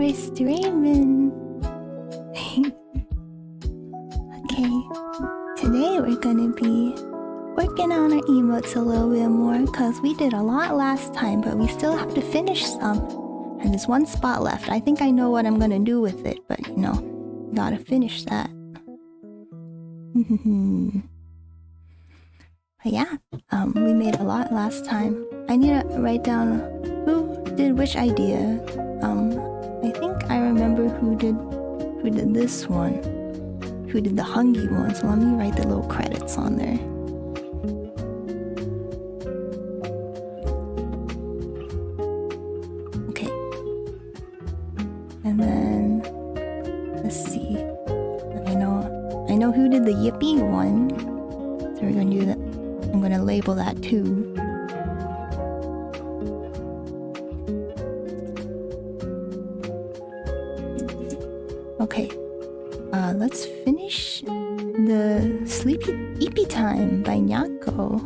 We're streaming. Okay, today we're gonna be working on our emotes a little bit more because we did a lot last time, but we still have to finish some. And there's one spot left. I think I know what I'm gonna do with it, but you know, gotta finish that. But yeah, we made a lot last time. I need to write down who did which idea. I think I remember who did this one. Who did the hungry one, so let me write the little credits on there. Okay. And then let's see. I know who did the yippee one. So we're gonna do that. I'm gonna label that too. Okay. Let's finish the Sleepy Eepy Time by Nyako.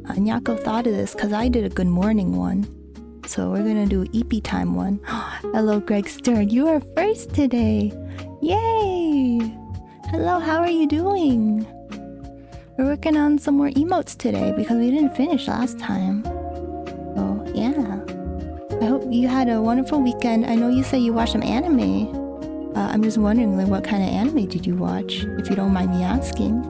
Nyako thought of this because I did a good morning one. So we're gonna do Eepy Time one. Hello, Greg Stern. You are first today. Yay! Hello, how are you doing? We're working on some more emotes today because we didn't finish last time. So yeah. I hope you had a wonderful weekend. I know you said you watched some anime. I'm just wondering, like, what kind of anime did you watch, if you don't mind me asking?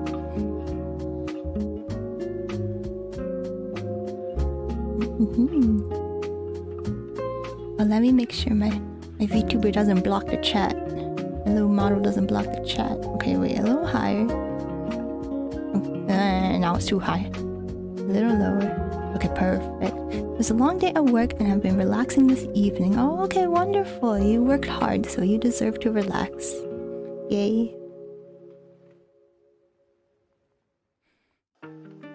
Well, let me make sure my Vtuber doesn't block the chat. My little model doesn't block the chat. Okay, wait, a little higher. Now it's too high. A little lower. Okay, perfect. It was a long day at work and I've been relaxing this evening. Oh, okay, wonderful. You worked hard, so you deserve to relax. Yay.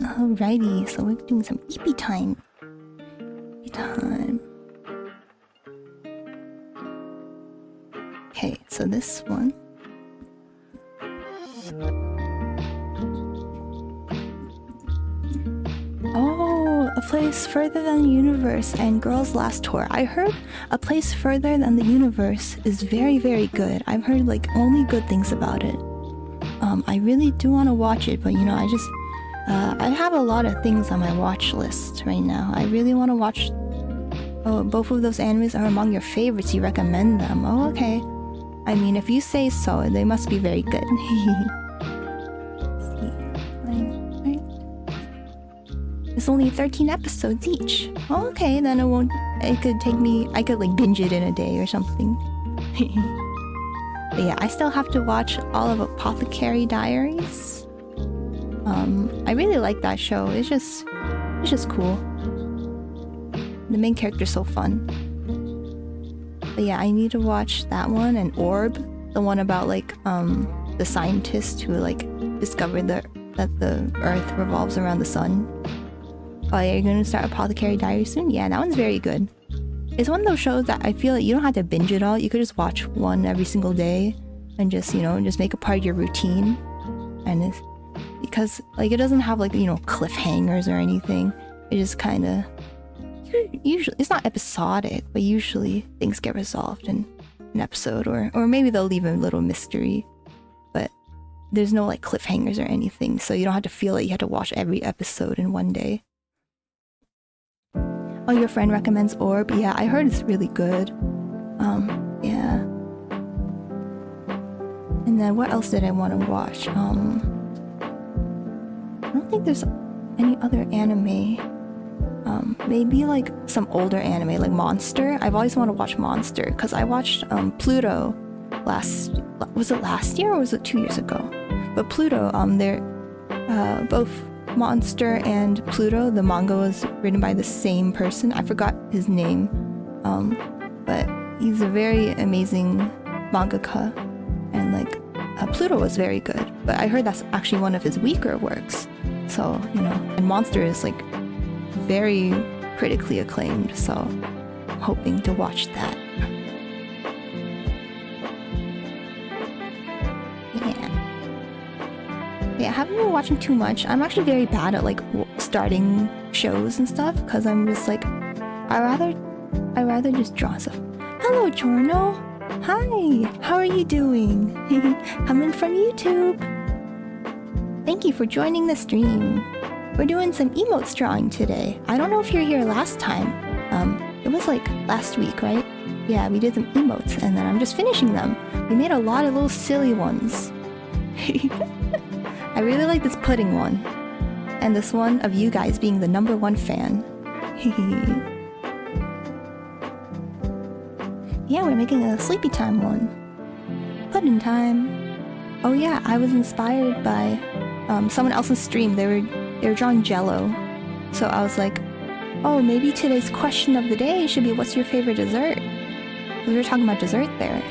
Alrighty, so we're doing some EP time. EP time. Okay, so this one. Oh, A Place Further Than the Universe and Girls Last Tour. I heard A Place Further Than the Universe is very, very good. I've heard like only good things about it. I really do want to watch it, but you know, I have a lot of things on my watch list right now. I really want to watch. Oh, both of those animes are among your favorites. You recommend them. Oh, okay. I mean, if you say so, they must be very good. It's only 13 episodes each. Oh, okay, then I could like binge it in a day or something. But yeah, I still have to watch all of Apothecary Diaries. I really like that show. It's just cool. The main character's so fun. But yeah, I need to watch that one and Orb, the one about like the scientist who like discovered that the Earth revolves around the sun. Oh yeah, you're gonna start Apothecary Diaries soon? Yeah, that one's very good. It's one of those shows that I feel like you don't have to binge it all. You could just watch one every single day and just, you know, just make it part of your routine. And it's because like it doesn't have like, you know, cliffhangers or anything. It just kind of usually, it's not episodic, but usually things get resolved in an episode, or maybe they'll leave a little mystery. But there's no like cliffhangers or anything, so you don't have to feel like you have to watch every episode in one day. Oh, your friend recommends Orb? Yeah, I heard it's really good. Yeah. And then what else did I want to watch? I don't think there's any other anime. Maybe like some older anime, like Monster. I've always wanted to watch Monster, because I watched Pluto was it last year or was it 2 years ago? But Pluto, they're both Monster and Pluto, the manga was written by the same person. I forgot his name, but he's a very amazing mangaka, and like Pluto was very good, but I heard that's actually one of his weaker works. So, you know, and Monster is like very critically acclaimed, so I'm hoping to watch that. Yeah, I haven't been watching too much. I'm actually very bad at like starting shows and stuff, because I'm just like, I rather just draw stuff. Hello, Giorno. Hi, how are you doing? Coming from YouTube. Thank you for joining the stream. We're doing some emotes drawing today. I don't know if you're here last time. It was like last week, right? Yeah, we did some emotes and then I'm just finishing them. We made a lot of little silly ones. I really like this pudding one. And this one of you guys being the #1 fan. Yeah, we're making a sleepy time one. Pudding time. Oh yeah, I was inspired by someone else's stream. They were drawing Jello. So I was like, oh, maybe today's question of the day should be what's your favorite dessert? We were talking about dessert there.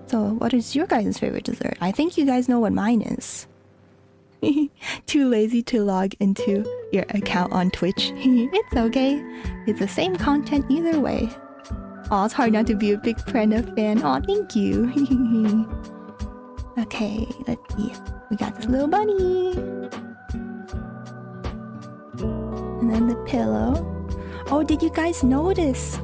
So what is your guys' favorite dessert? I think you guys know what mine is. Too lazy to log into your account on Twitch. It's okay. It's the same content either way. Aw, it's hard not to be a big Purena fan. Aw, thank you. Okay, let's see. We got this little bunny. And then the pillow. Oh, did you guys notice?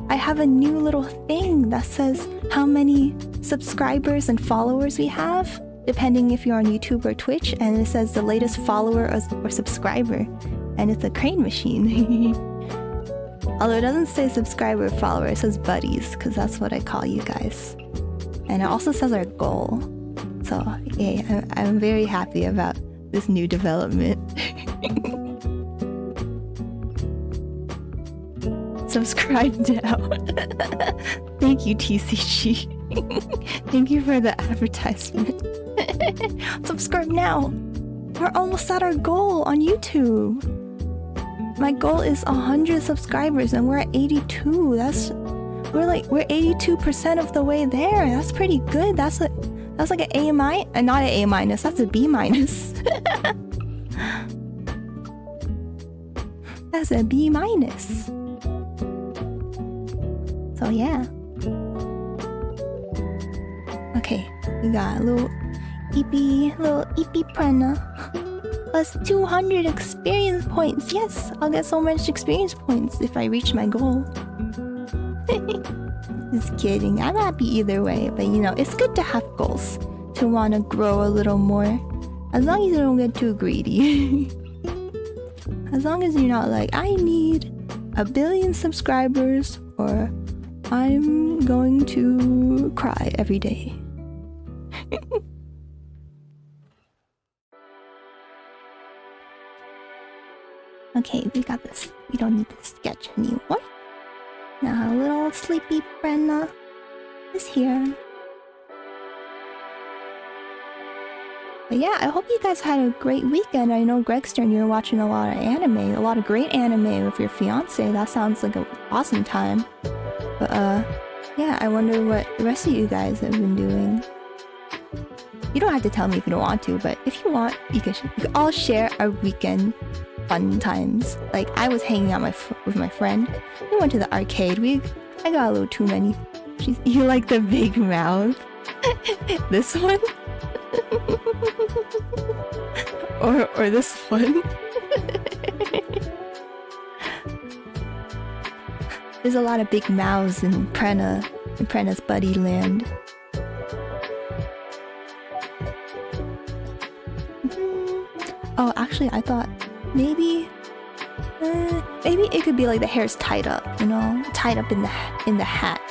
I have a new little thing that says how many subscribers and followers we have, depending if you're on YouTube or Twitch, and it says the latest follower or subscriber, and it's a crane machine. Although it doesn't say subscriber or follower, it says buddies, because that's what I call you guys. And it also says our goal. So, yeah, I'm very happy about this new development. Subscribe now. Thank you, TCG. Thank you for the advertisement. Subscribe now. We're almost at our goal on YouTube. My goal is 100 subscribers and we're at 82. We're 82% of the way there. That's pretty good. That's like an A minus, not an A minus. That's a B minus. That's a B minus. So yeah. Okay, we got a little EP Purena. Plus 200 experience points. Yes, I'll get so much experience points if I reach my goal. Just kidding. I'm happy either way, but you know, it's good to have goals. To want to grow a little more. As long as you don't get too greedy. As long as you're not like, I need 1 billion subscribers or I'm going to cry every day. Okay, we got this. We don't need to sketch anymore. Now a little sleepy Purena is here. But yeah, I hope you guys had a great weekend. I know Gregstern, you're watching a lot of anime, a lot of great anime with your fiance. That sounds like an awesome time. But yeah, I wonder what the rest of you guys have been doing. You don't have to tell me if you don't want to, but if you want, you can all share our weekend fun times. Like, I was hanging out with my friend. We went to the arcade. I got a little too many. You like the big mouth? This one? or this one? There's a lot of big mouths in Purena's buddy land. Oh, actually, I thought maybe it could be like the hair's tied up, you know, tied up in the hat,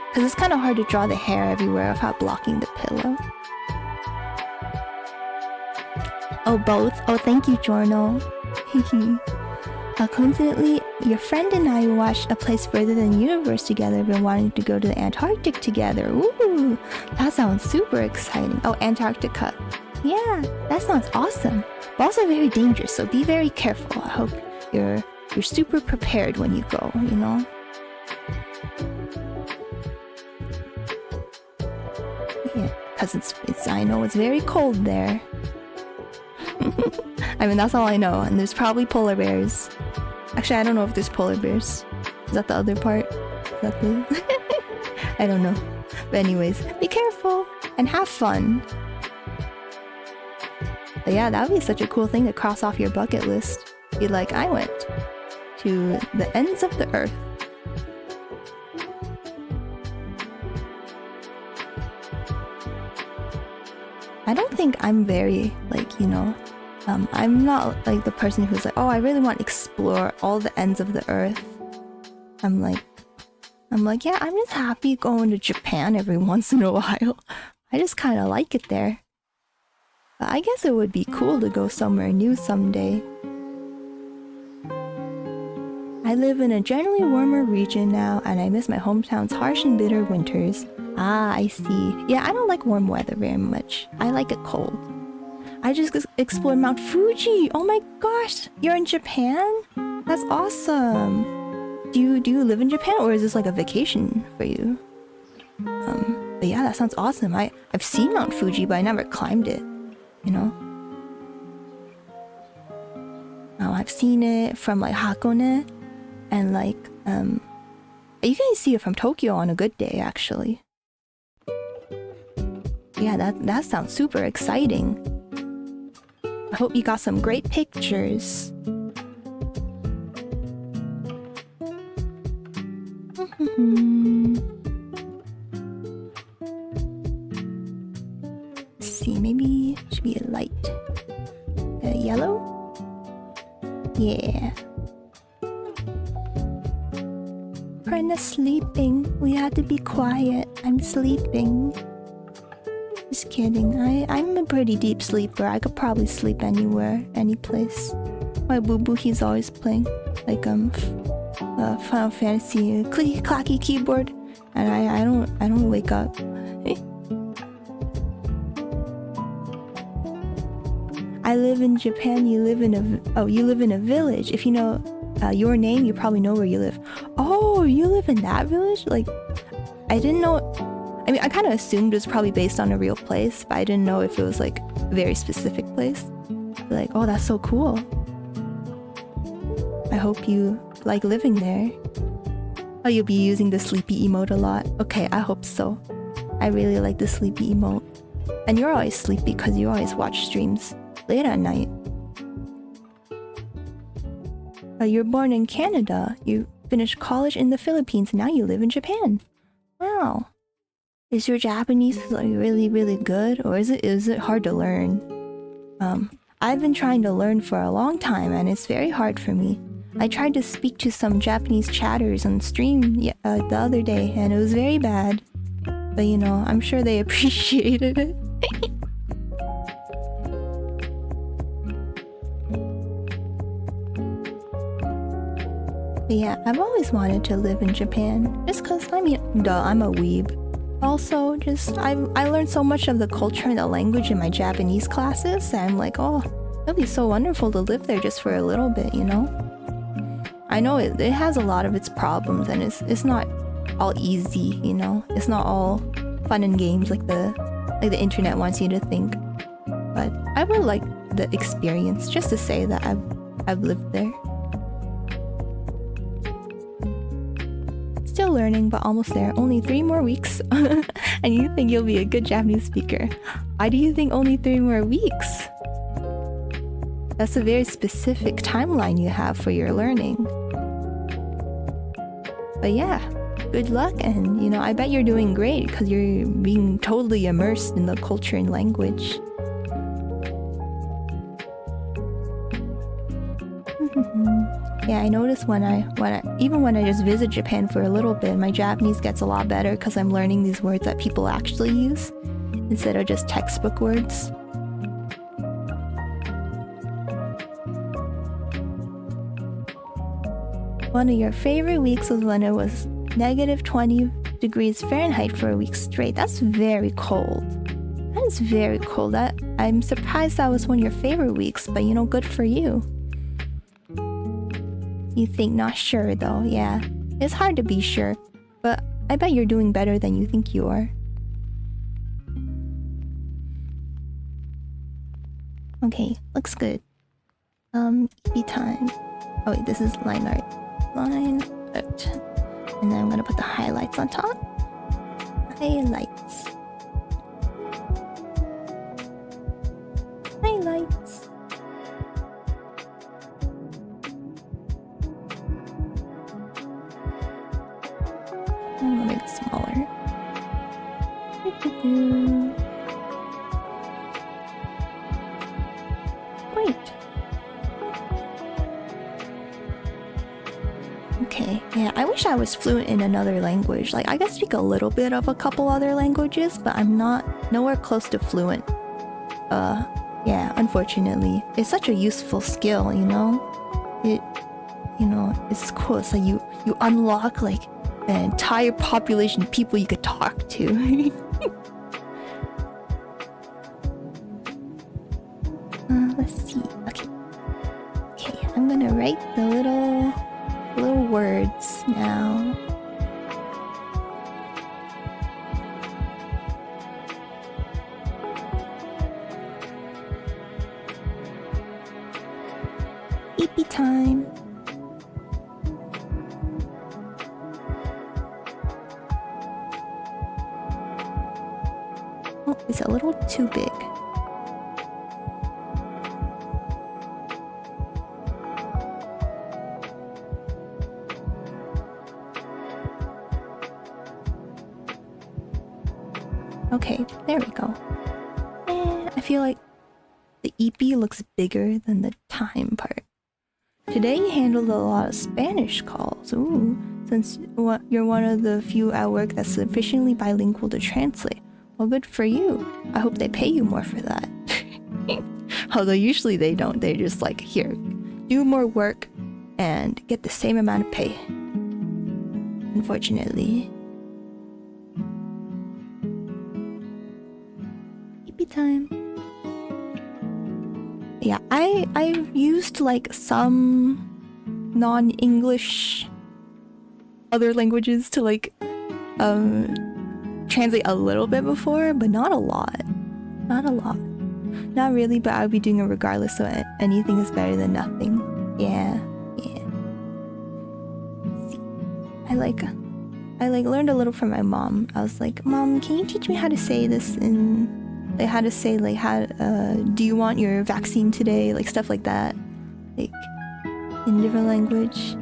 because it's kind of hard to draw the hair everywhere without blocking the pillow. Oh, both. Oh, thank you, Jorno. Coincidentally, your friend and I watched A Place Further Than the Universe together. Been wanting to go to the Antarctic together. Ooh, that sounds super exciting. Oh, Antarctica. Yeah, that sounds awesome. But also very dangerous, so be very careful. I hope you're super prepared when you go, you know? Yeah, because I know it's very cold there. I mean, that's all I know, and there's probably polar bears. Actually, I don't know if there's polar bears. Is that the other part? Is that the... I don't know. But anyways, be careful and have fun. But yeah, that would be such a cool thing to cross off your bucket list. Be like, I went to the ends of the earth. I don't think I'm very, like, you know, I'm not like the person who's like, oh, I really want to explore all the ends of the earth. I'm like, yeah, I'm just happy going to Japan every once in a while. I just kind of like it there. But I guess it would be cool to go somewhere new someday. I live in a generally warmer region now, and I miss my hometown's harsh and bitter winters. Ah, I see. Yeah, I don't like warm weather very much. I like it cold. I just explored Mount Fuji! Oh my gosh! You're in Japan? That's awesome! Do you live in Japan, or is this like a vacation for you? But yeah, that sounds awesome. I've seen Mount Fuji, but I never climbed it. You know? I've seen it from like Hakone, and like, you can see it from Tokyo on a good day, actually. Yeah, that sounds super exciting. I hope you got some great pictures. Let's see, maybe it should be a light. Yellow? Yeah. Purena sleeping. We have to be quiet. I'm sleeping. Just kidding. I'm a pretty deep sleeper. I could probably sleep anywhere, any place. My boo-boo, he's always playing like Final Fantasy clacky keyboard, and I don't wake up. I live in Japan. You live in a village. If you know your name, you probably know where you live. Oh, you live in that village? Like, I didn't know. I mean, I kind of assumed it was probably based on a real place, but I didn't know if it was like a very specific place. Like, oh, that's so cool. I hope you like living there. Oh, you'll be using the sleepy emote a lot. Okay, I hope so. I really like the sleepy emote. And you're always sleepy because you always watch streams late at night. You're born in Canada. You finished college in the Philippines. Now you live in Japan. Wow. Is your Japanese like really, really good, or is it hard to learn? I've been trying to learn for a long time, and it's very hard for me. I tried to speak to some Japanese chatters on stream the other day, and it was very bad. But you know, I'm sure they appreciated it. But yeah, I've always wanted to live in Japan, just cause I'm a weeb. Also, just I learned so much of the culture and the language in my Japanese classes, and I'm like, oh, it'd be so wonderful to live there just for a little bit, you know? I know it has a lot of its problems, and it's not all easy, you know? It's not all fun and games like the internet wants you to think. But I would like the experience, just to say that I've lived there. Still learning, but almost there. Only 3 more weeks. And you think you'll be a good Japanese speaker. Why do you think only 3 more weeks? That's a very specific timeline you have for your learning. But yeah, good luck, and you know, I bet you're doing great because you're being totally immersed in the culture and language. Yeah, I notice even when I just visit Japan for a little bit, my Japanese gets a lot better because I'm learning these words that people actually use instead of just textbook words. One of your favorite weeks was when it was -20 degrees Fahrenheit for a week straight. That's very cold. That is very cold. I'm surprised that was one of your favorite weeks, but you know, good for you. You think not sure though, yeah. It's hard to be sure, but I bet you're doing better than you think you are. Okay, looks good. EP time. Oh wait, this is line art. Line art. And then I'm gonna put the highlights on top. Highlights. Highlights. Wait. Okay, yeah, I wish I was fluent in another language. Like, I can speak a little bit of a couple other languages, but I'm nowhere close to fluent. Yeah, unfortunately. It's such a useful skill, you know? It's cool. It's like you unlock, like, the entire population of people you could talk to. Let's see. Okay, I'm gonna write the little words now. Eepy time. Oh, it's a little too big. Okay, there we go. I feel like the EP looks bigger than the time part. Today you handled a lot of Spanish calls. Ooh, since you're one of the few at work that's sufficiently bilingual to translate. Well, good for you. I hope they pay you more for that. Although usually they don't. They're just like, here, do more work and get the same amount of pay. Unfortunately. Time. Yeah, I've used like some non-English other languages to like translate a little bit before, but not a lot. Not really, but I'll be doing it regardless, so anything is better than nothing. Yeah. See, I learned a little from my mom. I was like, Mom, can you teach me how to say this in like how to say like do you want your vaccine today, like stuff like that, like in different language.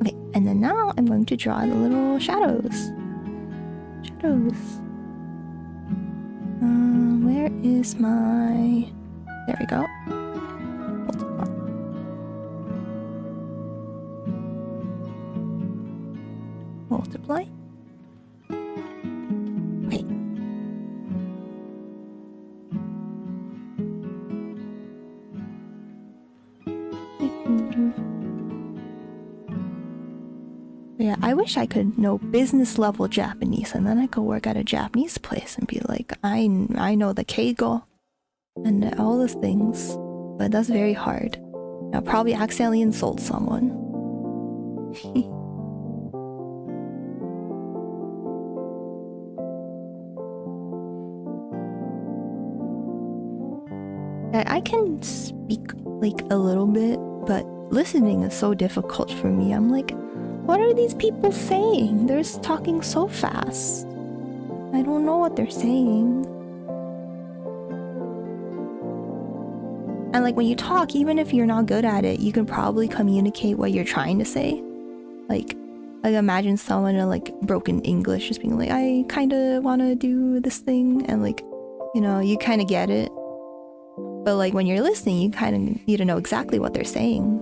Okay, and then now I'm going to draw the little shadows. Where is my, there we go. Multiply. Okay. Yeah, I wish I could know business level Japanese, and then I could work at a Japanese place and be like, I know the keigo and all those things, but that's very hard. I'll probably accidentally insult someone. I can speak like a little bit, but listening is so difficult for me. I'm like, what are these people saying? They're talking so fast. I don't know what they're saying. And like when you talk, even if you're not good at it, you can probably communicate what you're trying to say. Like imagine someone in like broken English just being like, I kind of want to do this thing, and like, you kind of get it. But like when you're listening, you kind of need to know exactly what they're saying,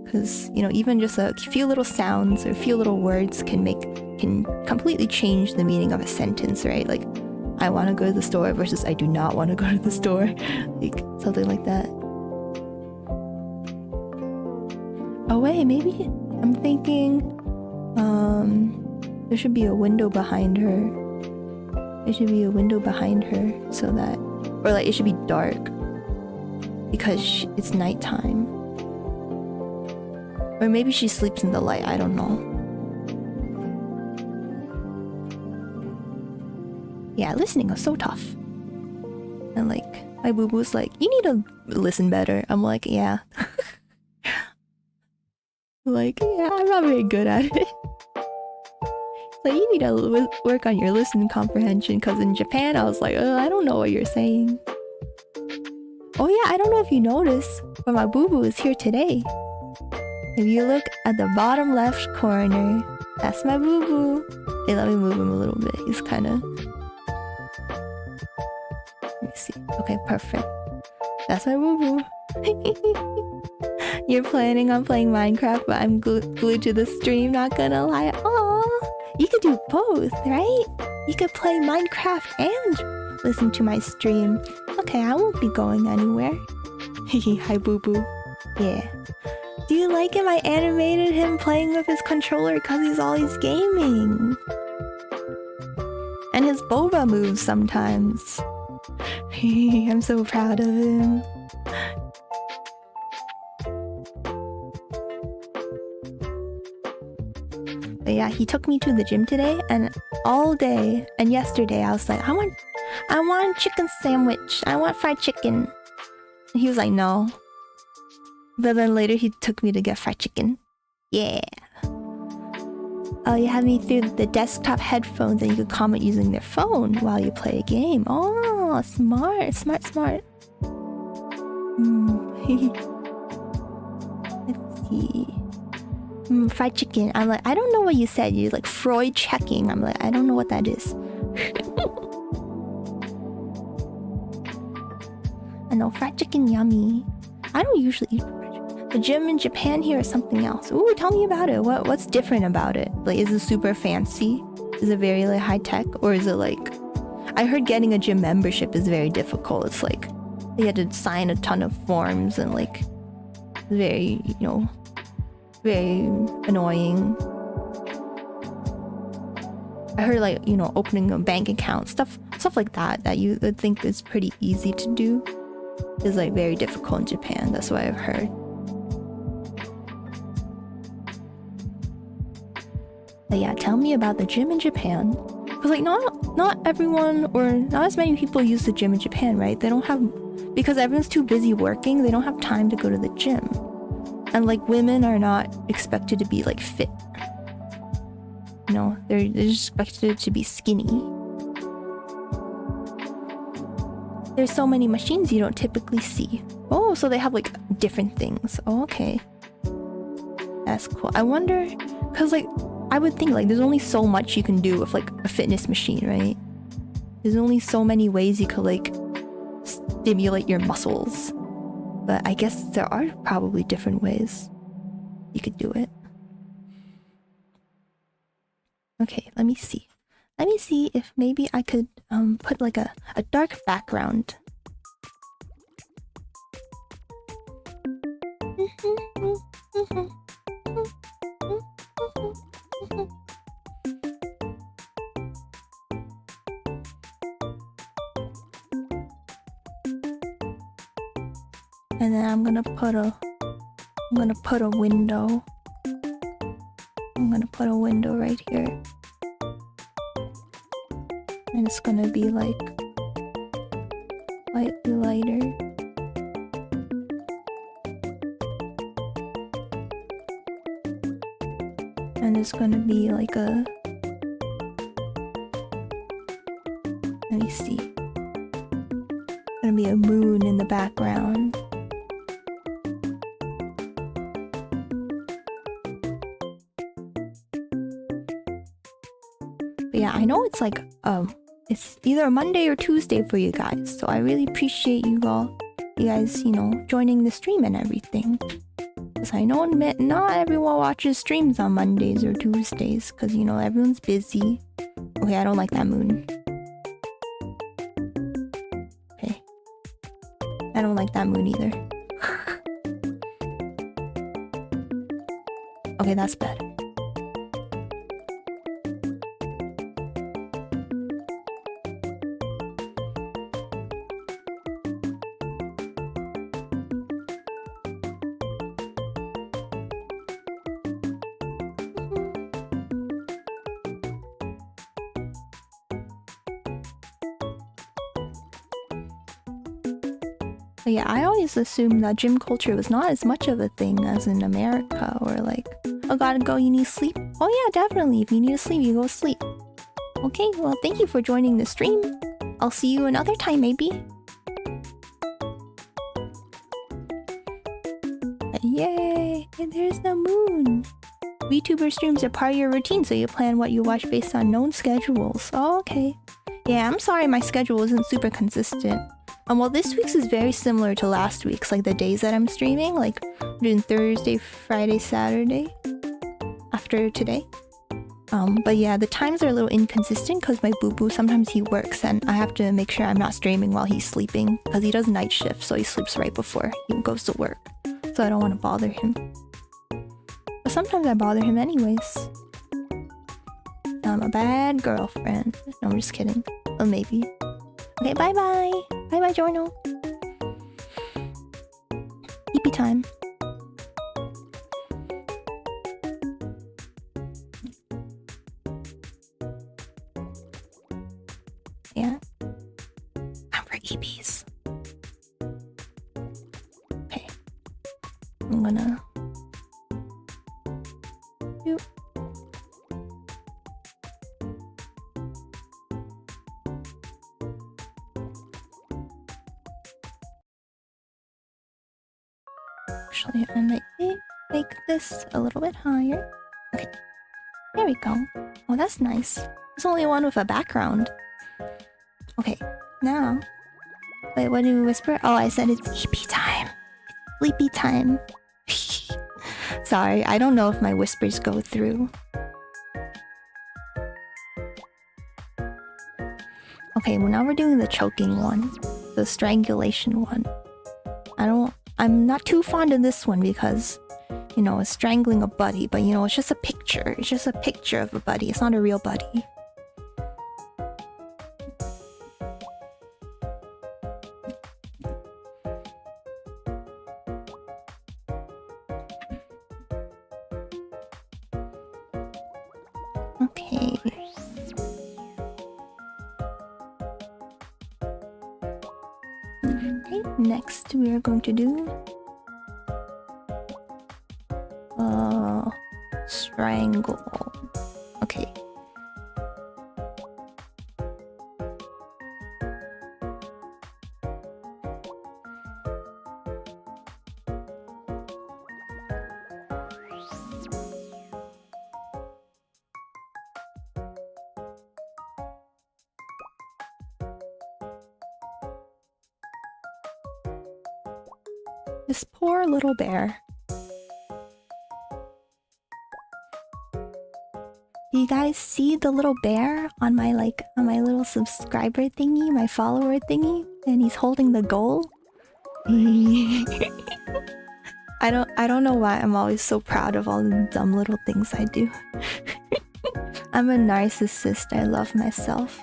because even just a few little sounds or a few little words can completely change the meaning of a sentence, right? Like, I want to go to the store versus I do not want to go to the store, like something like that. Oh wait, maybe I'm thinking there should be a window behind her. There should be a window behind her so that, or like it should be dark, because it's nighttime. Or maybe she sleeps in the light, I don't know. Yeah, listening was so tough. And like, my boo-boo's like, you need to listen better. I'm like, yeah. Like, yeah, I'm not very good at it. So you need to work on your listening comprehension, because in Japan I was like, I don't know what you're saying. Oh yeah, I don't know if you noticed, but my boo-boo is here today. If you look at the bottom left corner, that's my boo-boo. Hey, let me move him a little bit. He's kind of... Let me see. Okay, perfect. That's my boo-boo. You're planning on playing Minecraft, but I'm glued to the stream, not gonna lie. Aww. You could do both, right? You could play Minecraft and listen to my stream. Okay, I won't be going anywhere. Hi, boo-boo. Yeah. Do you like him? I animated him playing with his controller because he's always gaming. And his boba moves sometimes. I'm so proud of him. But yeah, he took me to the gym today, and all day and yesterday I was like, I want a chicken sandwich. I want fried chicken. And he was like, no. But then later he took me to get fried chicken. Yeah. Oh, you have me through the desktop headphones and you could comment using their phone while you play a game. Oh, smart. Smart. Let's see. Fried chicken. I'm like, I don't know what you said. You're like Freud checking. I'm like, I don't know what that is. I know, fried chicken yummy. I don't usually eat fried chicken. The gym in Japan here is something else. Ooh, tell me about it. What's different about it? Like, is it super fancy? Is it very like high tech? Or is it like... I heard getting a gym membership is very difficult. It's like, you had to sign a ton of forms and like, very, you know, very annoying. I heard like, you know, opening a bank account, stuff like that you would think is pretty easy to do is like very difficult in Japan. That's what I've heard. But yeah, tell me about the gym in Japan. Because like not everyone or not as many people use the gym in Japan, right? They don't have, because everyone's too busy working, they don't have time to go to the gym. And like women are not expected to be like fit. You know, they're just expected to be skinny. There's so many machines you don't typically see. Oh, so they have like different things. Oh, okay. That's cool. I wonder, because like, I would think like there's only so much you can do with like a fitness machine, right? There's only so many ways you could like stimulate your muscles. But I guess there are probably different ways you could do it. Okay, let me see. Let me see if maybe I could put like a dark background. And then I'm gonna put a window. I'm gonna put a window right here. And it's gonna be like slightly lighter. And it's gonna be like a... Let me see. It's gonna be a moon in the background. But yeah, I know it's like it's either a Monday or Tuesday for you guys, so I really appreciate you guys, you know, joining the stream and everything. Because I know not everyone watches streams on Mondays or Tuesdays, because, you know, everyone's busy. Okay, I don't like that moon. Okay. I don't like that moon either. Okay, that's better. But yeah, I always assumed that gym culture was not as much of a thing as in America, or like, oh, gotta go, you need sleep? Oh yeah, definitely, if you need to sleep, you go sleep. Okay, well, thank you for joining the stream. I'll see you another time, maybe. Yay! And there's the moon. VTuber streams are part of your routine, so you plan what you watch based on known schedules. Oh, okay. Yeah, I'm sorry my schedule isn't super consistent. Well, this week's is very similar to last week's, like the days that I'm streaming, like doing Thursday, Friday, Saturday, after today. But yeah, the times are a little inconsistent because my boo-boo, sometimes he works and I have to make sure I'm not streaming while he's sleeping because he does night shift, so he sleeps right before he goes to work. So I don't want to bother him. But sometimes I bother him anyways. I'm a bad girlfriend. No, I'm just kidding. Or maybe. Okay, bye-bye. Bye-bye, Giorno. EP time. Yeah. Time for EPs. Okay. I'm gonna... Doop. Actually, I might make this a little bit higher. Okay. There we go. Oh, that's nice. There's only one with a background. Okay, now... Wait, what do you whisper? Oh, I said it's EP time. It's sleepy time. Sorry, I don't know if my whispers go through. Okay, well now we're doing the choking one. The strangulation one. I'm not too fond of this one because, you know, it's strangling a buddy, but you know, it's just a picture. It's just a picture of a buddy. It's not a real buddy. Okay. Okay, next we are going to do strangle. Okay. This poor little bear. Do you guys see the little bear on my little subscriber thingy, my follower thingy? And he's holding the goal? I don't know why I'm always so proud of all the dumb little things I do. I'm a narcissist, I love myself.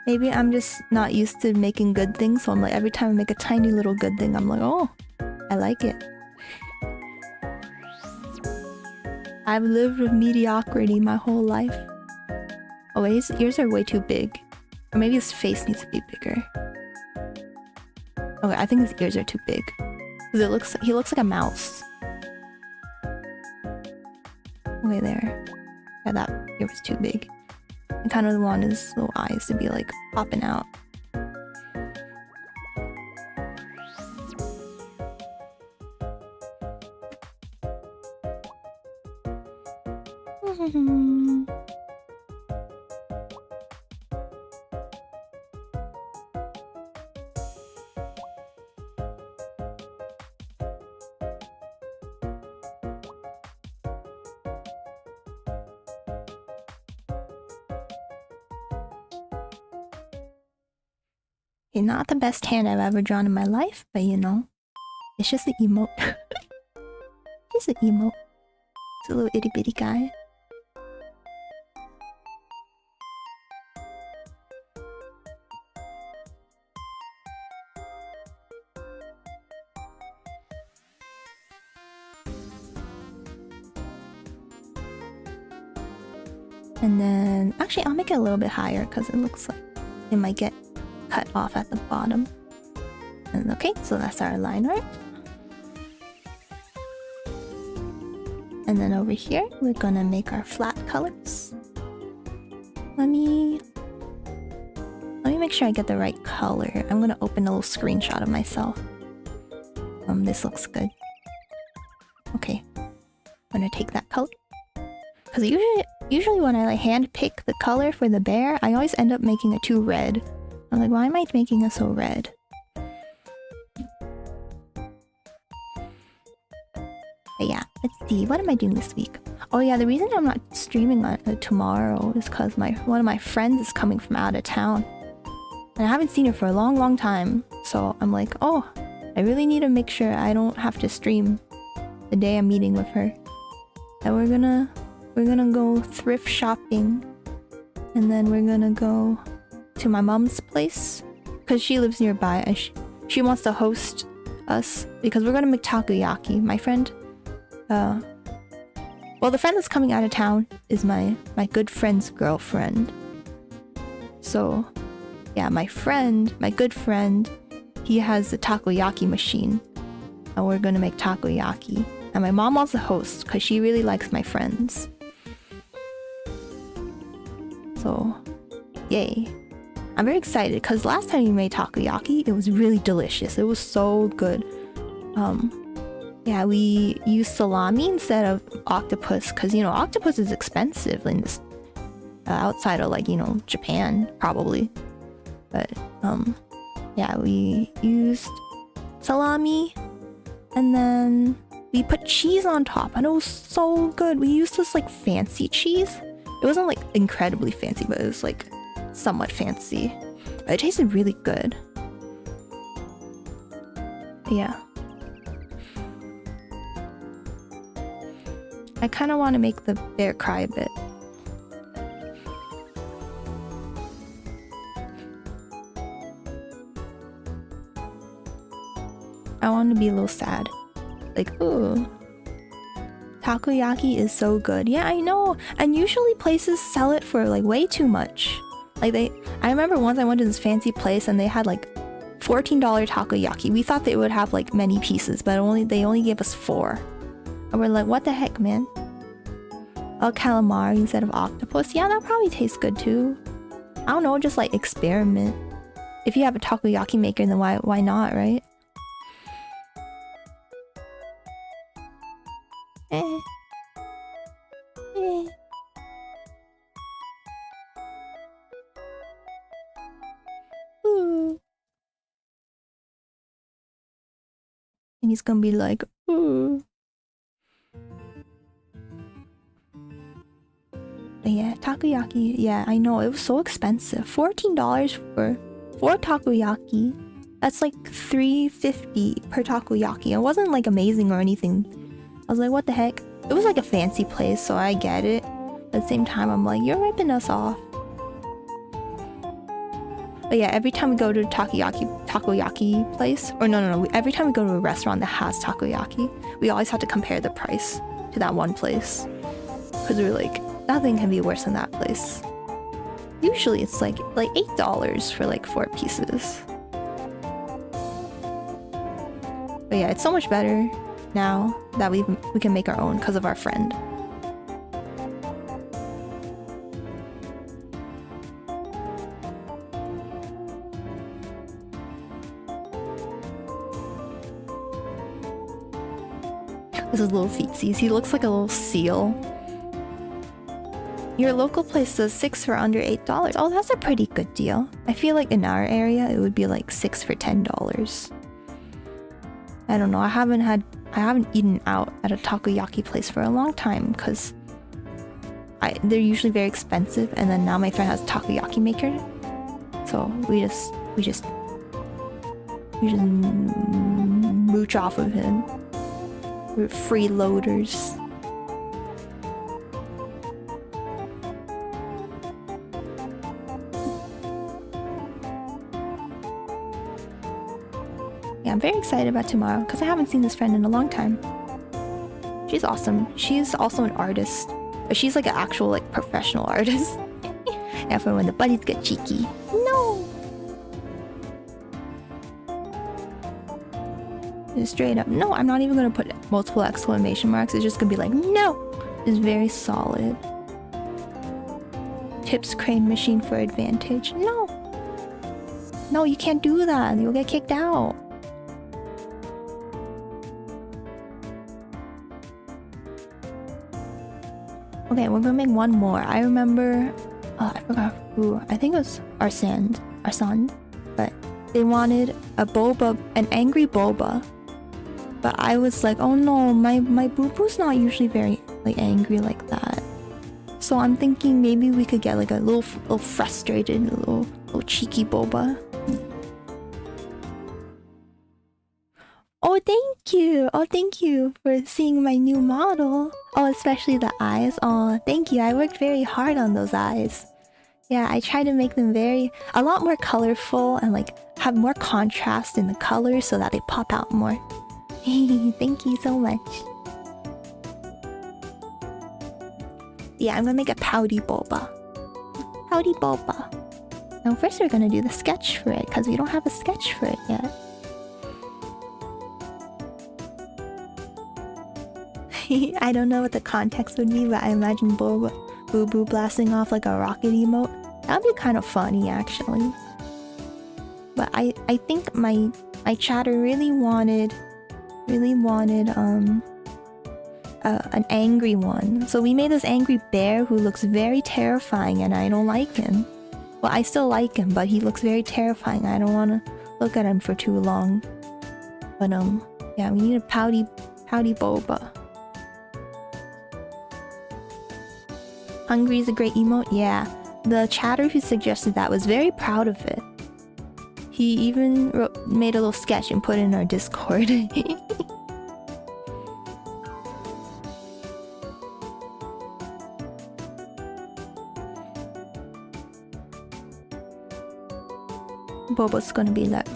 Maybe I'm just not used to making good things, so I'm like, every time I make a tiny little good thing, I'm like, oh, I like it. I've lived with mediocrity my whole life. Oh wait, his ears are way too big. Or maybe his face needs to be bigger. Okay, I think his ears are too big. Because he looks like a mouse. Okay, there. Yeah, that ear was too big. I kind of want his little eyes to be like popping out. Okay, not the best hand I've ever drawn in my life, but you know, it's just an emote. It's an emote. It's a little itty bitty guy. And then, actually I'll make it a little bit higher because it looks like it might get cut off at the bottom. And okay, so that's our line art. And then over here, we're gonna make our flat colors. Let me make sure I get the right color. I'm gonna open a little screenshot of myself. This looks good. Okay. I'm gonna take that color. Because usually when I like hand pick the color for the bear, I always end up making it too red. I'm like, why am I making it so red? But yeah, let's see. What am I doing this week? Oh yeah, the reason I'm not streaming on tomorrow is because one of my friends is coming from out of town. And I haven't seen her for a long, long time. So I'm like, oh, I really need to make sure I don't have to stream the day I'm meeting with her. And we're gonna go thrift shopping. And then we're gonna go to my mom's place. Because she lives nearby. And she wants to host us. Because we're gonna make takoyaki. My friend... well, the friend that's coming out of town is my good friend's girlfriend. So, yeah, my good friend, he has a takoyaki machine. And we're gonna make takoyaki. And my mom wants to host because she really likes my friends. So, yay. I'm very excited because last time we made takoyaki, it was really delicious. It was so good. Yeah, we used salami instead of octopus because, you know, octopus is expensive in this outside of, like, you know, Japan, probably. But, yeah, we used salami and then we put cheese on top and it was so good. We used this, like, fancy cheese. It wasn't, like, incredibly fancy, but it was, like, somewhat fancy. But it tasted really good. Yeah. I kind of want to make the bear cry a bit. I want to be a little sad. Like, ooh. Takoyaki is so good. Yeah, I know. And usually places sell it for like way too much. Like I remember once I went to this fancy place and they had like $14 takoyaki. We thought they would have like many pieces, but they only gave us 4. And we're like, what the heck, man? Oh, calamari instead of octopus. Yeah, that probably tastes good too. I don't know, just like experiment. If you have a takoyaki maker, then why not, right? Ooh. And he's gonna be like, ooh. But yeah, takoyaki, yeah, I know, it was so expensive. $14 for 4 takoyaki. That's like $3.50 per takoyaki. It wasn't like amazing or anything. I was like, what the heck? It was like a fancy place, so I get it. But at the same time, I'm like, you're ripping us off. But yeah, every time we go to a takoyaki place, or no, every time we go to a restaurant that has takoyaki, we always have to compare the price to that one place. Because we're like, nothing can be worse than that place. Usually it's like $8 for like 4 pieces. But yeah, it's so much better now that we can make our own because of our friend. This is little feetsies. He looks like a little seal. Your local place says 6 for under $8. Oh, that's a pretty good deal. I feel like in our area it would be like 6 for $10. I don't know. I haven't eaten out at a takoyaki place for a long time because they're usually very expensive, and then now my friend has a takoyaki maker, so we just mooch off of him. We're freeloaders. Yeah, I'm very excited about tomorrow because I haven't seen this friend in a long time. She's awesome. She's also an artist, but she's like an actual like professional artist. Yeah, for when the buddies get cheeky. No. Just straight up, no, I'm not even gonna put multiple exclamation marks. It's just gonna be like, no. It's very solid. Tips crane machine for advantage. No. No, you can't do that. You'll get kicked out. Okay, we're gonna make one more. I remember... Oh, I forgot who. I think it was Arsand, but they wanted a boba, an angry boba. But I was like, oh no, my boo-boo's not usually very like angry like that. So I'm thinking maybe we could get like a little frustrated, a little cheeky boba. Oh, thank you! Oh, thank you for seeing my new model. Oh, especially the eyes. Oh, thank you. I worked very hard on those eyes. Yeah, I try to make them a lot more colorful and like have more contrast in the colors so that they pop out more. Thank you so much. Yeah, I'm gonna make a pouty boba. Pouty boba. Now first we're gonna do the sketch for it because we don't have a sketch for it yet. I don't know what the context would be, but I imagine Boo Boo blasting off like a rocket emote. That'd be kind of funny, actually. But I think my chatter really wanted an angry one. So we made this angry bear who looks very terrifying, and I don't like him. Well, I still like him, but he looks very terrifying. I don't want to look at him for too long. But yeah, we need a pouty boba. Hungry is a great emote? Yeah. The chatter who suggested that was very proud of it. He even made a little sketch and put it in our Discord. Boba's gonna be like,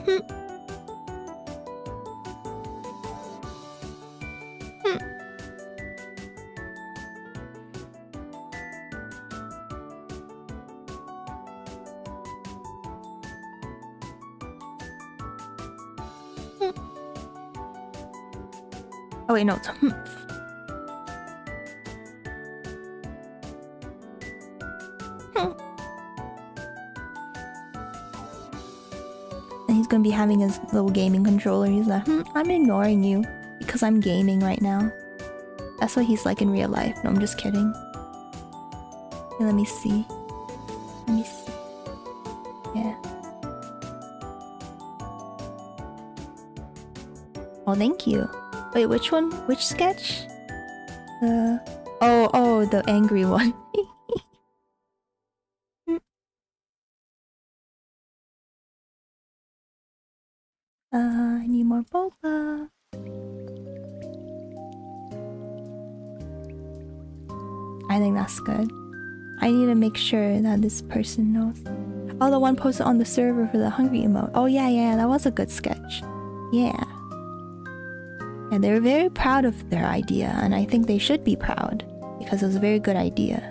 Oh wait, no, it's And he's gonna be having his little gaming controller. He's like, I'm ignoring you because I'm gaming right now. That's what he's like in real life. No, I'm just kidding. Okay, let me see. Yeah. Oh, thank you. Wait, which one? Which sketch? Oh, the angry one. I need more boba. I think that's good. I need to make sure that this person knows. Oh, the one posted on the server for the hungry emote. Oh yeah, that was a good sketch. Yeah. And they were very proud of their idea, and I think they should be proud because it was a very good idea.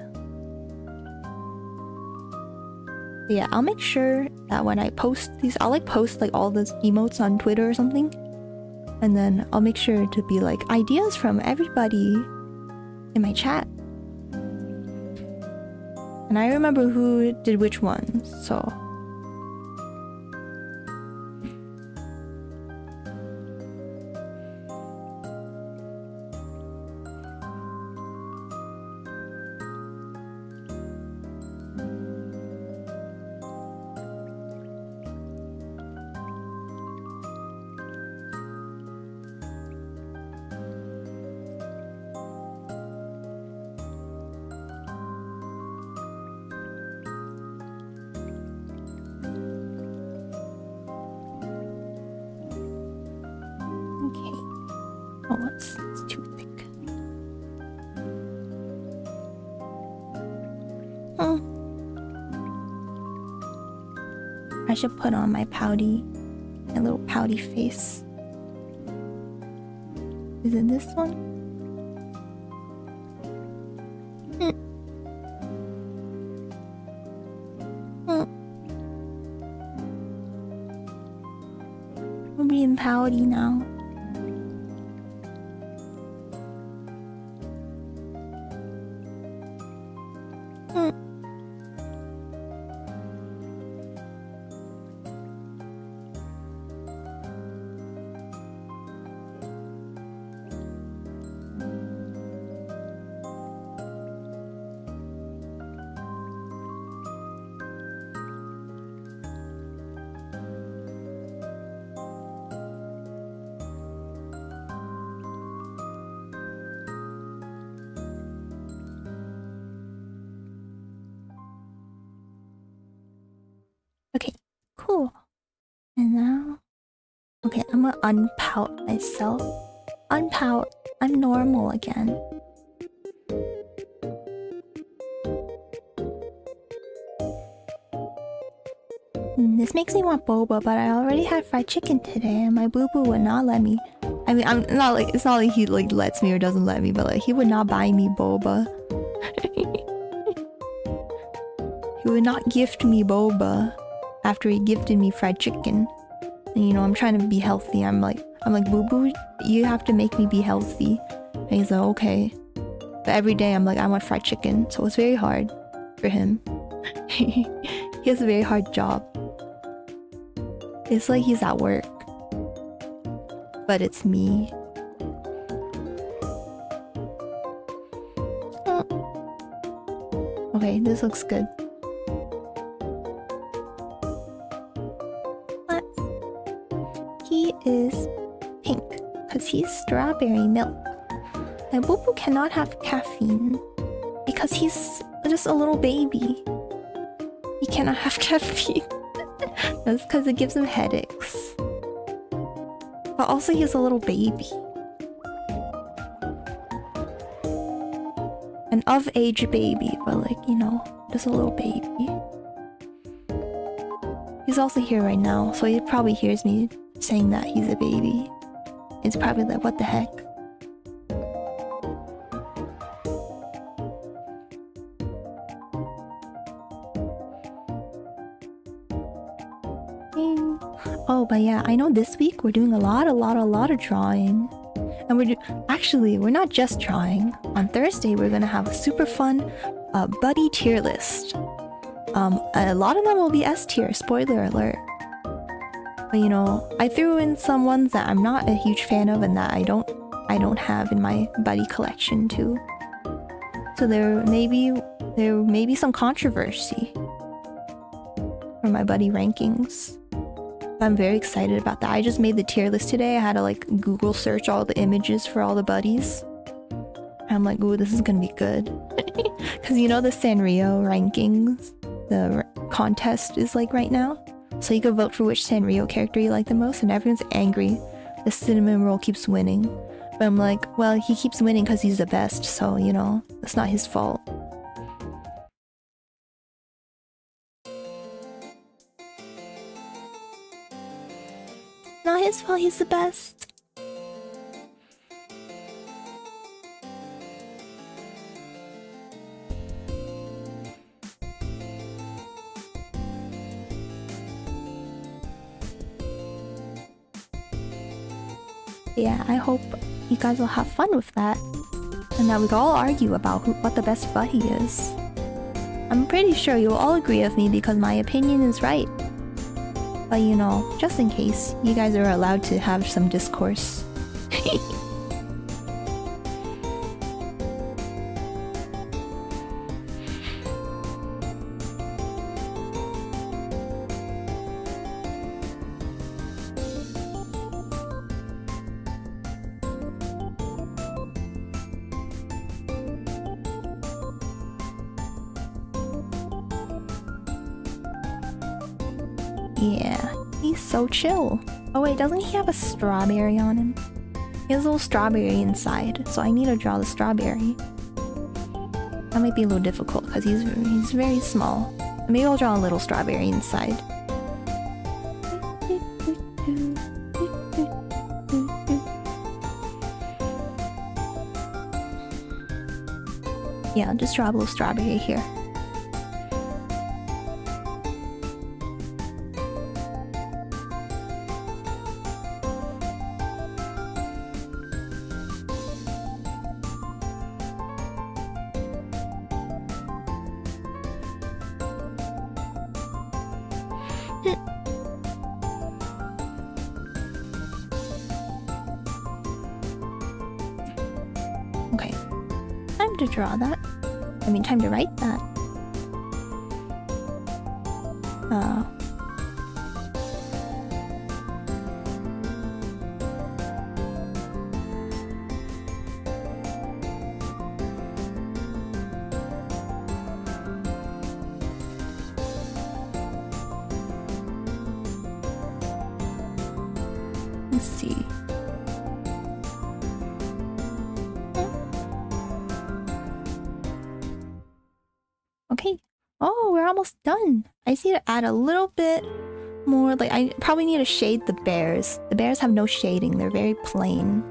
But yeah, I'll make sure that when I post these, I'll post all those emotes on Twitter or something, and then I'll make sure to be ideas from everybody in my chat. And I remember who did which ones, so... It's too thick. I should put on my little pouty face. Is it this one? I'm being pouty now. unpout myself. Unpout. I'm normal again. This makes me want boba, but I already had fried chicken today, and my boo-boo would not let me. I mean, I'm not like, it's not like he like lets me or doesn't let me, but like he would not buy me boba. He would not gift me boba after he gifted me fried chicken. And you know, I'm trying to be healthy. I'm like, boo-boo, you have to make me be healthy. And he's like, okay. But every day I'm like, I want fried chicken, so it's very hard for him. He has a very hard job. It's like he's at work, but it's me. Okay, this looks good. What? He is pink because he's strawberry milk. My boo-boo cannot have caffeine because he's just a little baby. He cannot have caffeine. That's because it gives him headaches. But also he's a little baby. An of-age baby, but like, you know, just a little baby. He's also here right now, so he probably hears me saying that he's a baby. It's probably like, what the heck? Oh, but yeah, I know this week we're doing a lot of drawing. And we're not just drawing. On Thursday, we're gonna have a super fun buddy tier list. A lot of them will be S tier, spoiler alert. But you know, I threw in some ones that I'm not a huge fan of and that I don't have in my buddy collection too. So there may be some controversy for my buddy rankings. I'm very excited about that. I just made the tier list today. I had to like Google search all the images for all the buddies. And I'm like, ooh, this is gonna be good. Because you know the Sanrio rankings, the contest is like right now. So you can vote for which Sanrio character you like the most, and everyone's angry. The cinnamon roll keeps winning. But I'm like, well, he keeps winning because he's the best, so you know, it's not his fault. Not his fault, he's the best. Yeah, I hope you guys will have fun with that. And that we can all argue about what the best buddy is. I'm pretty sure you'll all agree with me because my opinion is right. But you know, just in case, you guys are allowed to have some discourse. Yeah, he's so chill. Oh wait, doesn't he have a strawberry on him? He has a little strawberry inside, so I need to draw the strawberry. That might be a little difficult because he's very small. Maybe I'll draw a little strawberry inside. Yeah, I'll just draw a little strawberry here. Okay, time to draw that. I mean, time to write that. see. Okay. Oh, we're almost done. I just need to add a little bit more. Like, I probably need to shade the bears. The bears have no shading. They're very plain.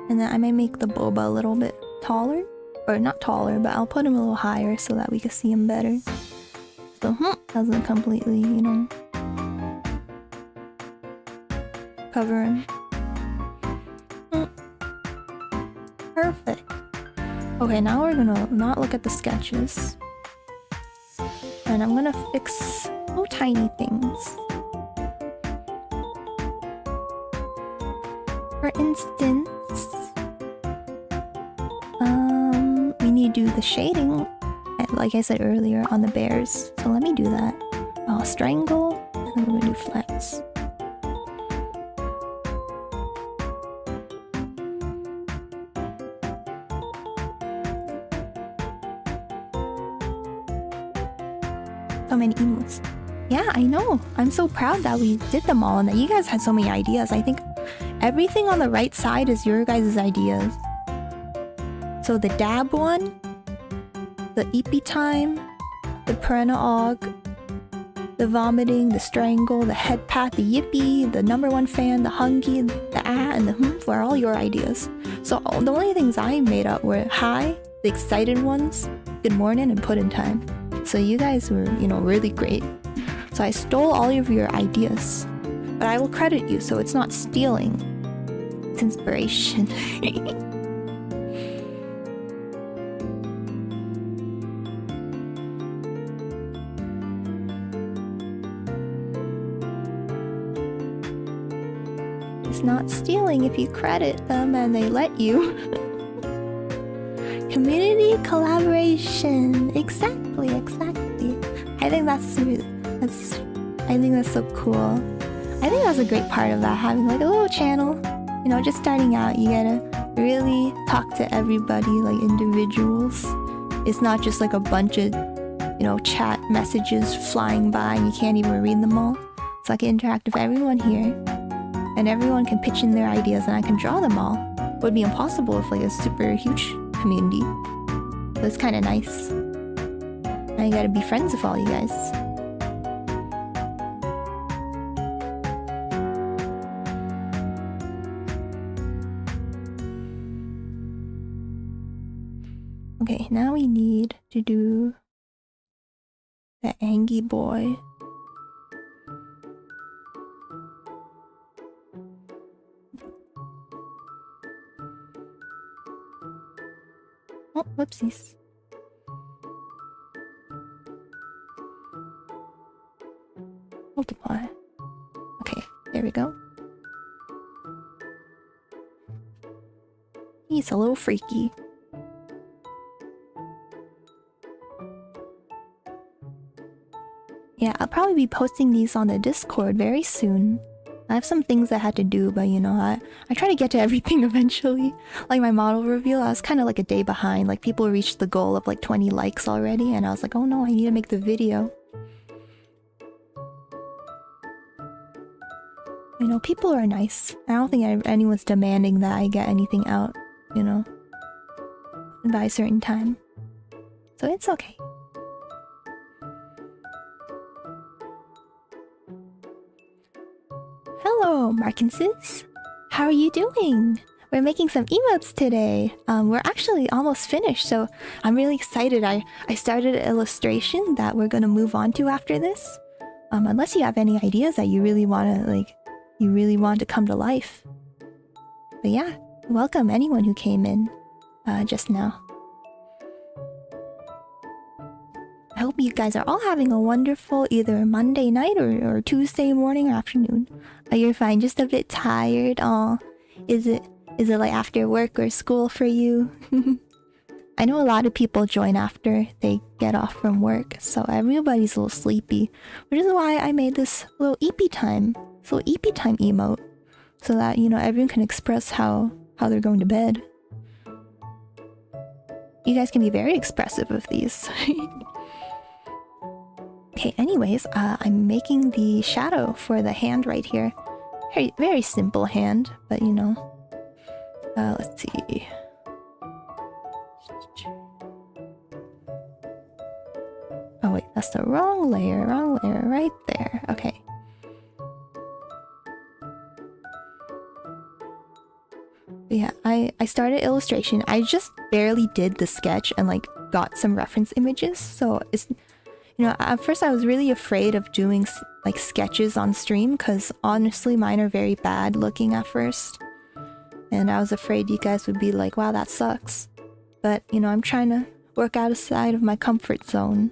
And then I might make the boba a little bit taller. Or not taller, but I'll put him a little higher so that we can see him better. So, doesn't completely, you know, cover him. Perfect. Okay, now we're gonna not look at the sketches. And I'm gonna fix little tiny things. For instance, we need to do the shading, like I said earlier, on the bears. So let me do that. I'll strangle, and then we're gonna do flex. So many emotes. Yeah, I know. I'm so proud that we did them all and that you guys had so many ideas. I think everything on the right side is your guys' ideas. So the dab one, the EP time, the Purena og, the vomiting, the strangle, the head pat, the yippee, the #1 fan, the hungy, the and the were all your ideas. So the only things I made up were hi, the excited ones, good morning, and put in time. So you guys were, you know, really great. So I stole all of your ideas, but I will credit you, so it's not stealing. It's inspiration. It's not stealing if you credit them and they let you. Community collaboration. Exactly. I think that's so cool. I think that's a great part of that, having like a little channel. You know, just starting out, you gotta really talk to everybody like individuals. It's not just like a bunch of, you know, chat messages flying by and you can't even read them all. So I can interact with everyone here. And everyone can pitch in their ideas and I can draw them all. It would be impossible with like a super huge community. So it's kind of nice. I gotta be friends with all you guys. Okay, now we need to do the Angie boy. Oh, whoopsies. Multiply. Okay, there we go. He's a little freaky. Yeah, I'll probably be posting these on the Discord very soon. I have some things I had to do, but you know, I try to get to everything eventually. Like my model reveal, I was kind of like a day behind. Like people reached the goal of like 20 likes already, and I was like, oh no, I need to make the video. You know, people are nice. I don't think anyone's demanding that I get anything out, you know, by a certain time. So it's okay. Hello, Markinses. How are you doing? We're making some emotes today. We're actually almost finished, so I'm really excited. I started an illustration that we're gonna move on to after this. Unless you have any ideas that you really want to come to life. But yeah, welcome anyone who came in just now. I hope you guys are all having a wonderful either Monday night or Tuesday morning or afternoon. You're fine, just a bit tired. Aw, is it like after work or school for you? I know a lot of people join after they get off from work, so everybody's a little sleepy, which is why I made this little EP time emote, so that, you know, everyone can express how they're going to bed. You guys can be very expressive with these. Okay, anyways, I'm making the shadow for the hand right here. Very, very simple hand, but you know. Let's see. Oh wait, that's the wrong layer right there. Okay. But yeah, I started illustration. I just barely did the sketch and like got some reference images, so it's... You know, at first I was really afraid of doing like sketches on stream because honestly mine are very bad looking at first. And I was afraid you guys would be like, wow, that sucks. But, you know, I'm trying to work outside of my comfort zone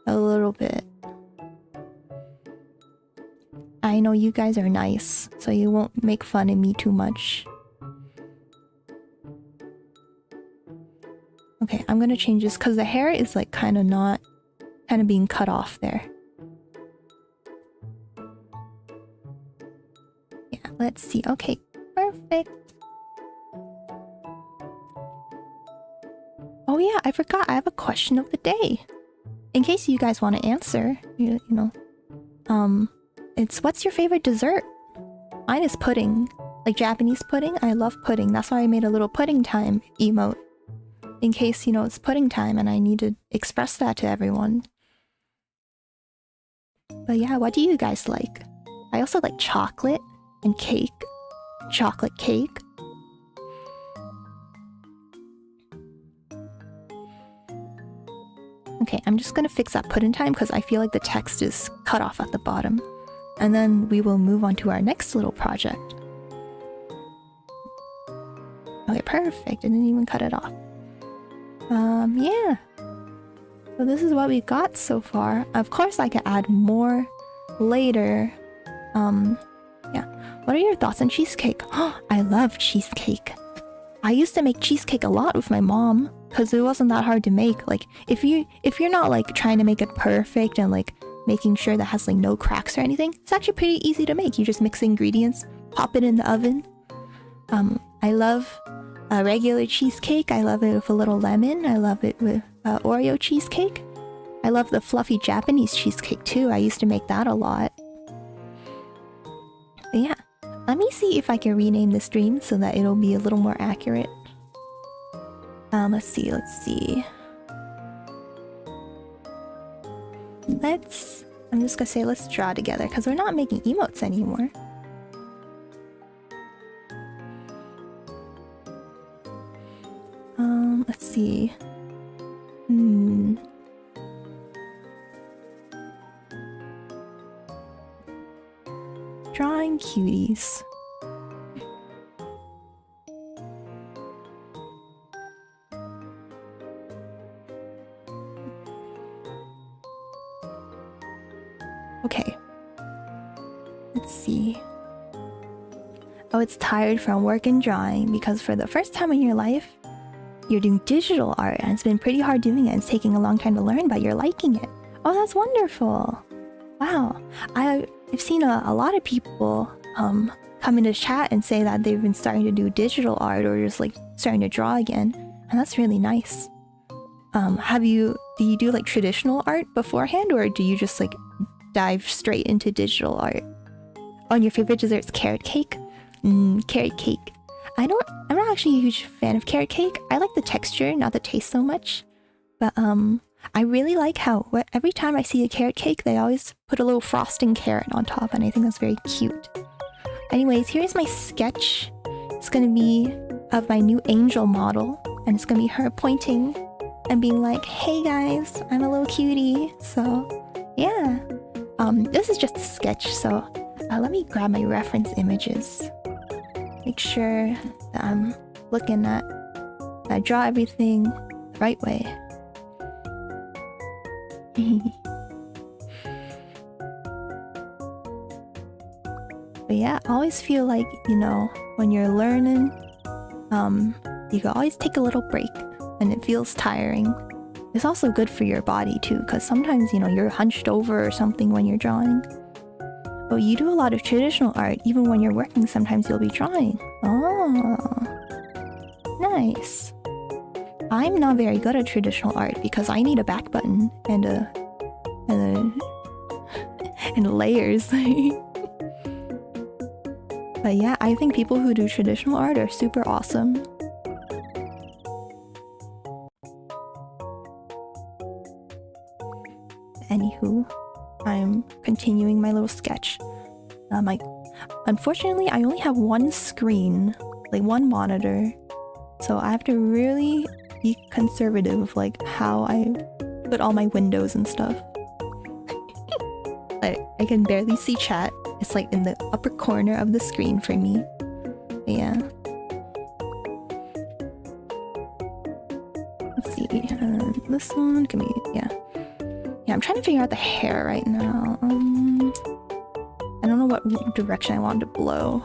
a little bit. I know you guys are nice, so you won't make fun of me too much. Okay, I'm gonna change this because the hair is like kind of being cut off there. Yeah, let's see. Okay, perfect. Oh yeah, I forgot. I have a question of the day. In case you guys want to answer, you know. It's what's your favorite dessert? Mine is pudding. Like Japanese pudding. I love pudding. That's why I made a little pudding time emote. In case, you know, it's pudding time and I need to express that to everyone. But yeah, what do you guys like? I also like chocolate and cake. Chocolate cake. Okay, I'm just gonna fix that pudding time because I feel like the text is cut off at the bottom. And then we will move on to our next little project. Okay, perfect. I didn't even cut it off. Yeah. So this is what we got so far. Of course, I can add more later. Yeah. What are your thoughts on cheesecake? Oh, I love cheesecake. I used to make cheesecake a lot with my mom because it wasn't that hard to make. Like, if you're not like trying to make it perfect and like making sure that has like no cracks or anything, it's actually pretty easy to make. You just mix the ingredients, pop it in the oven. I love regular cheesecake. I love it with a little lemon. I love it with Oreo cheesecake. I love the fluffy Japanese cheesecake too. I used to make that a lot. But yeah, let me see if I can rename the stream so that it'll be a little more accurate. Let's see. I'm just gonna say let's draw together because we're not making emotes anymore. Let's see. Drawing cuties. Okay. Let's see. Oh, it's tired from work and drawing because for the first time in your life, you're doing digital art and it's been pretty hard doing it. It's taking a long time to learn, but you're liking it. Oh, that's wonderful. Wow. I've seen a lot of people come into chat and say that they've been starting to do digital art or just like starting to draw again. And that's really nice. Do you do like traditional art beforehand or do you just like dive straight into digital art? Oh, and your favorite dessert's carrot cake? Carrot cake. I'm not actually a huge fan of carrot cake. I like the texture, not the taste so much. But I really like how every time I see a carrot cake, they always put a little frosting carrot on top, and I think that's very cute. Anyways, here's my sketch. It's gonna be of my new angel model, and it's gonna be her pointing and being like, "Hey guys, I'm a little cutie." So yeah, this is just a sketch. So let me grab my reference images. Make sure that I'm looking at, I draw everything the right way. But yeah, I always feel like, you know, when you're learning, you can always take a little break and it feels tiring. It's also good for your body too, because sometimes, you know, you're hunched over or something when you're drawing. But you do a lot of traditional art, even when you're working, sometimes you'll be drawing. Oh, nice. I'm not very good at traditional art because I need a back button and layers. But yeah, I think people who do traditional art are super awesome. Anywho, I'm continuing my little sketch. Unfortunately, I only have one screen, like one monitor, so I have to really be conservative of like how I put all my windows and stuff. I can barely see chat. It's like in the upper corner of the screen for me. But yeah. Let's see. This one can be, yeah. Yeah, I'm trying to figure out the hair right now. I don't know what direction I want to blow.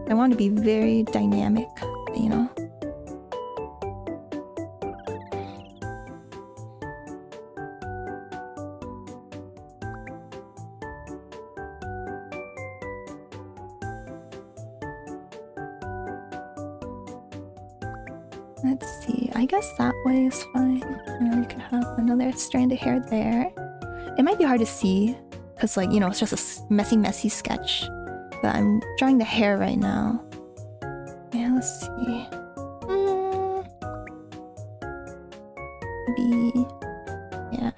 I want to be very dynamic, you know? Let's see, I guess that way is fine. And we could have another strand of hair there. It might be hard to see, because like, you know, it's just a messy sketch. But I'm drawing the hair right now. Yeah, let's see. Maybe... yeah.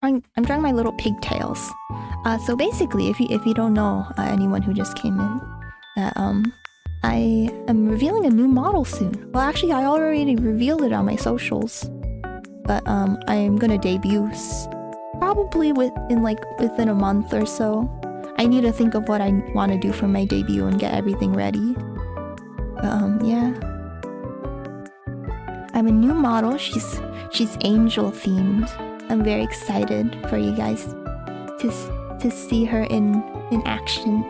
I'm drawing my little pigtails. So basically, if you don't know, anyone who just came in, that I am revealing a new model soon. Well, actually, I already revealed it on my socials, but I'm gonna debut probably within a month or so. I need to think of what I want to do for my debut and get everything ready. Yeah. I'm a new model. She's angel themed. I'm very excited for you guys to see her in action.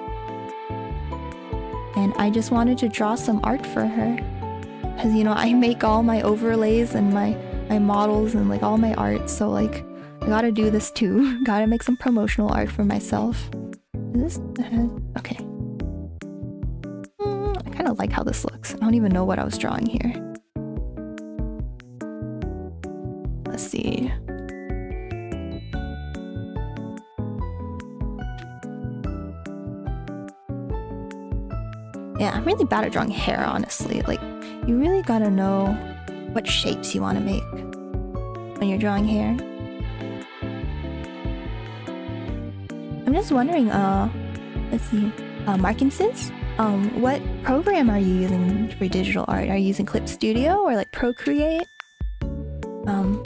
And I just wanted to draw some art for her. Because, you know, I make all my overlays and my models and like all my art. So like, I gotta do this too. Gotta make some promotional art for myself. Is this the head? Okay. I kind of like how this looks. I don't even know what I was drawing here. Let's see. Yeah, I'm really bad at drawing hair, honestly. Like, you really gotta know what shapes you want to make when you're drawing hair. I'm just wondering, let's see, Markinsons? What program are you using for digital art? Are you using Clip Studio or like Procreate?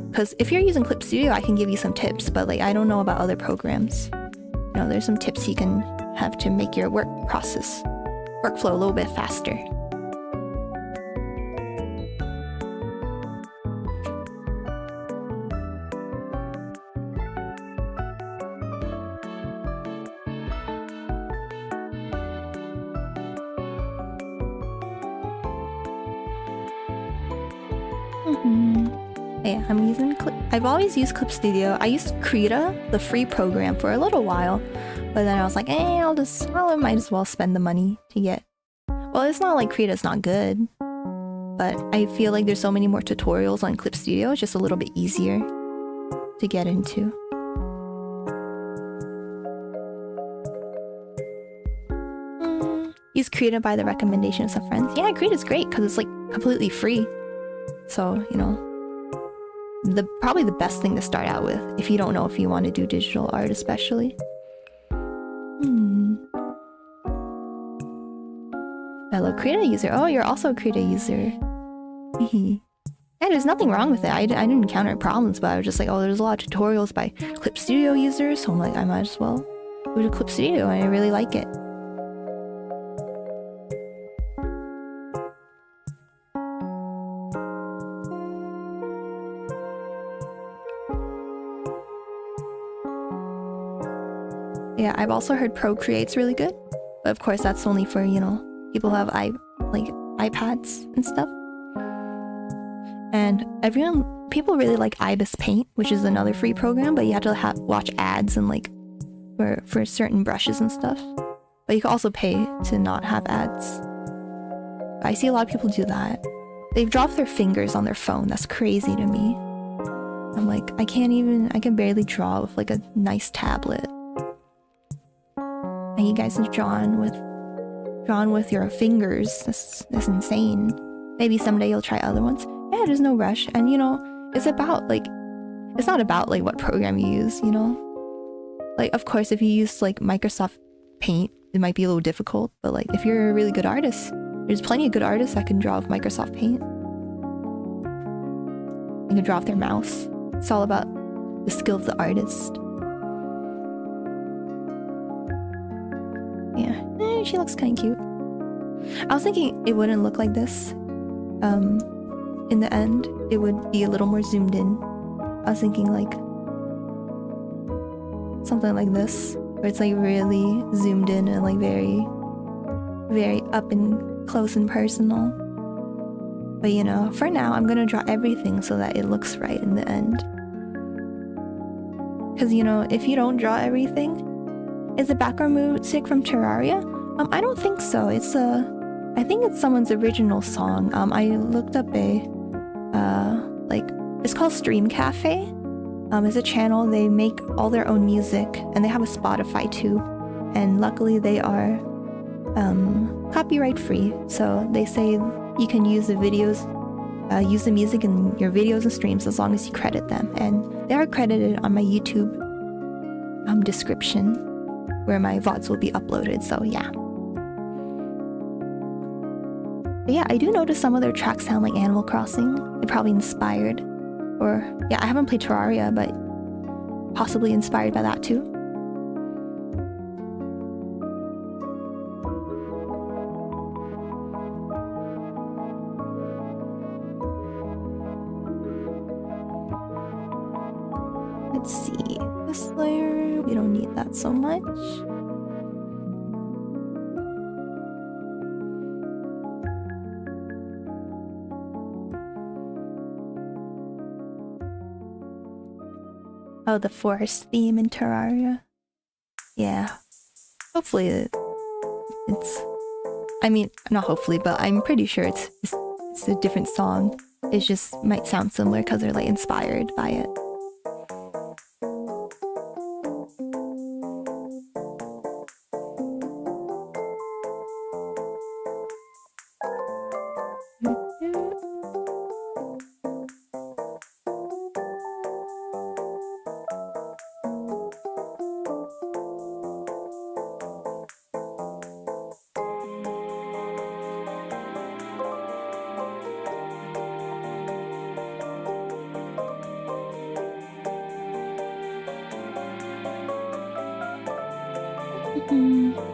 Because if you're using Clip Studio, I can give you some tips, but like I don't know about other programs. You know, there's some tips you can have to make your workflow a little bit faster. Yeah, I'm using I've always used Clip Studio. I used Krita, the free program, for a little while, but then I was like, I might as well spend the money to get. Well, it's not like Krita's not good, but I feel like there's so many more tutorials on Clip Studio. It's just a little bit easier to get into. Use Krita by the recommendations of friends. Yeah, Krita's great because it's like completely free. So, you know, probably the best thing to start out with if you don't know if you want to do digital art, especially. Fellow Krita user. Oh, you're also a Krita user. Yeah, there's nothing wrong with it. I didn't encounter problems, but I was just like, oh, there's a lot of tutorials by Clip Studio users, so I'm like, I might as well go to Clip Studio, and I really like it. Yeah, I've also heard Procreate's really good, but of course that's only for, you know, people who have iPads and stuff. And people really like Ibis Paint, which is another free program, but you have to watch ads and like for certain brushes and stuff. But you can also pay to not have ads. I see a lot of people do that. they've dropped their fingers on their phone. That's crazy to me. I'm like, I can barely draw with like a nice tablet. And you guys have drawn with your fingers. That's insane. Maybe someday you'll try other ones. Yeah, there's no rush. And you know, it's not about like what program you use, you know? Like, of course, if you use like Microsoft Paint, it might be a little difficult, but like if you're a really good artist, there's plenty of good artists that can draw with Microsoft Paint. You can draw with their mouse. It's all about the skill of the artist. Yeah, she looks kind of cute. I was thinking it wouldn't look like this. In the end, it would be a little more zoomed in. I was thinking like something like this, where it's like really zoomed in and like very, very up and close and personal. But you know, for now, I'm gonna draw everything so that it looks right in the end. Because you know, if you don't draw everything, is the background music from Terraria? I don't think so. I think it's someone's original song. I looked up it's called Stream Cafe. It's a channel. They make all their own music, and they have a Spotify too. And luckily, they are copyright free. So they say you can use the videos, use the music in your videos and streams as long as you credit them. And they are credited on my YouTube description, where my VODs will be uploaded. So yeah. But yeah, I do notice some of their tracks sound like Animal Crossing. They're probably inspired. Or, yeah, I haven't played Terraria, but possibly inspired by that too. Let's see. This layer, we don't need that so much. Oh, the forest theme in Terraria. Yeah. Hopefully it's... I mean, not hopefully, but I'm pretty sure it's a different song. It just might sound similar because they're like inspired by it.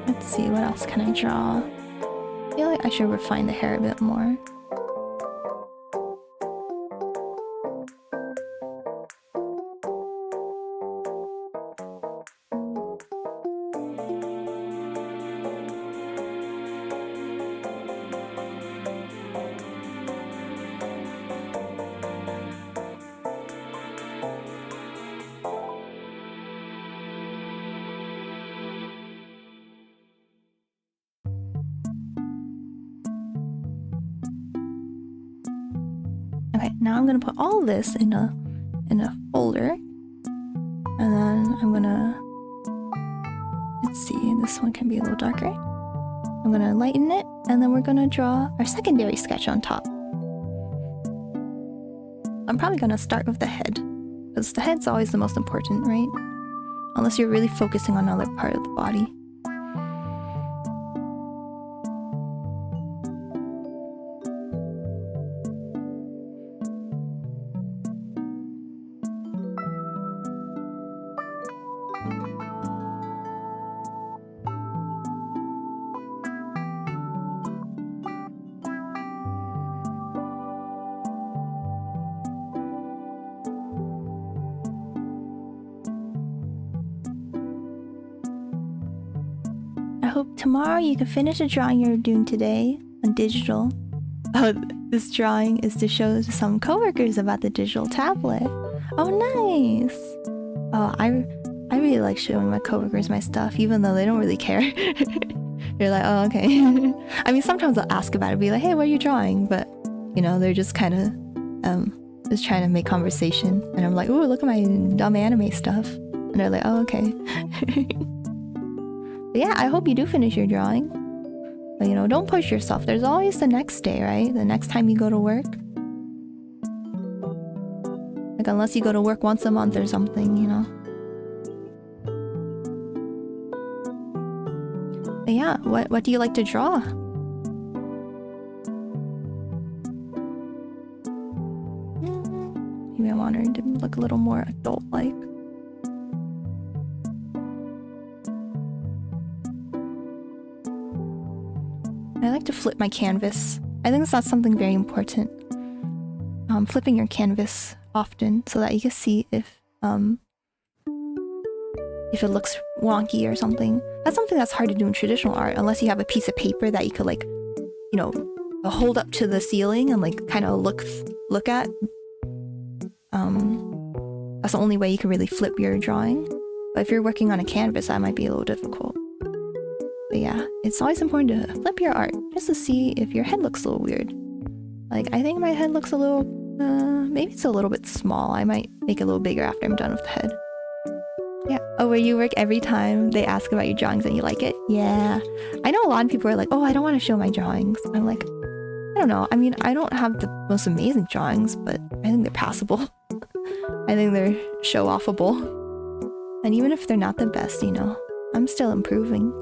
Let's see, what else can I draw? I feel like I should refine the hair a bit more. Okay, now I'm gonna put all this in a folder, and then I'm gonna, let's see, this one can be a little darker. I'm gonna lighten it, and then we're gonna draw our secondary sketch on top. I'm probably gonna start with the head, because the head's always the most important, right? Unless you're really focusing on another part of the body. I hope tomorrow you can finish the drawing you're doing today on digital. Oh, this drawing is to show some coworkers about the digital tablet. Oh, nice! Oh, I really like showing my coworkers my stuff, even though they don't really care. They're like, oh, okay. I mean, sometimes I'll ask about it, be like, hey, what are you drawing? But You know, they're just kind of just trying to make conversation, and I'm like, "Ooh, look at my dumb anime stuff," and they're like, "Oh, okay." But yeah, I hope you do finish your drawing. But you know, don't push yourself. There's always the next day, right? The next time you go to work. Like, unless you go to work once a month or something, you know. But yeah, what do you like to draw? Maybe I want her to look a little more adult-like. I like to flip my canvas. I think that's something very important. Flipping your canvas often so that you can see if it looks wonky or something. That's something that's hard to do in traditional art unless you have a piece of paper that you could, like, you know, hold up to the ceiling and like kind of look at. That's the only way you can really flip your drawing. But if you're working on a canvas, that might be a little difficult. But yeah, it's always important to flip your art just to see if your head looks a little weird. Like, I think my head looks a little, maybe it's a little bit small. I might make it a little bigger after I'm done with the head. Yeah. Oh, where you work every time they ask about your drawings and you like it? Yeah. I know a lot of people are like, oh, I don't want to show my drawings. I'm like, I don't know. I mean, I don't have the most amazing drawings, but I think they're passable. I think they're show-offable. And even if they're not the best, you know, I'm still improving.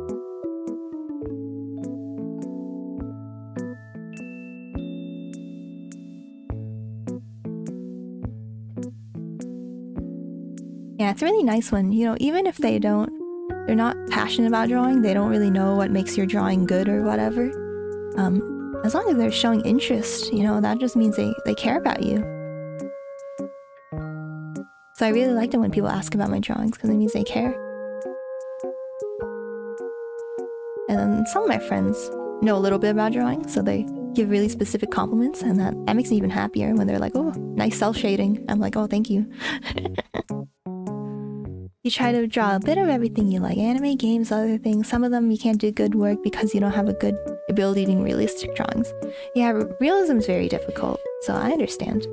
Yeah, it's a really nice one. You know, even if they're not passionate about drawing, they don't really know what makes your drawing good or whatever. As long as they're showing interest, you know, that just means they care about you. So I really like it when people ask about my drawings because it means they care. And then some of my friends know a little bit about drawing, so they give really specific compliments, and that makes me even happier when they're like, oh, nice cell shading. I'm like, oh, thank you. You try to draw a bit of everything you like, anime, games, other things. Some of them you can't do good work because you don't have a good ability doing realistic drawings. Yeah, realism is very difficult, so I understand.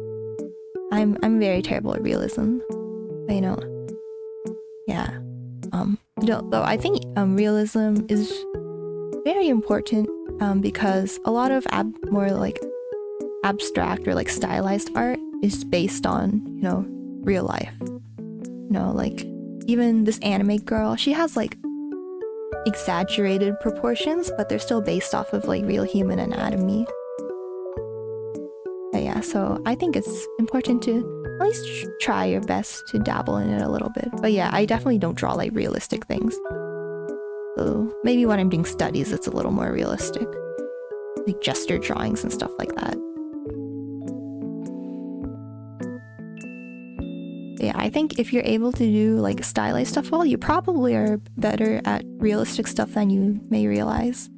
I'm very terrible at realism, but you know, yeah. Though I think realism is very important because a lot of more like abstract or like stylized art is based on, you know, real life. You know, like even this anime girl, she has like exaggerated proportions, but they're still based off of like real human anatomy. But yeah, so I think it's important to at least try your best to dabble in it a little bit. But yeah, I definitely don't draw like realistic things. So maybe when I'm doing studies, it's a little more realistic. Like gesture drawings and stuff like that. Yeah, I think if you're able to do like stylized stuff well, you probably are better at realistic stuff than you may realize.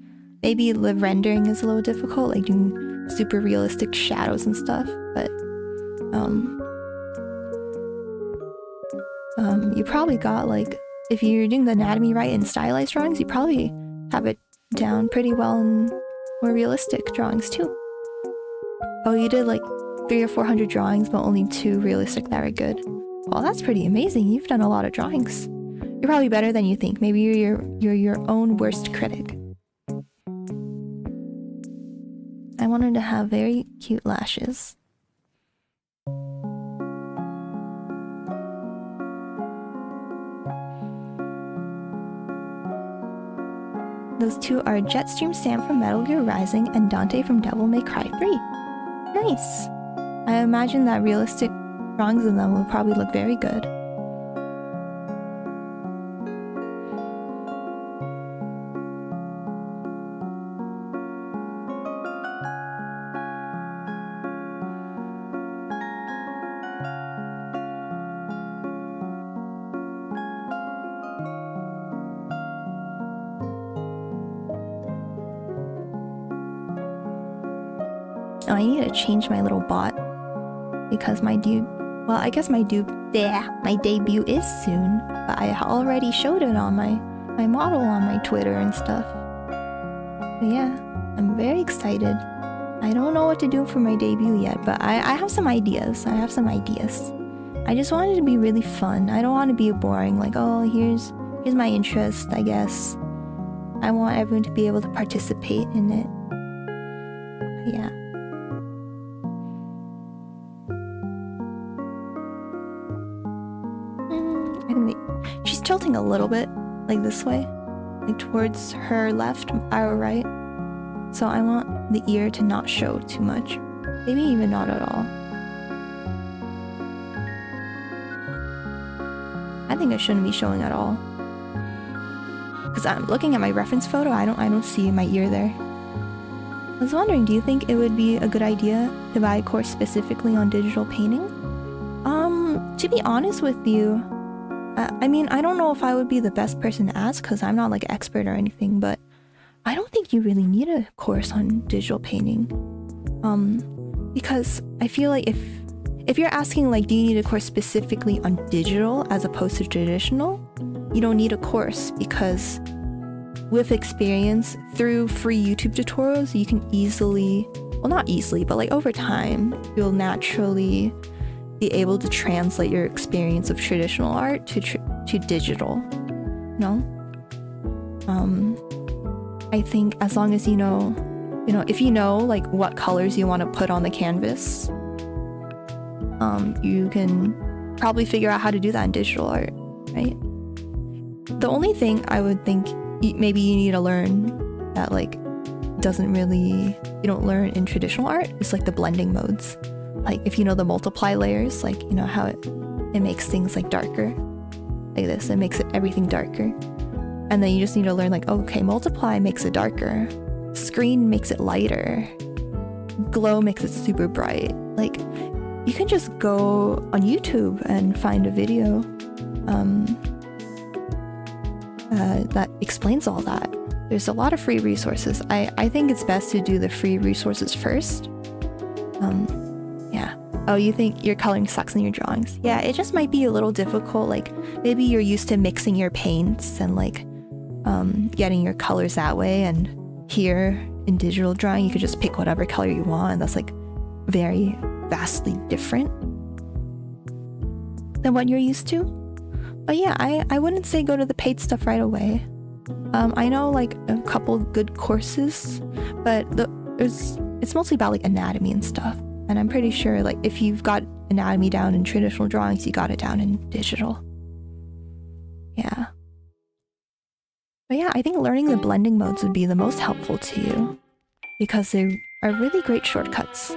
Maybe the rendering is a little difficult, like doing super realistic shadows and stuff, but you probably got like, if you're doing the anatomy right in stylized drawings, you probably have it down pretty well in more realistic drawings too. Oh, you did like 300 or 400 drawings, but only 2 realistic that are good. Well, that's pretty amazing. You've done a lot of drawings. You're probably better than you think. Maybe you're your own worst critic. I wanted to have very cute lashes. Those two are Jetstream Sam from Metal Gear Rising and Dante from Devil May Cry 3. Nice! I imagine that realistic drawings of them will probably look very good. Oh, I need to change my little bot because my debut is soon, but I already showed it on my model on my Twitter and stuff. But yeah, I'm very excited. I don't know what to do for my debut yet, but I have some ideas. I just want it to be really fun. I don't want to be boring, like, oh, here's my interest, I guess. I want everyone to be able to participate in it. Yeah. I think she's tilting a little bit, like this way, like towards her left, our right. So I want the ear to not show too much. Maybe even not at all. I think it shouldn't be showing at all. Because I'm looking at my reference photo, I don't see my ear there. I was wondering, do you think it would be a good idea to buy a course specifically on digital painting? To be honest with you, I mean, I don't know if I would be the best person to ask because I'm not like an expert or anything, but I don't think you really need a course on digital painting. Because I feel like if you're asking like, do you need a course specifically on digital as opposed to traditional? You don't need a course because with experience through free YouTube tutorials, you can easily, well, not easily, but like over time, you'll naturally be able to translate your experience of traditional art to digital. No? I think as long as you know, if you know like what colors you want to put on the canvas, you can probably figure out how to do that in digital art, right? The only thing I would think maybe you need to learn that like you don't learn in traditional art is like the blending modes. Like if you know the multiply layers, like you know how it makes things like darker, like this, it makes everything darker. And then you just need to learn like, okay, multiply makes it darker, screen makes it lighter, glow makes it super bright. Like you can just go on YouTube and find a video that explains all that. There's a lot of free resources. I think it's best to do the free resources first. Yeah. Oh, you think your coloring sucks in your drawings? Yeah, it just might be a little difficult. Like maybe you're used to mixing your paints and like getting your colors that way, and here in digital drawing you could just pick whatever color you want, and that's like very vastly different than what you're used to. But yeah, I wouldn't say go to the paid stuff right away. I know like a couple good courses, but it's mostly about like anatomy and stuff, and I'm pretty sure like if you've got anatomy down in traditional drawings, you got it down in digital. Yeah. But yeah, I think learning the blending modes would be the most helpful to you because they are really great shortcuts.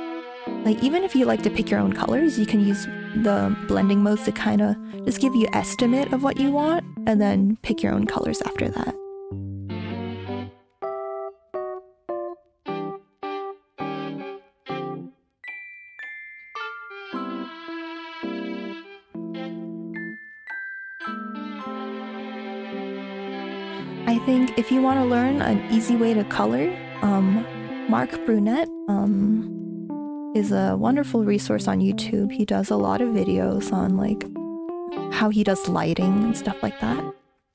Like even if you like to pick your own colors, you can use the blending modes to kind of just give you an estimate of what you want and then pick your own colors after that. I think if you want to learn an easy way to color, Mark Brunette is a wonderful resource on YouTube. He does a lot of videos on like how he does lighting and stuff like that,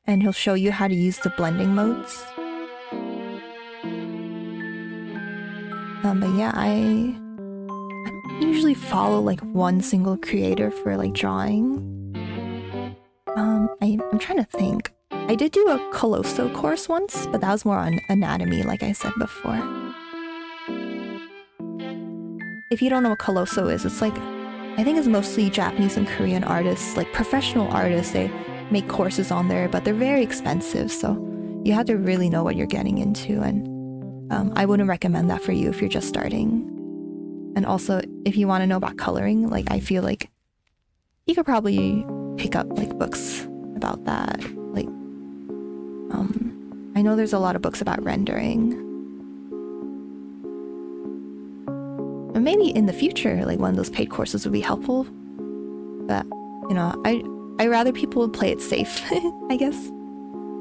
and he'll show you how to use the blending modes. But yeah, I don't usually follow like one single creator for like drawing. I'm trying to think. I did do a Colosso course once, but that was more on anatomy, like I said before. If you don't know what Colosso is, it's like, I think it's mostly Japanese and Korean artists, like professional artists. They make courses on there, but they're very expensive, so you have to really know what you're getting into, and I wouldn't recommend that for you if you're just starting. And also, if you want to know about coloring, like I feel like you could probably pick up like books about that. Like, I know there's a lot of books about rendering. And maybe in the future, like one of those paid courses would be helpful. But, you know, I'd rather people play it safe, I guess,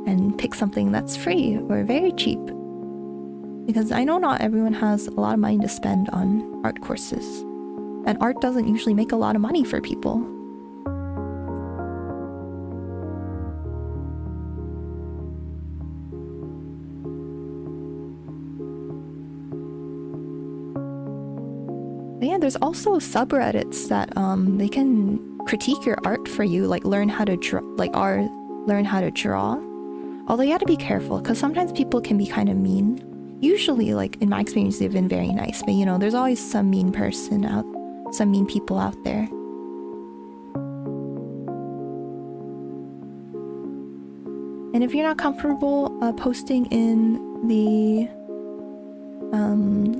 and pick something that's free or very cheap. Because I know not everyone has a lot of money to spend on art courses. And art doesn't usually make a lot of money for people. But yeah, there's also subreddits that they can critique your art for you, like learn how to draw, learn how to draw. Although you have to be careful because sometimes people can be kind of mean. Usually, like in my experience, they've been very nice, but you know, there's always some mean people out there. And if you're not comfortable posting in the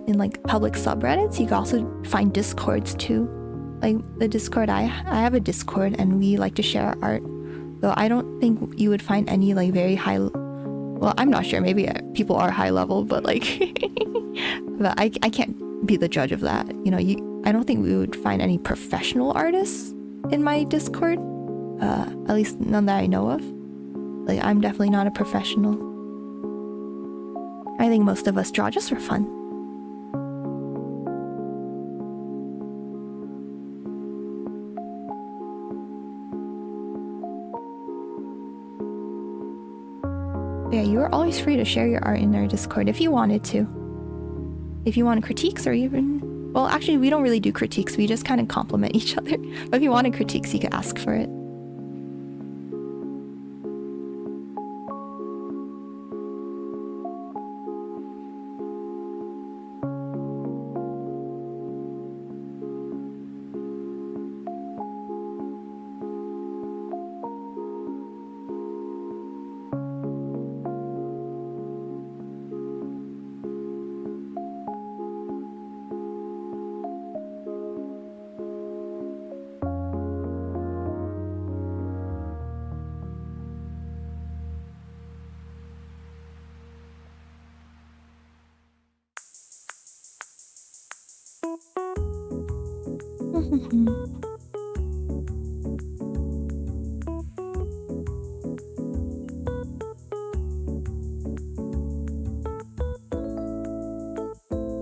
in like public subreddits, you can also find discords too. Like the Discord, I have a Discord and we like to share our art. Though I don't think you would find any like very high. Well, I'm not sure. Maybe people are high level, but like, but I can't be the judge of that. You know, I don't think we would find any professional artists in my Discord. At least none that I know of. Like, I'm definitely not a professional. I think most of us draw just for fun. Yeah, you are always free to share your art in our Discord if you wanted to. If you want critiques or even... Well, actually, we don't really do critiques. We just kind of compliment each other. But if you wanted critiques, you could ask for it.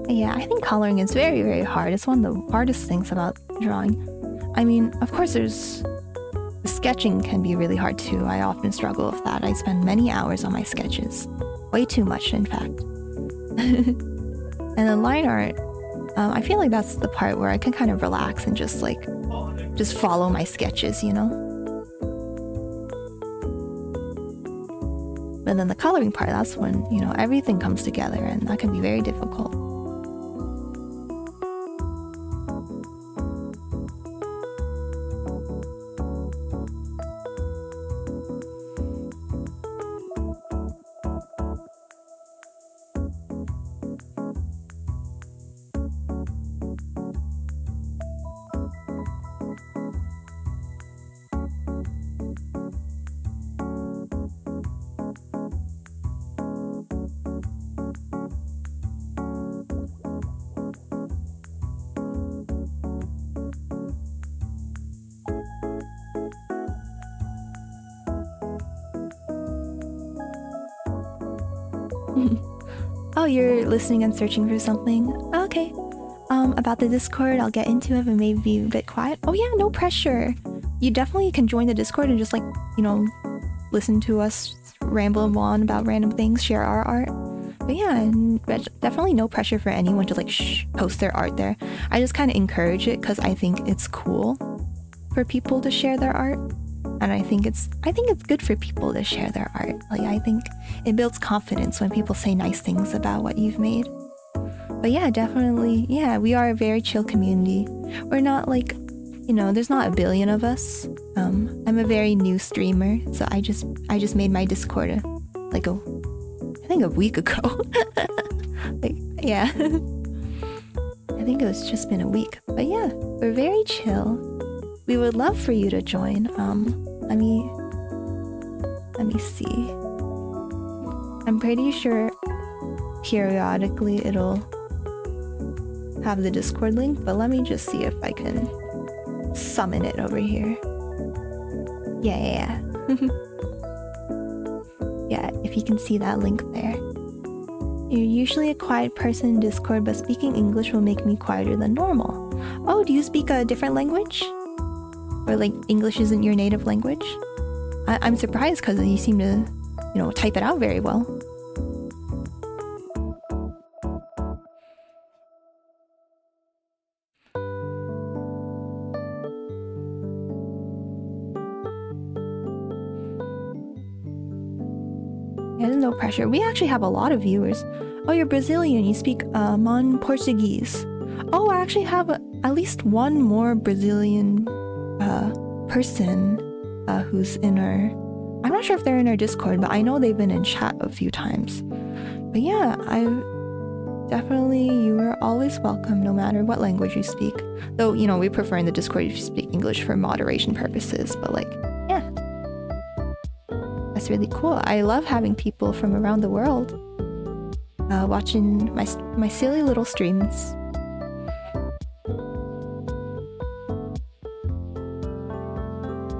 Yeah, I think coloring is very, very hard. It's one of the hardest things about drawing. I mean, of course sketching can be really hard too. I often struggle with that. I spend many hours on my sketches. Way too much, in fact. And then line art, I feel like that's the part where I can kind of relax and just follow my sketches, you know? But then the coloring part, that's when, you know, everything comes together and that can be very difficult. Oh, you're listening and searching for something? Okay. About the Discord, I'll get into it, but maybe be a bit quiet. Oh yeah, no pressure. You definitely can join the Discord and just listen to us ramble on about random things, share our art. But yeah, definitely no pressure for anyone to post their art there. I just kind of encourage it because I think it's cool for people to share their art. And I think it's good for people to share their art. Like, I think it builds confidence when people say nice things about what you've made. But yeah, definitely, yeah, we are a very chill community. We're not there's not a billion of us. I'm a very new streamer, so I just made my Discord a week ago. Yeah. I think it's just been a week. But yeah, we're very chill. We would love for you to join. Let me see. I'm pretty sure periodically it'll have the Discord link, but let me just see if I can summon it over here. Yeah. Yeah, if you can see that link there. You're usually a quiet person in Discord, but speaking English will make me quieter than normal. Oh, do you speak a different language? Or English isn't your native language? I'm surprised because you seem to, type it out very well. There's no pressure. We actually have a lot of viewers. Oh, you're Brazilian. You speak Mon Portuguese. Oh, I actually have at least one more Brazilian person who's in our... I'm not sure if they're in our Discord, but I know they've been in chat a few times. But yeah, you are always welcome no matter what language you speak. Though, you know, we prefer in the Discord if you speak English for moderation purposes, but like, yeah. That's really cool. I love having people from around the world watching my silly little streams.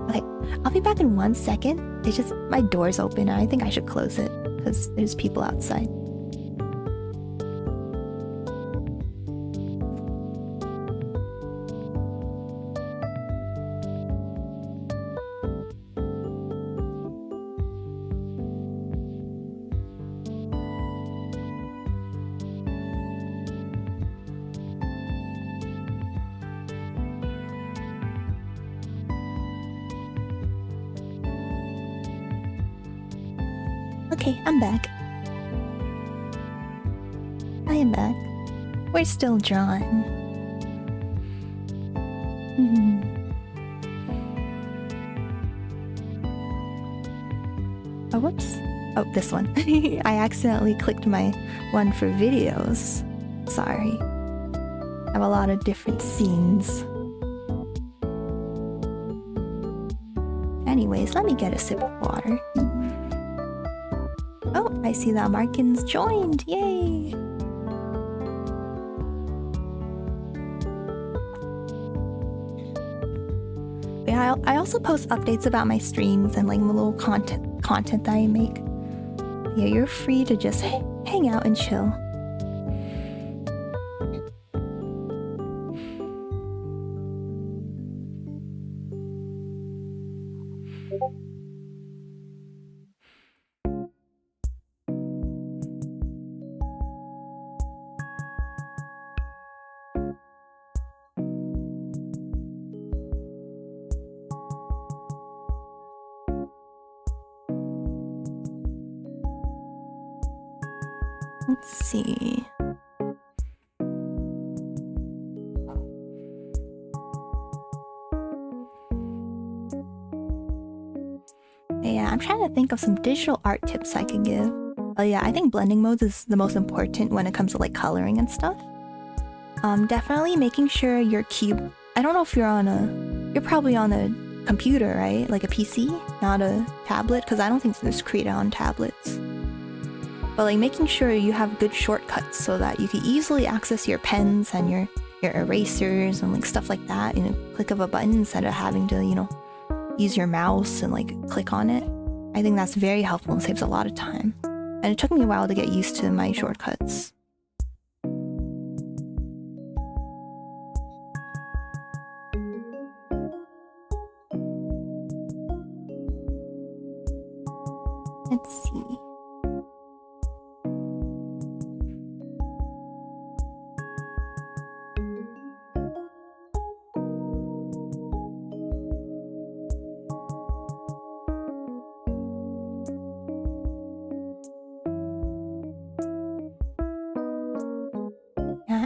Okay, I'll be back in 1 second. It's just my door's open and I think I should close it because there's people outside. Okay, I'm back. I am back. We're still drawing. Oh, whoops. Oh, this one. I accidentally clicked my one for videos. Sorry. I have a lot of different scenes. Anyways, let me get a sip of water. Oh, I see that Markin's joined! Yay! Yeah, I also post updates about my streams and like the little content that I make. Yeah, you're free to just hang out and chill. Let's see. Yeah, I'm trying to think of some digital art tips I could give. Oh yeah, I think blending modes is the most important when it comes to like coloring and stuff. Definitely making sure your cube... I don't know if you're probably on a computer, right? Like a PC, not a tablet, because I don't think there's Krita on tablets. But like making sure you have good shortcuts so that you can easily access your pens and your erasers and like stuff like that in a click of a button instead of having to, you know, use your mouse and like click on it. I think that's very helpful and saves a lot of time. And it took me a while to get used to my shortcuts. Let's see.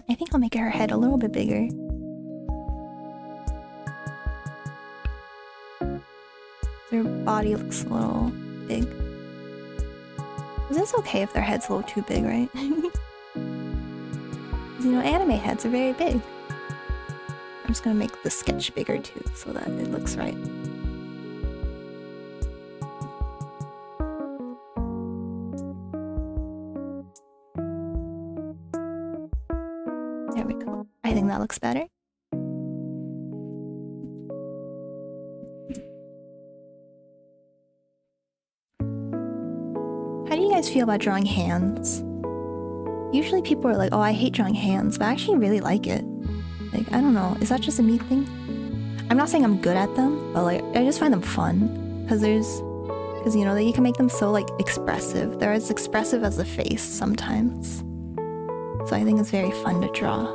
I think I'll make her head a little bit bigger. Their body looks a little big. Is this okay if their head's a little too big, right? You know, anime heads are very big. I'm just gonna make the sketch bigger too, so that it looks right. There we go. I think that looks better. How do you guys feel about drawing hands? Usually people are like, oh, I hate drawing hands, but I actually really like it. Like, I don't know, is that just a me thing? I'm not saying I'm good at them, but like, I just find them fun. Because you know, you can make them so like expressive. They're as expressive as the face sometimes. So I think it's very fun to draw.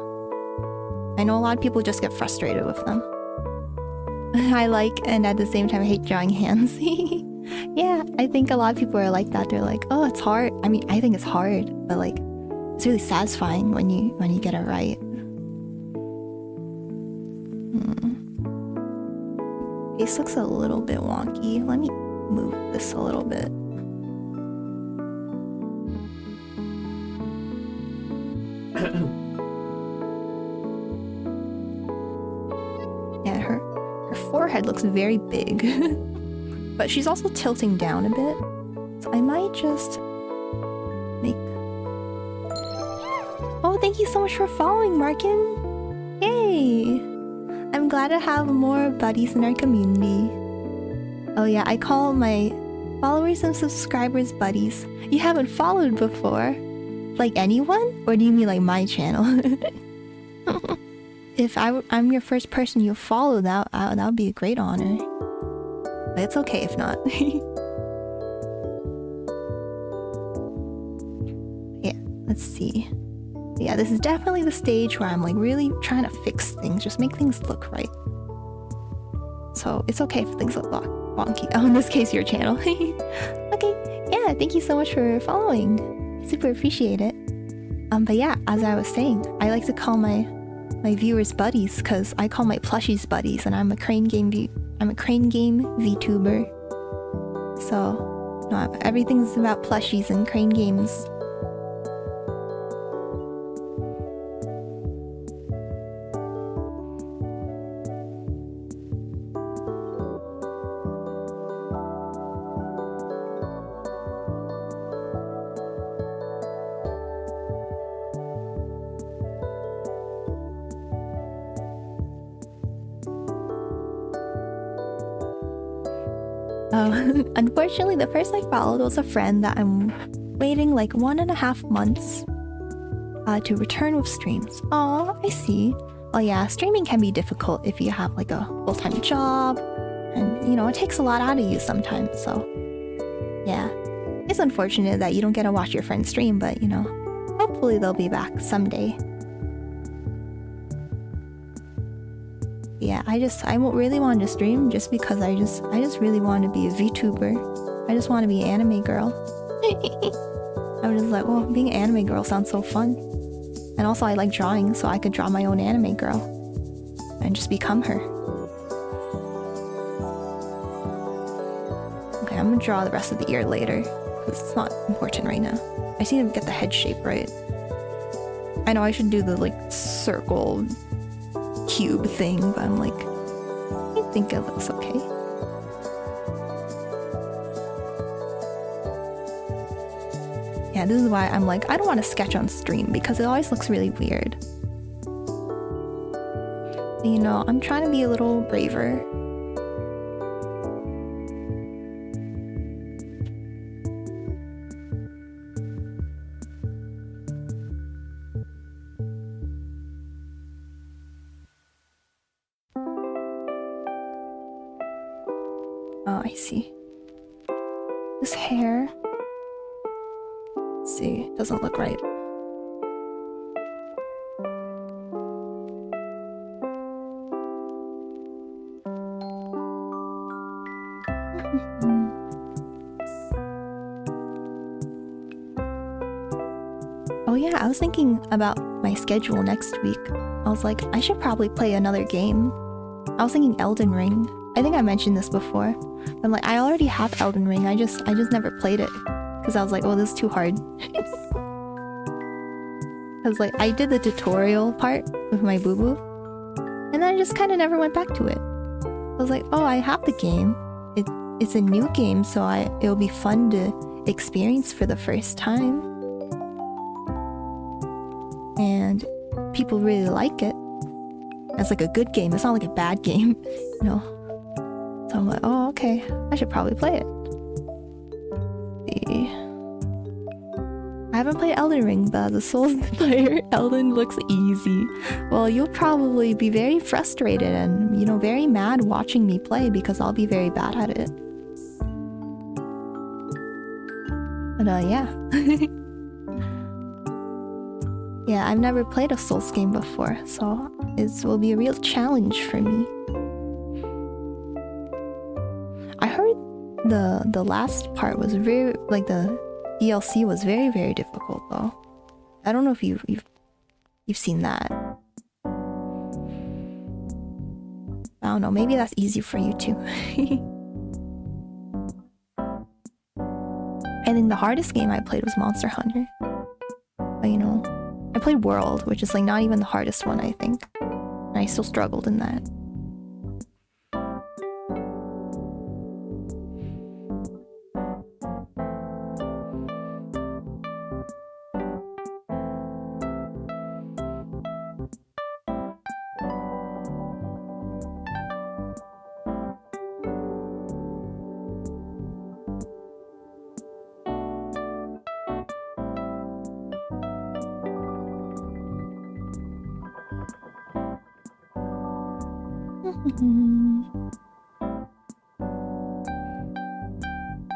I know a lot of people just get frustrated with them. I like, and at the same time I hate drawing hands. Yeah, I think a lot of people are like that. They're like, oh, it's hard. I mean, I think it's hard, but like, it's really satisfying when you get it right. Face looks a little bit wonky. Let me move this a little bit. Yeah, her forehead looks very big. But she's also tilting down a bit. So I might just make... Oh, thank you so much for following, Markin! Yay! I'm glad to have more buddies in our community. Oh yeah, I call my followers and subscribers buddies. You haven't followed before? Like anyone? Or do you mean like my channel? If I'm your first person you follow, that would be a great honor. But it's okay if not. Yeah, let's see. Yeah, this is definitely the stage where I'm like really trying to fix things, just make things look right. So it's okay if things look wonky. Oh, in this case, your channel. Okay, yeah, thank you so much for following. Super appreciate it. But yeah, as I was saying, I like to call my viewers buddies because I call my plushies buddies, and I'm a Crane Game Vtuber. So no, everything's about plushies and Crane Games. Unfortunately, the person I followed was a friend that I'm waiting like 1.5 months to return with streams. Oh, I see. Oh yeah, streaming can be difficult if you have like a full-time job, and you know, it takes a lot out of you sometimes, so yeah. It's unfortunate that you don't get to watch your friend stream, but you know, hopefully they'll be back someday. Yeah, I won't really want to stream just because I just really want to be a VTuber. I just want to be an anime girl. I'm just like, well, being an anime girl sounds so fun. And also I like drawing, so I could draw my own anime girl and just become her. Okay, I'm gonna draw the rest of the ear later because it's not important right now. I just need to get the head shape right. I know I should do the like circle cube thing, but I'm like, I think it looks okay. Yeah, this is why I'm like, I don't want to sketch on stream because it always looks really weird. You know, I'm trying to be a little braver. Oh, I see. This hair... Let's see, doesn't look right. Oh yeah, I was thinking about my schedule next week. I was like, I should probably play another game. I was thinking Elden Ring. I think I mentioned this before. I'm like, I already have Elden Ring. I just never played it because I was like, oh, this is too hard. Because like I did the tutorial part with my boo-boo, and then I just kind of never went back to it. I was like, oh, I have the game. It's a new game, so it'll be fun to experience for the first time. And people really like it. It's like a good game. It's not like a bad game, you know. So I'm like, oh, okay. I should probably play it. Let's see. I haven't played Elden Ring, but as a Souls player, Elden looks easy. Well, you'll probably be very frustrated and, you know, very mad watching me play because I'll be very bad at it. But yeah. Yeah, I've never played a Souls game before, so it will be a real challenge for me. I heard The last part was very, like, the DLC was very, very difficult though. I don't know if you've seen that. I don't know, maybe that's easy for you too. I think the hardest game I played was Monster Hunter. But you know, I played World, which is like not even the hardest one, I think. And I still struggled in that.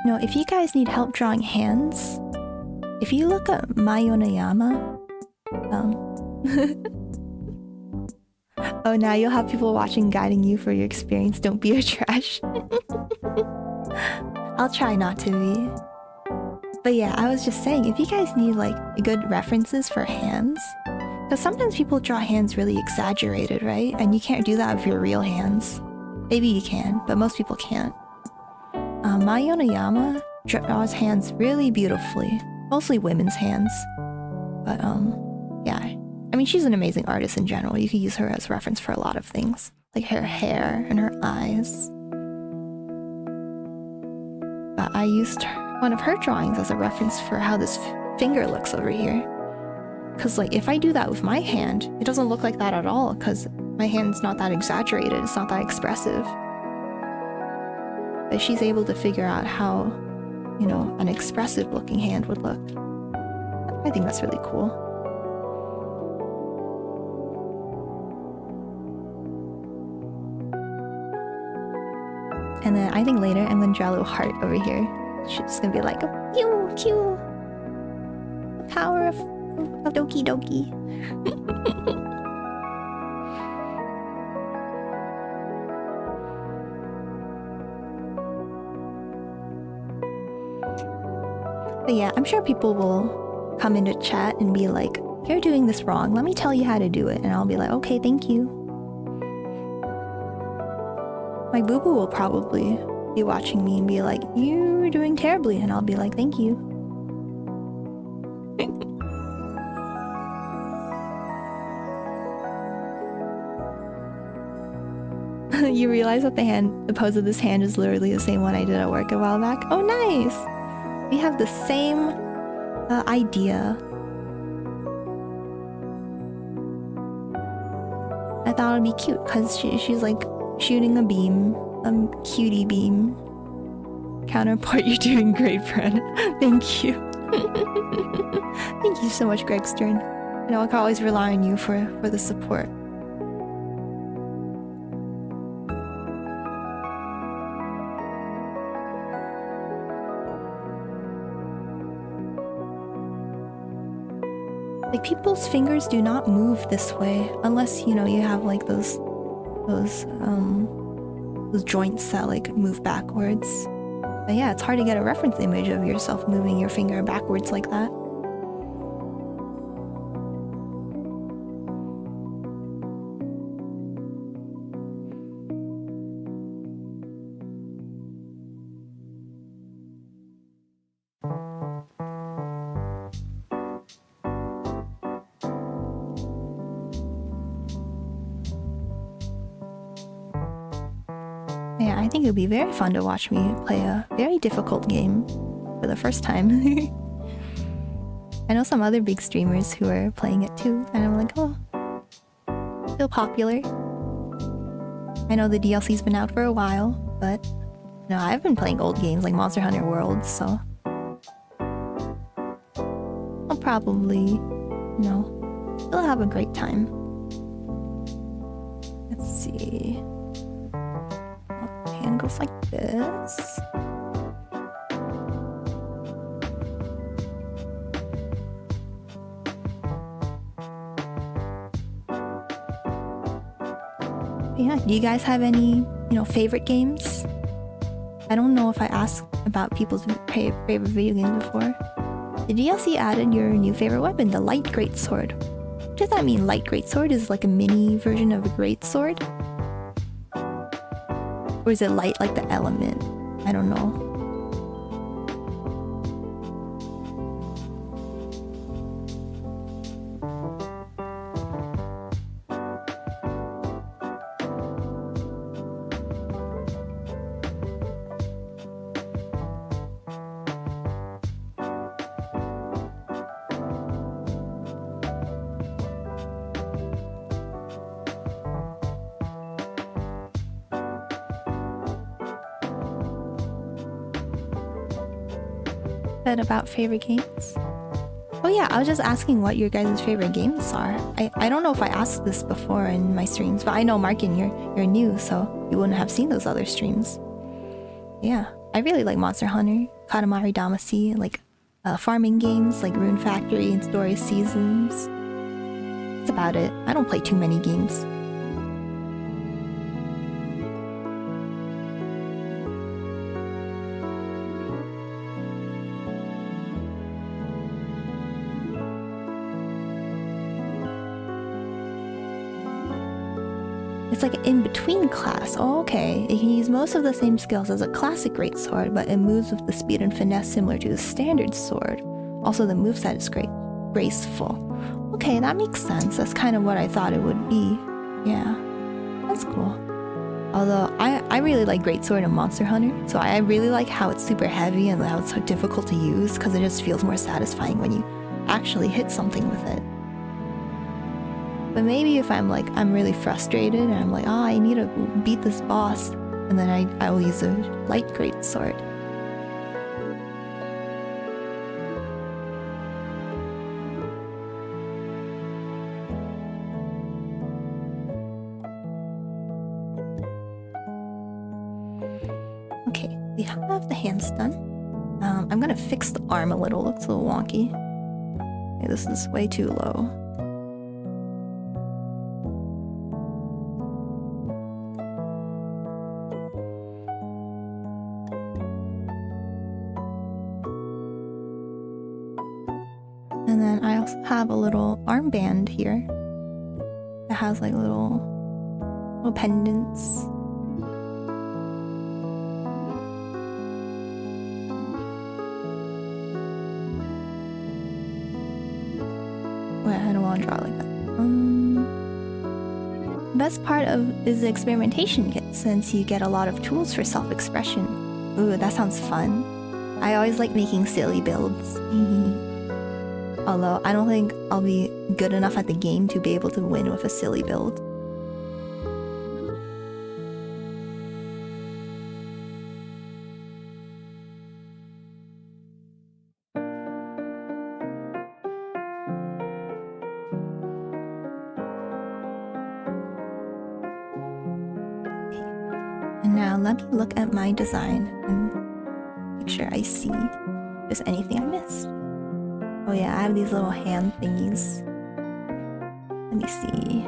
No, if you guys need help drawing hands, if you look at Mayonayama, oh, now you'll have people watching guiding you for your experience. Don't be a trash. I'll try not to be. But yeah, I was just saying, if you guys need like good references for hands, because sometimes people draw hands really exaggerated, right? And you can't do that with your real hands. Maybe you can, but most people can't. Mayonayama draws hands really beautifully. Mostly women's hands. But yeah. I mean, she's an amazing artist in general. You could use her as reference for a lot of things. Like her hair and her eyes. But I used one of her drawings as a reference for how this finger looks over here. Because like, if I do that with my hand, it doesn't look like that at all, because my hand's not that exaggerated, it's not that expressive. But she's able to figure out how, you know, an expressive looking hand would look. I think that's really cool. And then I think later I'm gonna draw a little heart over here. She's gonna be like, oh, pew, pew. The power of Doki Doki. But yeah, I'm sure people will come into chat and be like, you're doing this wrong, let me tell you how to do it. And I'll be like, okay, thank you. My boo-boo will probably be watching me and be like, you're doing terribly. And I'll be like, thank you. You realize that the pose of this hand is literally the same one I did at work a while back? Oh, nice! We have the same idea. I thought it'd be cute because she's like shooting a beam, cutie beam. Counterpart, you're doing great, friend. Thank you. Thank you so much, Greg Stern. You know, I can always rely on you for the support. Like, people's fingers do not move this way unless, you know, you have like those joints that like move backwards. But yeah, it's hard to get a reference image of yourself moving your finger backwards like that. Yeah, I think it would be very fun to watch me play a very difficult game for the first time. I know some other big streamers who are playing it too, and I'm like, oh, still popular. I know the DLC's been out for a while, but no, I've been playing old games like Monster Hunter World, so I'll probably, you know, still have a great time. Let's see. Hand goes like this. Yeah, do you guys have any, you know, favorite games? I don't know if I asked about people's favorite video games before. The DLC added your new favorite weapon, the light greatsword. What does that mean? Light greatsword is like a mini version of a greatsword? Or is it light like the element? I don't know. About favorite games. Oh yeah, I was just asking what your guys' favorite games are. I don't know if I asked this before in my streams, but I know Markin, you're new, so you wouldn't have seen those other streams. Yeah, I really like Monster Hunter, Katamari Damacy, like farming games like Rune Factory and Story Seasons. That's about it. I don't play too many games. It's like an in-between class. Oh, okay. It can use most of the same skills as a classic greatsword, but it moves with the speed and finesse similar to the standard sword. Also, the moveset is graceful. Okay, that makes sense. That's kind of what I thought it would be. Yeah, that's cool. Although, I really like greatsword in Monster Hunter, so I really like how it's super heavy and how it's so difficult to use, because it just feels more satisfying when you actually hit something with it. But maybe if I'm really frustrated and I'm like, oh, I need to beat this boss, and then I will use a light greatsword. Okay, we have the hands done. I'm gonna fix the arm a little. Looks a little wonky. Okay, this is way too low. And then I also have a little armband here that has like little pendants. Wait, I don't want to draw like that. Best part is the experimentation kit, since you get a lot of tools for self-expression. Ooh, that sounds fun. I always like making silly builds. Although I don't think I'll be good enough at the game to be able to win with a silly build. Okay. And now let me look at my design and make sure I see if there's anything I missed. Oh yeah, I have these little hand thingies. Let me see.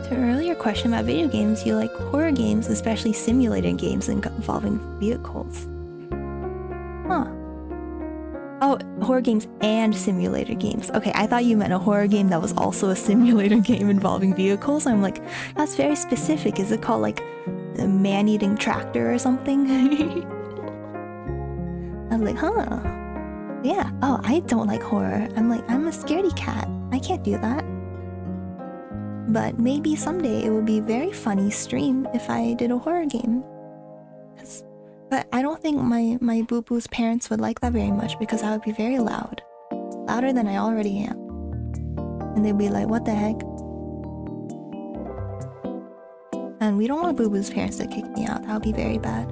To an earlier question about video games, you like horror games, especially simulated games involving vehicles. Huh. Oh, horror games and simulator games. Okay, I thought you meant a horror game that was also a simulator game involving vehicles. I'm like, that's very specific. Is it called like a man-eating tractor or something? I was like, huh. Yeah. Oh, I don't like horror. I'm a scaredy cat. I can't do that. But maybe someday it would be a very funny stream if I did a horror game. But I don't think my boo-boo's parents would like that very much, because I would be very loud. Louder than I already am. And they'd be like, what the heck? And we don't want boo-boo's parents to kick me out. That would be very bad.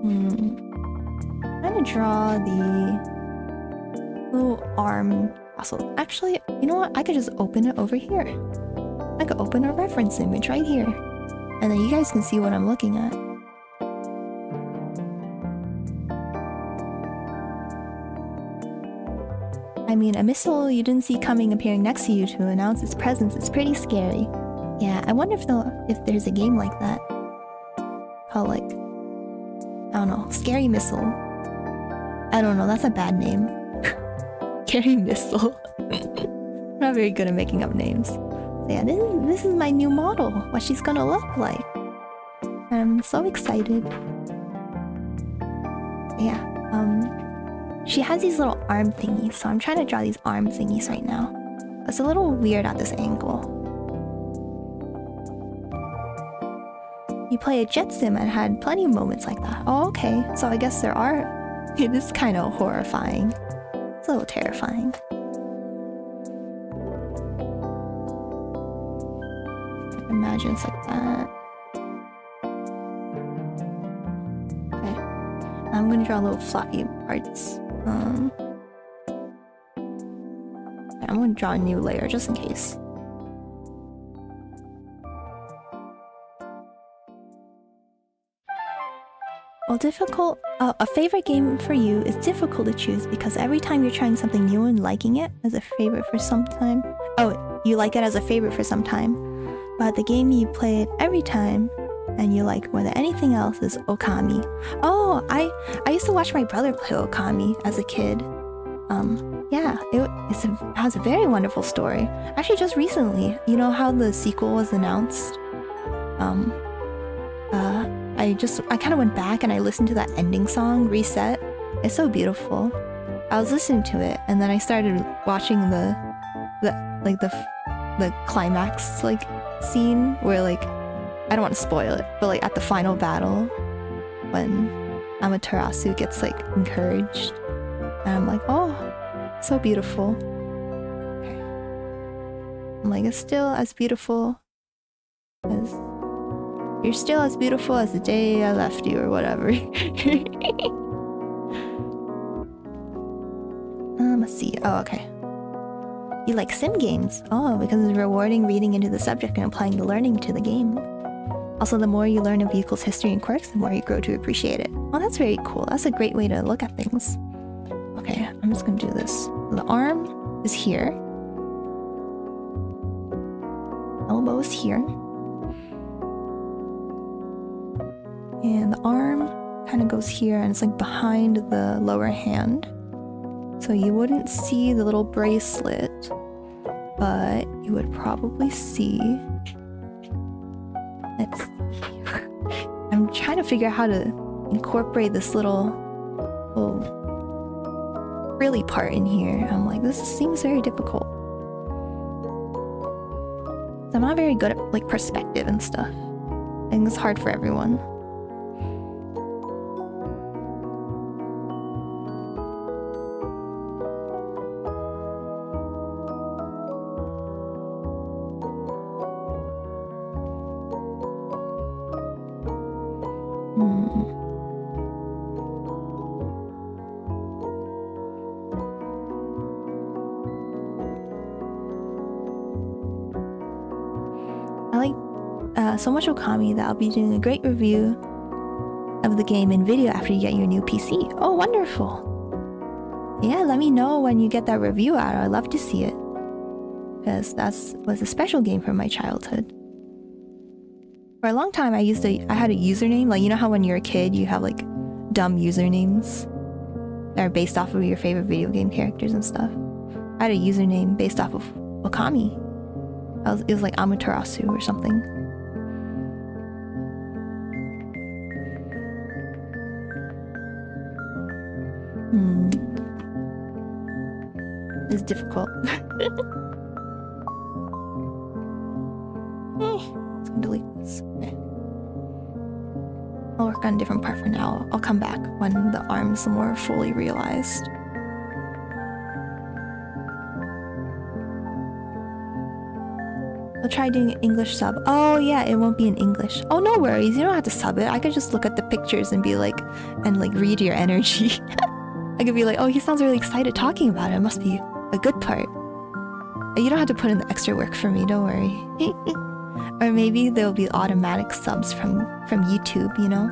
I'm gonna draw the Little arm castle. Actually, you know what? I could just open it over here. I could open a reference image right here. And then you guys can see what I'm looking at. I mean, a missile you didn't see coming appearing next to you to announce its presence is pretty scary. Yeah, I wonder if there's a game like that. Called like, I don't know, Scary Missile. I don't know, that's a bad name. Scary Missile. I'm not very good at making up names. So yeah, this is my new model, what she's gonna look like. I'm so excited. Yeah, she has these little arm thingies, so I'm trying to draw these arm thingies right now. It's a little weird at this angle. You play a jet sim and had plenty of moments like that. Oh, okay, so I guess there are. It is kind of horrifying. It's a little terrifying. Imagine it's like that. Okay, I'm gonna draw little floppy parts. I'm gonna draw a new layer just in case. Well, difficult. A favorite game for you is difficult to choose because every time you're trying something new and liking it as a favorite for some time. Oh, you like it as a favorite for some time, but the game you play it every time and you like more than anything else is Okami. Oh, I used to watch my brother play Okami as a kid. Yeah, it has a very wonderful story. Actually, just recently, you know how the sequel was announced? I kind of went back and I listened to that ending song, Reset. It's so beautiful. I was listening to it and then I started watching the climax like scene where like, I don't want to spoil it, but like at the final battle when Amaterasu gets like encouraged and I'm like, oh, so beautiful. Okay. I'm like, it's still as beautiful as you're still as beautiful as the day I left you or whatever. Let's see. Oh, okay. You like sim games? Oh, because it's rewarding reading into the subject and applying the learning to the game. Also, the more you learn a vehicle's history and quirks, the more you grow to appreciate it. Oh, that's very cool. That's a great way to look at things. Okay, I'm just gonna do this. The arm is here. Elbow is here. And the arm kind of goes here and it's like behind the lower hand. So you wouldn't see the little bracelet, but you would probably see... Let's see. I'm trying to figure out how to incorporate this little frilly part in here. I'm like, this seems very difficult. I'm not very good at like perspective and stuff. I think it's hard for everyone. So much Okami that I'll be doing a great review of the game in video after you get your new PC. Oh, wonderful. Yeah, let me know when you get that review out. I'd love to see it. Because that was a special game from my childhood. For a long time, I had a username. Like, you know how when you're a kid, you have like dumb usernames that are based off of your favorite video game characters and stuff. I had a username based off of Okami. It was like Amaterasu or something. It's difficult. Let's delete this. Okay. I'll work on a different part for now. I'll come back when the arm's more fully realized. I'll try doing an English sub. Oh yeah, it won't be in English. Oh, no worries. You don't have to sub it. I could just look at the pictures and be like, and like read your energy. I could be like, oh, he sounds really excited talking about it. It must be a good part. You don't have to put in the extra work for me, don't worry. Or maybe there'll be automatic subs from YouTube, you know?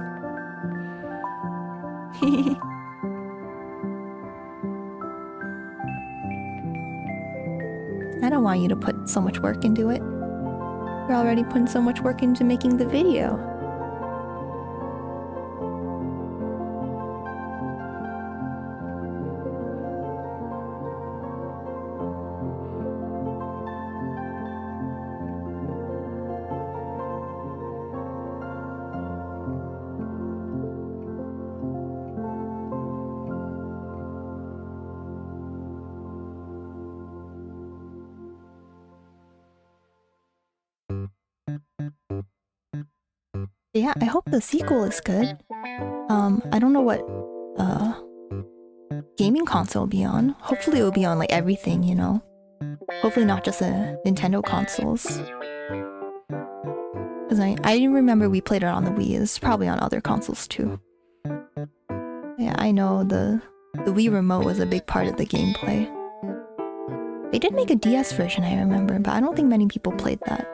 I don't want you to put so much work into it. You're already putting so much work into making the video. Yeah, I hope the sequel is good. I don't know what gaming console it'll be on. Hopefully it'll be on like everything, you know? Hopefully not just Nintendo consoles. Because I remember we played it on the Wii. It's probably on other consoles too. Yeah, I know the Wii remote was a big part of the gameplay. They did make a DS version, I remember, but I don't think many people played that.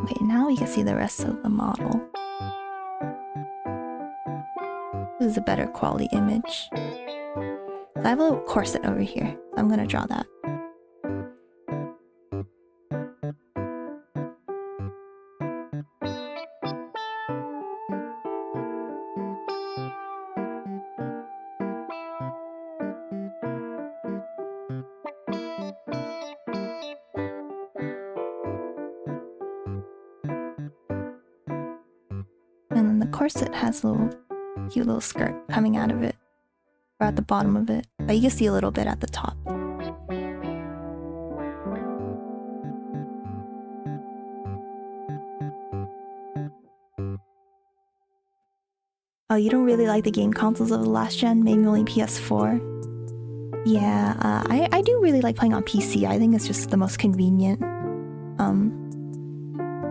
Okay, now we can see the rest of the model. This is a better quality image. So I have a little corset over here. So I'm gonna draw that. And then the corset has a little cute little skirt coming out of it. Or at the bottom of it. But you can see a little bit at the top. Oh, you don't really like the game consoles of the last gen? Maybe only PS4? Yeah, I do really like playing on PC. I think it's just the most convenient.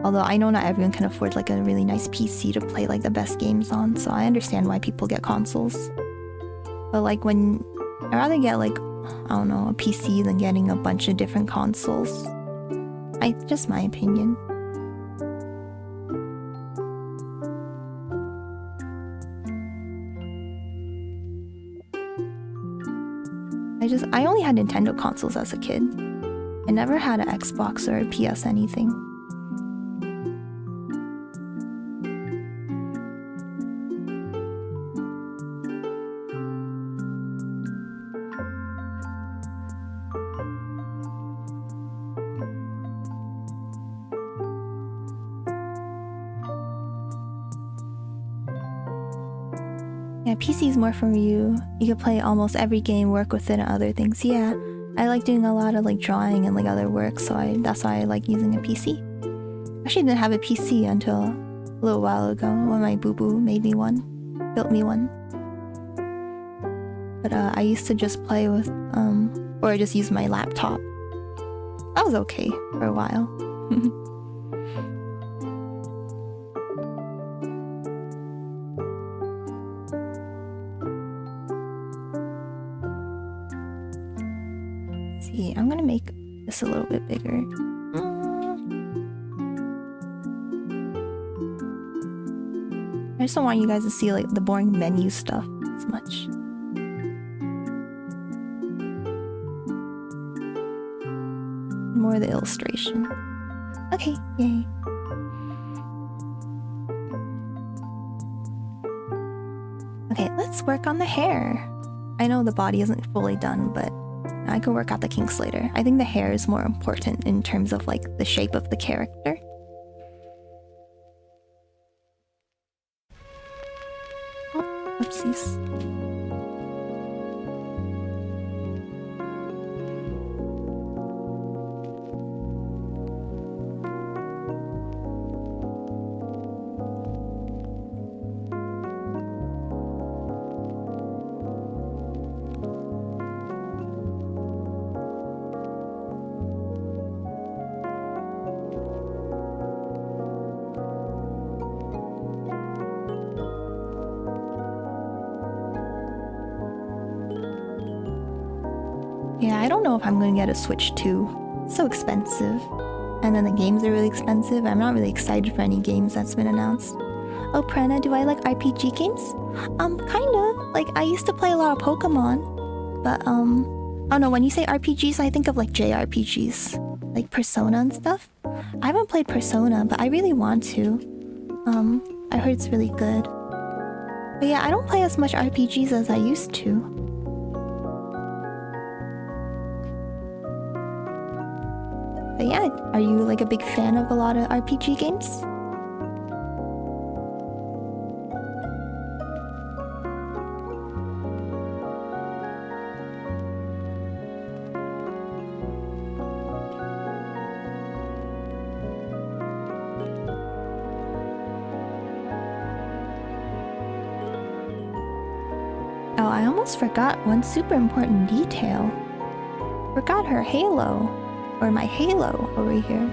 Although I know not everyone can afford like a really nice PC to play like the best games on, so I understand why people get consoles. But like I'd rather get like, I don't know, a PC than getting a bunch of different consoles. Just my opinion. I only had Nintendo consoles as a kid. I never had an Xbox or a PS anything. Yeah, PC is more for you. You can play almost every game, work with it and other things. Yeah, I like doing a lot of like drawing and like other work, so that's why I like using a PC. Actually didn't have a PC until a little while ago when my boo-boo made me one, built me one. But I used to just play with, or just use my laptop. That was okay for a while. See, I'm gonna make this a little bit bigger. I just don't want you guys to see like the boring menu stuff as much. More of the illustration. Okay, yay. Okay, let's work on the hair. I know the body isn't fully done, but I can work out the kinks later. I think the hair is more important in terms of like the shape of the character. Oh, oopsies. Yeah, I don't know if I'm gonna get a Switch 2. It's so expensive. And then the games are really expensive. I'm not really excited for any games that's been announced. Oh, Purena, do I like RPG games? Kind of. Like, I used to play a lot of Pokemon. But, oh no, when you say RPGs, I think of like JRPGs. Like Persona and stuff. I haven't played Persona, but I really want to. I heard it's really good. But yeah, I don't play as much RPGs as I used to. But yeah, are you like a big fan of a lot of RPG games? Oh, I almost forgot one super important detail. Forgot her halo. Or my halo over here.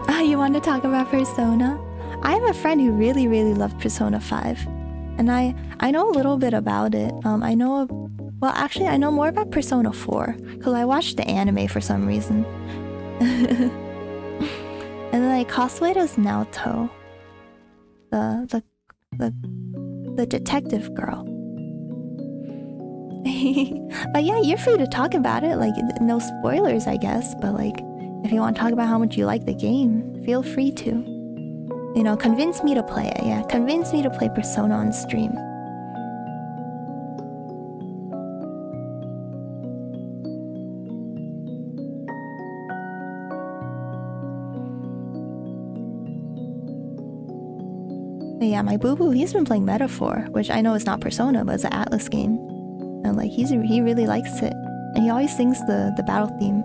Oh, you want to talk about Persona? I have a friend who really, really loved Persona 5. And I know a little bit about it. I know more about Persona 4. Because I watched the anime for some reason. And then I cosplayed as Naoto. The detective girl. But yeah, you're free to talk about it. Like, no spoilers, I guess. But like, if you want to talk about how much you like the game, feel free to. You know, convince me to play it. Yeah, convince me to play Persona on stream. But yeah, my boo-boo, he's been playing Metaphor, which I know is not Persona, but it's an Atlas game. And like, he really likes it. And he always sings the battle theme.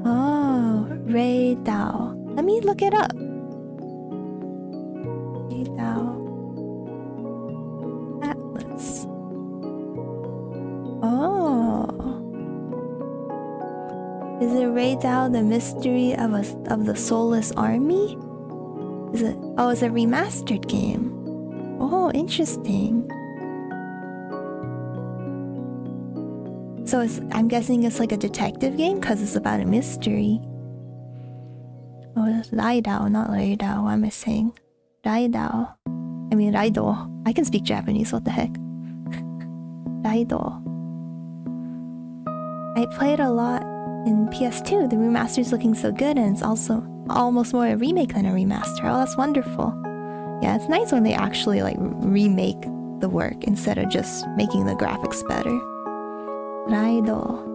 Oh, Ray Dao. Let me look it up. Ray Dao. Atlas. Oh. Is it Ray Dao, the mystery of the soulless army? Is it? Oh, it's a remastered game. Oh, interesting. So I'm guessing it's like a detective game because it's about a mystery. Oh, it's Raidao, not Raidao. What am I saying? Raidao. I mean Raido. I can speak Japanese, what the heck? Raido. I played a lot in PS2. The remaster's looking so good, and it's also almost more a remake than a remaster. Oh, that's wonderful. Yeah, it's nice when they actually like remake the work instead of just making the graphics better. Raido.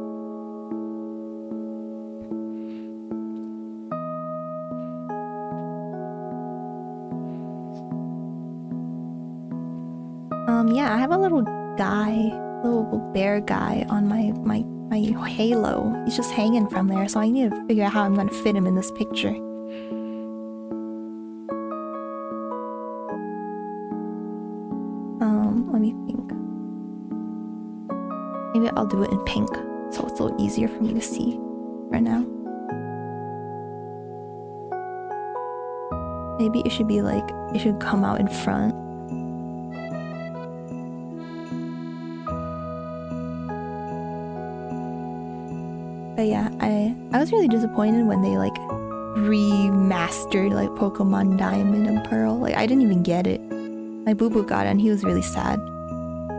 Yeah, I have a little bear guy on my halo. He's just hanging from there, so I need to figure out how I'm gonna fit him in this picture. Let me think. Maybe I'll do it in pink, so it's a little easier for me to see for now. Maybe it should be like, it should come out in front. But yeah, I was really disappointed when they like remastered like Pokemon Diamond and Pearl. Like, I didn't even get it. My boo-boo got it and he was really sad.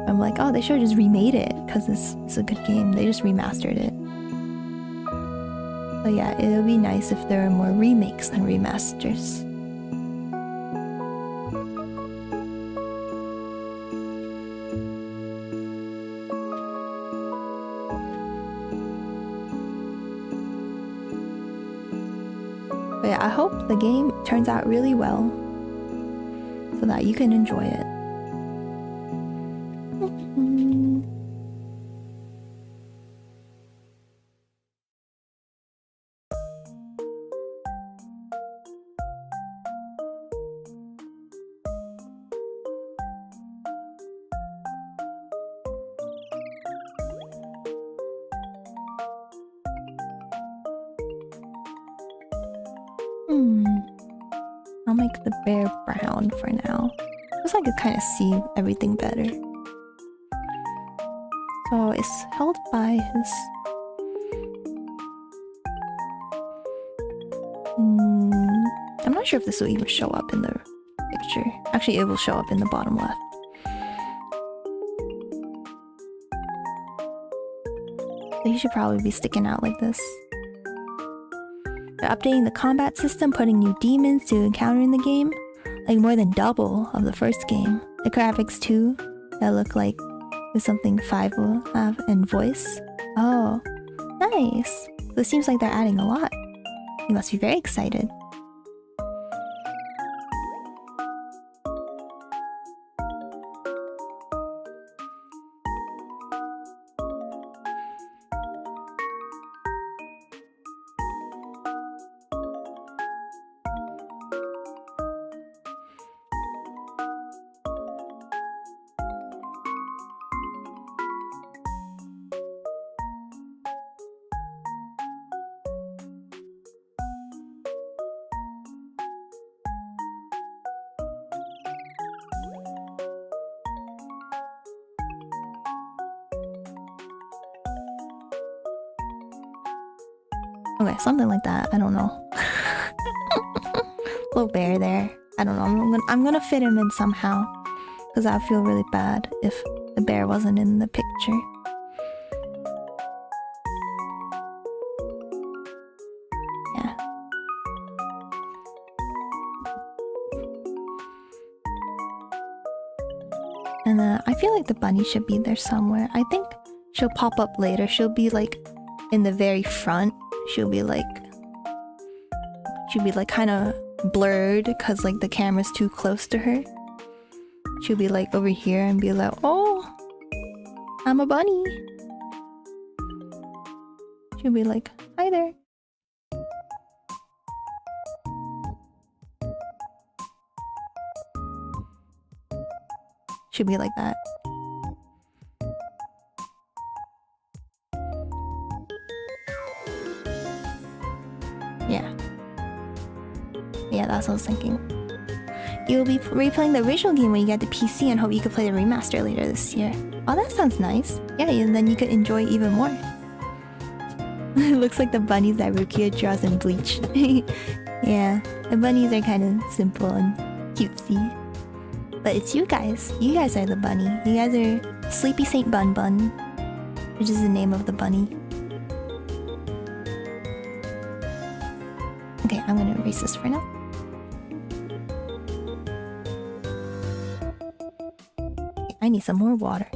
I'm like, oh, they should have just remade it because it's a good game. They just remastered it. But yeah, it would be nice if there were more remakes than remasters. But yeah, I hope the game turns out really well so that you can enjoy it. I'll make the bear brown for now. Just so I could kind of see everything better. So it's held by his... I'm not sure if this will even show up in the picture. Actually, it will show up in the bottom left. So he should probably be sticking out like this. They're updating the combat system, putting new demons to encounter in the game. Like more than double of the first game. The graphics too, that look like there's something 5 will have, and voice. Oh, nice. So it seems like they're adding a lot. You must be very excited. Okay, something like that. I don't know. Little bear there. I don't know. I'm gonna fit him in somehow, because I feel really bad if the bear wasn't in the picture. Yeah. And I feel like the bunny should be there somewhere. I think she'll pop up later. She'll be like in the very front. She'll be like kind of blurred because like the camera's too close to her. She'll be like over here and be like, oh, I'm a bunny. She'll be like, hi there. She'll be like that. Yeah, that's what I was thinking. You'll be replaying the original game when you get the PC and hope you can play the remaster later this year. Oh, that sounds nice. Yeah, and then you could enjoy even more. It looks like the bunnies that Rukia draws in Bleach. Yeah, the bunnies are kind of simple and cutesy. But it's you guys. You guys are the bunny. You guys are Sleepy Saint Bun Bun, which is the name of the bunny. Okay, I'm gonna erase this for now. I need some more water.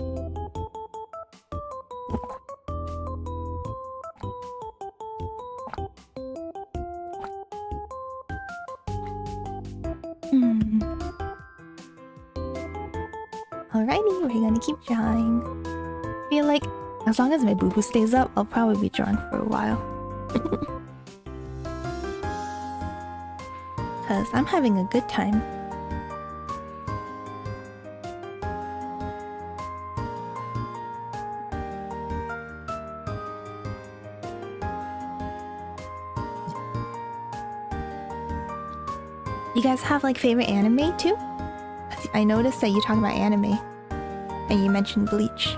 Alrighty, we're gonna keep drawing. I feel like as long as my boo-boo stays up, I'll probably be drawing for a while. Cause I'm having a good time. You guys have like favorite anime too? I noticed that you talk about anime and you mentioned Bleach.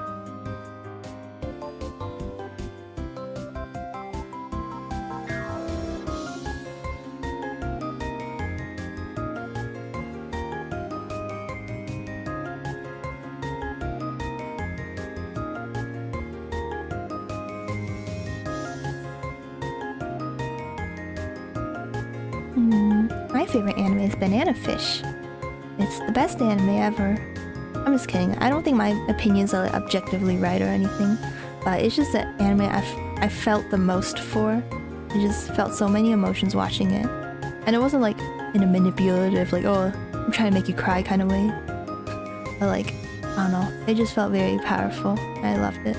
My favorite anime is Banana Fish. It's the best anime ever. I'm just kidding. I don't think my opinions are like, objectively right or anything, but it's just the anime I felt the most for. I just felt so many emotions watching it, and it wasn't like in a manipulative, like, oh, I'm trying to make you cry kind of way. But like, I don't know. It just felt very powerful. I loved it.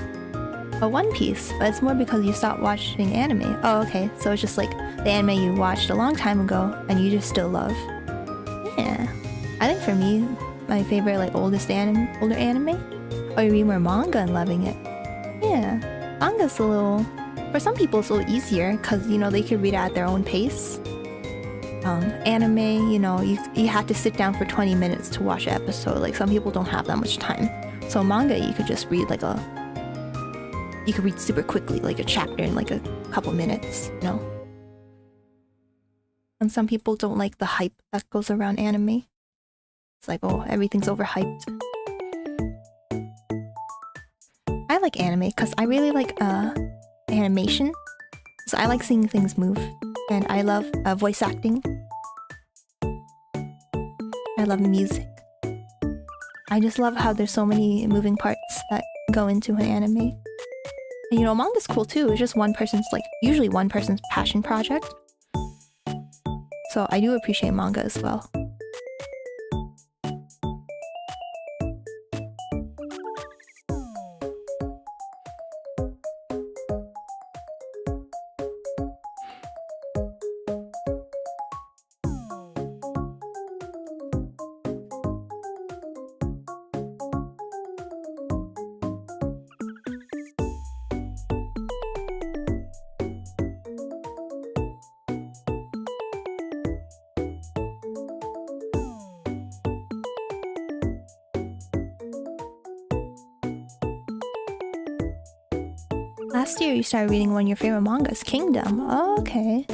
But One Piece, but it's more because you stopped watching anime. Oh, okay. So it's just like the anime you watched a long time ago and you just still love. Yeah. I think for me, my favorite like older anime, or you read more manga and loving it. Yeah. Manga's a little, for some people it's a little easier because, you know, they can read it at their own pace. Anime, you know, you have to sit down for 20 minutes to watch an episode. Like, some people don't have that much time. So manga, you could just read you could read super quickly, like a chapter in like a couple minutes, you know? And some people don't like the hype that goes around anime. It's like, oh, everything's overhyped. I like anime because I really like animation. So I like seeing things move. And I love voice acting. I love music. I just love how there's so many moving parts that go into an anime. And you know, manga's cool too. It's just usually one person's passion project. So I do appreciate manga as well. Last year you started reading one of your favorite mangas, Kingdom. Oh, okay.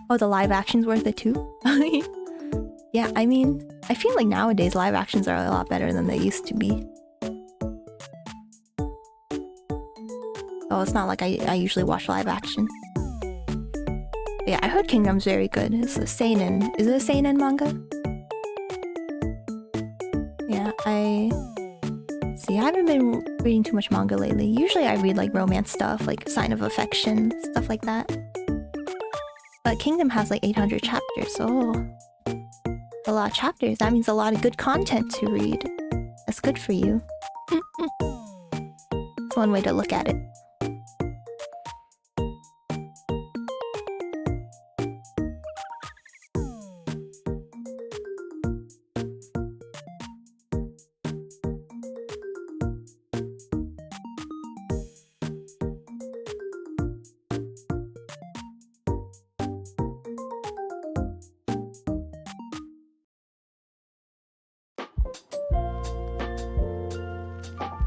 Oh, the live action's worth it too? Yeah, I mean, I feel like nowadays live actions are a lot better than they used to be. Oh, it's not like I usually watch live action. But yeah, I heard Kingdom's very good. It's a seinen. Is it a seinen manga? Yeah, I haven't been reading too much manga lately. Usually I read like romance stuff, like Sign of Affection, stuff like that. But Kingdom has like 800 chapters, so a lot of chapters. That means a lot of good content to read. That's good for you. It's one way to look at it.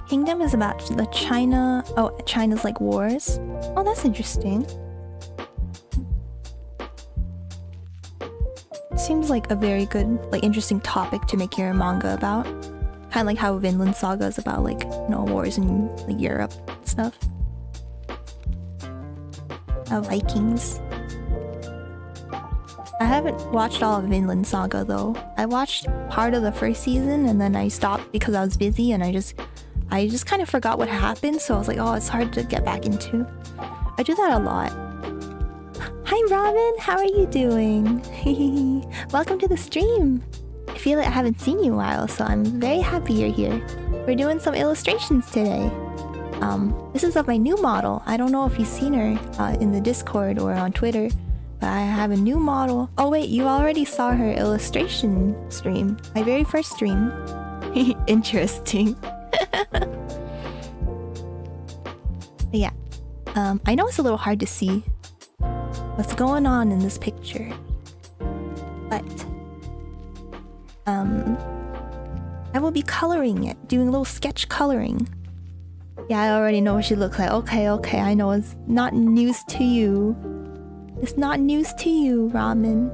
Kingdom is about the China's like wars. Oh, that's interesting. Seems like a very good, like interesting topic to make your manga about. Kind of like how Vinland Saga is about like, you know, wars in like Europe and stuff. Vikings. I haven't watched all of Vinland Saga though. I watched part of the first season and then I stopped because I was busy and I just kind of forgot what happened, so I was like, oh, it's hard to get back into. I do that a lot. Hi Robin, how are you doing? Welcome to the stream. I feel like I haven't seen you in a while, so I'm very happy you're here. We're doing some illustrations today. This is of my new model. I don't know if you've seen her in the Discord or on Twitter, but I have a new model. Oh wait, you already saw her illustration stream. My very first stream. Interesting. Yeah, I know it's a little hard to see what's going on in this picture, but I will be coloring it, doing a little sketch coloring. Yeah, I already know what she looks like. Okay, I know it's not news to you. It's not news to you, Ramen.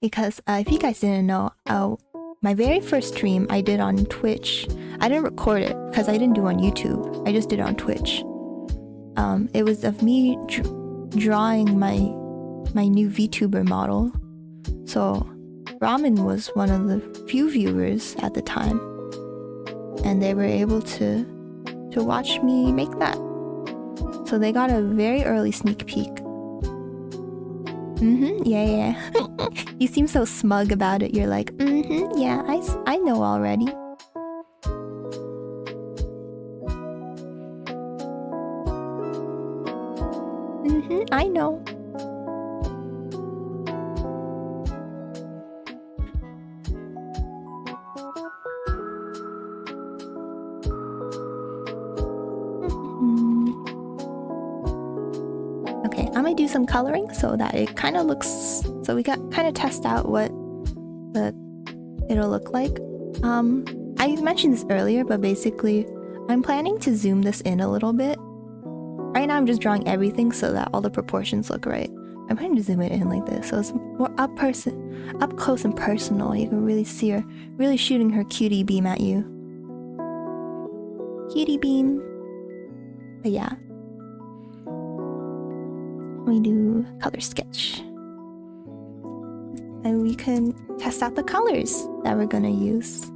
Because if you guys didn't know, my very first stream I did on Twitch. I didn't record it because I didn't do it on YouTube. I just did it on Twitch. It was of me drawing my new Vtuber model. So Ramen was one of the few viewers at the time, and they were able to watch me make that. So they got a very early sneak peek. Yeah. You seem so smug about it. You're like, yeah, I know already. I know. I'm gonna do some coloring so that it kind of looks, so we got kind of test out what it'll look like. I mentioned this earlier, but basically I'm planning to zoom this in a little bit. Right now I'm just drawing everything so that all the proportions look right. I'm planning to zoom it in like this so it's more up close and personal. You can really see her really shooting her cutie beam at you. Cutie beam. But yeah. We do color sketch. And we can test out the colors that we're gonna use.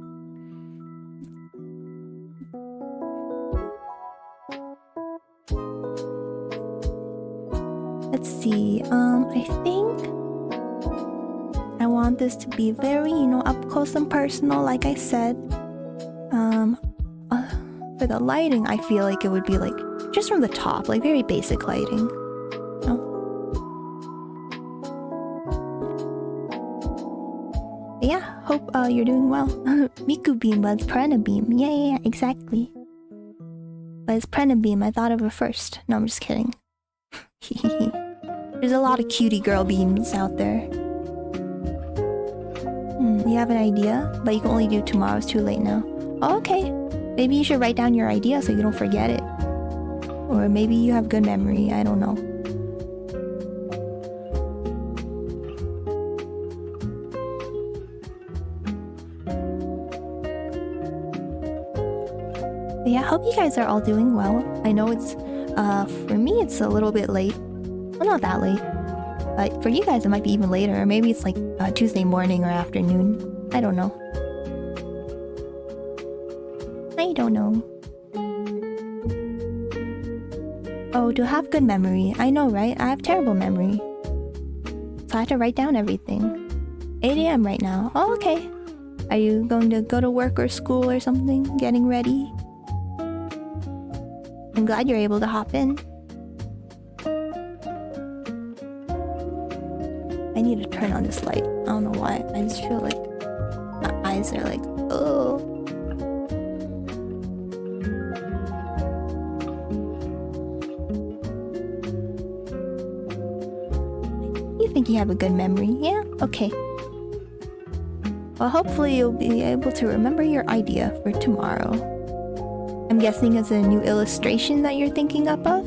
Let's see, I think I want this to be very, up close and personal, like I said. For the lighting, I feel like it would be like, just from the top, like very basic lighting. Yeah, hope you're doing well. Miku beam, but it's Purena beam. Yeah, exactly. But it's Purena beam, I thought of it first. No, I'm just kidding. There's a lot of cutie girl beams out there. You have an idea? But you can only do tomorrow, it's too late now. Oh, okay. Maybe you should write down your idea so you don't forget it. Or maybe you have good memory, I don't know. But yeah, I hope you guys are all doing well. I know it's, for me it's a little bit late. Well, not that late. But for you guys it might be even later, or maybe it's like Tuesday morning or afternoon. I don't know. I don't know. Oh, to have good memory. I know, right? I have terrible memory. So I have to write down everything. 8 AM right now. Oh, okay. Are you going to go to work or school or something? Getting ready? I'm glad you're able to hop in. I need to turn on this light. I don't know why. I just feel like my eyes are like, oh. You think you have a good memory? Yeah? Okay. Well, hopefully you'll be able to remember your idea for tomorrow. I'm guessing it's a new illustration that you're thinking up of?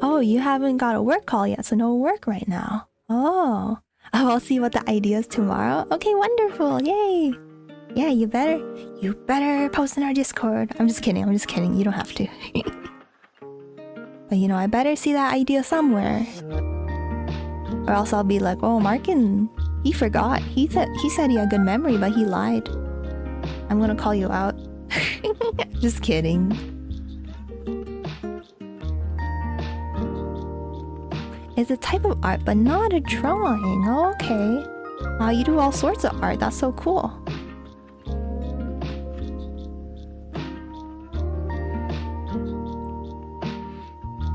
Oh, you haven't got a work call yet, so no work right now. Oh, I'll see what the idea is tomorrow. Okay, wonderful. Yay. Yeah, you better post in our Discord. I'm just kidding. You don't have to. But I better see that idea somewhere. Or else I'll be like, oh, Markin, he forgot. He said he had good memory, but he lied. I'm gonna call you out. Just kidding. It's a type of art, but not a drawing. Oh, okay. Wow, you do all sorts of art. That's so cool.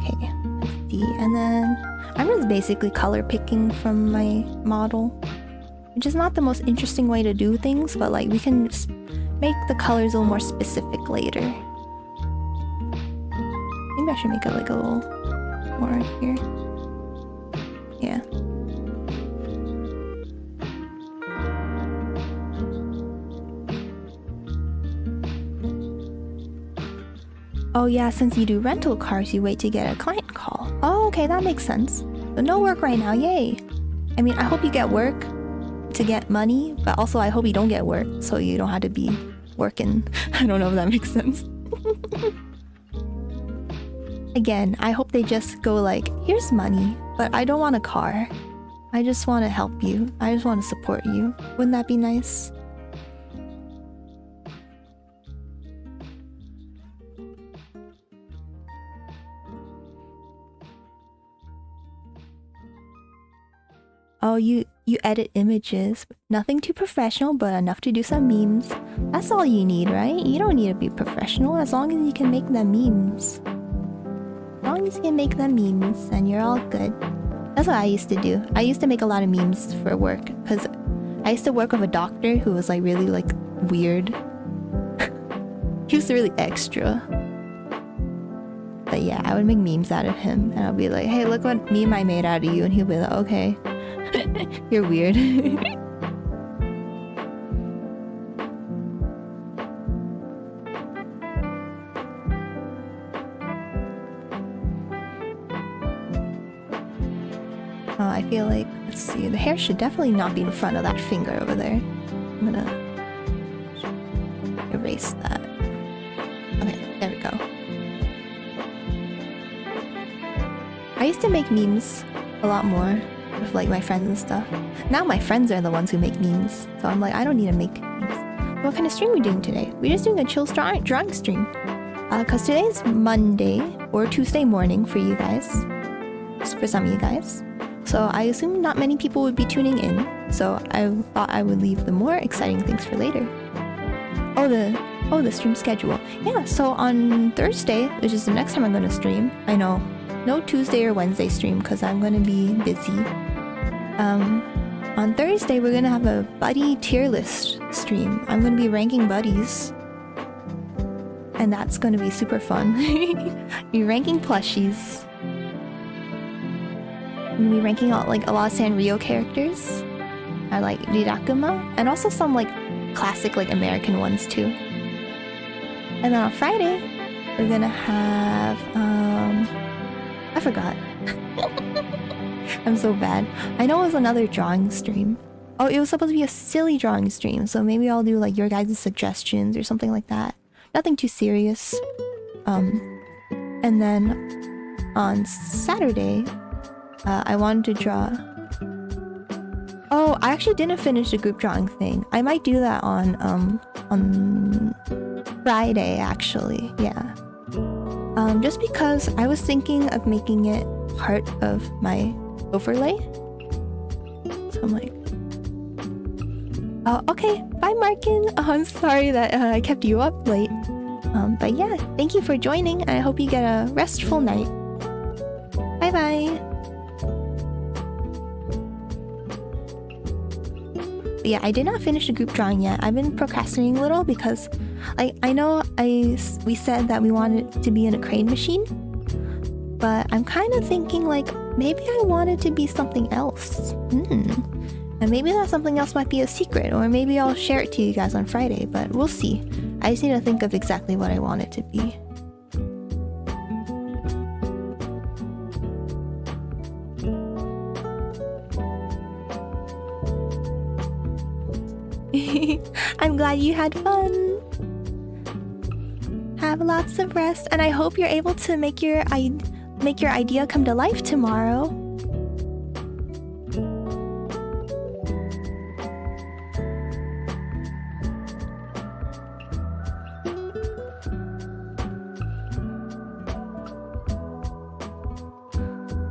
Okay, let's see. And then I'm just basically color picking from my model, which is not the most interesting way to do things, but like we can make the colors a little more specific later. Maybe I should make it like a little more here. Yeah. Oh yeah, since you do rental cars, you wait to get a client call. Oh, okay, that makes sense. So no work right now, yay. I mean, I hope you get work to get money, but also I hope you don't get work so you don't have to be working. I don't know if that makes sense. Again, I hope they just go like, here's money, but I don't want a car. I just want to help you. I just want to support you. Wouldn't that be nice? Oh, you edit images. Nothing too professional, but enough to do some memes. That's all you need, right? You don't need to be professional as long as you can make them memes. As long as you can make them memes, and you're all good. That's what I used to do. I used to make a lot of memes for work, because I used to work with a doctor who was like really like weird. He was really extra. But yeah, I would make memes out of him, and I'll be like, hey, look what meme I made out of you, and he'll be like, okay. You're weird. I feel like, let's see, the hair should definitely not be in front of that finger over there. I'm gonna erase that. Okay, there we go. I used to make memes a lot more with like my friends and stuff. Now my friends are the ones who make memes, so I'm like, I don't need to make memes. What kind of stream are we doing today? We're just doing a chill drawing stream. Cause today's Monday or Tuesday morning for you guys. For some of you guys. So I assume not many people would be tuning in, so I thought I would leave the more exciting things for later. Oh, the stream schedule. Yeah, so on Thursday, which is the next time I'm going to stream, I know, no Tuesday or Wednesday stream because I'm going to be busy. On Thursday, we're going to have a buddy tier list stream. I'm going to be ranking buddies. And that's going to be super fun. Be ranking plushies. I'm gonna be ranking out like a lot of Sanrio characters. I like Rirakuma, and also some like classic like American ones too. And then on Friday, we're gonna have I forgot. I'm so bad. I know it was another drawing stream. Oh, it was supposed to be a silly drawing stream, so maybe I'll do like your guys' suggestions or something like that. Nothing too serious. And then on Saturday, I wanted to draw. Oh, I actually didn't finish the group drawing thing. I might do that on Friday, actually. Yeah. Just because I was thinking of making it part of my overlay. So I'm like, oh, okay. Bye, Markin. Oh, I'm sorry that I kept you up late. But yeah, thank you for joining, and I hope you get a restful night. Bye-bye. But yeah, I did not finish the group drawing yet. I've been procrastinating a little because I know we said that we wanted it to be in a crane machine, but I'm kind of thinking like maybe I want it to be something else. And maybe that something else might be a secret, or maybe I'll share it to you guys on Friday, but we'll see. I just need to think of exactly what I want it to be. I'm glad you had fun. Have lots of rest, and I hope you're able to make your idea come to life tomorrow.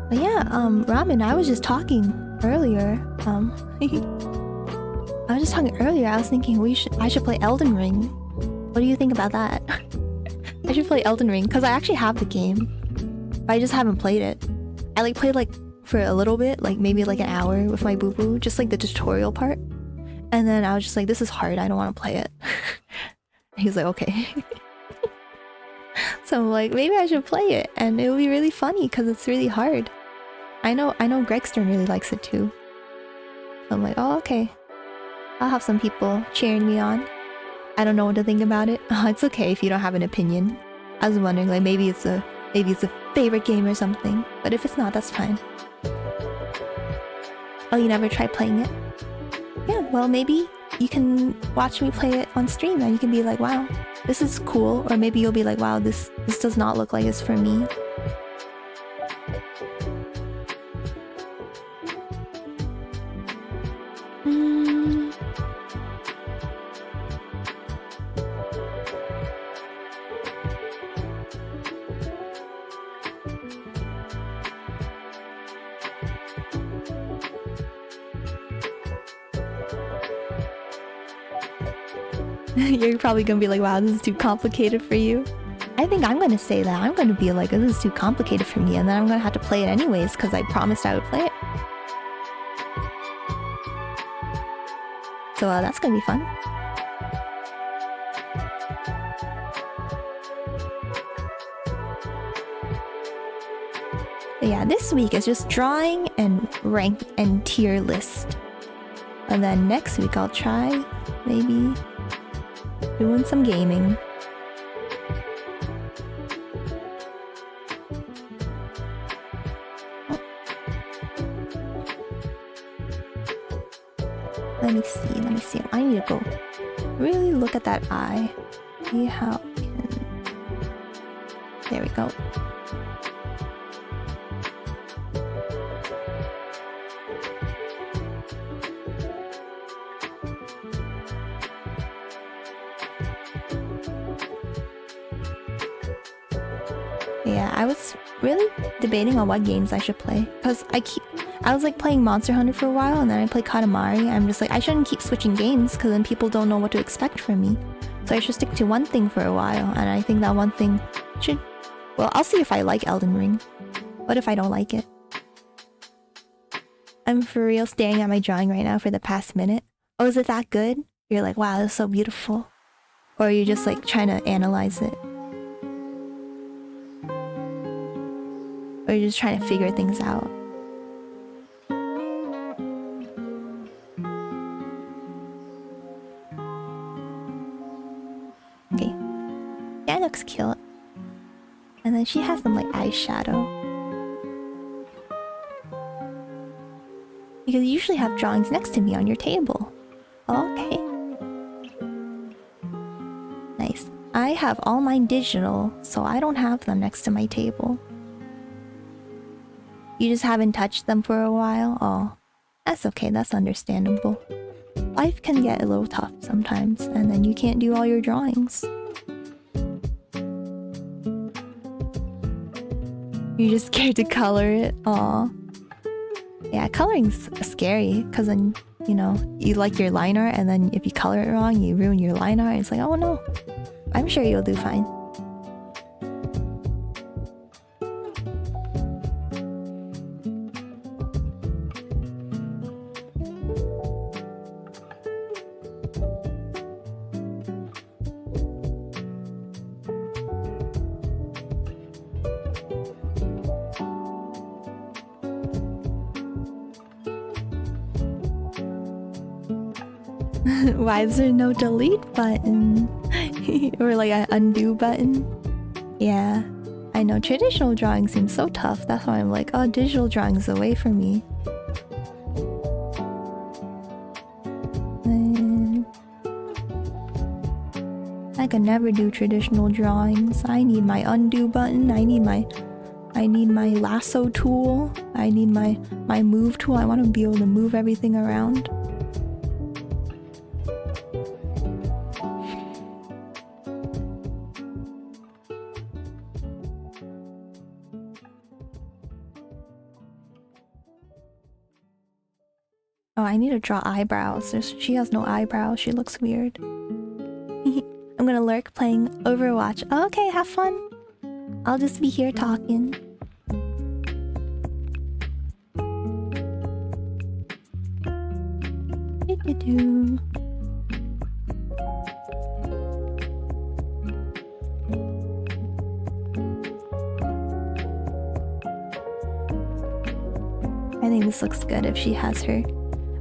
But yeah, Ramen, I was just talking earlier. I was thinking I should play Elden Ring. What do you think about that? I should play Elden Ring because I actually have the game, but I just haven't played it. I like played like for a little bit, like maybe like an hour with my boo-boo, just like the tutorial part. And then I was just like, this is hard, I don't want to play it. He's like, okay. So I'm like, maybe I should play it, and it will be really funny because it's really hard. I know Gregstern really likes it too. So I'm like, oh, okay. I'll have some people cheering me on. I don't know what to think about it. Oh, it's okay if you don't have an opinion. I was wondering, like, maybe it's a favorite game or something. But if it's not, that's fine. Oh, you never tried playing it? Yeah, well, maybe you can watch me play it on stream and you can be like, wow, this is cool. Or maybe you'll be like, wow, this does not look like it's for me. You're probably gonna be like, wow, this is too complicated for you. I think I'm gonna say that. I'm gonna be like, this is too complicated for me, and then I'm gonna have to play it anyways because I promised I would play it. that's gonna be fun. But yeah, this week is just drawing and rank and tier list. And then next week I'll try maybe doing some gaming. Let me see. I need to go really look at that eye. See how I can... There we go. Yeah, I was really debating on what games I should play. Because I was like playing Monster Hunter for a while and then I played Katamari. I'm just like, I shouldn't keep switching games because then people don't know what to expect from me. So I should stick to one thing for a while, and I think that one thing should... Well, I'll see if I like Elden Ring. What if I don't like it? I'm for real staring at my drawing right now for the past minute. Oh, is it that good? You're like, wow, that's so beautiful. Or are you just like trying to analyze it? Or you're just trying to figure things out? Okay. That looks cute. And then she has some like eyeshadow. Because you usually have drawings next to me on your table. Okay. Nice. I have all mine digital, so I don't have them next to my table. You just haven't touched them for a while? Oh, that's okay, that's understandable. Life can get a little tough sometimes, and then you can't do all your drawings. You're just scared to color it? Aw. Yeah, coloring's scary, because then, you know, you like your line art, and then if you color it wrong, you ruin your line art. It's like, oh no. I'm sure you'll do fine. Why is there no delete button? Or like an undo button? Yeah, I know traditional drawing seems so tough. That's why I'm like, oh, digital drawing's away from me. I could never do traditional drawings. I need my undo button. I need my lasso tool. I need my move tool. I want to be able to move everything around. Oh, I need to draw eyebrows. She has no eyebrows. She looks weird. I'm gonna lurk playing Overwatch. Oh, okay, have fun. I'll just be here talking. Do-do-do. I think this looks good if she has her...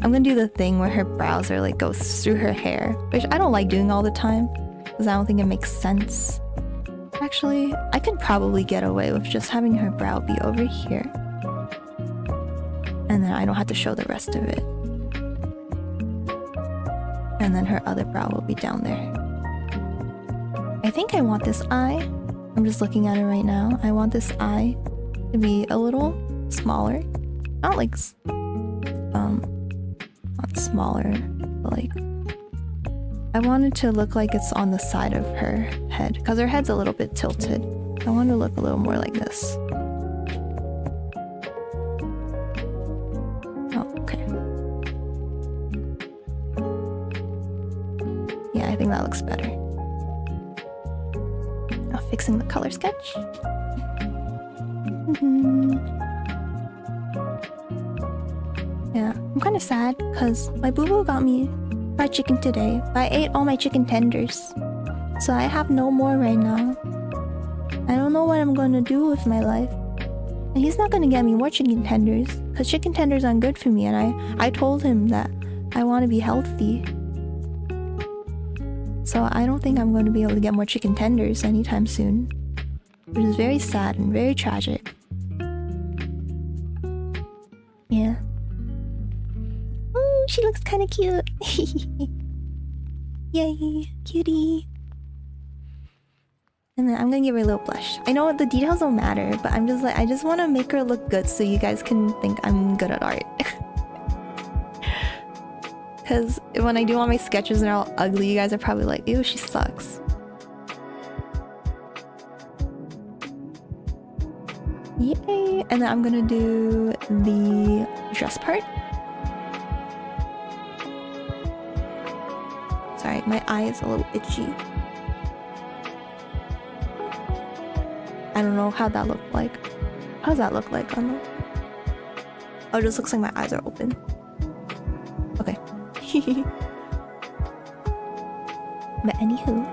I'm gonna do the thing where her brows are like goes through her hair, which I don't like doing all the time because I don't think it makes sense. Actually, I could probably get away with just having her brow be over here, and then I don't have to show the rest of it. And then her other brow will be down there. I think I want this eye. I'm just looking at it right now. I want this eye to be a little smaller. Not like not smaller, but like I want it to look like it's on the side of her head because her head's a little bit tilted. I want it to look a little more like this. Oh, okay. Yeah, I think that looks better. Now fixing the color sketch. Yeah, I'm kind of sad because my boo-boo got me fried chicken today, but I ate all my chicken tenders. So I have no more right now. I don't know what I'm gonna do with my life. And he's not gonna get me more chicken tenders, because chicken tenders aren't good for me, and I told him that I want to be healthy. So I don't think I'm going to be able to get more chicken tenders anytime soon. Which is very sad and very tragic. Yeah. Ooh, she looks kind of cute. Yay, cutie. And then I'm gonna give her a little blush. I know the details don't matter, but I'm just like, I just want to make her look good so you guys can think I'm good at art. Because when I do all my sketches and they're all ugly, you guys are probably like, ew, she sucks. Yay! And then I'm gonna do the dress part. Sorry, my eye is a little itchy. I don't know how that looked like. How does that look like on the... Oh, it just looks like my eyes are open. Okay. But anywho,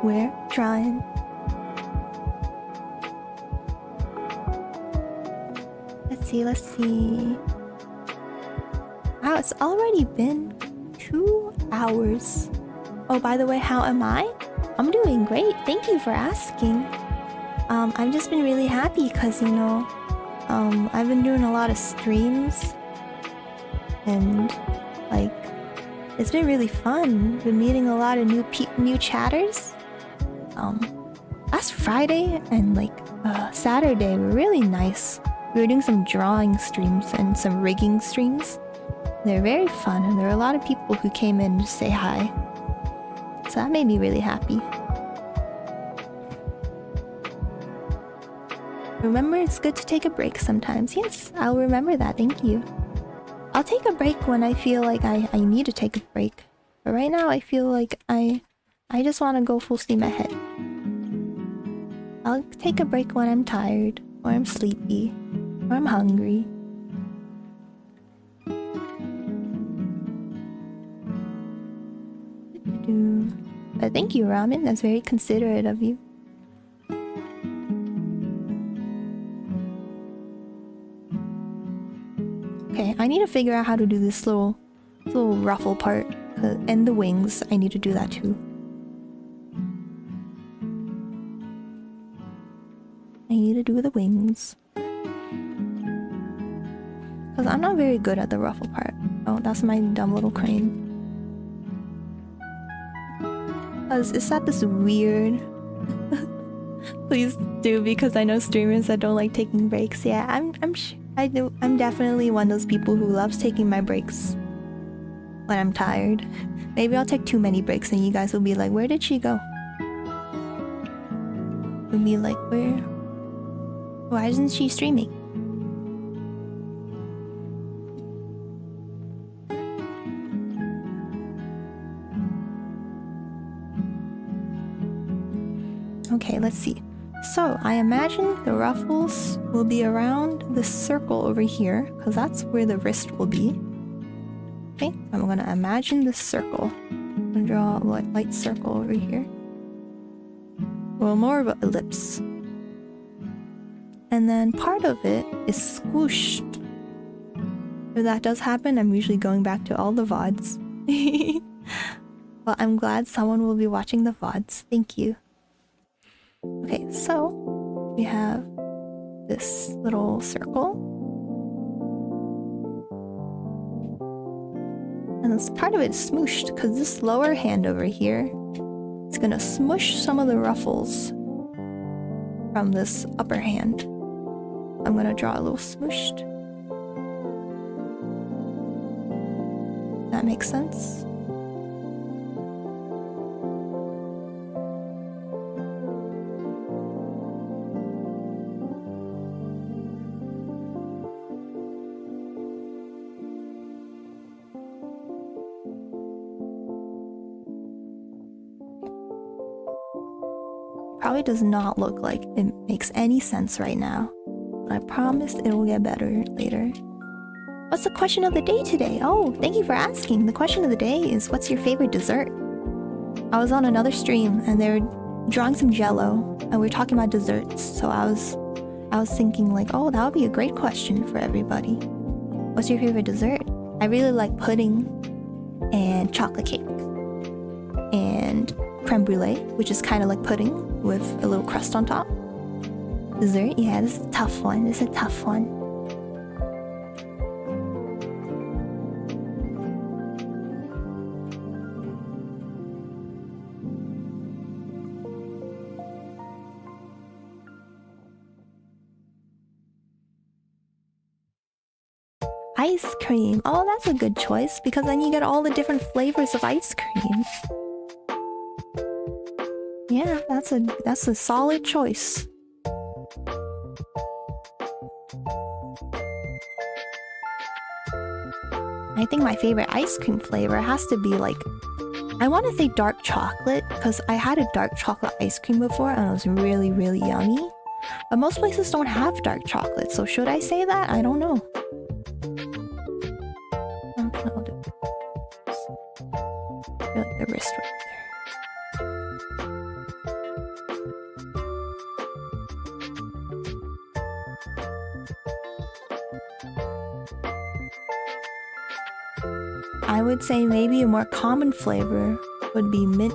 we're trying. Let's see. Wow, it's already been 2 hours. Oh, by the way, how am I? I'm doing great. Thank you for asking. I've just been really happy because, you know, I've been doing a lot of streams. And like, it's been really fun. Been meeting a lot of new chatters. Last Friday and like Saturday were really nice. We were doing some drawing streams and some rigging streams. They're very fun, and there were a lot of people who came in to say hi. So that made me really happy. Remember, it's good to take a break sometimes. Yes, I'll remember that. Thank you. I'll take a break when I feel like I need to take a break. But right now I feel like I just want to go full steam ahead. I'll take a break when I'm tired, or I'm sleepy, or I'm hungry. But thank you, Ramen. That's very considerate of you. Okay, I need to figure out how to do this little ruffle part. And the wings, I need to do that too. I need to do the wings. Because I'm not very good at the ruffle part. Oh, that's my dumb little crane. Because it's not this weird... Please do, because I know streamers that don't like taking breaks. Yeah, I'm definitely one of those people who loves taking my breaks when I'm tired. Maybe I'll take too many breaks and you guys will be like, where did she go? You'll be like, where? Why isn't she streaming? Okay, let's see. So, I imagine the ruffles will be around the circle over here, because that's where the wrist will be. Okay, I'm gonna imagine this circle. I'm gonna draw a light circle over here. Well, more of an ellipse. And then part of it is squished. If that does happen, I'm usually going back to all the VODs. Well, I'm glad someone will be watching the VODs. Thank you. Okay, so we have this little circle. And this part of it is smooshed because this lower hand over here is gonna smoosh some of the ruffles from this upper hand. I'm gonna draw a little smooshed. That makes sense. Probably does not look like it makes any sense right now, but I promise it will get better later. What's the question of the day today? Oh, thank you for asking. The question of the day is, what's your favorite dessert? I was on another stream and they were drawing some jello and we were talking about desserts. So I was thinking like, oh, that would be a great question for everybody. What's your favorite dessert? I really like pudding and chocolate cake and creme brulee, which is kind of like pudding with a little crust on top. Dessert? Yeah, this is a tough one. This is a tough one. Ice cream. Oh, that's a good choice because then you get all the different flavors of ice cream. Yeah, that's a solid choice. I think my favorite ice cream flavor has to be like, I want to say dark chocolate because I had a dark chocolate ice cream before and it was really, really yummy. But most places don't have dark chocolate, so should I say that? I don't know. I'll do this. I feel like the wrist right there. I would say maybe a more common flavor would be mint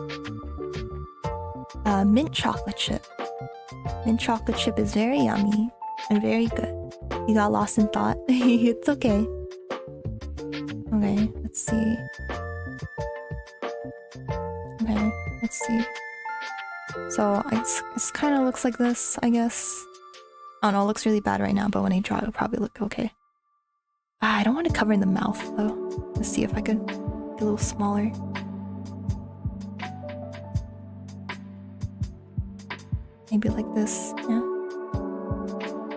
chocolate chip. Mint chocolate chip is very yummy and very good. You got lost in thought? It's okay. Okay, let's see. Okay, let's see. So it kind of looks like this, I guess. Oh no, it looks really bad right now, but when I draw it, it'll probably look okay. I don't want to cover the mouth though. Let's see if I could get a little smaller. Maybe like this, yeah.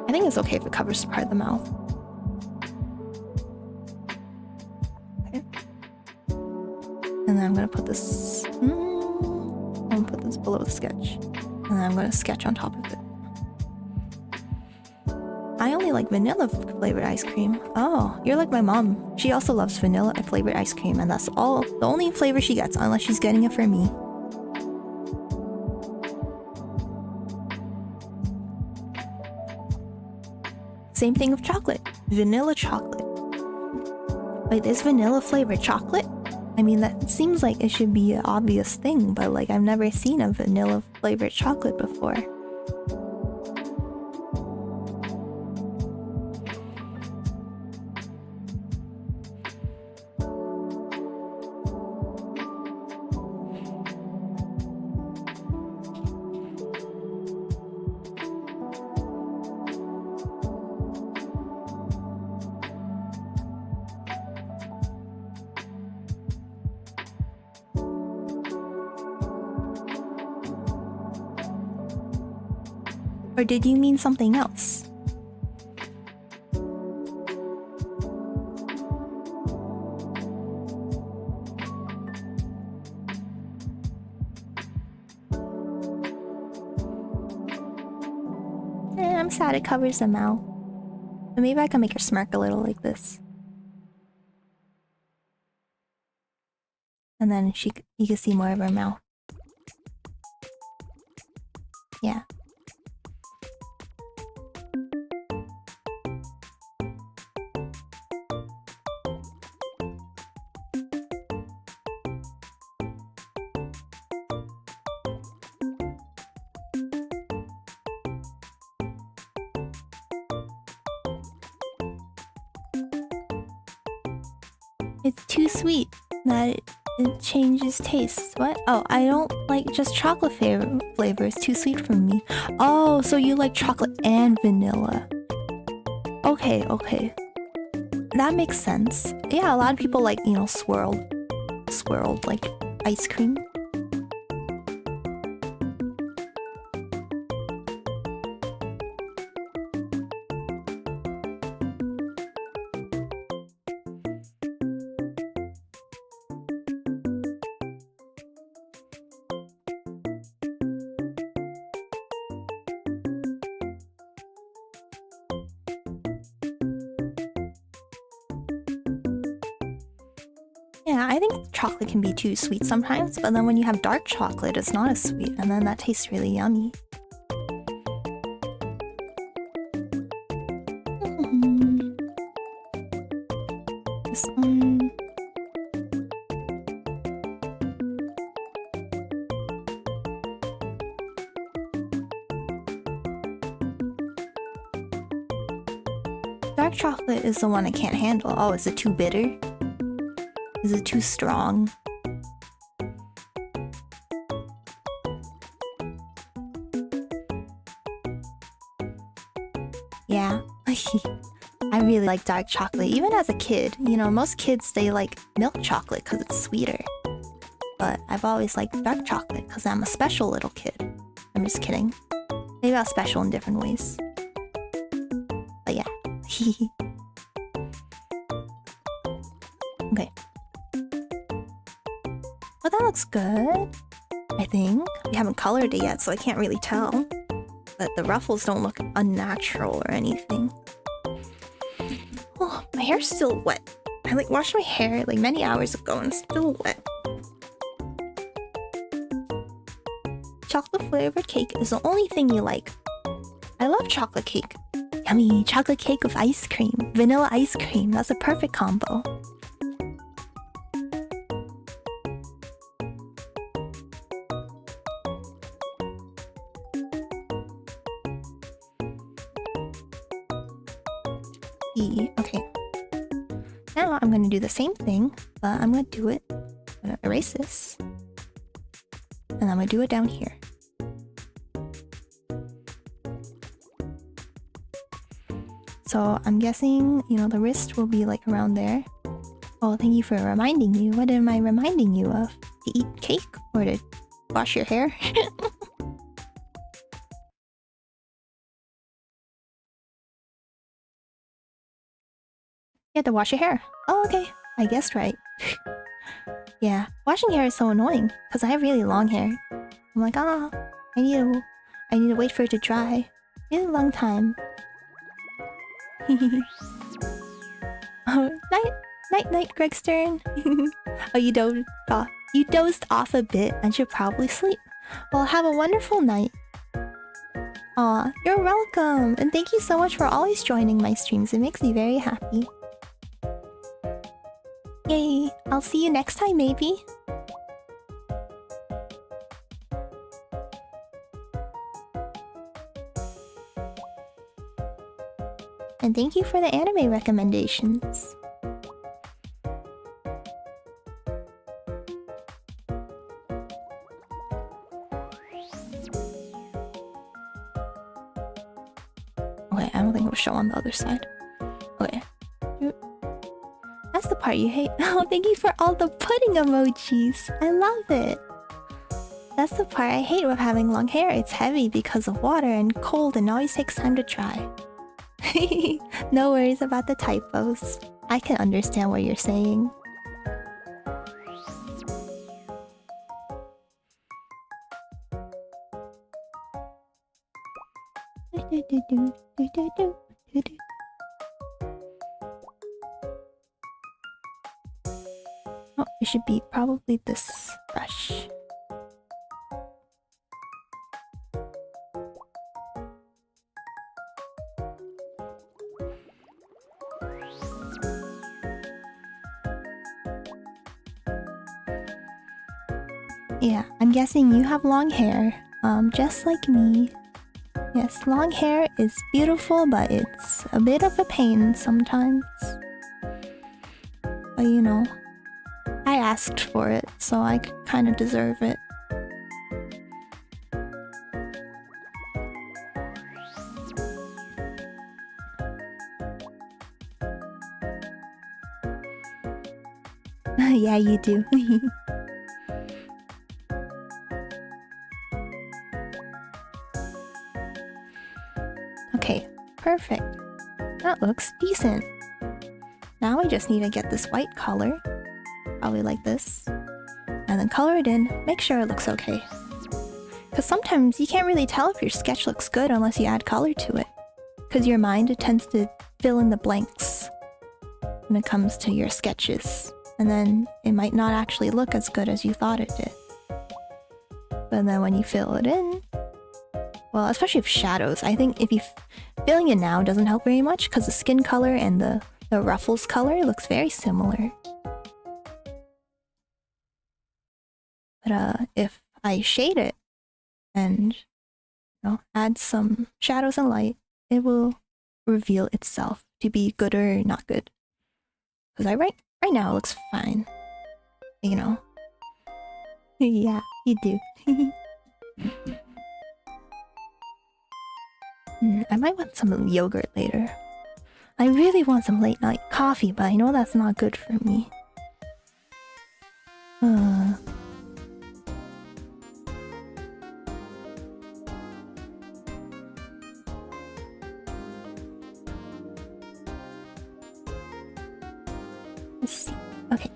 I think it's okay if it covers part of the mouth. Okay. And then I'm gonna put this... I'm gonna put this below the sketch. And then I'm gonna sketch on top of it. I only like vanilla flavored ice cream. Oh, you're like my mom. She also loves vanilla flavored ice cream, and that's the only flavor she gets, unless she's getting it for me. Same thing with chocolate. Vanilla chocolate. Wait, there's vanilla flavored chocolate? I mean, that seems like it should be an obvious thing, but like I've never seen a vanilla flavored chocolate before. Or did you mean something else? I'm sad it covers the mouth. But maybe I can make her smirk a little like this. And then you can see more of her mouth. Yeah. It's too sweet that it changes taste. What? Oh, I don't like just chocolate flavor. It's too sweet for me. Oh, so you like chocolate and vanilla. Okay, okay. That makes sense. Yeah, a lot of people like, you know, swirled like ice cream. Yeah, I think chocolate can be too sweet sometimes, but then when you have dark chocolate, it's not as sweet, and then that tastes really yummy. This one. Dark chocolate is the one I can't handle. Oh, is it too bitter? Is it too strong? Yeah. I really like dark chocolate, even as a kid. You know, most kids, they like milk chocolate because it's sweeter. But I've always liked dark chocolate because I'm a special little kid. I'm just kidding. Maybe I'm special in different ways. But yeah. Okay. Well, that looks good, I think. We haven't colored it yet, so I can't really tell. But the ruffles don't look unnatural or anything. Oh, my hair's still wet. I like washed my hair like many hours ago and it's still wet. Chocolate flavored cake is the only thing you like. I love chocolate cake. Yummy, chocolate cake with ice cream. Vanilla ice cream, that's a perfect combo. Okay. Now I'm gonna do the same thing, but I'm gonna do it. I'm gonna erase this. And I'm gonna do it down here. So I'm guessing, you know, the wrist will be like around there. Oh, thank you for reminding me. What am I reminding you of? To eat cake or to wash your hair? You have to wash your hair. Oh, okay. I guessed right. Yeah, washing hair is so annoying because I have really long hair. I'm like, I need to wait for it to dry. Really long time. Oh, night, Greg Stern. Oh, you dozed off a bit and should probably sleep. Well, have a wonderful night. Aw, you're welcome, and thank you so much for always joining my streams. It makes me very happy. Yay! I'll see you next time, maybe. And thank you for the anime recommendations. Okay, I don't think it'll show on the other side. Okay. That's the part you hate. Oh, thank you for all the pudding emojis. I love it. That's the part I hate with having long hair. It's heavy because of water and cold and always takes time to dry. No worries about the typos. I can understand what you're saying. Oh, it should be probably this brush. Yeah, I'm guessing you have long hair, just like me. Yes, long hair is beautiful, but it's a bit of a pain sometimes. But you know, I asked for it, so I kind of deserve it. Yeah, you do. Okay, perfect. That looks decent. Now I just need to get this white color. Probably like this. And then color it in, make sure it looks okay. Because sometimes you can't really tell if your sketch looks good unless you add color to it. Because your mind tends to fill in the blanks when it comes to your sketches. and then it might not actually look as good as you thought it did. But then when you fill it in, well, especially with shadows, I think if you filling it now doesn't help very much because the skin color and the ruffles color looks very similar. But if I shade it and add some shadows and light, it will reveal itself to be good or not good. Because right now it looks fine. You know. Yeah, you do. I might want some yogurt later. I really want some late night coffee, but I know that's not good for me. Let's see. Okay.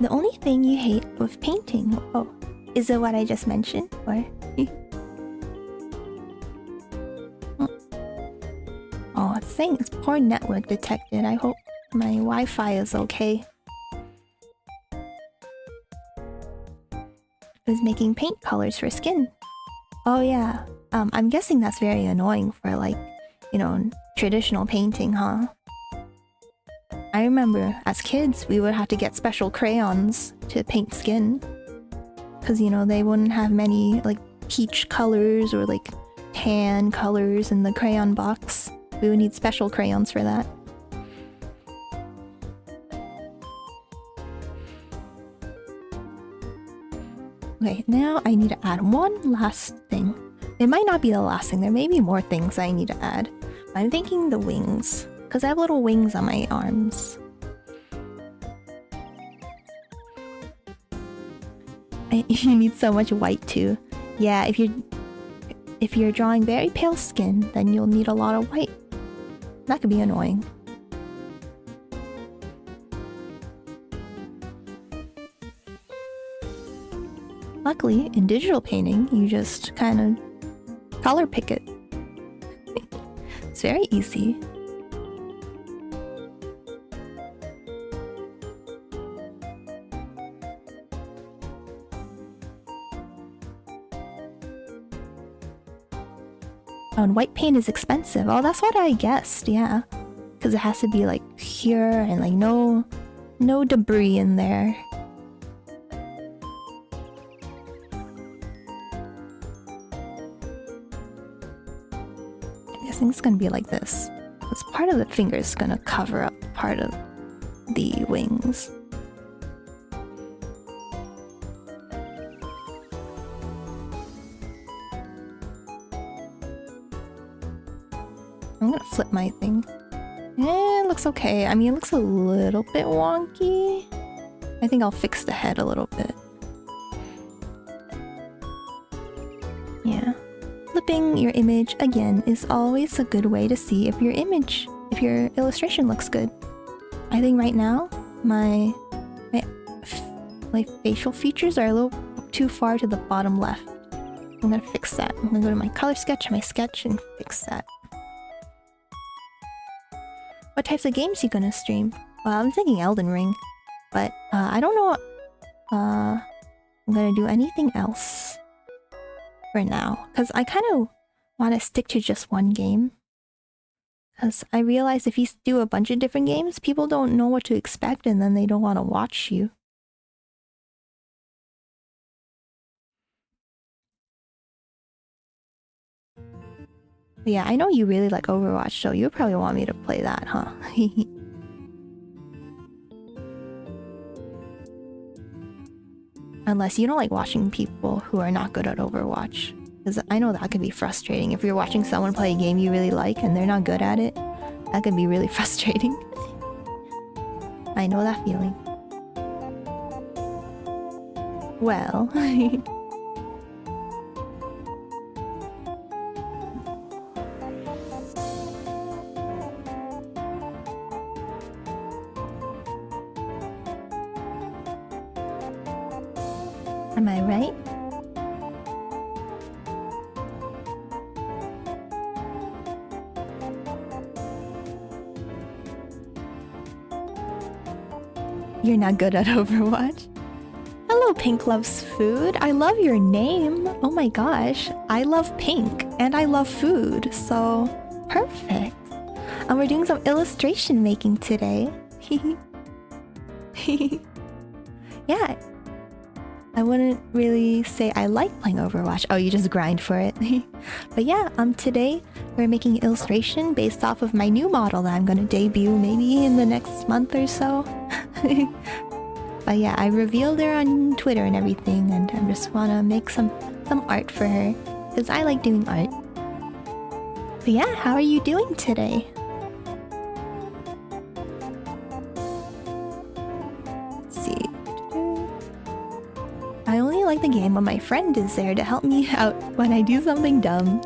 The only thing you hate with painting, is it what I just mentioned, or? Oh, it's saying it's poor network detected. I hope my Wi-Fi is okay. Is making paint colors for skin. Oh yeah. I'm guessing that's very annoying for like, traditional painting, huh? I remember as kids we would have to get special crayons to paint skin. Cause they wouldn't have many like peach colors or like tan colors in the crayon box. We would need special crayons for that. Okay, now I need to add one last thing. It might not be the last thing, there may be more things I need to add. I'm thinking the wings, because I have little wings on my arms. You need so much white too. Yeah, if you're drawing very pale skin, then you'll need a lot of white. That could be annoying. Luckily, in digital painting, you just kind of color pick it. It's very easy. Oh, and white paint is expensive. Oh, that's what I guessed, yeah. Because it has to be like pure and like no debris in there. I'm guessing it's gonna be like this. Because part of the finger is gonna cover up part of the wings. I'm gonna flip my thing. It looks okay. I mean, it looks a little bit wonky. I think I'll fix the head a little bit. Yeah. Flipping your image again is always a good way to see if your illustration looks good. I think right now, my facial features are a little too far to the bottom left. I'm gonna fix that. I'm gonna go to my color sketch, my sketch, and fix that. What types of games you gonna stream? Well, I'm thinking Elden Ring, but I don't know. I'm gonna do anything else for now, because I kind of want to stick to just one game. Because I realize if you do a bunch of different games, people don't know what to expect, and then they don't want to watch you. But yeah, I know you really like Overwatch, so you probably want me to play that, huh? Unless you don't like watching people who are not good at Overwatch. Because I know that could be frustrating. If you're watching someone play a game you really like and they're not good at it, that could be really frustrating. I know that feeling. Well... Am I right? You're not good at Overwatch. Hello, Pink Loves Food. I love your name. Oh my gosh. I love pink and I love food. So, perfect. And we're doing some illustration making today. Yeah. I wouldn't really say I like playing Overwatch. Oh, you just grind for it. But yeah, today we're making an illustration based off of my new model that I'm gonna debut maybe in the next month or so. But yeah, I revealed her on Twitter and everything, and I just wanna make some art for her because I like doing art. But yeah, how are you doing today? Let's see. I only like the game when my friend is there to help me out when I do something dumb.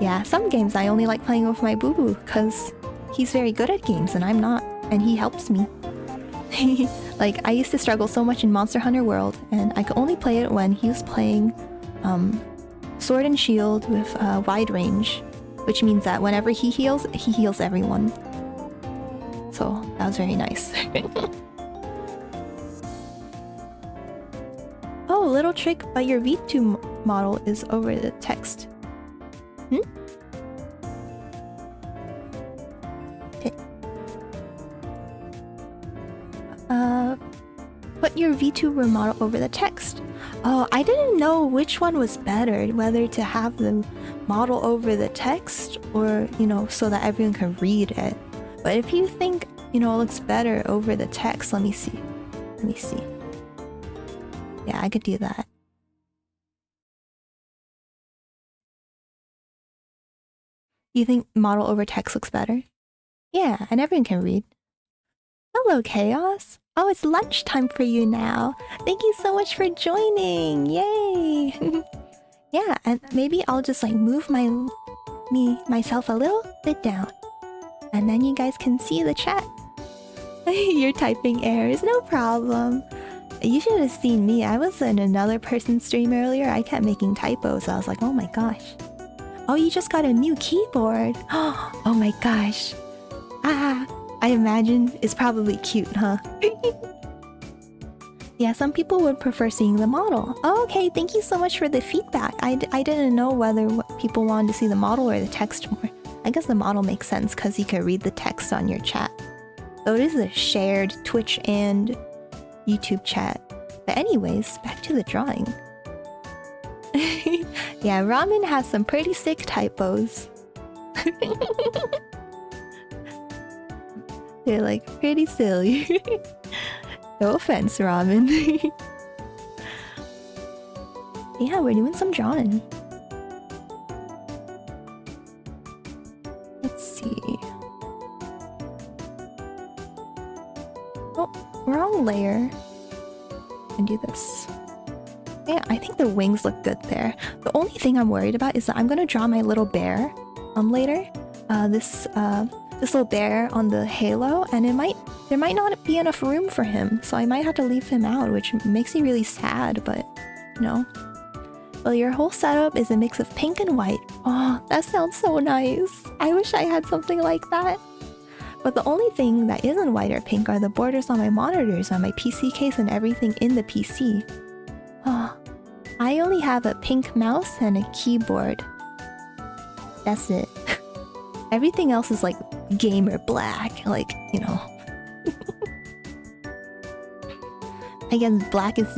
Yeah, some games I only like playing with my boo-boo because he's very good at games and I'm not, and he helps me. Like, I used to struggle so much in Monster Hunter World, and I could only play it when he was playing Sword and Shield with wide range, which means that whenever he heals everyone. So that was very nice. Oh, little trick, but your V2 model is over the text. Okay. Put your VTuber model over the text. Oh, I didn't know which one was better, whether to have the model over the text or, you know, so that everyone can read it. But if you think, you know, it looks better over the text, let me see. Yeah, I could do that. You think model over text looks better? Yeah, and everyone can read. Hello, Chaos. Oh, it's lunchtime for you now. Thank you so much for joining. Yay! Yeah, and maybe I'll just like move myself a little bit down. And then you guys can see the chat. You're typing errors, no problem. You should have seen me. I was in another person's stream earlier. I kept making typos. I was like, oh my gosh. Oh, you just got a new keyboard. Oh my gosh. I imagine it's probably cute, huh? Yeah, some people would prefer seeing the model. Oh, okay, thank you so much for the feedback. I didn't know whether people wanted to see the model or the text more. I guess the model makes sense because you can read the text on your chat. So it is a shared Twitch and YouTube chat. But anyways, back to the drawing. Yeah, Ramen has some pretty sick typos. They're like pretty silly. No offense, Ramen. Yeah, we're doing some drawing. Let's see. Oh, wrong layer. And do this. Yeah, I think the wings look good there. The only thing I'm worried about is that I'm gonna draw my little bear later. This little bear on the halo, and there might not be enough room for him, so I might have to leave him out, which makes me really sad, but you know. Well, your whole setup is a mix of pink and white. Oh, that sounds so nice. I wish I had something like that. But the only thing that isn't white or pink are the borders on my monitors, on my PC case, and everything in the PC. Oh, I only have a pink mouse and a keyboard. That's it. Everything else is like gamer black, like, you know. I guess black is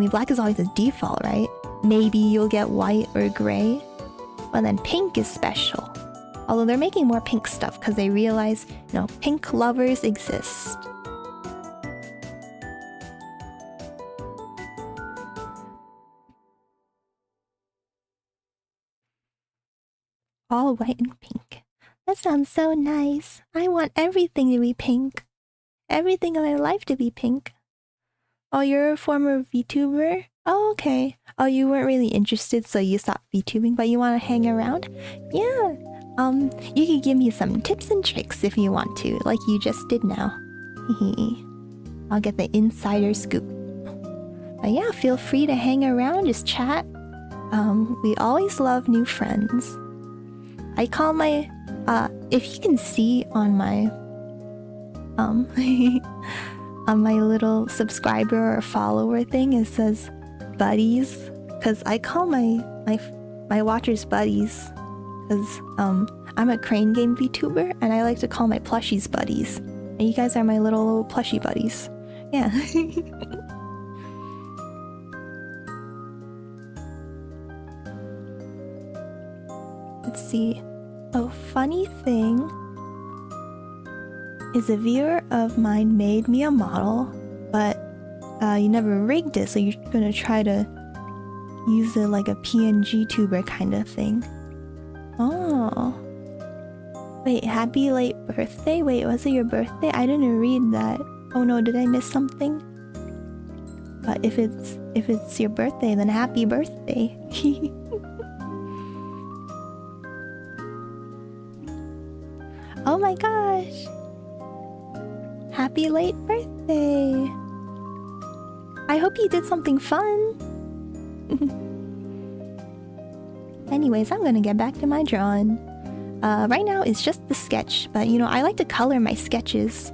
black is always the default, right? Maybe you'll get white or gray, but then pink is special. Although they're making more pink stuff because they realize, you know, pink lovers exist. All white and pink. That sounds so nice. I want everything to be pink. Everything in my life to be pink. Oh, you're a former VTuber? Oh, okay. Oh, you weren't really interested, so you stopped VTubing, but you want to hang around? Yeah. You could give me some tips and tricks if you want to, like you just did now. I'll get the insider scoop. But yeah, feel free to hang around, just chat. We always love new friends. I call my if you can see on my on my little subscriber or follower thing, it says buddies, because I call my watchers buddies, because I'm a crane game VTuber and I like to call my plushies buddies, and you guys are my little plushie buddies. Yeah. Let's see. A funny thing is a viewer of mine made me a model, but you never rigged it, so you're gonna try to use it like a PNG tuber kind of thing. Oh. Wait, happy late birthday? Wait, was it your birthday? I didn't read that. Oh no, did I miss something? But if it's your birthday, then happy birthday. Oh my gosh! Happy late birthday! I hope you did something fun! Anyways, I'm gonna get back to my drawing. Right now it's just the sketch, but you know, I like to color my sketches.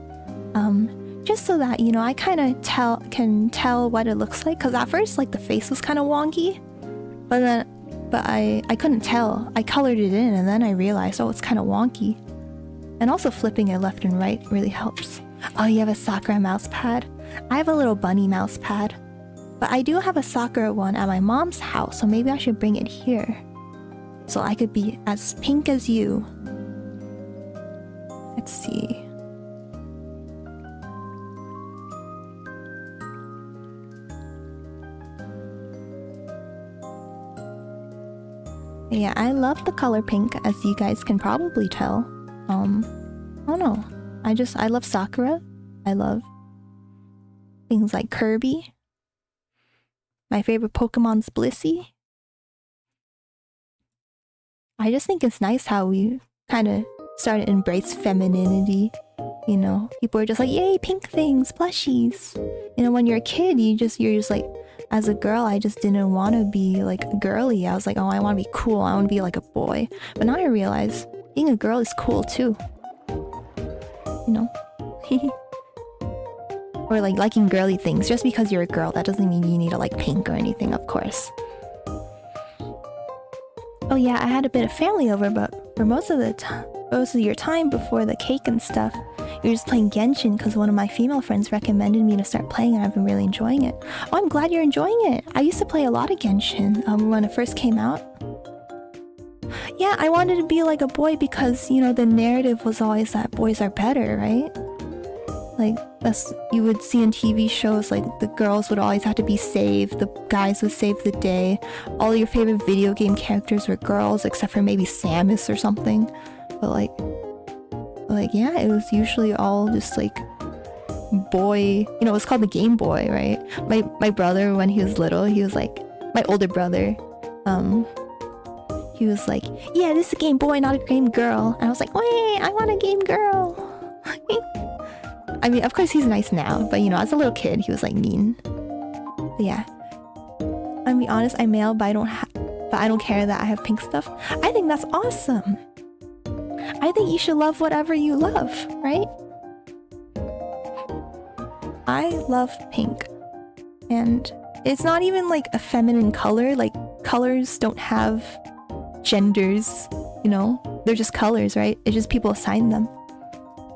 Just so that, you know, I kinda can tell what it looks like, cause at first like the face was kinda wonky. But I couldn't tell. I colored it in and then I realized, oh, it's kinda wonky. And also flipping it left and right really helps. Oh, you have a Sakura mouse pad? I have a little bunny mouse pad. But I do have a Sakura one at my mom's house, so maybe I should bring it here. So I could be as pink as you. Let's see. Yeah, I love the color pink, as you guys can probably tell. I don't know. I love Sakura. I love things like Kirby. My favorite Pokemon's Blissey. I just think it's nice how we kind of started to embrace femininity. You know, people are just like, yay, pink things, plushies. You know, when you're a kid, you're just like, as a girl, I just didn't want to be like girly. I was like, oh, I want to be cool. I want to be like a boy. But now I realize being a girl is cool too. You know? Or like liking girly things. Just because you're a girl, that doesn't mean you need to like pink or anything, of course. Oh yeah, I had a bit of family over, but for most of your time before the cake and stuff, you're just playing Genshin because one of my female friends recommended me to start playing and I've been really enjoying it. Oh, I'm glad you're enjoying it. I used to play a lot of Genshin when it first came out. Yeah, I wanted to be like a boy because, you know, the narrative was always that boys are better, right? Like, that's, you would see in TV shows, like, the girls would always have to be saved, the guys would save the day. All your favorite video game characters were girls, except for maybe Samus or something. But like, yeah, it was usually all just, like, boy... You know, it was called the Game Boy, right? My brother, when he was little, he was like... My older brother, he was like, yeah, this is a Game Boy, not a Game Girl. And I was like, wait, I want a Game Girl. I mean, of course he's nice now, but you know, as a little kid, he was like mean. But yeah. I'll be honest, I'm male, but I don't care that I have pink stuff. I think that's awesome. I think you should love whatever you love, right? I love pink. And it's not even like a feminine color. Like, colors don't have genders, you know? They're just colors, right? It's just people assign them.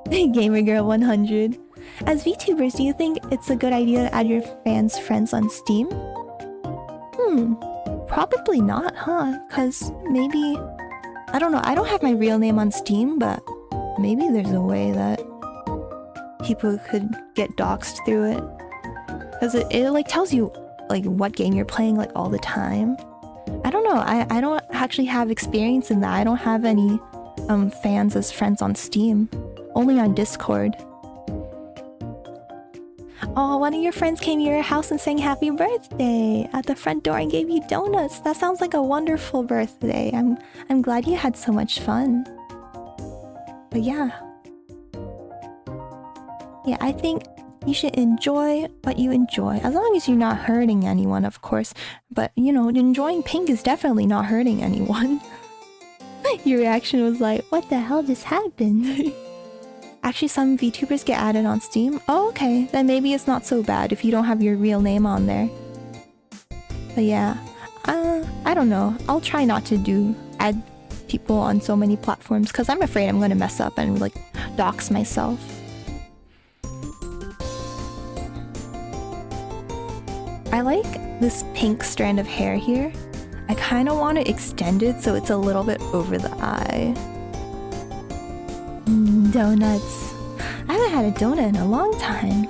Gamer Girl 100. As VTubers, do you think it's a good idea to add your fans' friends on Steam? Probably not, huh? Cause maybe... I don't know, I don't have my real name on Steam, but maybe there's a way that people could get doxxed through it. Cause it like tells you like what game you're playing like all the time. I don't know, I don't actually have experience in that. I don't have any fans as friends on Steam. Only on Discord. Oh, one of your friends came to your house and sang happy birthday at the front door and gave you donuts. That sounds like a wonderful birthday. I'm glad you had so much fun. But yeah. Yeah, I think you should enjoy what you enjoy. As long as you're not hurting anyone, of course. But, you know, enjoying pink is definitely not hurting anyone. Your reaction was like, what the hell just happened? Actually, some VTubers get added on Steam. Oh, okay. Then maybe it's not so bad if you don't have your real name on there. But yeah, I don't know. I'll try not to add people on so many platforms because I'm afraid I'm gonna mess up and like dox myself. I like this pink strand of hair here. I kind of want to extend it so it's a little bit over the eye. Donuts. I haven't had a donut in a long time.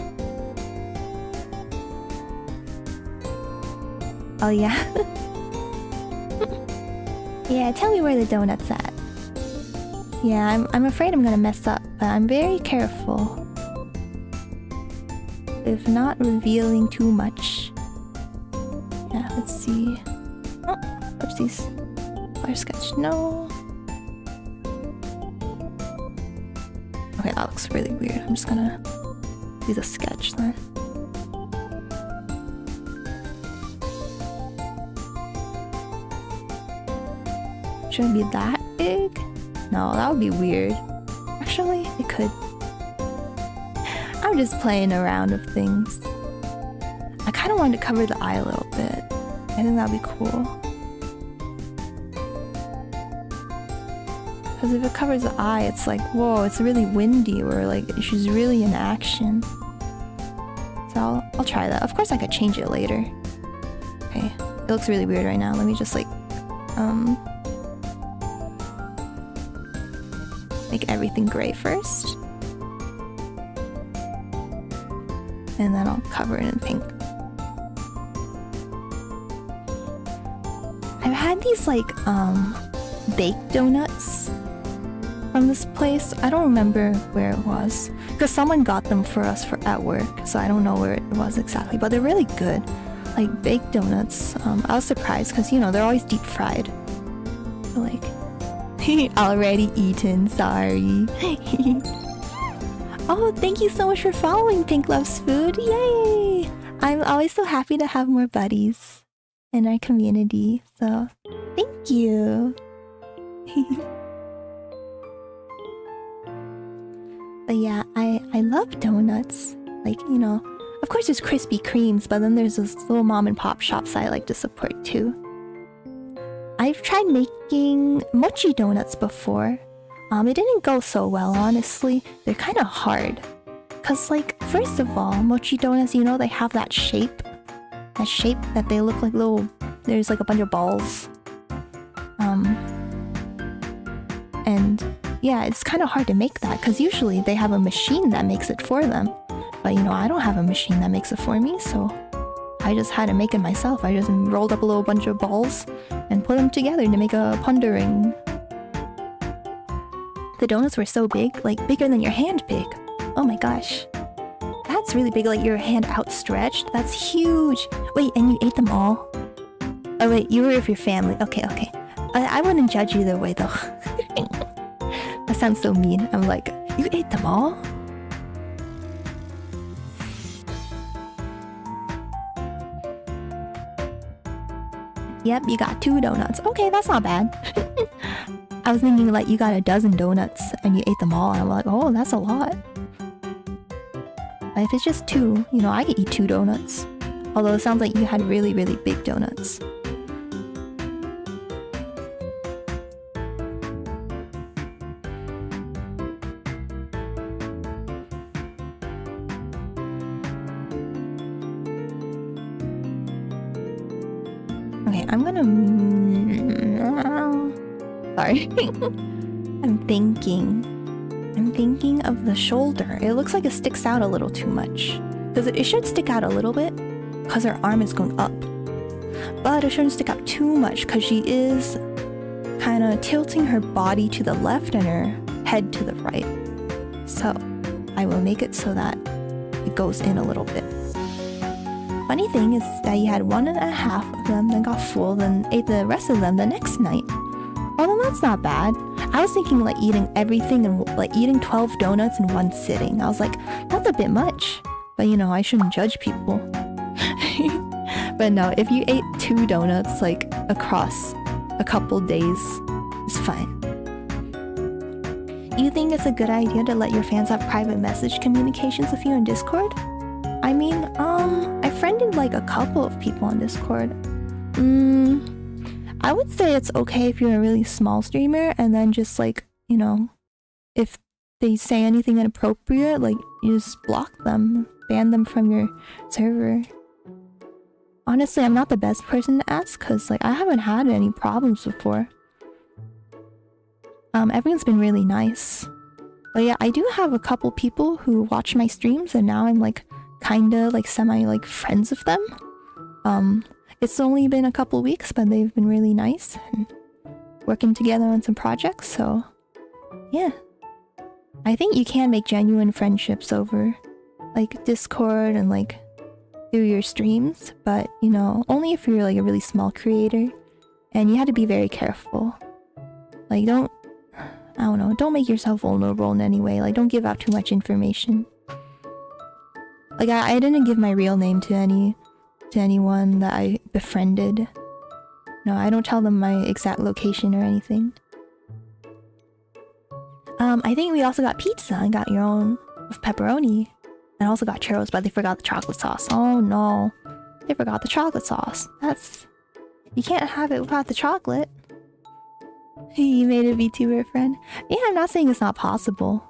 Oh yeah? Yeah, tell me where the donut's at. Yeah, I'm afraid I'm gonna mess up, but I'm very careful. If not revealing too much. Yeah, let's see. Oh, oopsies. Color sketch, no. Okay, that looks really weird. I'm just gonna do the sketch then. Should it be that big? No, that would be weird. Actually, it could. I'm just playing around with things. I kind of wanted to cover the eye a little bit. I think that'd be cool. Because if it covers the eye, it's like, whoa, it's really windy, or like she's really in action. So I'll try that. Of course I could change it later. Okay, it looks really weird right now. Let me just like, make everything gray first. And then I'll cover it in pink. I've had these like, baked donuts from this place. I don't remember where it was because someone got them for us at work, so I don't know where it was exactly, but they're really good. Like baked donuts. I was surprised because, you know, they're always deep fried. So, like, already eaten, sorry. Oh, thank you so much for following Pink Loves Food. Yay! I'm always so happy to have more buddies in our community, so thank you. But yeah, I love donuts. Like, you know, of course there's Krispy Kremes, but then there's this little mom and pop shops I like to support too. I've tried making mochi donuts before. It didn't go so well, honestly. They're kind of hard. Cause like, first of all, mochi donuts, you know, they have that shape. That shape that they look like little, there's like a bunch of balls. And yeah, it's kind of hard to make that because usually they have a machine that makes it for them. But you know, I don't have a machine that makes it for me, so I just had to make it myself. I just rolled up a little bunch of balls and put them together to make a pondering. The donuts were so big, like bigger than your hand big. Oh my gosh. That's really big, like your hand outstretched. That's huge. Wait, and you ate them all? Oh wait, you were with your family. Okay, okay. I wouldn't judge either way though. That sounds so mean. I'm like, you ate them all? Yep, you got 2 donuts. Okay, that's not bad. I was thinking like you got a dozen donuts and you ate them all, and I'm like, oh, that's a lot. But if it's just 2, you know, I could eat 2 donuts. Although it sounds like you had really, really big donuts. Okay, I'm gonna... Sorry. I'm thinking of the shoulder. It looks like it sticks out a little too much. Because it should stick out a little bit, because her arm is going up. But it shouldn't stick out too much, because she is kind of tilting her body to the left and her head to the right. So, I will make it so that it goes in a little bit. Funny thing is that you had 1.5 of them, then got full, then ate the rest of them the next night. Oh, then that's not bad. I was thinking like eating everything and like eating 12 donuts in one sitting. I was like, that's a bit much. But you know, I shouldn't judge people. But no, if you ate 2 donuts like across a couple days, it's fine. you think it's a good idea to let your fans have private message communications with you in Discord? I mean, I friended like a couple of people on Discord. I would say it's okay if you're a really small streamer and then just like, you know, if they say anything inappropriate, like you just block them, ban them from your server. Honestly, I'm not the best person to ask because like I haven't had any problems before. Everyone's been really nice. But yeah, I do have a couple people who watch my streams and now I'm like kinda like semi like friends with them. It's only been a couple weeks, but they've been really nice and working together on some projects, so yeah. I think you can make genuine friendships over like Discord and like through your streams, but you know, only if you're like a really small creator and you have to be very careful. Like don't make yourself vulnerable in any way. Like don't give out too much information. Like I didn't give my real name to anyone that I befriended. No, I don't tell them my exact location or anything. I think we also got pizza and got your own with pepperoni. And also got churros, but they forgot the chocolate sauce. Oh no. They forgot the chocolate sauce. You can't have it without the chocolate. You made a VTuber friend. Yeah, I'm not saying it's not possible.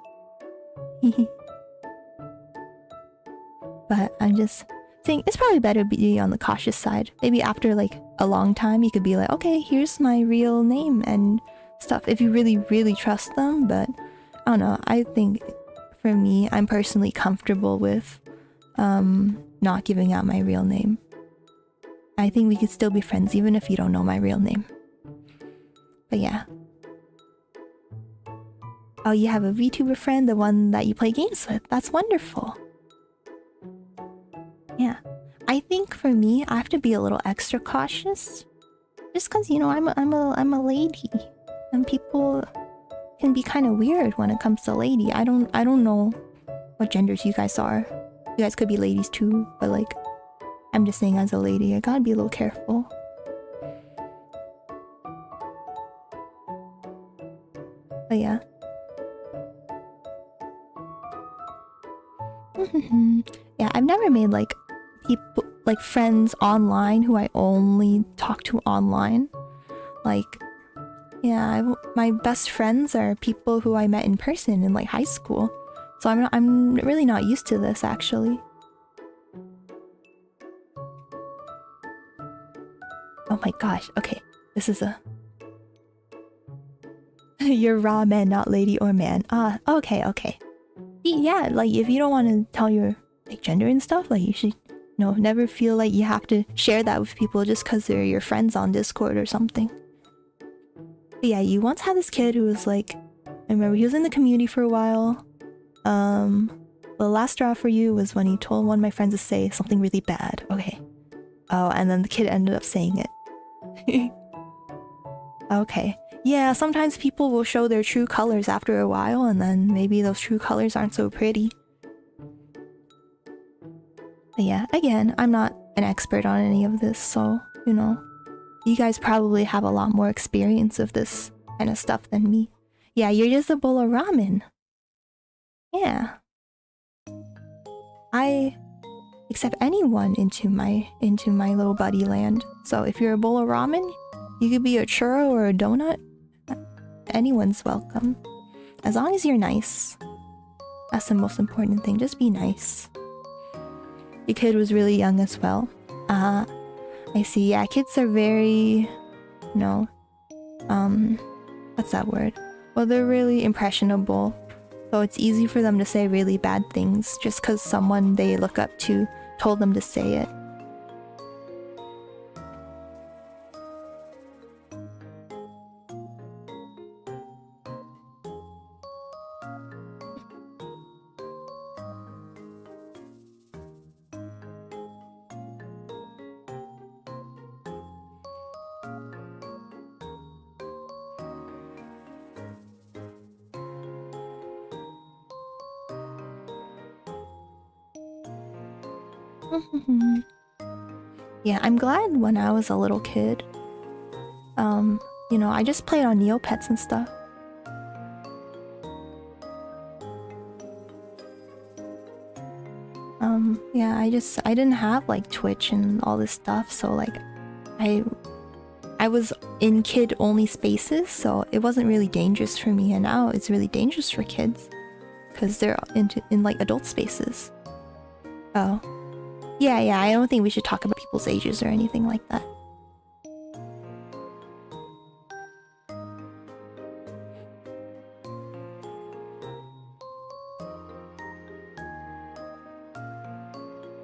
But I'm just saying it's probably better to be on the cautious side. Maybe after like a long time you could be like, okay, here's my real name and stuff if you really, really trust them. But I don't know, I think for me, I'm personally comfortable with not giving out my real name. I think we could still be friends even if you don't know my real name. But yeah. Oh, you have a VTuber friend, the one that you play games with. That's wonderful. Yeah. I think for me, I have to be a little extra cautious. Just cause, you know, I'm a lady. And people can be kind of weird when it comes to lady. I don't know what genders you guys are. You guys could be ladies too, but like, I'm just saying as a lady, I gotta be a little careful. But yeah. Yeah, I've never made like people like friends online who I only talk to online. Like, yeah, my best friends are people who I met in person in like high school. So I'm really not used to this actually. Oh my gosh, okay. This is a you're raw man, not lady or man. Ah, okay. Yeah, like if you don't want to tell your like gender and stuff, like you should never feel like you have to share that with people just because they're your friends on Discord or something. But yeah, you once had this kid who was like, I remember he was in the community for a while. The last straw for you was when he told one of my friends to say something really bad. Okay. Oh, and then the kid ended up saying it. Okay. Yeah, sometimes people will show their true colors after a while, and then maybe those true colors aren't so pretty. But yeah, again, I'm not an expert on any of this, so, you know, you guys probably have a lot more experience of this kind of stuff than me. Yeah, you're just a bowl of ramen. Yeah. I accept anyone into my little buddy land. So if you're a bowl of ramen, you could be a churro or a donut. Anyone's welcome. As long as you're nice. That's the most important thing. Just be nice. Your kid was really young as well. I see. Yeah, kids are very... what's that word? Well, they're really impressionable. So it's easy for them to say really bad things just because someone they look up to told them to say it. Yeah, I'm glad when I was a little kid, I just played on Neopets and stuff. Yeah, I didn't have like Twitch and all this stuff, so like I was in kid-only spaces, so it wasn't really dangerous for me, and now it's really dangerous for kids because they're in like adult spaces. Oh. Yeah, I don't think we should talk about people's ages or anything like that.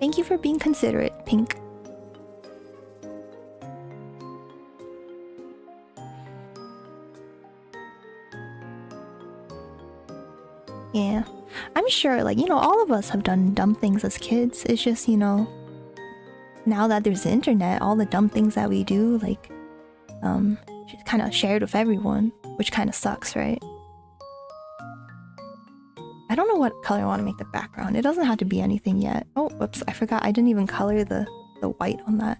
Thank you for being considerate, Pink. Yeah, I'm sure, like, all of us have done dumb things as kids. It's just, now that there's the internet, all the dumb things that we do, like, just kind of shared with everyone, which kind of sucks, right? I don't know what color I want to make the background. It doesn't have to be anything yet. Oh, whoops, I forgot. I didn't even color the white on that.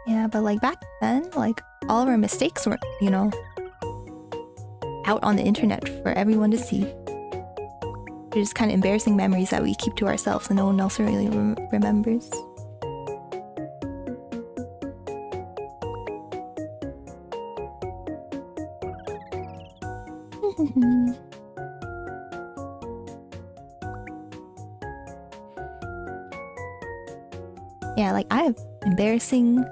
Yeah, but like back then, like all of our mistakes were, out on the internet for everyone to see. They're just kind of embarrassing memories that we keep to ourselves and no one else really remembers. Yeah, like I have embarrassing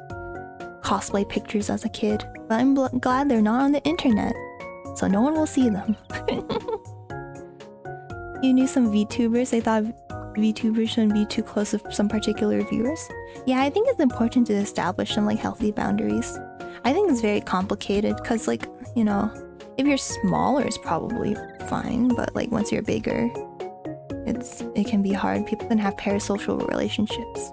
cosplay pictures as a kid, but I'm glad they're not on the internet, so no one will see them. You knew some VTubers, they thought VTubers shouldn't be too close to some particular viewers. Yeah, I think it's important to establish some like healthy boundaries. I think it's very complicated because like, if you're smaller it's probably fine, but like once you're bigger, it can be hard. People can have parasocial relationships.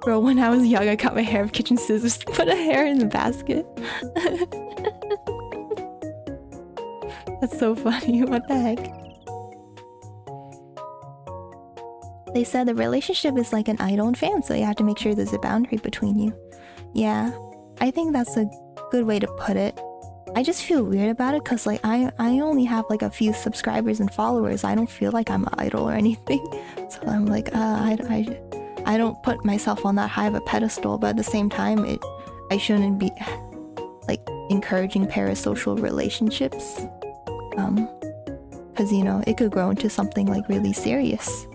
Bro, when I was young, I cut my hair with kitchen scissors to put a hair in the basket. That's so funny, what the heck? They said the relationship is like an idol and fan, so you have to make sure there's a boundary between you. Yeah, I think that's a good way to put it. I just feel weird about it because like I only have like a few subscribers and followers. I don't feel like I'm an idol or anything. So I'm like, I don't put myself on that high of a pedestal, but at the same time, I shouldn't be like encouraging parasocial relationships. Because it could grow into something like really serious.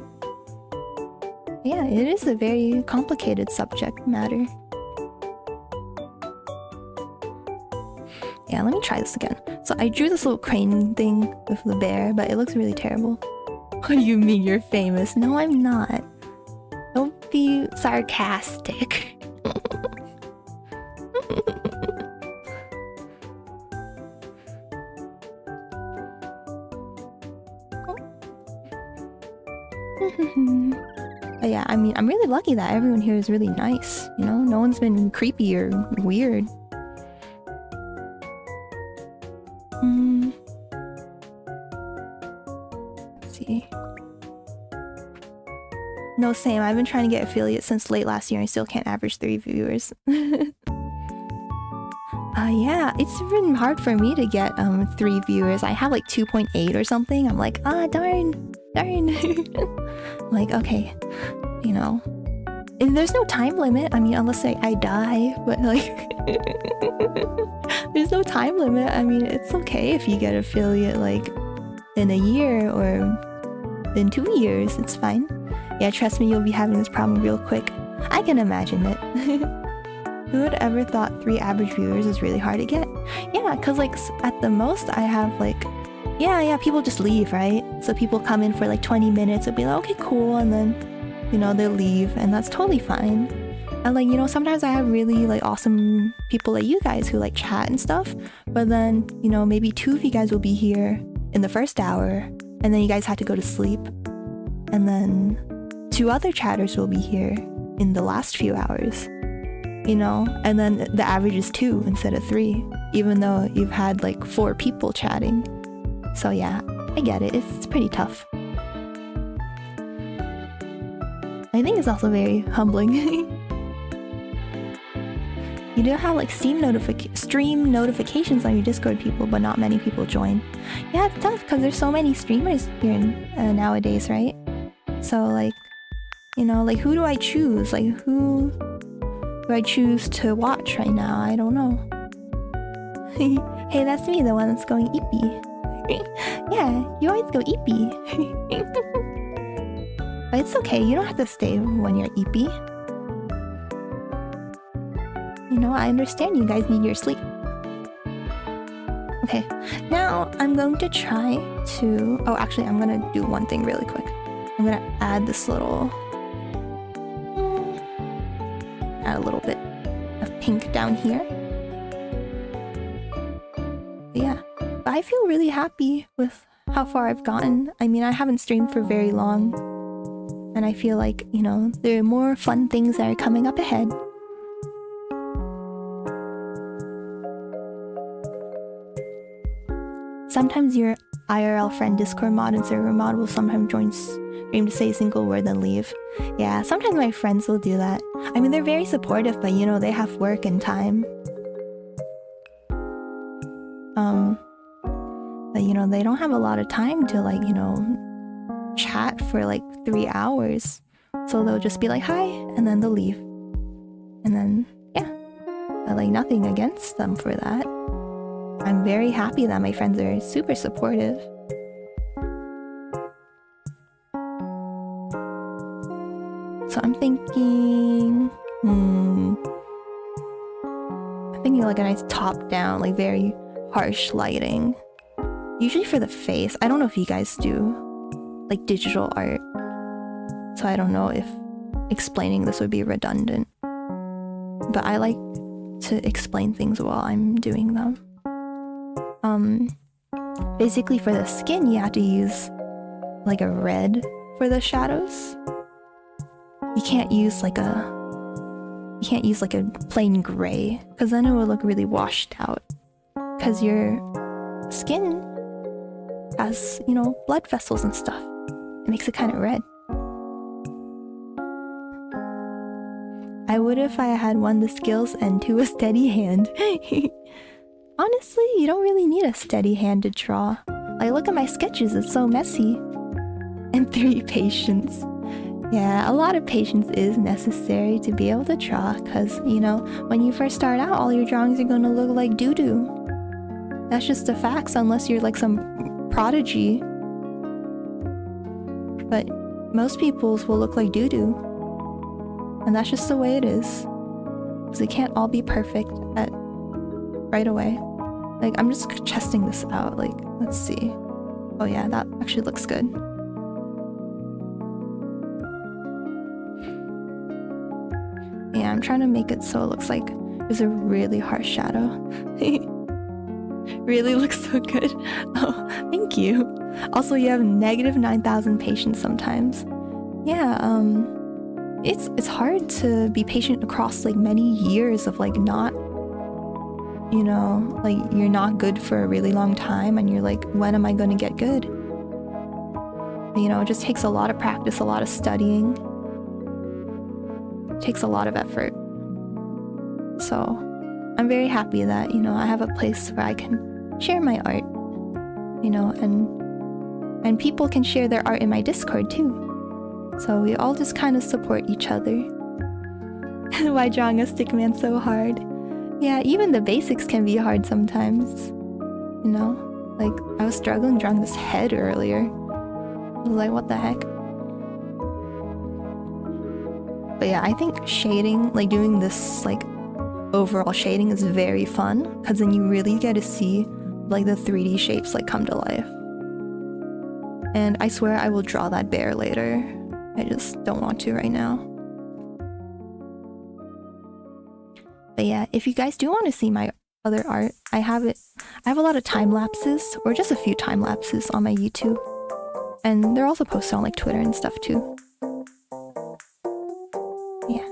Yeah, it is a very complicated subject matter. Yeah, let me try this again. So I drew this little crane thing with the bear, but it looks really terrible. What do you mean you're famous? No, I'm not. Don't be sarcastic. But yeah, I mean, I'm really lucky that everyone here is really nice, No one's been creepy or weird. Let's see. No, same. I've been trying to get affiliate since late last year and I still can't average 3 viewers. Yeah, it's been hard for me to get 3 viewers. I have like 2.8 or something. I'm like, darn. Like, okay, and there's no time limit. I mean, unless I die, but like there's no time limit. I mean, it's okay if you get affiliate like in a year or in 2 years. It's fine. Yeah, trust me, you'll be having this problem real quick. I can imagine it. Who would ever thought 3 average viewers is really hard to get? Yeah, because like at the most I have like, yeah, people just leave, right? So people come in for like 20 minutes and be like, okay, cool, and then, they'll leave, and that's totally fine. And like, sometimes I have really like awesome people like you guys who like chat and stuff, but then, maybe 2 of you guys will be here in the first hour, and then you guys have to go to sleep. And then 2 other chatters will be here in the last few hours, and then the average is 2 instead of 3, even though you've had like 4 people chatting. So yeah, I get it. It's pretty tough. I think it's also very humbling. You do have like stream notifications on your Discord, people, but not many people join. Yeah, it's tough because there's so many streamers here nowadays, right? So like, you know, like who do I choose? Like who do I choose to watch right now? I don't know. Hey, that's me, the one that's going eepy. Yeah, you always go eepy. But it's okay, you don't have to stay when you're eepy. You know, I understand you guys need your sleep. Okay, now I'm going to try to... Oh, actually, I'm gonna do one thing really quick. I'm gonna add this little... Add a little bit of pink down here. But yeah, but I feel really happy with how far I've gotten. I mean, I haven't streamed for very long. And I feel like, you know, there are more fun things that are coming up ahead. Sometimes your IRL friend, Discord mod, and server mod will sometimes join stream to say a single word then leave. Yeah, sometimes my friends will do that. I mean, they're very supportive, but you know, they have work and time. But you know, they don't have a lot of time to like, you know, chat for like 3 hours. So they'll just be like, hi, and then they'll leave. And then, yeah. But like nothing against them for that. I'm very happy that my friends are super supportive. So I'm thinking... I'm thinking like a nice top-down, like very harsh lighting. Usually for the face. I don't know if you guys do like digital art. So I don't know if explaining this would be redundant. But I like to explain things while I'm doing them. Basically for the skin, you have to use like a red for the shadows. You can't use like a plain gray, because then it will look really washed out. Because your skin has, you know, blood vessels and stuff. It makes it kind of red. I would if I had 1 the skills and 2 a steady hand. Honestly, you don't really need a steady hand to draw. Like, look at my sketches, it's so messy. And 3 patience. Yeah, a lot of patience is necessary to be able to draw, because, you know, when you first start out, all your drawings are going to look like doo-doo. That's just the facts, unless you're like some prodigy. But most people's will look like doo-doo. And that's just the way it is. Because it can't all be perfect right away. Like, I'm just testing this out. Like, let's see. Oh yeah, that actually looks good. Yeah, I'm trying to make it so it looks like there's a really harsh shadow. Really looks so good. Oh, thank you. Also, you have negative 9,000 patience sometimes. Yeah, it's hard to be patient across like many years of like not, you know, like you're not good for a really long time and you're like, when am I going to get good? You know, it just takes a lot of practice, a lot of studying. It takes a lot of effort. So I'm very happy that, you know, I have a place where I can share my art, you know, and people can share their art in my Discord too. So we all just kind of support each other. Why drawing a stick man so hard? Yeah, even the basics can be hard sometimes. You know? Like, I was struggling drawing this head earlier. I was like, what the heck? But yeah, I think shading, like doing this, like, overall shading is very fun. Because then you really get to see, like, the 3D shapes, like, come to life. And I swear I will draw that bear later. I just don't want to right now. But yeah, if you guys do want to see my other art, I have a lot of time lapses, or just a few time lapses on my YouTube. And they're also posted on like Twitter and stuff too. Yeah.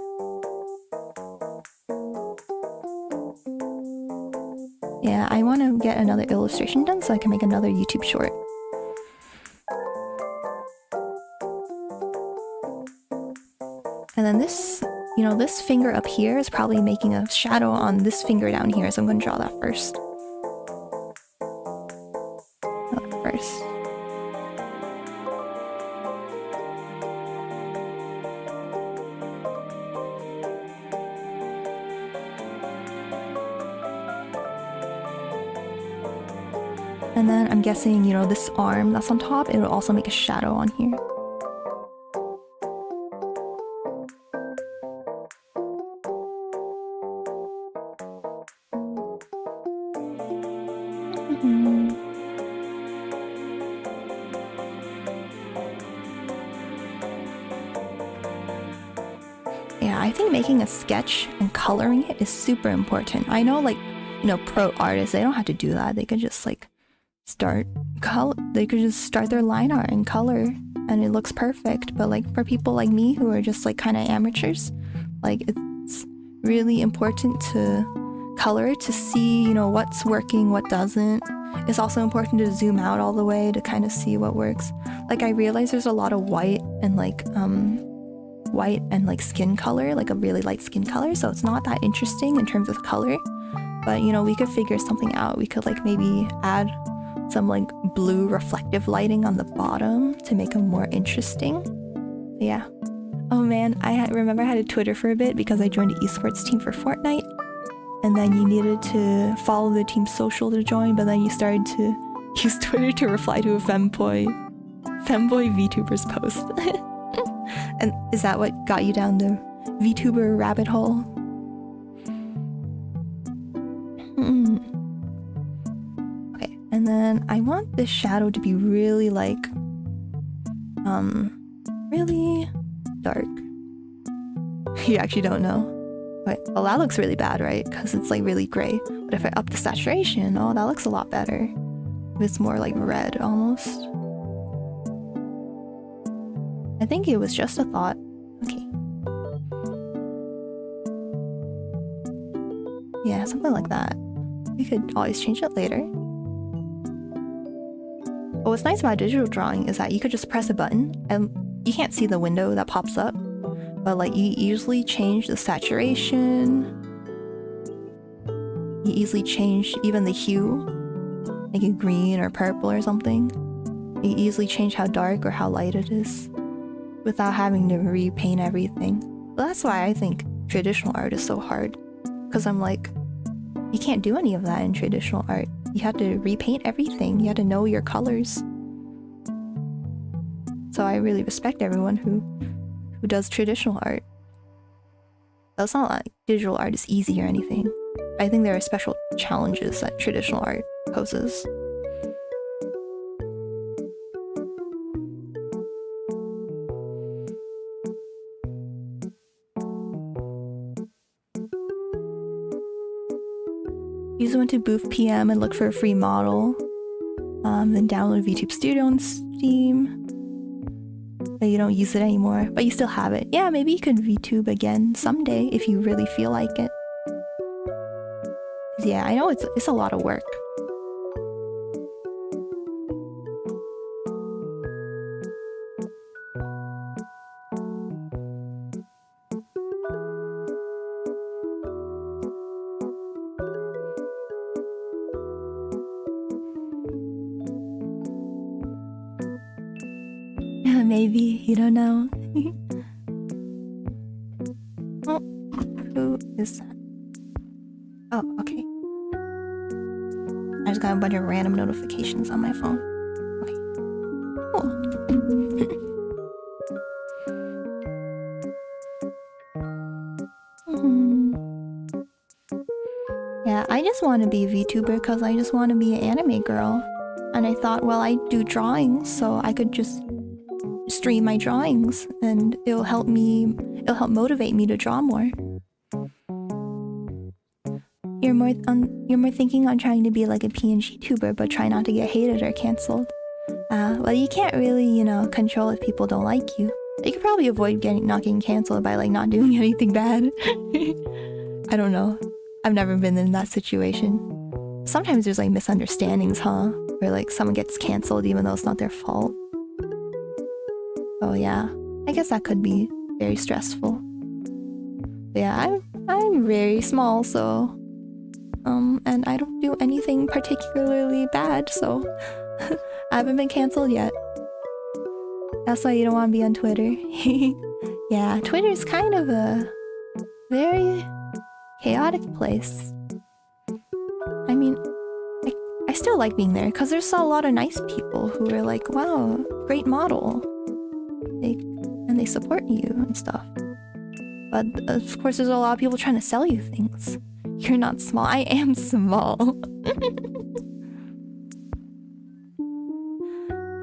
Yeah, I want to get another illustration done so I can make another YouTube short. And then this you know, this finger up here is probably making a shadow on this finger down here, so I'm going to draw that first. And then I'm guessing, you know, this arm that's on top, it will also make a shadow on here. Yeah, I think making a sketch and coloring it is super important. I know, like, you know, pro artists, they don't have to do that. They could just like start their line art and color and it looks perfect. But like for people like me who are just like kind of amateurs, like it's really important to color to see, you know, what's working, what doesn't. It's also important to zoom out all the way to kind of see what works. Like I realize there's a lot of white and like skin color, like a really light skin color, so it's not that interesting in terms of color. But you know, we could figure something out. We could like maybe add some like blue reflective lighting on the bottom to make them more interesting. Yeah. Oh man, remember I had a Twitter for a bit because I joined an esports team for Fortnite, and then you needed to follow the team's social to join, but then you started to use Twitter to reply to a femboy VTuber's post. And is that what got you down the VTuber rabbit hole? Okay, and then I want this shadow to be really like, really dark. You actually don't know. Wait, well that looks really bad, right? Because it's like really gray. But if I up the saturation, oh, that looks a lot better. It's more like red almost. I think it was just a thought. Okay. Yeah, something like that. We could always change it later. But what's nice about digital drawing is that you could just press a button and you can't see the window that pops up, but like you easily change the saturation. You easily change even the hue, make it green or purple or something. You easily change how dark or how light it is, without having to repaint everything. But that's why I think traditional art is so hard. Because I'm like, you can't do any of that in traditional art. You have to repaint everything. You have to know your colors. So I really respect everyone who does traditional art. That's not like digital art is easy or anything. I think there are special challenges that traditional art poses. You just went to Booth PM and look for a free model. Then download VTube Studio on Steam. But you don't use it anymore, but you still have it. Yeah, maybe you could VTube again someday if you really feel like it. Yeah, I know it's a lot of work. Maybe, you don't know. Oh, who is that? Oh, okay. I just got a bunch of random notifications on my phone. Okay. Cool. Yeah, I just want to be a VTuber because I just want to be an anime girl. And I thought, well, I do drawings, so I could just stream my drawings and it'll help motivate me to draw more. You're more thinking on trying to be like a PNG tuber, but try not to get hated or cancelled. Well, you can't really, you know, control if people don't like you. You could probably avoid not getting cancelled by like not doing anything bad. I don't know. I've never been in that situation. Sometimes there's like misunderstandings, huh? Where like someone gets cancelled even though it's not their fault. Oh yeah, I guess that could be very stressful. Yeah, I'm very small, so and I don't do anything particularly bad, so I haven't been canceled yet. That's why you don't want to be on Twitter. Yeah, Twitter is kind of a very chaotic place. I mean, I still like being there because there's a lot of nice people who are like, wow, great model. And they support you and stuff. But of course there's a lot of people trying to sell you things. You're not small. I am small.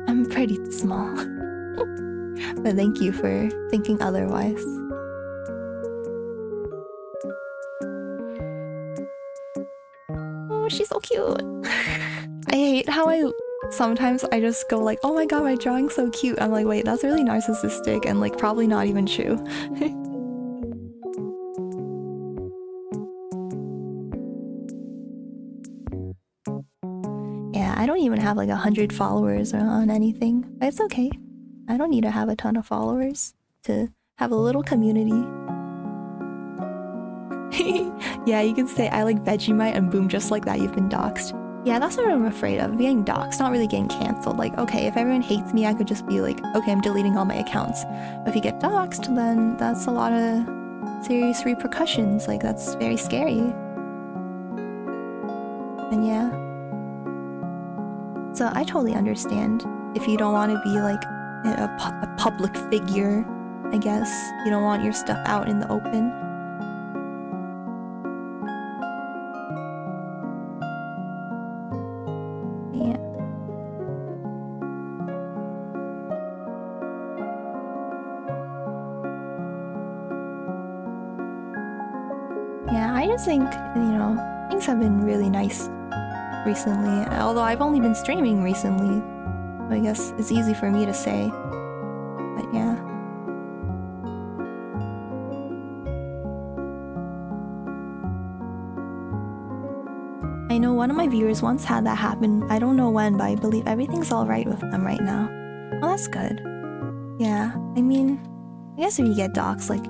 I'm pretty small. But thank you for thinking otherwise. Oh, she's so cute. I hate how sometimes I just go like, oh my god, my drawing's so cute. I'm like, wait, that's really narcissistic and like probably not even true. Yeah, I don't even have like 100 followers on anything, but it's okay. I don't need to have a ton of followers to have a little community. Yeah, you can say I like Vegemite and boom, just like that, you've been doxxed. Yeah, that's what I'm afraid of, getting doxxed, not really getting cancelled. Like, okay, if everyone hates me, I could just be like, okay, I'm deleting all my accounts. But if you get doxxed, then that's a lot of serious repercussions. Like, that's very scary. And yeah. So I totally understand if you don't want to be like a public figure, I guess. You don't want your stuff out in the open. Yeah. Yeah, I just think, things have been really nice recently. Although I've only been streaming recently, I guess it's easy for me to say. But yeah. I know one of my viewers once had that happen. I don't know when, but I believe everything's alright with them right now. Well, that's good. Yeah, I mean, I guess if you get doxxed, like,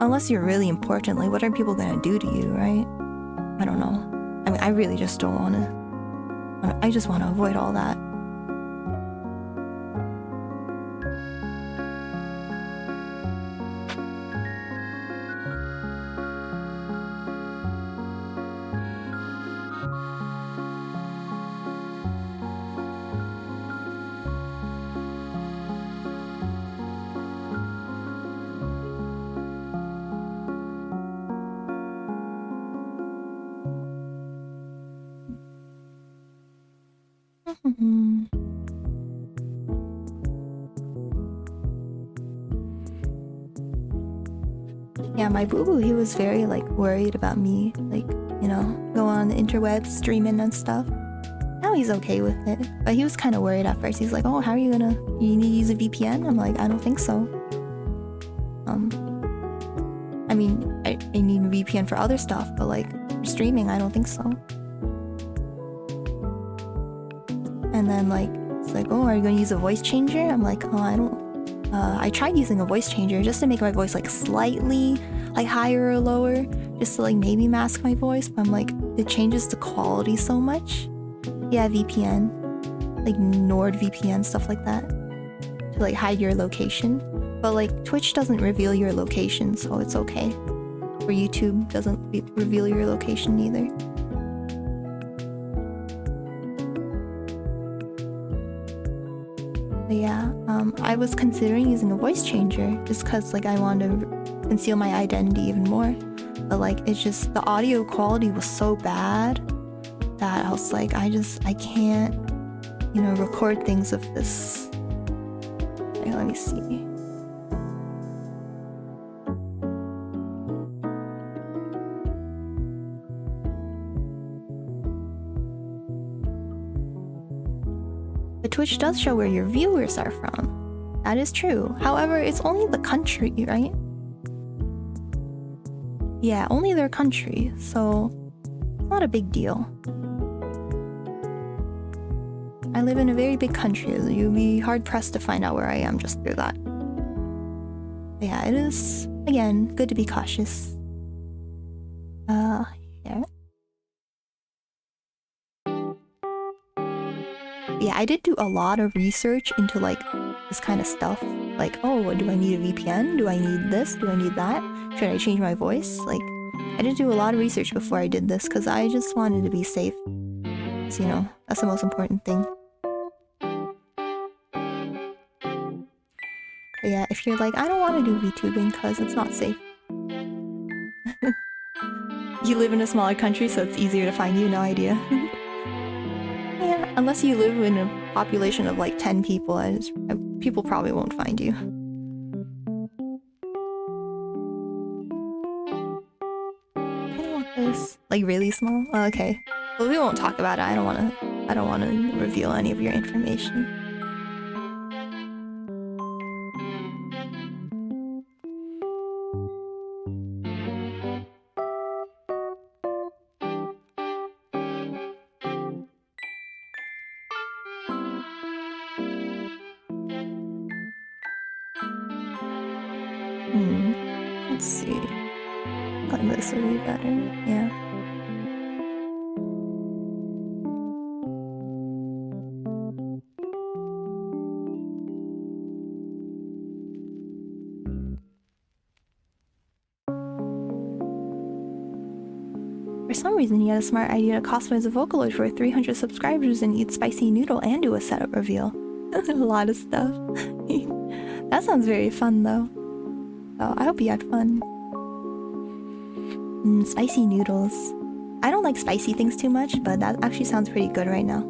unless you're really important, like, what are people gonna do to you, right? I don't know. I mean, I really just don't wanna... I just wanna avoid all that. Yeah, my boo-boo, he was very, like, worried about me, like, go on the interwebs, streaming and stuff. Now he's okay with it, but he was kind of worried at first. He's like, oh, how are you gonna... You need to use a VPN? I'm like, I don't think so. I mean, I need a VPN for other stuff, but, like, for streaming, I don't think so. And then, like, it's like, oh, are you gonna use a voice changer? I'm like, oh, I don't... I tried using a voice changer just to make my voice like slightly like higher or lower, just to like maybe mask my voice, but I'm like, it changes the quality so much. Yeah, VPN, like NordVPN, stuff like that, to like hide your location. But like Twitch doesn't reveal your location, so it's okay. Or YouTube doesn't reveal your location either. But yeah, I was considering using a voice changer just because like I wanted to conceal my identity even more. But like it's just the audio quality was so bad that I was like, I can't, record things of this. Okay, let me see. But Twitch does show where your viewers are from. That is true. However, it's only the country, right? Yeah, only their country, so it's not a big deal. I live in a very big country. You'd be hard-pressed to find out where I am just through that. But yeah, it is again, good to be cautious. Yeah. Yeah, I did do a lot of research into like this kind of stuff. Like, oh, do I need a VPN? Do I need this? Do I need that? Should I change my voice? Like, I did do a lot of research before I did this because I just wanted to be safe. So, you know, that's the most important thing. But yeah, if you're like, I don't want to do VTubing because it's not safe. You live in a smaller country, so it's easier to find you, no idea. Yeah, unless you live in a population of like 10 people, people probably won't find you. I don't want this. Like really small? Oh, okay. Well, we won't talk about it. I don't want to reveal any of your information. Let's see. Like this would be better. Yeah. For some reason, he had a smart idea to cosplay as a Vocaloid for 300 subscribers and eat spicy noodle and do a setup reveal. That's a lot of stuff. That sounds very fun, though. Oh, I hope you had fun. Spicy noodles. I don't like spicy things too much, but that actually sounds pretty good right now.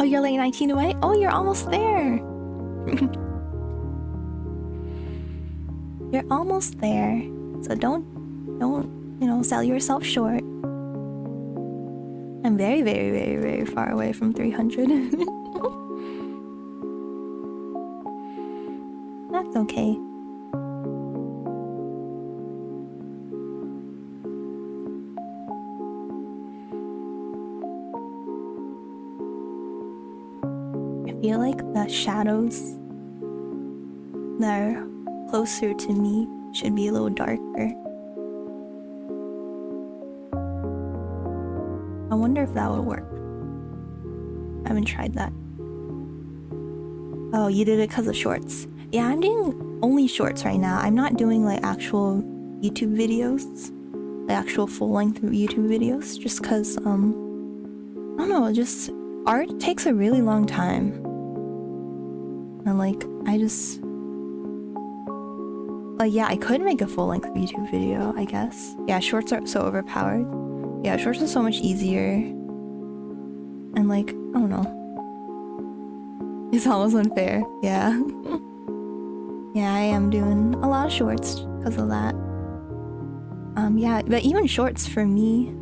Oh, you're like 19 away? Oh, you're almost there! You're almost there. So don't, you know, sell yourself short. I'm very, very, very, very far away from 300. That's okay. I feel like the shadows that are closer to me should be a little darker. I wonder if that would work. I haven't tried that. Oh, you did it because of shorts. Yeah, I'm doing only shorts right now. I'm not doing like actual YouTube videos. Like actual full-length YouTube videos. Just because, I don't know, just art takes a really long time. And like, like, yeah, I could make a full-length YouTube video, I guess. Yeah, shorts are so overpowered. Yeah, shorts are so much easier. And like, I don't know. It's almost unfair. Yeah. Yeah, I am doing a lot of shorts because of that. Yeah, but even shorts for me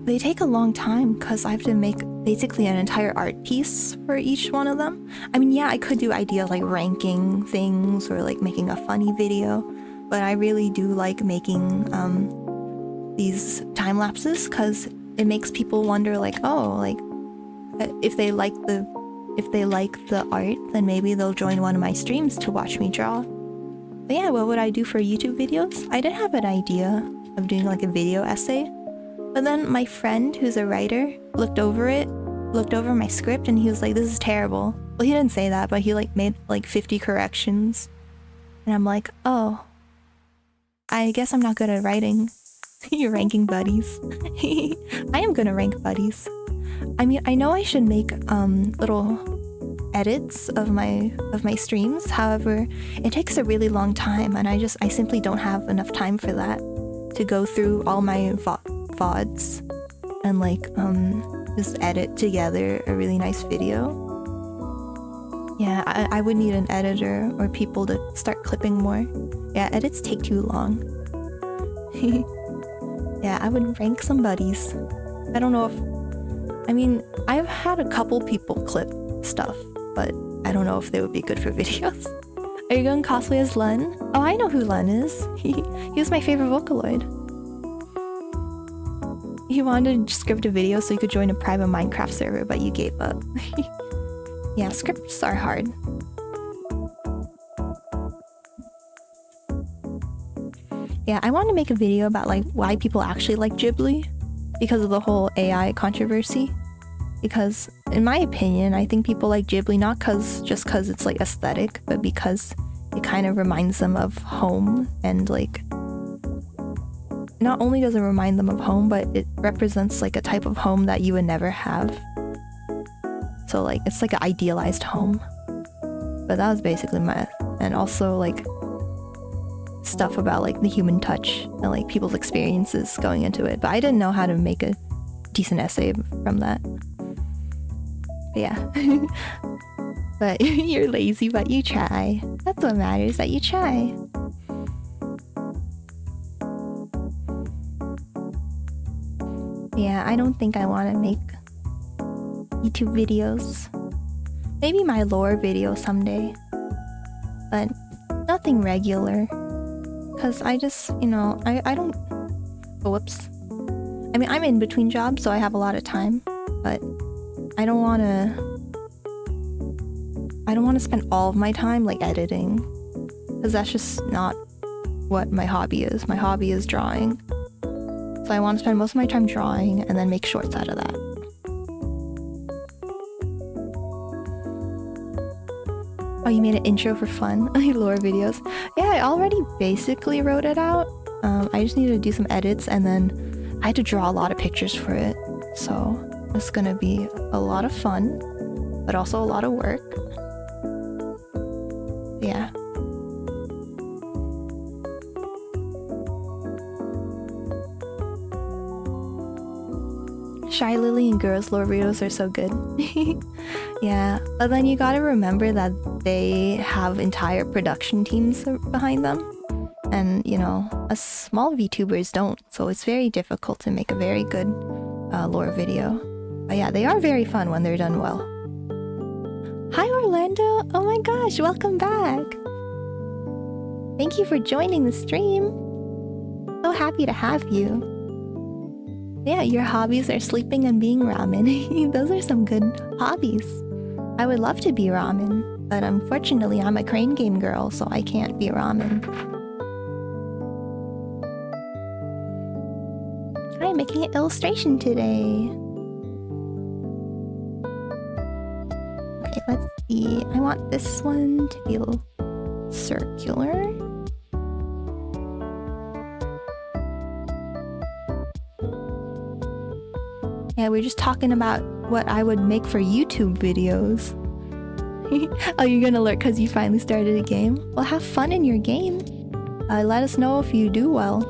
they take a long time because I have to make basically an entire art piece for each one of them. I mean, yeah, I could do ideas like ranking things or like making a funny video, but I really do like making these time lapses because it makes people wonder like, oh, like if they like the art, then maybe they'll join one of my streams to watch me draw. But yeah, what would I do for YouTube videos? I did have an idea of doing like a video essay, but then my friend who's a writer looked over my script and he was like, this is terrible. Well, he didn't say that, but he like made like 50 corrections. And I'm like, oh, I guess I'm not good at writing. You're ranking buddies. I am gonna rank buddies. I mean, I know I should make little edits of my streams. However, it takes a really long time and I simply don't have enough time for that to go through all my VODs and like just edit together a really nice video. Yeah, I would need an editor or people to start clipping more. Yeah, edits take too long. Yeah, I would rank some buddies. I don't know if... I mean, I've had a couple people clip stuff, but I don't know if they would be good for videos. Are you going cosplay as Len? Oh, I know who Len is. He was my favorite Vocaloid. You wanted to script a video so you could join a private Minecraft server, but you gave up. Yeah, scripts are hard. Yeah, I want to make a video about like why people actually like Ghibli because of the whole AI controversy. Because in my opinion, I think people like Ghibli not just cause it's like aesthetic, but because it kind of reminds them of home, and like not only does it remind them of home, but it represents like a type of home that you would never have. So like it's like an idealized home. But that was basically and also like stuff about like the human touch and like people's experiences going into it. But I didn't know how to make a decent essay from that. But yeah. But you're lazy, but you try. That's what matters, that you try. Yeah, I don't think I want to make YouTube videos. Maybe my lore video someday. But nothing regular. Because I just, you know, I don't... Oh, whoops. I mean, I'm in between jobs, so I have a lot of time. But I don't want to spend all of my time, like, editing. Because that's just not what my hobby is. My hobby is drawing. So I want to spend most of my time drawing and then make shorts out of that. Oh, you made an intro for fun? Lore videos. Yeah, I already basically wrote it out. I just needed to do some edits, and then I had to draw a lot of pictures for it. So it's gonna be a lot of fun, but also a lot of work. Yeah. Shy Lily and Girls lore videos are so good. Yeah, but then you gotta remember that they have entire production teams behind them. And, you know, us small VTubers don't, so it's very difficult to make a very good lore video. But yeah, they are very fun when they're done well. Hi Orlando! Oh my gosh, welcome back! Thank you for joining the stream! So happy to have you. Yeah, your hobbies are sleeping and being ramen. Those are some good hobbies. I would love to be ramen, but unfortunately I'm a crane game girl, so I can't be ramen. I'm making an illustration today. Okay, let's see. I want this one to be a little circular. Yeah, we're just talking about what I would make for YouTube videos. Oh, you're gonna lurk because you finally started a game? Well, have fun in your game. Let us know if you do well.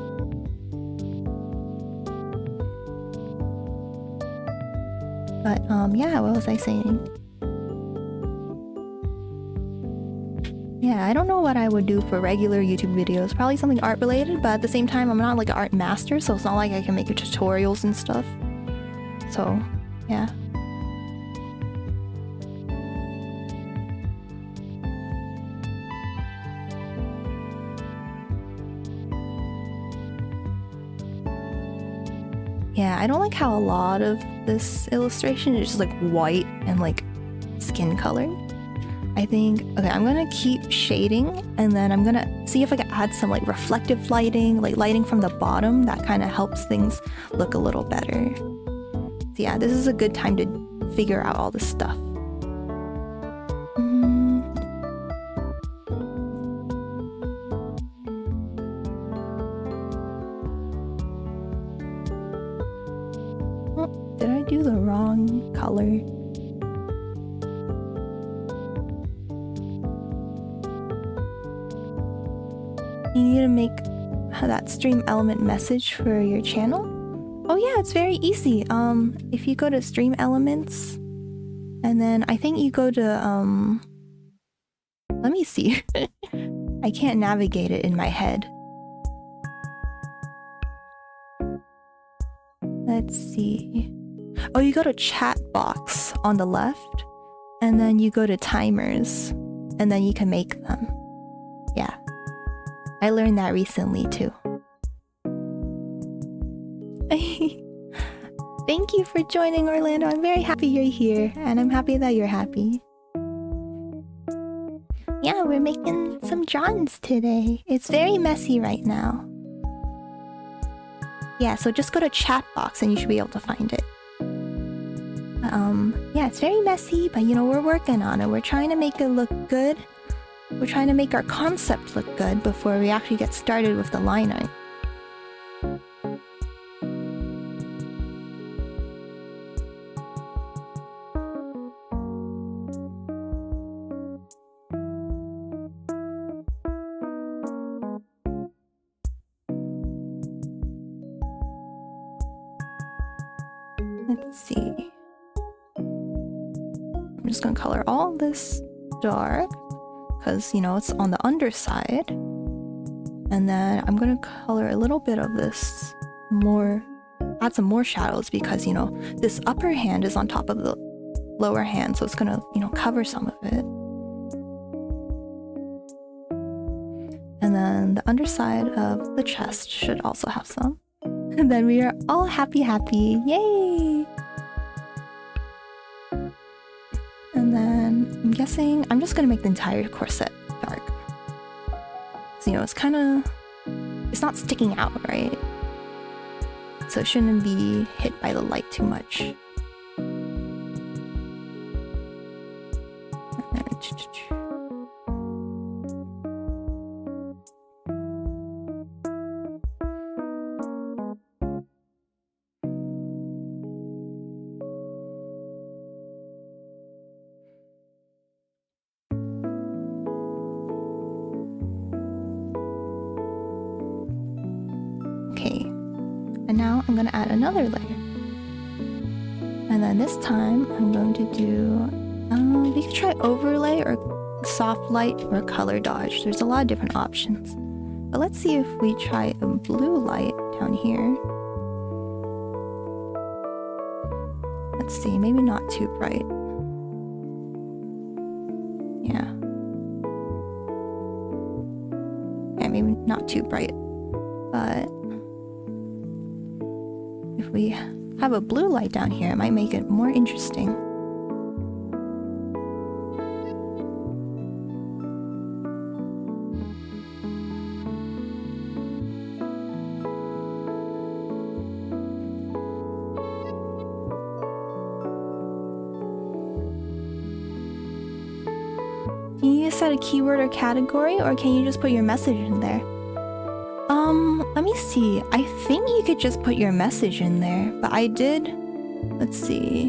But, yeah, what was I saying? Yeah, I don't know what I would do for regular YouTube videos. Probably something art related, but at the same time, I'm not like an art master, so it's not like I can make tutorials and stuff. So, yeah. Yeah, I don't like how a lot of this illustration is just like white and like skin color. I think, okay, I'm gonna keep shading, and then I'm gonna see if I can add some like reflective lighting, like lighting from the bottom. That kind of helps things look a little better. So yeah, this is a good time to figure out all this stuff. Oh, did I do the wrong color? You need to make that stream element message for your channel? Oh yeah, it's very easy. If you go to stream elements, and then I think you go to, let me see. I can't navigate it in my head. Let's see. Oh, you go to chat box on the left, and then you go to timers, and then you can make them. Yeah. I learned that recently too. thank you for joining, Orlando. I'm very happy you're here, and I'm happy that you're happy. Yeah, we're making some drawings today. It's very messy right now. Yeah, so just go to chat box and you should be able to find it. Yeah, it's very messy, but you know, we're working on it. We're trying to make it look good. We're trying to make our concept look good before we actually get started with the line art. Let's see. I'm just gonna color all this dark because, you know, it's on the underside. And then I'm gonna color a little bit of this more, add some more shadows because, you know, this upper hand is on top of the lower hand, so it's gonna, you know, cover some of it. And then the underside of the chest should also have some. And then we are all happy. Yay! And then I'm guessing I'm just gonna make the entire corset dark. So, you know, it's kind of, it's not sticking out, right? So it shouldn't be hit by the light too much. Okay, and now I'm gonna add another layer. And then this time I'm going to do, we could try overlay or soft light or color dodge. There's a lot of different options. But let's see if we try a blue light down here. Let's see, maybe not too bright. Yeah. Yeah, maybe not too bright. But if we have a blue light down here, it might make it more interesting. Can you set a keyword or category, or can you just put your message in there? Let me see. I think you could just put your message in there, but I did... Let's see.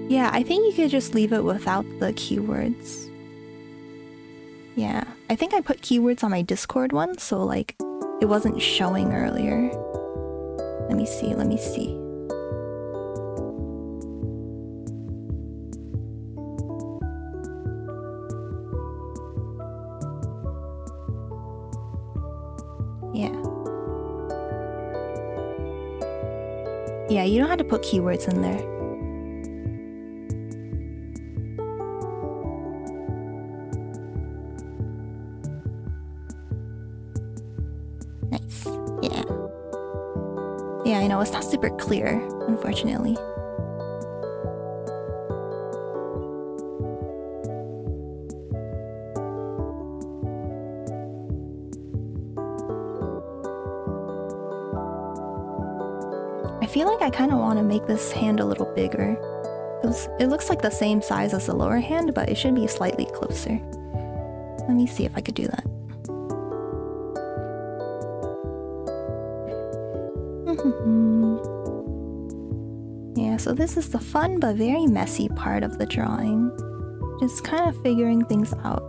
Yeah, I think you could just leave it without the keywords. Yeah, I think I put keywords on my Discord one, so like, it wasn't showing earlier. Let me see. Yeah, you don't have to put keywords in there. Nice. Yeah. Yeah, I know, it's not super clear, unfortunately. I feel like I kind of want to make this hand a little bigger. It looks like the same size as the lower hand, but it should be slightly closer. Let me see if I could do that. Yeah, so this is the fun but very messy part of the drawing. Just kind of figuring things out.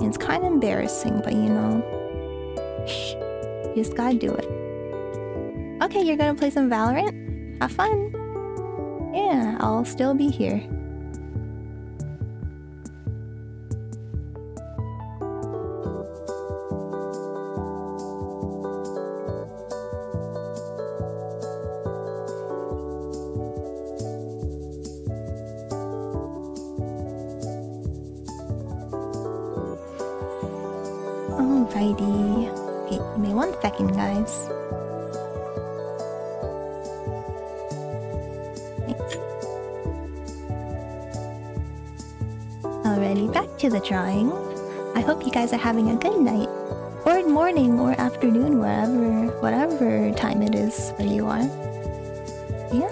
And it's kind of embarrassing, but you know, you just gotta do it. Okay, you're gonna play some Valorant? Have fun! Yeah, I'll still be here. ID. Okay, give me 1 second, guys. Thanks. Alrighty, back to the drawing. I hope you guys are having a good night, or morning, or afternoon, whatever time it is where you are. Yeah.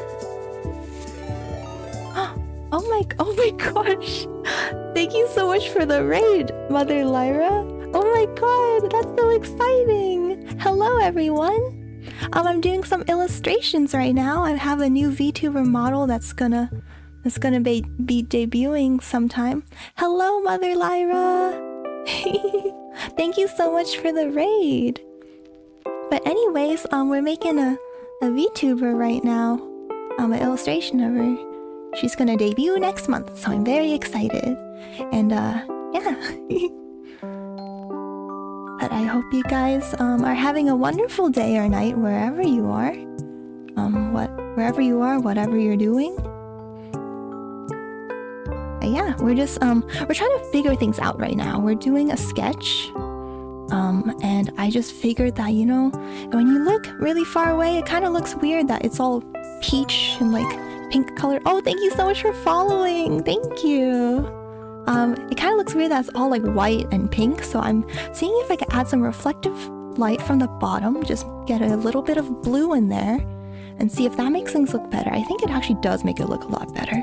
Oh my gosh! Thank you so much for the raid, Mother Lyra. Oh my god, that's so exciting! Hello everyone. I'm doing some illustrations right now. I have a new Vtuber model that's gonna be debuting sometime. Hello, Mother Lyra. Thank you so much for the raid. But anyways, we're making a VTuber right now. An illustration of her. She's gonna debut next month, so I'm very excited. And yeah. But I hope you guys are having a wonderful day or night wherever you are. Wherever you are, whatever you're doing. Yeah, we're just we're trying to figure things out right now. We're doing a sketch. And I just figured that, you know, when you look really far away, it kind of looks weird that it's all peach and like pink color. Oh, thank you so much for following. Thank you. It kind of looks weird that it's all like white and pink, so I'm seeing if I can add some reflective light from the bottom, just get a little bit of blue in there and see if that makes things look better. I think it actually does make it look a lot better.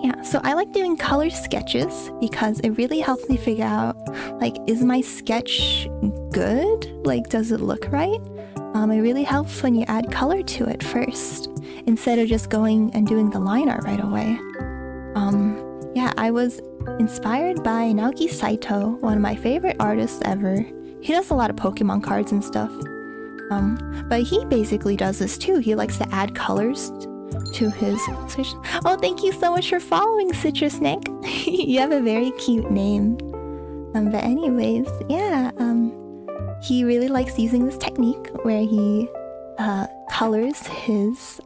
Yeah, so I like doing color sketches because it really helps me figure out, like, is my sketch good? Like, does it look right? It really helps when you add color to it first, instead of just going and doing the line art right away. Yeah, I was inspired by Naoki Saito, one of my favorite artists ever. He does a lot of Pokemon cards and stuff. But he basically does this too. He likes to add colors to his... Oh, thank you so much for following, Citrus Snake. You have a very cute name. But anyways, yeah, he really likes using this technique where he colors his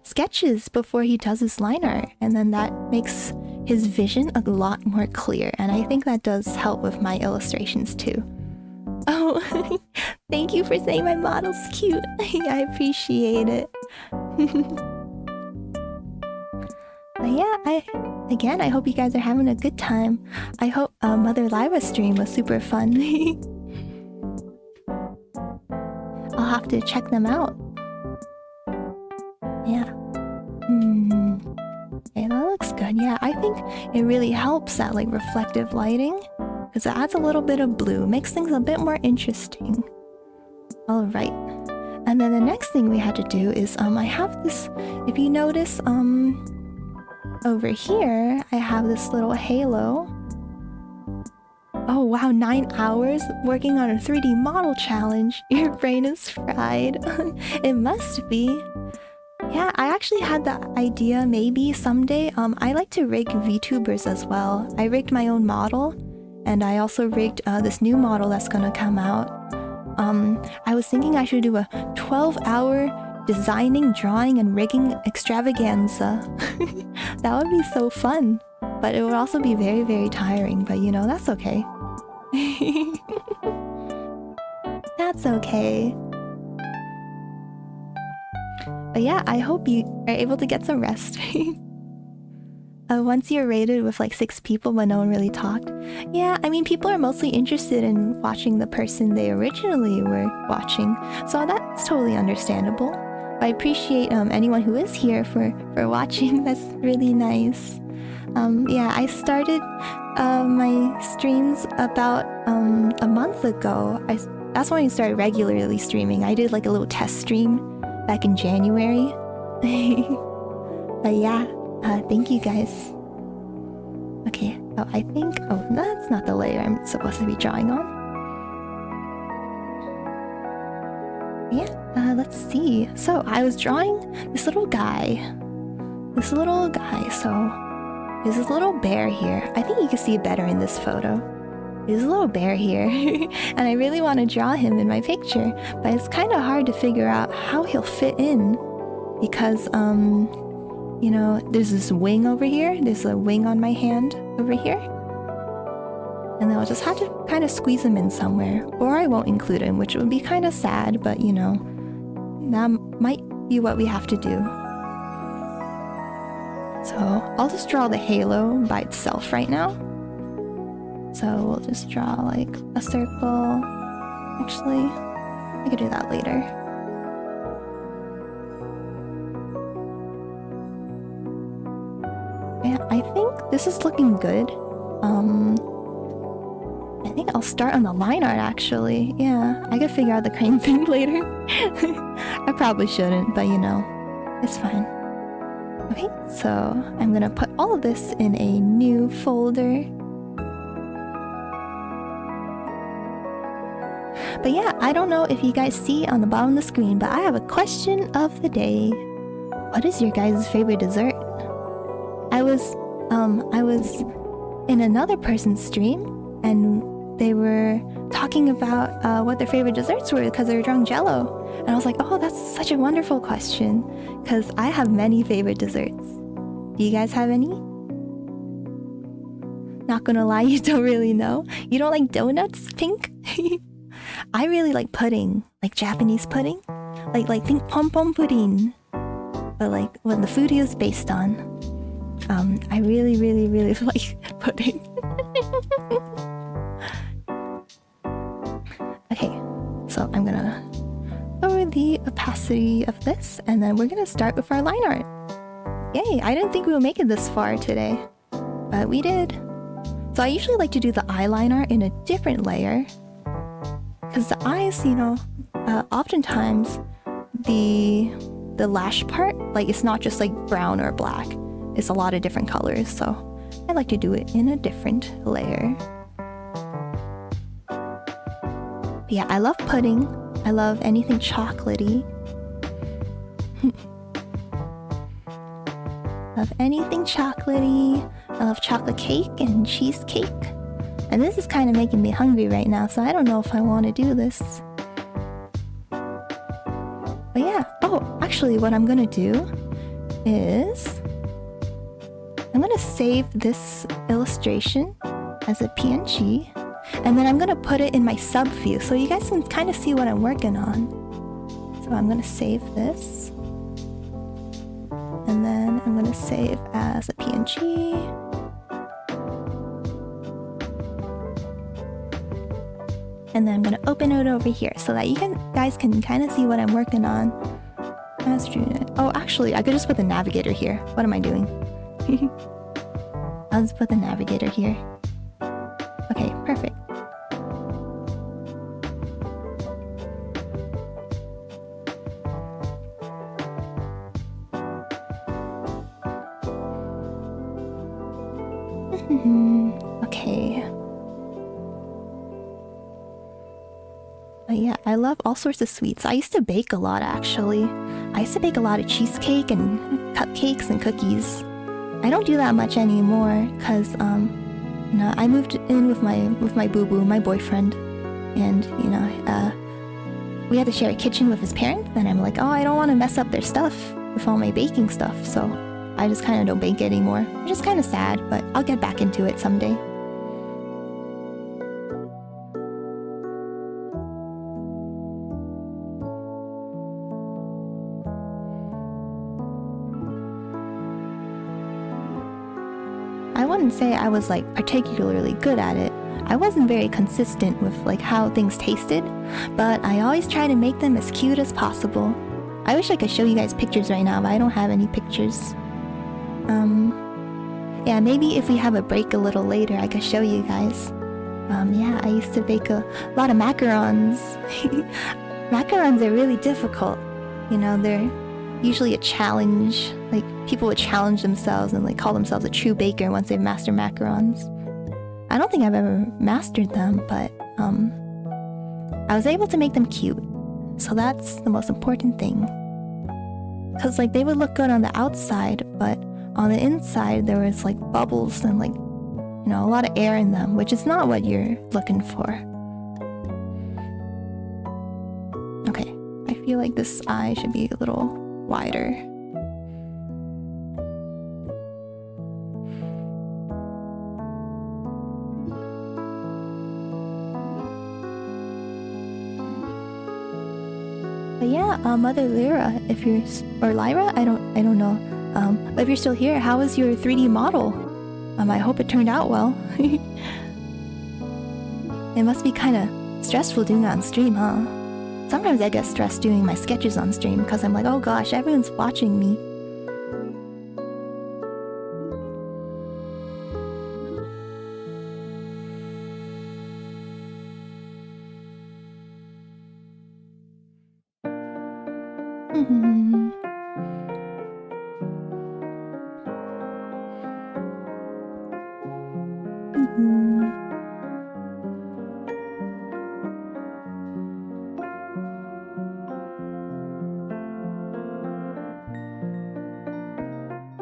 sketches before he does his line art, and then that makes his vision a lot more clear, and I think that does help with my illustrations too. Oh, thank you for saying my model's cute. I appreciate it. But yeah, I hope you guys are having a good time. I hope Mother Lyra's stream was super fun. I'll have to check them out. Yeah. Okay, that looks good. Yeah, I think it really helps that like reflective lighting, because it adds a little bit of blue, makes things a bit more interesting. Alright. And then the next thing we had to do is I have this, if you notice, over here I have this little halo. Oh wow, 9 hours working on a 3D model challenge. Your brain is fried. It must be. Yeah, I actually had the idea maybe someday. I like to rig VTubers as well. I rigged my own model, and I also rigged this new model that's gonna come out. I was thinking I should do a 12-hour designing, drawing, and rigging extravaganza. That would be so fun. But it would also be very, very tiring, but you know, that's okay. That's okay. But yeah, I hope you are able to get some rest. Once you're rated with like 6 people but no one really talked. Yeah, I mean, people are mostly interested in watching the person they originally were watching, so that's totally understandable. I appreciate anyone who is here for watching. That's really nice. Yeah, I started my streams about a month ago. That's when I started regularly streaming. I did like a little test stream back in January. But yeah, thank you guys. Okay, oh, I think... Oh, that's not the layer I'm supposed to be drawing on. Yeah, let's see. So, I was drawing this little guy. So, there's this little bear here. I think you can see it better in this photo. There's a little bear here. And I really want to draw him in my picture, but it's kind of hard to figure out how he'll fit in. Because, you know, there's this wing over here. There's a wing on my hand over here. And then I'll just have to kind of squeeze them in somewhere. Or I won't include them, which would be kind of sad, but you know, that might be what we have to do. So I'll just draw the halo by itself right now. So we'll just draw like a circle. Actually, I could do that later. Yeah, I think this is looking good. I think I'll start on the line art actually. Yeah, I could figure out the crane thing later. I probably shouldn't, but you know, it's fine. Okay, so I'm gonna put all of this in a new folder. But yeah, I don't know if you guys see on the bottom of the screen, but I have a question of the day. What is your guys' favorite dessert? I was in another person's stream and they were talking about what their favorite desserts were because they were drawing Jell-O. And I was like, oh, that's such a wonderful question because I have many favorite desserts. Do you guys have any? Not gonna lie, you don't really know. You don't like donuts, Pink? I really like pudding, like Japanese pudding. Like think pom-pom pudding. But like what the food is based on. I really like pudding. Okay, so I'm gonna lower the opacity of this and then we're gonna start with our line art. Yay, I didn't think we would make it this far today, but we did. So I usually like to do the eyeliner art in a different layer because the eyes, you know, oftentimes the lash part, like it's not just like brown or black, it's a lot of different colors, so I like to do it in a different layer. But yeah, I love pudding. I love anything chocolatey. Love anything chocolatey. I love chocolate cake and cheesecake. And this is kind of making me hungry right now, so I don't know if I want to do this. But yeah, oh, actually what I'm gonna do is I'm gonna save this illustration as a PNG, and then I'm gonna put it in my sub view so you guys can kind of see what I'm working on. So I'm gonna save this, and then I'm gonna save as a PNG. And then I'm gonna open it over here so that you guys can kind of see what I'm working on. Oh, actually, I could just put the navigator here. What am I doing? I'll just put the navigator here. Okay, perfect. Okay. Yeah, I love all sorts of sweets. I used to bake a lot, actually. I used to bake a lot of cheesecake and cupcakes and cookies. I don't do that much anymore because, you know, I moved in with my boo-boo, my boyfriend, and you know, we had to share a kitchen with his parents. And I'm like, oh, I don't want to mess up their stuff with all my baking stuff, so I just kind of don't bake anymore, which is kind of sad, but I'll get back into it someday. I wouldn't say I was like particularly good at it. I wasn't very consistent with like how things tasted, but I always try to make them as cute as possible. I wish I could show you guys pictures right now, but I don't have any pictures. Yeah, maybe if we have a break a little later, I could show you guys. Yeah, I used to bake a lot of macarons. Macarons are really difficult. You know, they're usually a challenge. Like, people would challenge themselves and like call themselves a true baker once they've mastered macarons. I don't think I've ever mastered them, but I was able to make them cute. So that's the most important thing. Cause like they would look good on the outside, but on the inside there was like bubbles and like, you know, a lot of air in them, which is not what you're looking for. Okay, I feel like this eye should be a little wider. But yeah, Mother Lyra, if you're or Lyra, I don't know. But if you're still here, how was your 3D model? I hope it turned out well. It must be kind of stressful doing it on stream, huh? Sometimes I get stressed doing my sketches on stream because I'm like, oh gosh, everyone's watching me.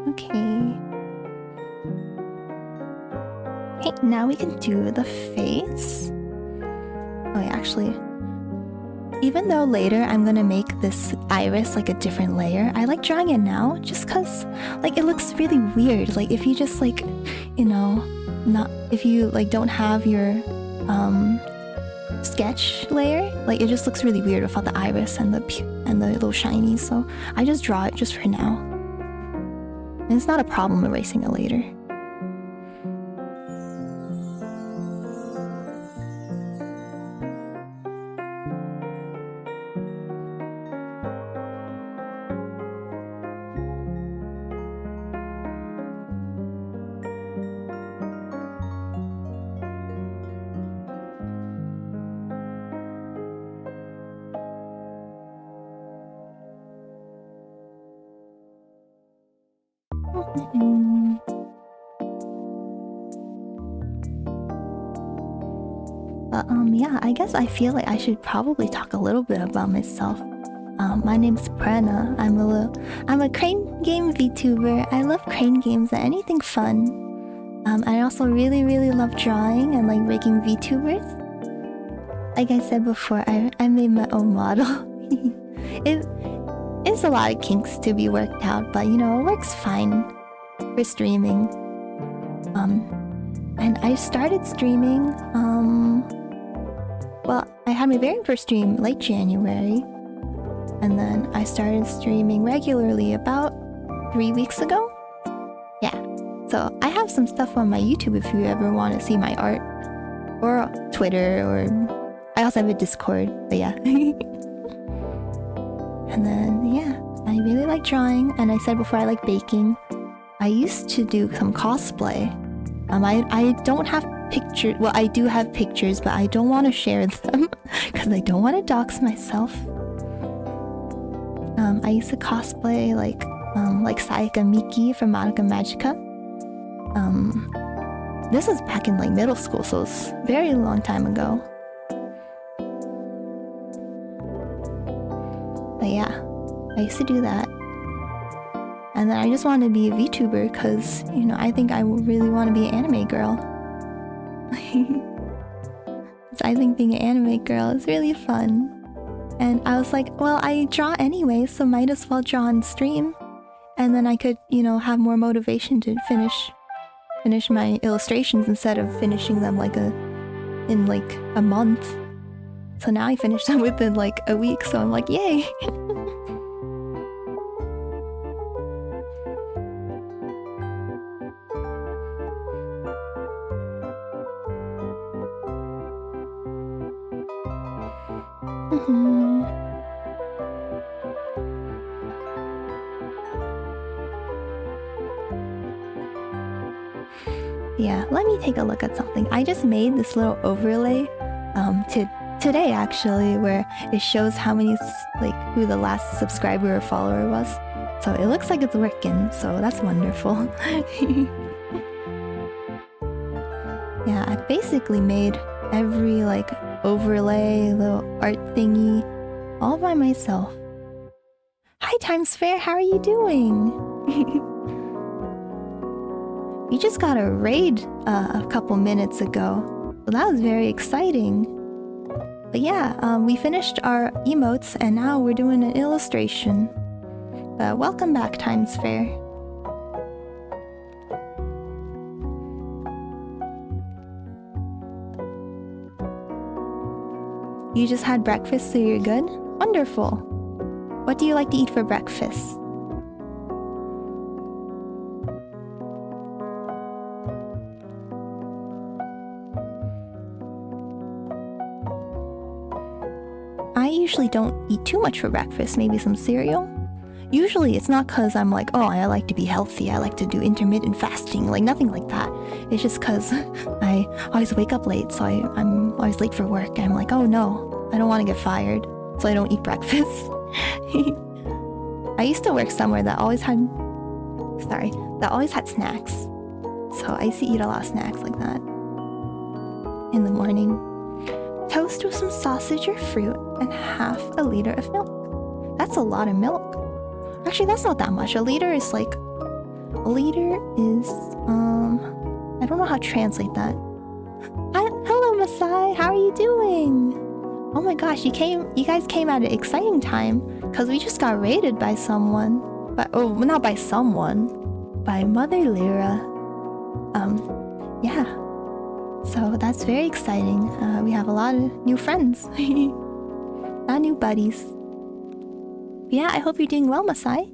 Okay. Okay, now we can do the face. Oh yeah, actually, even though later I'm gonna make this iris like a different layer, I like drawing it now just cause like it looks really weird. Like if you just like, you know, if you like don't have your sketch layer, like it just looks really weird without the iris and the little shinies. So I just draw it just for now. And it's not a problem erasing it later. Yeah, I guess I feel like I should probably talk a little bit about myself. My name's Purena. I'm a crane game VTuber. I love crane games and anything fun. I also really love drawing and like making VTubers. Like I said before, I made my own model. It's a lot of kinks to be worked out, but you know, it works fine for streaming. And I started streaming, well, I had my very first stream late January, and then I started streaming regularly about 3 weeks ago. Yeah, so I have some stuff on my YouTube if you ever want to see my art, or Twitter, or I also have a Discord, but yeah. And then, yeah, I really like drawing, and I said before I like baking. I used to do some cosplay. I don't have pictures. Well, I do have pictures, but I don't want to share them because I don't want to dox myself. I used to cosplay like Sayaka Miki from Madoka Magica. This was back in like middle school, so it's a very long time ago. But yeah, I used to do that. And then I just wanted to be a VTuber because, you know, I think I really want to be an anime girl. So I think being an anime girl is really fun. And I was like, well, I draw anyway, so might as well draw on stream. And then I could, you know, have more motivation to finish my illustrations instead of finishing them in like a month. So now I finished them within like a week, so I'm like, yay! Yeah, let me take a look at something. I just made this little overlay today actually, where it shows how many who the last subscriber or follower was. So it looks like it's working, so that's wonderful. Yeah, I basically made every overlay, little art thingy all by myself. Hi Times Fair, how are you doing? We just got a raid a couple minutes ago, so that was very exciting. But yeah, we finished our emotes and now we're doing an illustration. Welcome back, Times Fair. You just had breakfast, so you're good? Wonderful. What do you like to eat for breakfast? I usually don't eat too much for breakfast, maybe some cereal. Usually it's not because I'm like, oh, I like to be healthy, I like to do intermittent fasting, like nothing like that. It's just because I always wake up late, so I'm always late for work, and I'm like, oh no, I don't want to get fired, so I don't eat breakfast. I used to work somewhere that always had snacks. So I used to eat a lot of snacks like that in the morning. Toast with some sausage or fruit and half a liter of milk. That's a lot of milk. Actually, that's not that much. A liter is I don't know how to translate that. Hello, Masai. How are you doing? Oh my gosh, you guys came at an exciting time because we just got raided by someone. Not by someone. By Mother Lyra. Yeah. So that's very exciting. We have a lot of new friends. A lot of new buddies. Yeah, I hope you're doing well, Masai.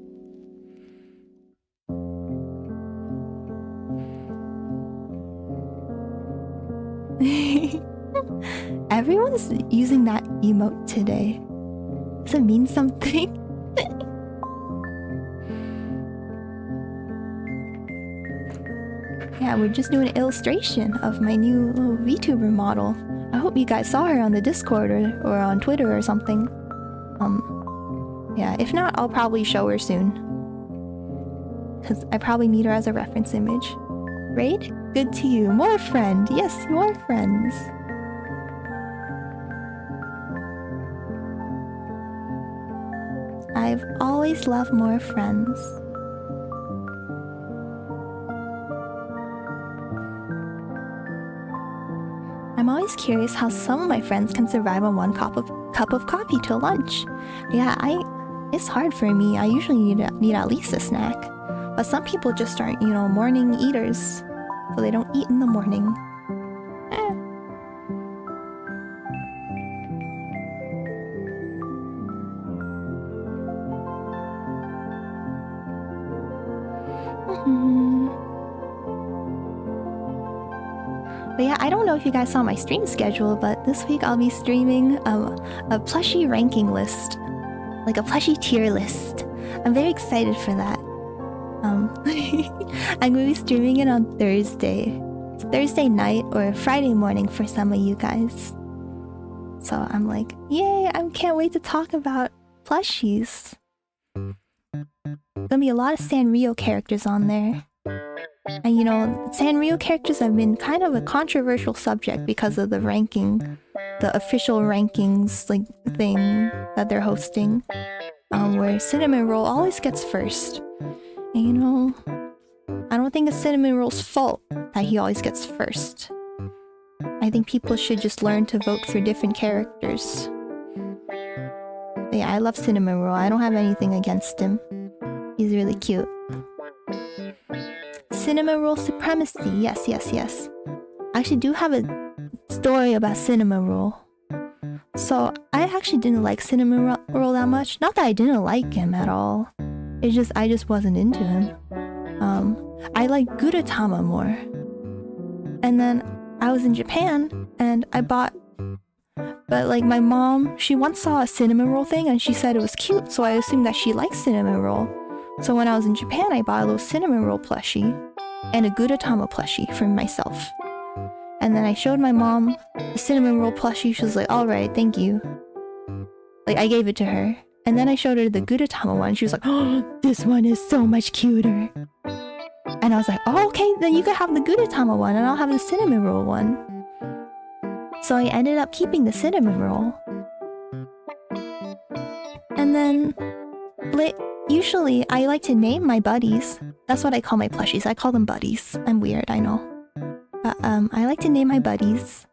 Everyone's using that emote today. Does it mean something? Yeah, we're just doing an illustration of my new little Vtuber model. I hope you guys saw her on the Discord or on Twitter or something. Yeah, if not, I'll probably show her soon. Because I probably need her as a reference image. Raid? Good to you. More friend. Yes, more friends. I've always loved more friends. I'm always curious how some of my friends can survive on one cup of coffee till lunch. Yeah, it's hard for me. I usually need at least a snack. But some people just aren't, morning eaters. So they don't eat in the morning. But yeah, I don't know if you guys saw my stream schedule, but this week I'll be streaming a plushie ranking list. Like a plushie tier list. I'm very excited for that. I'm going to be streaming it on Thursday. It's Thursday night or Friday morning for some of you guys. So I'm like, yay, I can't wait to talk about plushies. Gonna be a lot of Sanrio characters on there. And Sanrio characters have been kind of a controversial subject because of the ranking, the official rankings thing that they're hosting, where Cinnamon Roll always gets first. And I don't think it's Cinnamon Roll's fault that he always gets first. I think people should just learn to vote for different characters. But yeah, I love Cinnamon Roll. I don't have anything against him. He's really cute. Cinnamon Roll supremacy. Yes, yes, yes. I actually do have a story about Cinnamon Roll. So, I actually didn't like Cinnamon Roll that much. Not that I didn't like him at all. It's just, I just wasn't into him. I like Gudetama more. And then, I was in Japan, and I bought... But my mom, she once saw a Cinnamon Roll thing, and she said it was cute, so I assumed that she liked Cinnamon Roll. So when I was in Japan, I bought a little Cinnamon Roll plushie and a Gudetama plushie for myself. And then I showed my mom the Cinnamon Roll plushie. She was like, alright, thank you. I gave it to her. And then I showed her the Gudetama one. She was like, oh, this one is so much cuter. And I was like, oh, okay, then you can have the Gudetama one and I'll have the Cinnamon Roll one. So I ended up keeping the Cinnamon Roll. And then... usually, I like to name my buddies. That's what I call my plushies. I call them buddies. I'm weird, I know. But, I like to name my buddies.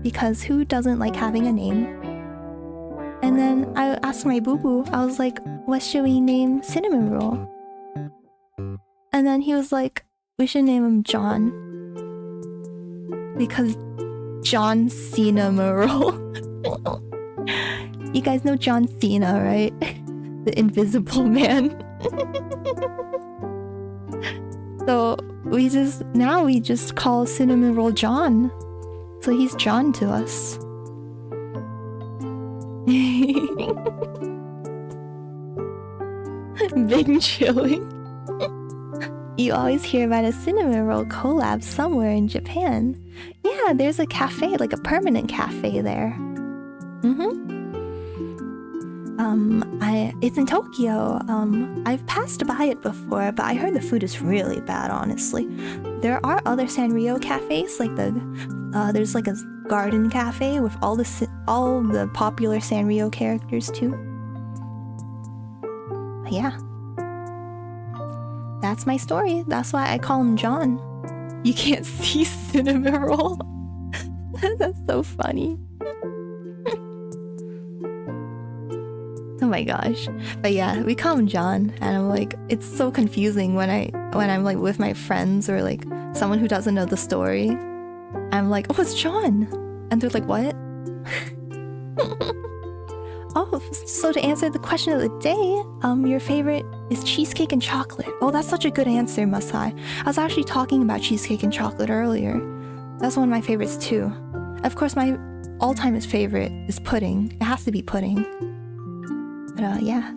Because who doesn't like having a name? And then I asked my boo-boo, I was like, what should we name Cinnamon Roll? And then he was like, we should name him John. Because John Cinnamon Roll. You guys know John Cena, right? The Invisible Man. So we just call Cinnamon Roll John. So he's John to us. Big chilling. You always hear about a cinnamon roll collab somewhere in Japan. Yeah, there's a cafe, like a permanent cafe there. It's in Tokyo. I've passed by it before, but I heard the food is really bad, honestly. There are other Sanrio cafes, like there's like a garden cafe with all the popular Sanrio characters too. But yeah. That's my story. That's why I call him John. You can't see cinnamon roll. That's so funny. Oh my gosh. But yeah, we call him John, and I'm like, it's so confusing when I'm like with my friends or like someone who doesn't know the story. I'm like, oh, it's John, and they're like, what? Oh, so to answer the question of the day, your favorite is cheesecake and chocolate. Oh, that's such a good answer, Masai. I was actually talking about cheesecake and chocolate earlier. That's one of my favorites too. Of course, my all-time favorite is pudding. It has to be pudding. But yeah.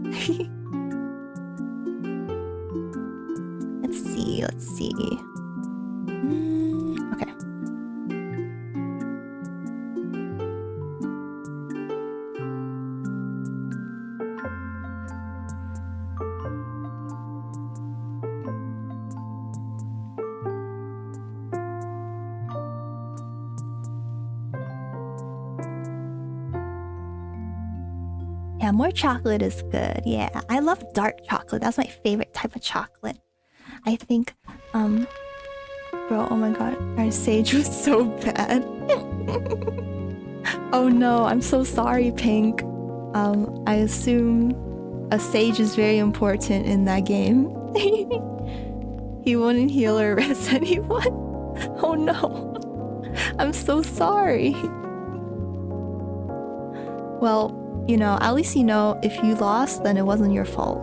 Let's see. Okay. Yeah, more chocolate is good. Yeah, I love dark chocolate. That's my favorite type of chocolate. I think, bro, oh my god, our sage was so bad. Oh no, I'm so sorry, Pink. I assume a sage is very important in that game. He wouldn't heal or rest anyone. Oh no, I'm so sorry. Well, you know, at least you know if you lost, then it wasn't your fault.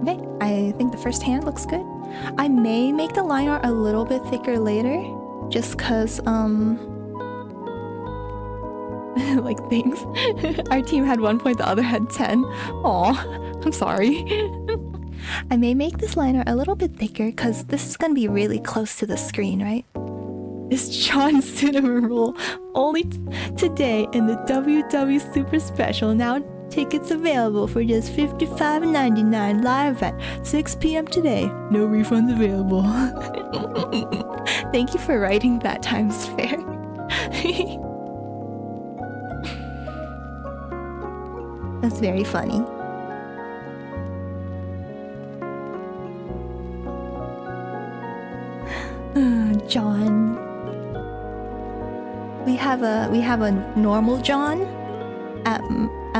Okay, I think the first hand looks good. I may make the line art a little bit thicker later, just cause, like things. Our team had 1 point, the other had 10. Aw, I'm sorry. I may make this liner a little bit thicker because this is going to be really close to the screen, right? It's John Cinnamon Roll only today in the WW Super Special. Now tickets available for just $55.99 live at 6 p.m. today. No refunds available. Thank you for writing that, Times Fair. That's very funny. John. We have a normal John at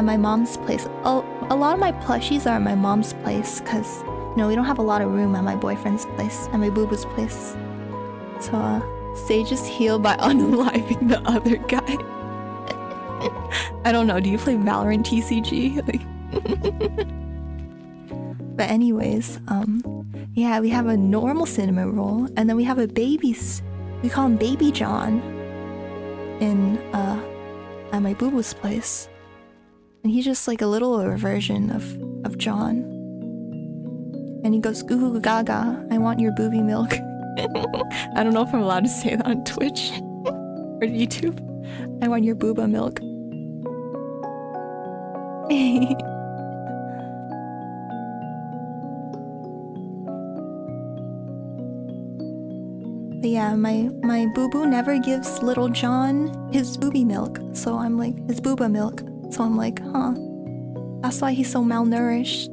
my mom's place. Oh, a lot of my plushies are at my mom's place because, you know, we don't have a lot of room at my boyfriend's place, at my boo-boo's place. So Sage is healed by unaliving the other guy. I don't know, do you play Valorant TCG? Like but anyways, yeah, we have a normal cinnamon roll, and then we have a we call him Baby John in at my boo-boo's place. And he's just like a littler version of John. And he goes, goo goo gaga, I want your booby milk. I don't know if I'm allowed to say that on Twitch or YouTube. I want your booba milk. But yeah, my boo-boo never gives little John his booby milk. So I'm like, his booba milk. So I'm like, huh. That's why he's so malnourished.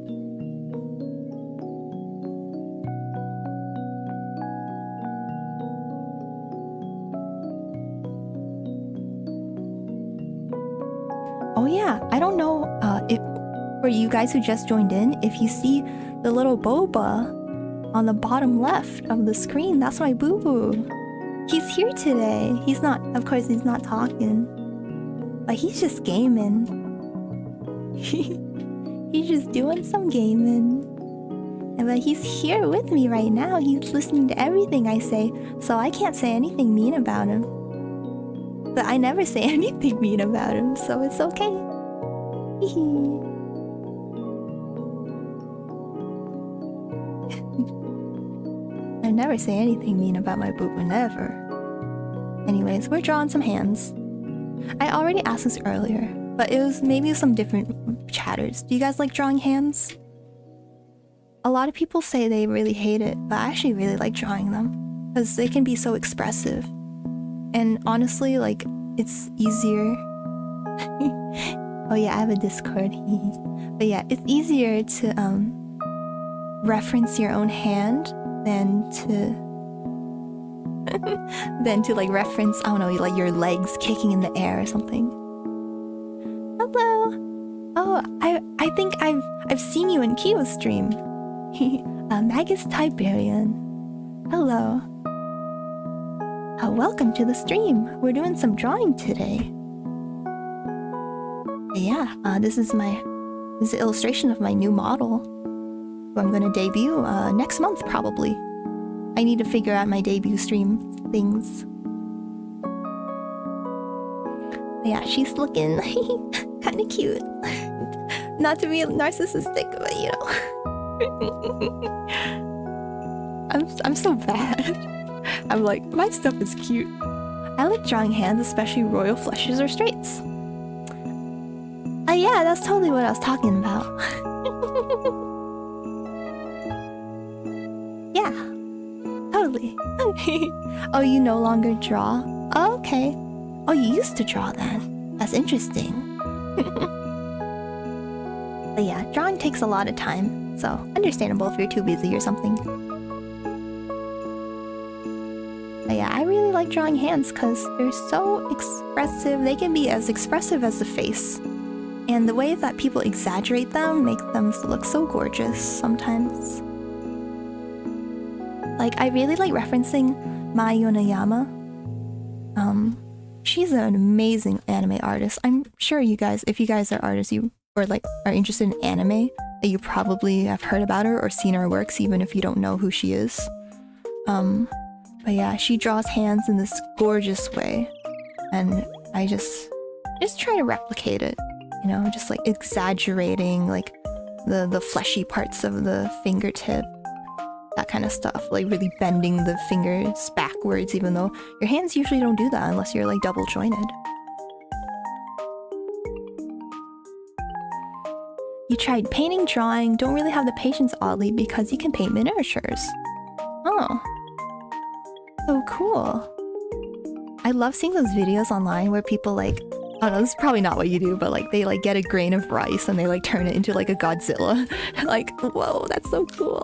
Oh yeah, I don't know if for you guys who just joined in, if you see the little boba on the bottom left of the screen. That's my boo-boo. He's here today. He's not, of course, he's not talking. But he's just gaming. He's just doing some gaming. But he's here with me right now. He's listening to everything I say, so I can't say anything mean about him. But I never say anything mean about him, so it's okay. I never say anything mean about my boo-boo, never. Anyways, we're drawing some hands. I already asked this earlier, but it was maybe some different chatters. Do you guys like drawing hands? A lot of people say they really hate it, but I actually really like drawing them because they can be so expressive. And honestly, like, it's easier. Oh yeah, I have a Discord. But yeah, it's easier to reference your own hand than to like reference, I don't know, like your legs kicking in the air or something. Hello. Oh, I think I've seen you in Kyo's stream. Magus Tiberian. Hello. Welcome to the stream. We're doing some drawing today. Yeah, this is an illustration of my new model, who I'm gonna debut next month probably. I need to figure out my debut stream things. But yeah, she's looking kind of cute. Not to be narcissistic, but you know. I'm so bad. I'm like, my stuff is cute. I like drawing hands, especially royal flushes or straights. Yeah, that's totally what I was talking about. Yeah, totally. Oh, you no longer draw? Oh, okay. Oh, you used to draw then. That's interesting. But yeah, drawing takes a lot of time, so understandable if you're too busy or something. But yeah, I really like drawing hands because they're so expressive. They can be as expressive as the face. And the way that people exaggerate them make them look so gorgeous sometimes. Like, I really like referencing Mai Yonayama. She's an amazing anime artist. I'm sure you guys, if you guys are artists, or like are interested in anime, that you probably have heard about her or seen her works, even if you don't know who she is. But yeah, she draws hands in this gorgeous way, and I just try to replicate it. You know, just like exaggerating like the fleshy parts of the fingertip, that kind of stuff, like really bending the fingers backwards, even though your hands usually don't do that unless you're like double jointed. You tried painting, drawing, don't really have the patience oddly because you can paint miniatures. Oh, so cool. I love seeing those videos online where people like, I don't know, this is probably not what you do, but like they like get a grain of rice and they like turn it into like a Godzilla. Like, whoa, that's so cool.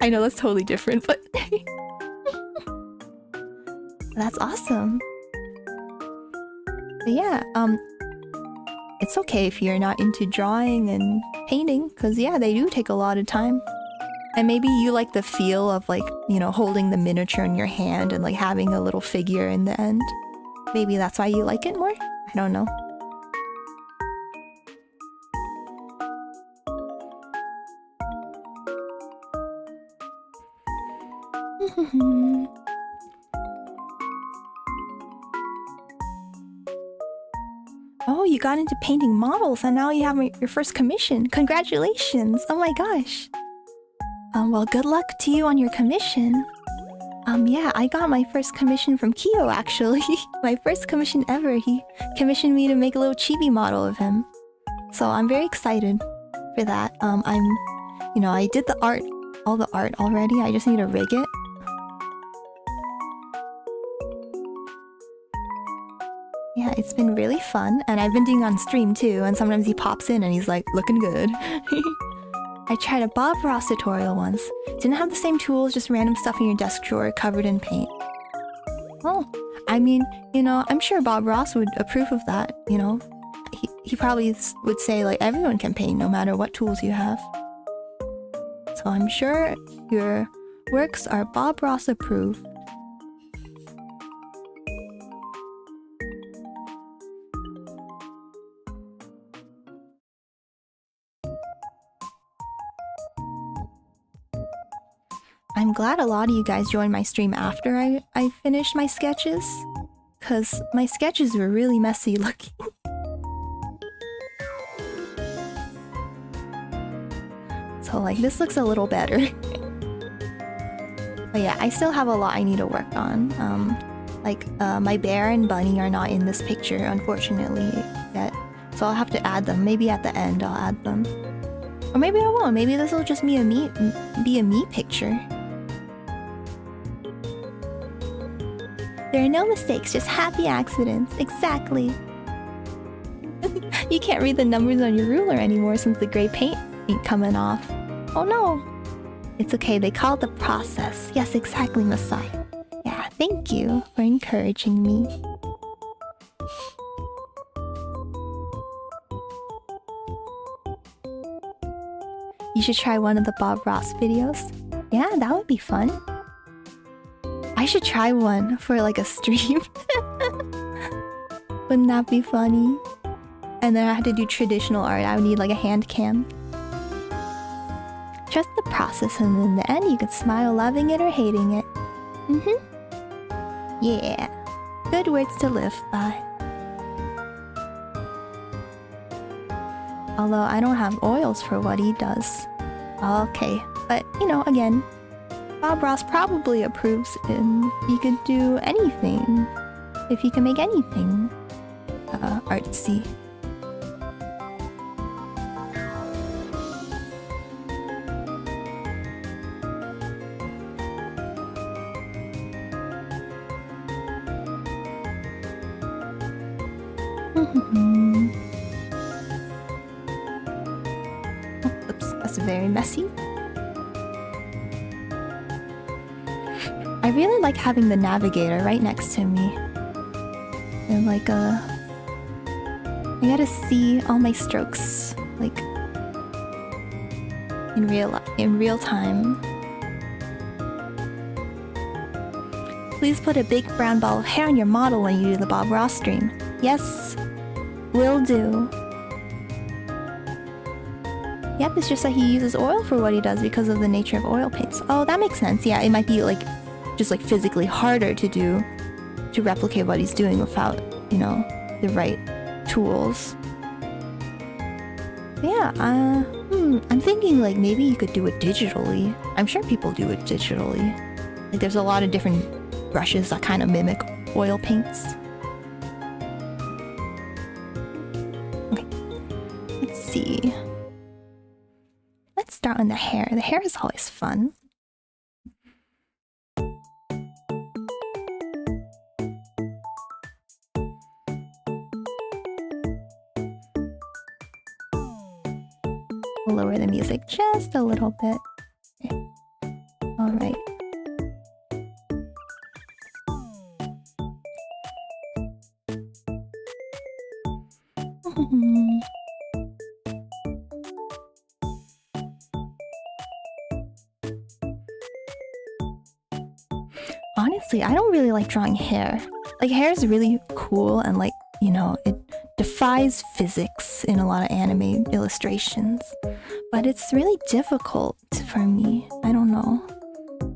I know that's totally different, but that's awesome. But yeah, it's okay if you're not into drawing and painting, because yeah, they do take a lot of time. And maybe you like the feel of like, you know, holding the miniature in your hand and like having a little figure in the end. Maybe that's why you like it more? I don't know. Oh, you got into painting models and now you have your first commission. Congratulations! Oh my gosh. Well, good luck to you on your commission. Yeah, I got my first commission from Kyo, actually. My first commission ever. He commissioned me to make a little chibi model of him. So I'm very excited for that. You know, I did the art, all the art already. I just need to rig it. Yeah, it's been really fun. And I've been doing on stream too. And sometimes he pops in and he's like, looking good. I tried a Bob Ross tutorial once. Didn't have the same tools, just random stuff in your desk drawer covered in paint. Oh, I mean, you know, I'm sure Bob Ross would approve of that, you know. He probably would say, like, everyone can paint no matter what tools you have. So I'm sure your Works are Bob Ross approved. I'm glad a lot of you guys joined my stream after I finished my sketches, because my sketches were really messy looking. So like this looks a little better. But yeah, I still have a lot I need to work on. My bear and bunny are not in this picture, unfortunately, yet. So I'll have to add them. Maybe at the end I'll add them. Or maybe I won't. Maybe this will just be a me picture. There are no mistakes, just happy accidents. Exactly. You can't read the numbers on your ruler anymore since the gray paint ain't coming off. Oh no. It's okay, they call it the process. Yes, exactly, Masai. Yeah, thank you for encouraging me. You should try one of the Bob Ross videos. Yeah, that would be fun. I should try one for like a stream. Wouldn't that be funny? And then I had to do traditional art. I would need like a hand cam. Trust the process, and in the end you can smile loving it or hating it. Yeah. Good words to live by. Although I don't have oils for what he does. Okay, but you know, again, Bob Ross probably approves if he could do anything. If he can make anything artsy. Oops, that's very messy. I really like having the navigator right next to me. And like I gotta see all my strokes like in real time. Please put a big brown ball of hair on your model when you do the Bob Ross stream. Yes, will do. Yep, it's just that he uses oil for what he does because of the nature of oil paints. Oh, that makes sense. Yeah, it might be like just like physically harder to replicate what he's doing without, you know, the right tools. But yeah, I'm thinking like maybe you could do it digitally. I'm sure people do it digitally. Like there's a lot of different brushes that kind of mimic oil paints. Okay, let's see. Let's start on the hair. The hair is always fun. We'll lower the music just a little bit. Okay. All right. Honestly, I don't really like drawing hair. Like, hair is really cool and like, you know, it defies physics in a lot of anime illustrations. But it's really difficult for me. I don't know.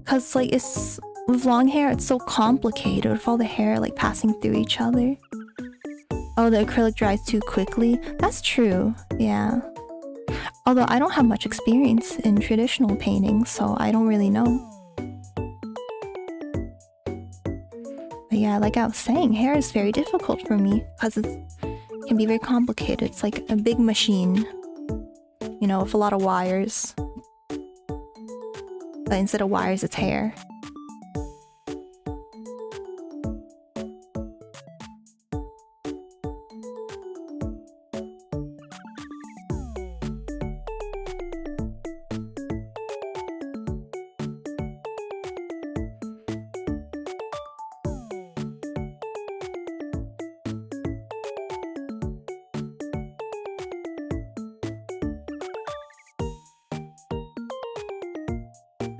Cause like with long hair, it's so complicated with all the hair like passing through each other. Oh, the acrylic dries too quickly. That's true, yeah. Although I don't have much experience in traditional painting, so I don't really know. But yeah, like I was saying, hair is very difficult for me because it can be very complicated. It's like a big machine, you know, with a lot of wires. But instead of wires, it's hair.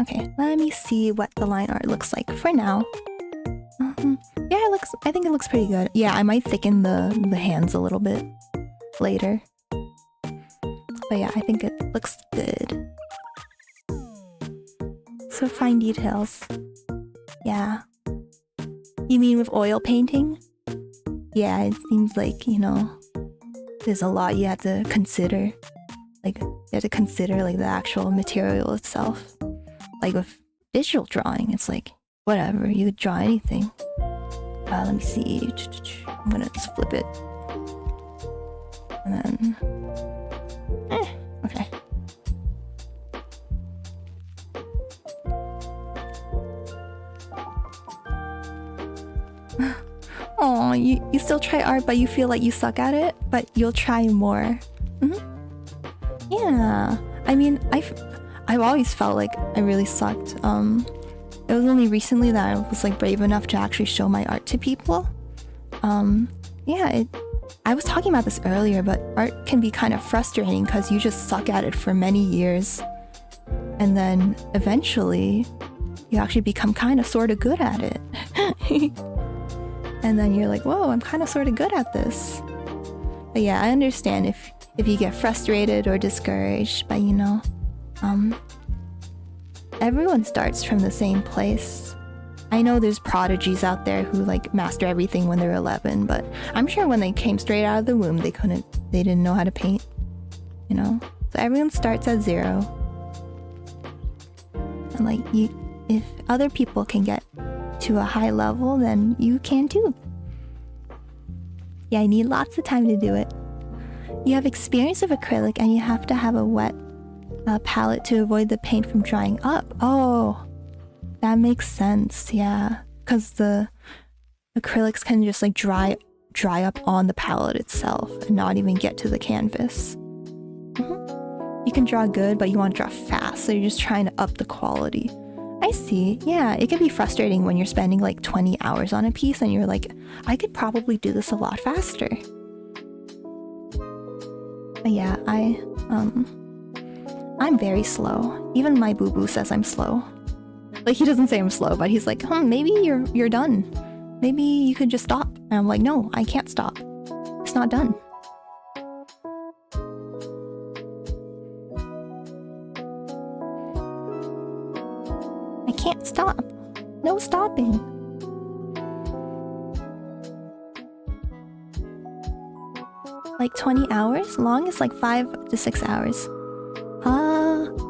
Okay, let me see what the line art looks like for now. Yeah, I think it looks pretty good. Yeah, I might thicken the hands a little bit later. But yeah, I think it looks good. So fine details. Yeah. You mean with oil painting? Yeah, it seems like, you know, there's a lot you have to consider. Like, you have to consider like the actual material itself. Like with digital drawing, it's like, whatever, you could draw anything. Let me see. I'm gonna just flip it. And then... okay. Oh, you still try art, but you feel like you suck at it, but you'll try more. Yeah. I mean, I've always felt like I really sucked. It was only recently that I was like brave enough to actually show my art to people. Yeah, I was talking about this earlier, but art can be kind of frustrating because you just suck at it for many years. And then eventually, you actually become kind of sort of good at it. And then you're like, whoa, I'm kind of sort of good at this. But yeah, I understand if you get frustrated or discouraged, but you know, everyone starts from the same place. I know there's prodigies out there who like master everything when they're 11, but I'm sure when they came straight out of the womb, they didn't know how to paint, you know? So everyone starts at 0. And like, if other people can get to a high level, then you can too. Yeah, I need lots of time to do it. You have experience of acrylic and you have to have a wet palette to avoid the paint from drying up. Oh, that makes sense. Yeah, because the acrylics can just like dry up on the palette itself and not even get to the canvas. You can draw good, but you want to draw fast, so you're just trying to up the quality. I see. Yeah, it can be frustrating when you're spending like 20 hours on a piece and you're like, I could probably do this a lot faster. But yeah, I'm very slow. Even my boo-boo says I'm slow. Like, he doesn't say I'm slow, but he's like, maybe you're done. Maybe you could just stop. And I'm like, no, I can't stop. It's not done. I can't stop. No stopping. Like 20 hours? Long is like 5 to 6 hours.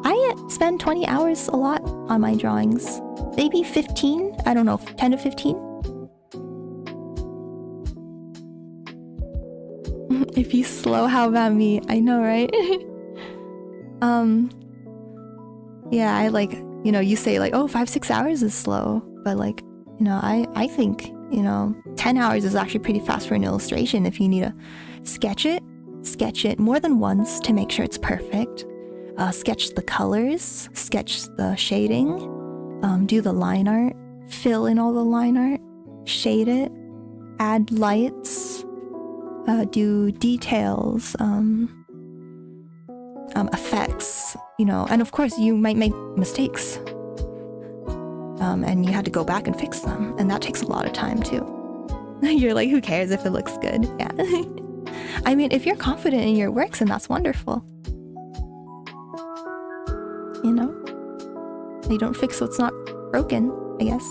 I spend 20 hours a lot on my drawings. Maybe 15? I don't know, 10 to 15? If you slow, how about me? I know, right? Yeah, I like, you know, you say like, oh, 5-6 hours is slow. But like, you know, I think, you know, 10 hours is actually pretty fast for an illustration if you need to sketch it more than once to make sure it's perfect. Sketch the colors, sketch the shading, do the line art, fill in all the line art, shade it, add lights, do details, effects, you know, and of course you might make mistakes. And you had to go back and fix them, and that takes a lot of time too. You're like, who cares if it looks good? Yeah. I mean, if you're confident in your works, then that's wonderful. You know? You don't fix what's not broken, I guess.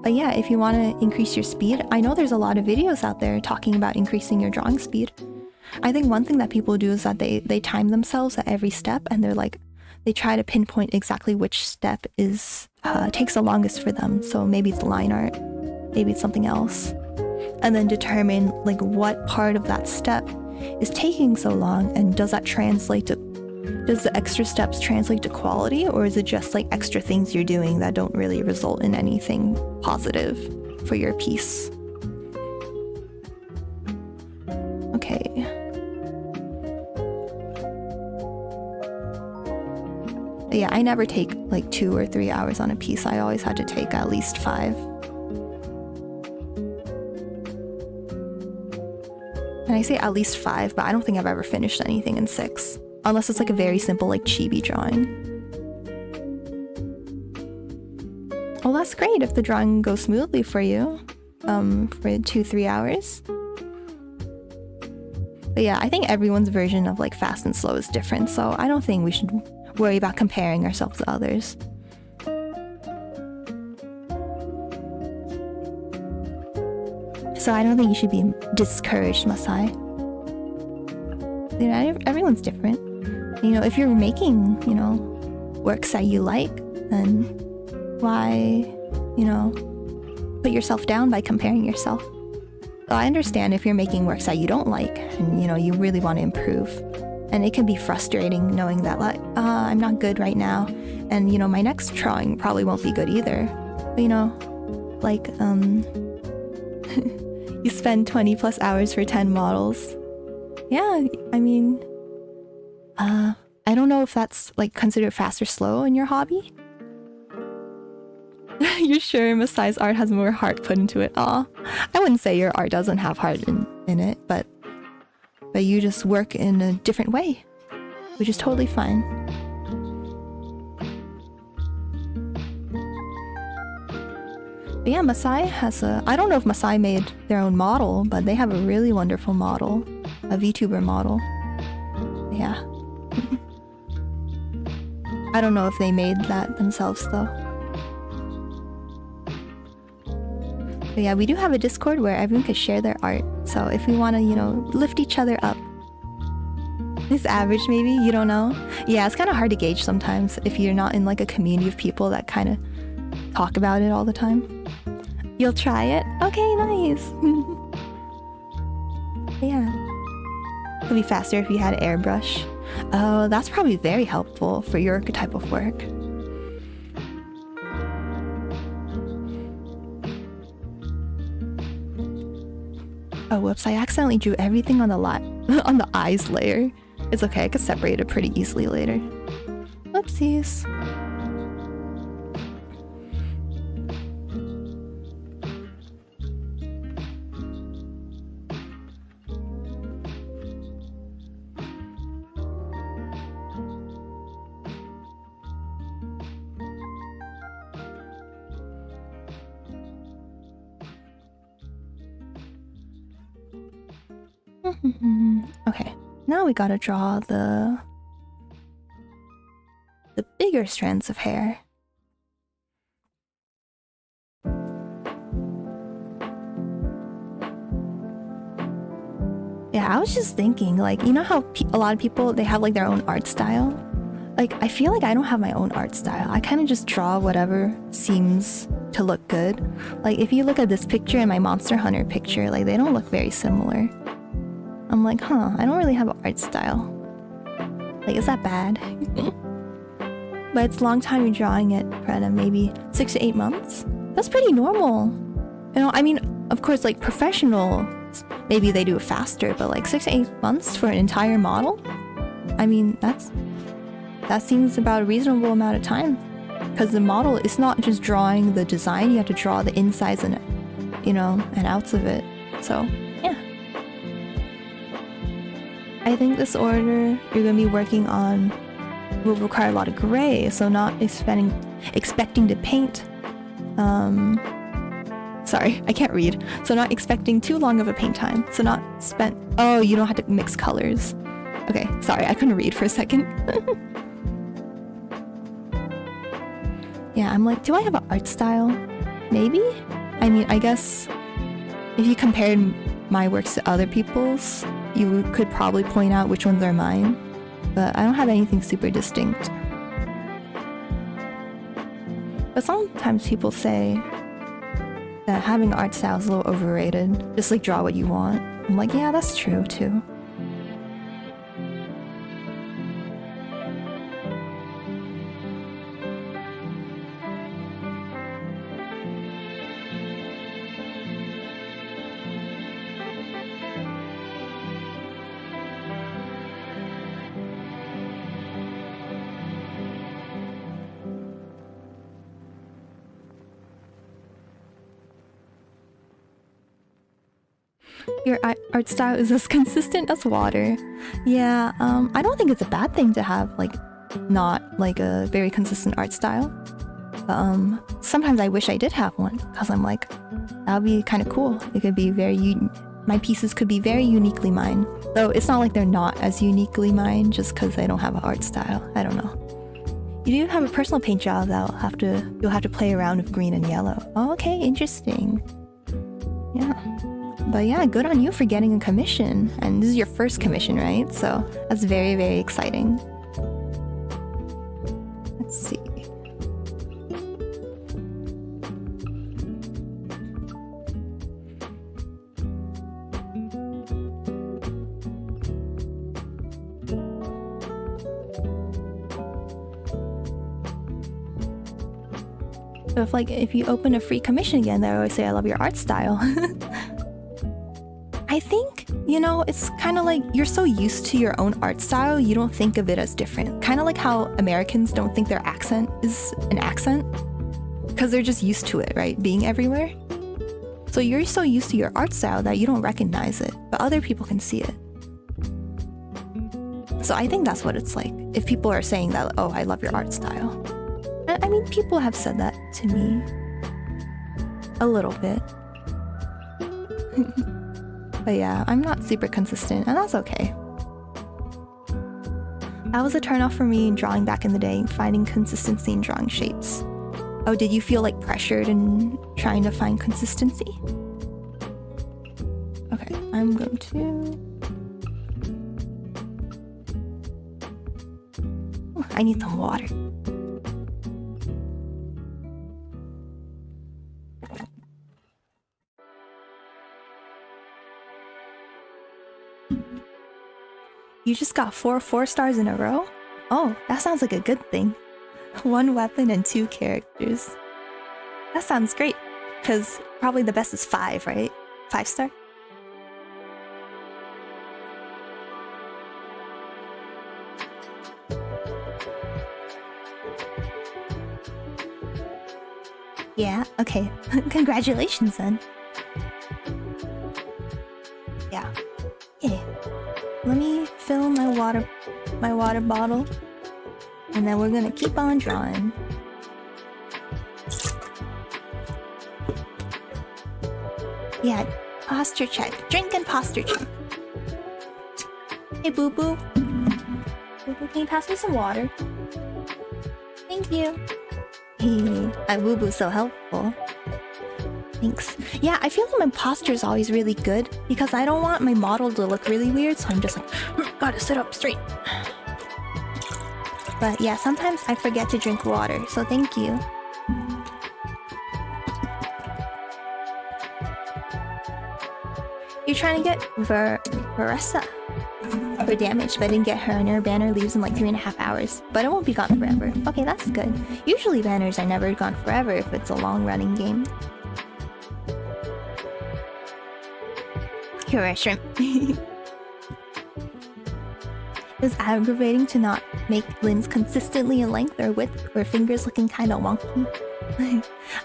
But yeah, if you want to increase your speed, I know there's a lot of videos out there talking about increasing your drawing speed. I think one thing that people do is that they time themselves at every step, and they're like, they try to pinpoint exactly which step takes the longest for them. So maybe it's line art, maybe it's something else. And then determine like what part of that step is taking so long, and does the extra steps translate to quality, or is it just like extra things you're doing that don't really result in anything positive for your piece? Okay. Yeah, I never take like 2 or 3 hours on a piece. I always had to take at least 5. And I say at least 5, but I don't think I've ever finished anything in 6. Unless it's like a very simple like chibi drawing. Well, that's great if the drawing goes smoothly for you for 2-3 hours. But yeah, I think everyone's version of like fast and slow is different, so I don't think we should worry about comparing ourselves to others. So I don't think you should be discouraged, Masai. You know, everyone's different. You know, if you're making, you know, works that you like, then why, you know, put yourself down by comparing yourself? So I understand if you're making works that you don't like and, you know, you really want to improve. And it can be frustrating knowing that, like, I'm not good right now. And, you know, my next drawing probably won't be good either. But, you know, like, you spend 20 plus hours for 10 models. Yeah, I mean, I don't know if that's, like, considered fast or slow in your hobby. You're sure Masai's art has more heart put into it? Aw, I wouldn't say your art doesn't have heart in it, but you just work in a different way, which is totally fine. But yeah, Masai has a... I don't know if Masai made their own model, but they have a really wonderful model. A Vtuber model. Yeah. I don't know if they made that themselves, though. But yeah, we do have a Discord where everyone can share their art. So if we want to, you know, lift each other up. It's average, maybe? You don't know? Yeah, it's kind of hard to gauge sometimes if you're not in like a community of people that kind of talk about it all the time. You'll try it? Okay, nice. Yeah. It'd be faster if you had airbrush. Oh, that's probably very helpful for your type of work. Oh, whoops, I accidentally drew everything on the on the eyes layer. It's okay, I could separate it pretty easily later. Whoopsies. Okay, now we gotta draw the bigger strands of hair. Yeah, I was just thinking, like, you know how a lot of people, they have like their own art style? Like, I feel like I don't have my own art style. I kind of just draw whatever seems to look good. Like, if you look at this picture and my Monster Hunter picture, like, they don't look very similar. I'm like, huh, I don't really have an art style. Like, is that bad? But it's a long time you're drawing it, Purena, maybe 6 to 8 months? That's pretty normal. You know, I mean, of course, like, professionals, maybe they do it faster, but like 6 to 8 months for an entire model? I mean, that seems about a reasonable amount of time. Because the model is not just drawing the design, you have to draw the insides and, you know, and outs of it. So, yeah. I think this order you're going to be working on will require a lot of gray, so not expecting to paint. Sorry, I can't read. So not expecting too long of a paint time. So not spent... Oh, you don't have to mix colors. Okay, sorry, I couldn't read for a second. Yeah, I'm like, do I have an art style? Maybe? I mean, I guess if you compared my works to other people's, you could probably point out which ones are mine, but I don't have anything super distinct. But sometimes people say that having art style is a little overrated, just like draw what you want. I'm like, yeah, that's true too. Your art style is as consistent as water. Yeah, I don't think it's a bad thing to have, like, not, like, a very consistent art style. But sometimes I wish I did have one, because I'm like, that would be kind of cool. It could be my pieces could be very uniquely mine. Though it's not like they're not as uniquely mine just because I don't have an art style. I don't know. You do have a personal paint job that you'll have to play around with green and yellow. Oh, okay, interesting. Yeah. But yeah, good on you for getting a commission. And this is your first commission, right? So that's very, very exciting. Let's see. So if you open a free commission again, they always say, I love your art style. I think, it's kind of like you're so used to your own art style, you don't think of it as different. Kind of like how Americans don't think their accent is an accent. Because they're just used to it, right? Being everywhere. So you're so used to your art style that you don't recognize it, but other people can see it. So I think that's what it's like. If people are saying that, oh, I love your art style. I mean, people have said that to me. A little bit. But yeah, I'm not super consistent, and that's okay. That was a turnoff for me in drawing back in the day, finding consistency in drawing shapes. Oh, did you feel like pressured in trying to find consistency? Okay, I'm going to... Oh, I need some water. You just got 4 4-stars in a row? Oh, that sounds like a good thing. 1 weapon and 2 characters. That sounds great, because probably the best is 5, right? 5-star? Yeah, okay. Congratulations then. Yeah. Yeah. Let me fill my water bottle, and then we're gonna keep on drawing. Yeah, posture check. Drink and posture check. Hey, Boo Boo. Boo Boo, can you pass me some water? Thank you. Hey, Boo Boo's so helpful. Thanks. Yeah, I feel like my posture is always really good because I don't want my model to look really weird, so I'm just like, gotta sit up straight. But yeah, sometimes I forget to drink water, so thank you. You're trying to get Veressa for damage, but didn't get her, and her banner leaves in like 3.5 hours. But it won't be gone forever. Okay, that's good. Usually banners are never gone forever if it's a long-running game. You're a shrimp. It was aggravating to not make limbs consistently in length or width, or fingers looking kind of wonky.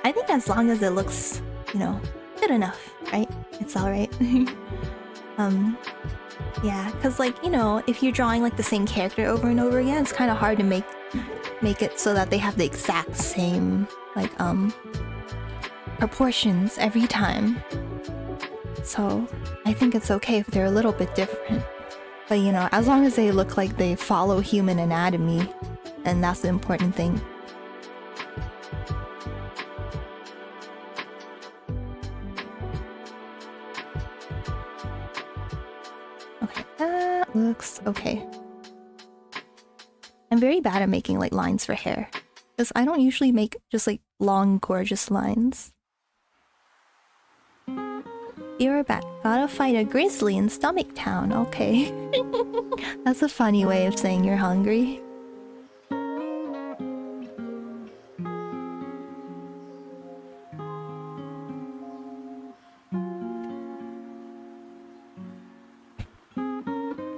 I think as long as it looks, good enough, right? It's alright. Yeah, because if you're drawing like the same character over and over again, it's kind of hard to make it so that they have the exact same proportions every time. So I think it's okay if they're a little bit different. But as long as they look like they follow human anatomy, and that's the important thing. Okay, that looks okay. I'm very bad at making like lines for hair, because I don't usually make just like long, gorgeous lines. You're back. Gotta fight a grizzly in Stomach Town. Okay. That's a funny way of saying you're hungry.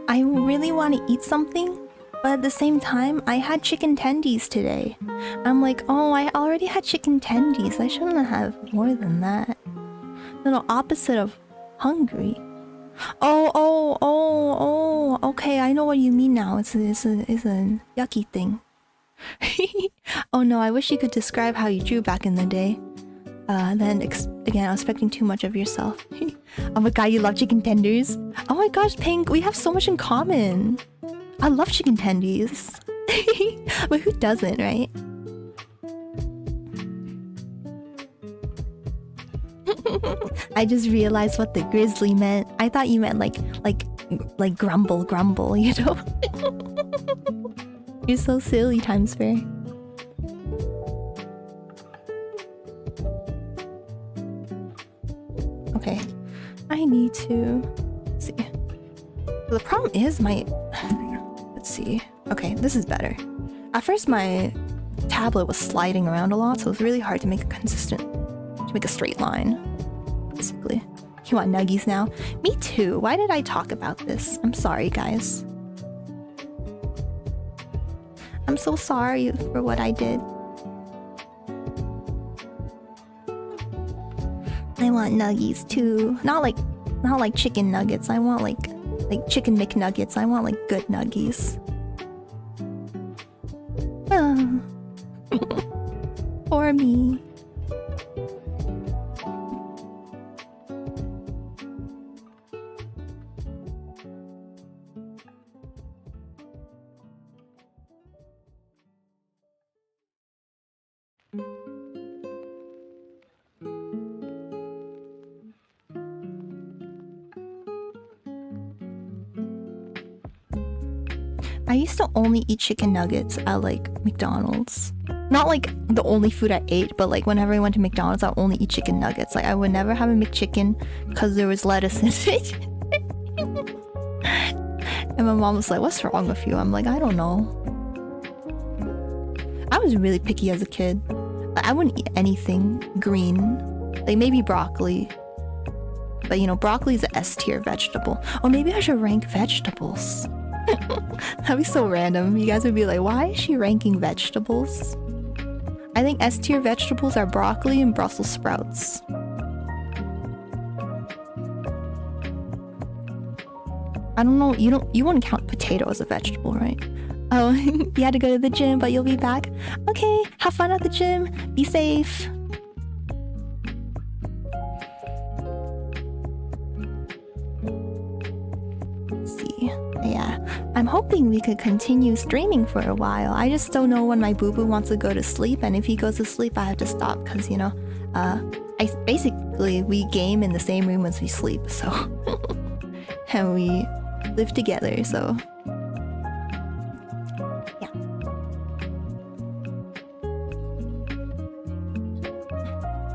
I really want to eat something, but at the same time, I had chicken tendies today. I'm like, oh, I already had chicken tendies. I shouldn't have more than that. The opposite of hungry. Oh, okay, I know what you mean now. It's a yucky thing. Oh no, I wish you could describe how you drew back in the day. Then again, I was expecting too much of yourself. Oh my god, you love chicken tenders? Oh my gosh, Pink, we have so much in common. I love chicken tendies. But who doesn't, right? I just realized what the grizzly meant. I thought you meant like grumble, you know? You're so silly, Times Fair. Okay, I need to see. The problem is my. Let's see. Okay, this is better. At first, my tablet was sliding around a lot, so it was really hard to make a straight line. Basically, you want nuggies now? Me too. Why did I talk about this? I'm sorry, guys. I'm so sorry for what I did. I want nuggies too. Not like chicken nuggets. I want like chicken McNuggets. I want like good nuggies. For me. I used to only eat chicken nuggets at like McDonald's. Not like the only food I ate, but like whenever I went to McDonald's, I would only eat chicken nuggets. Like I would never have a McChicken because there was lettuce in it. And my mom was like, "What's wrong with you?" I'm like, "I don't know." I was really picky as a kid. Like, I wouldn't eat anything green. Like maybe broccoli. But you know, broccoli is an S tier vegetable. Or maybe I should rank vegetables. That'd be so random. You guys would be like, why is she ranking vegetables? I think S tier vegetables are broccoli and Brussels sprouts. I don't know, you wouldn't count potato as a vegetable, right? Oh, you had to go to the gym, but you'll be back. Okay, have fun at the gym. Be safe. Yeah, I'm hoping we could continue streaming for a while. I just don't know when my boo-boo wants to go to sleep, and if he goes to sleep, I have to stop because, you know, we game in the same room as we sleep, so and we live together, so yeah.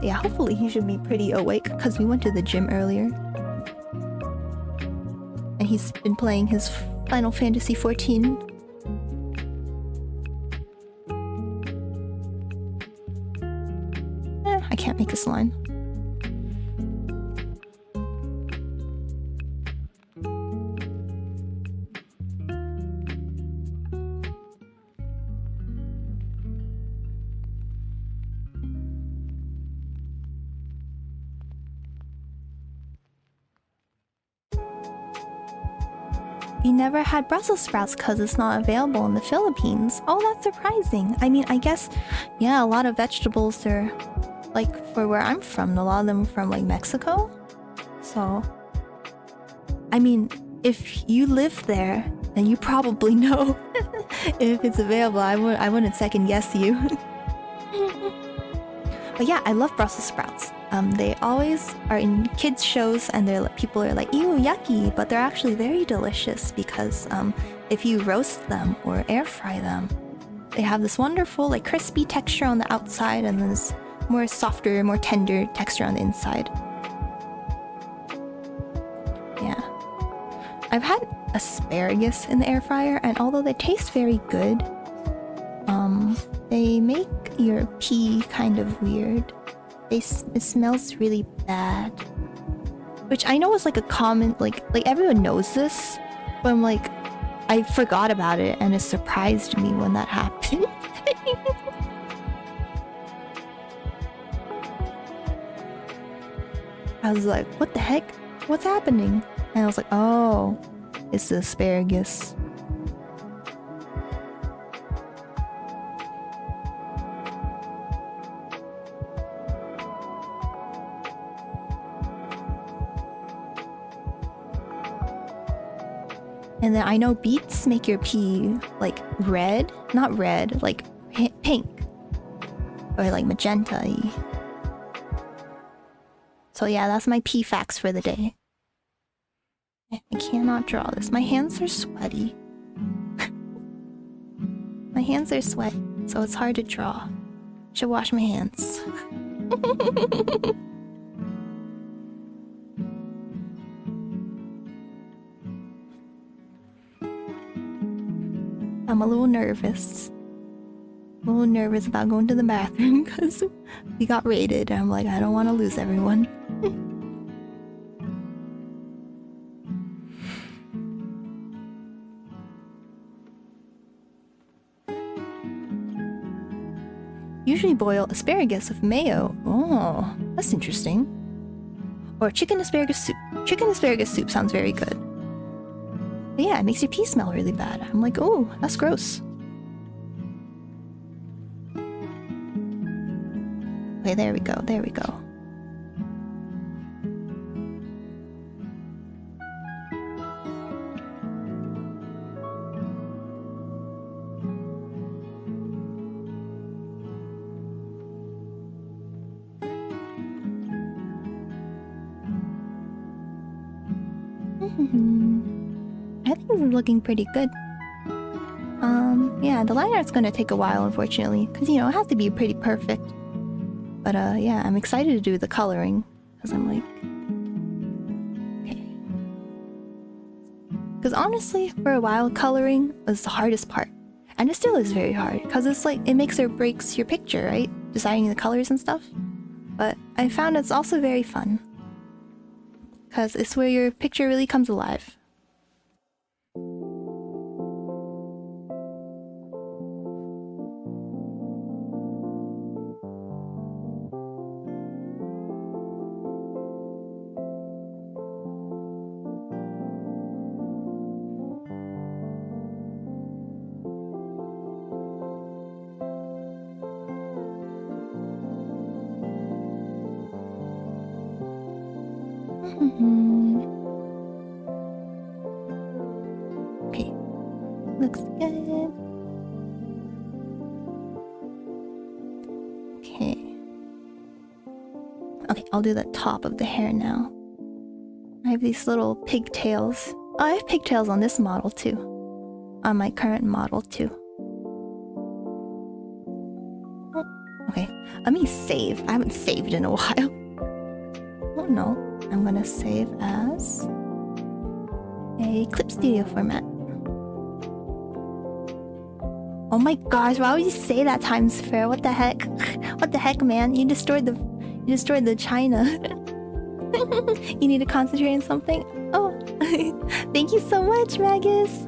Yeah, hopefully he should be pretty awake because we went to the gym earlier. And he's been playing his Final Fantasy XIV. I can't make this line. You never had Brussels sprouts because it's not available in the Philippines. Oh, that's surprising. I mean, I guess, yeah, a lot of vegetables are, like, for where I'm from, a lot of them are from, like, Mexico. So, I mean, if you live there, then you probably know if it's available. I wouldn't second guess you. But yeah, I love Brussels sprouts. They always are in kids shows and people are like, ew, yucky, but they're actually very delicious because if you roast them or air fry them, they have this wonderful like crispy texture on the outside and this more softer, more tender texture on the inside. Yeah. I've had asparagus in the air fryer, and although they taste very good, they make your pee kind of weird. It smells really bad. Which I know is like a common, like everyone knows this, but I'm like, I forgot about it and it surprised me when that happened. I was like, what the heck? What's happening? And I was like, oh, it's the asparagus. And then I know beets make your pee like red, not red, like pink or like magenta-y. So yeah, that's my pee facts for the day. I cannot draw this. My hands are sweaty. My hands are sweaty, so it's hard to draw. Should wash my hands. I'm a little nervous. A little nervous about going to the bathroom because we got raided. I'm like, I don't want to lose everyone. Usually boil asparagus with mayo. Oh, that's interesting. Or chicken asparagus soup. Chicken asparagus soup sounds very good. But yeah, it makes your pee smell really bad. I'm like, oh, that's gross. Okay, there we go, there we go. I think this is looking pretty good. Yeah, the line art's gonna take a while, unfortunately, because, you know, it has to be pretty perfect. But, yeah, I'm excited to do the coloring, because I'm like... Okay. Because honestly, for a while, coloring was the hardest part. And it still is very hard, because it's like, it makes or breaks your picture, right? Deciding the colors and stuff. But I found it's also very fun. Because it's where your picture really comes alive. Okay, looks good. Okay, I'll do the top of the hair now. I have these little pigtails. Oh, I have pigtails on this model too. On my current model too. Oh, okay, let me save. I haven't saved in a while. Oh no, I'm gonna save as a clip studio format. Oh my gosh, why would you say that, Times Fair? What the heck? What the heck, man? You destroyed the China. You need to concentrate on something? Oh, thank you so much, Magus.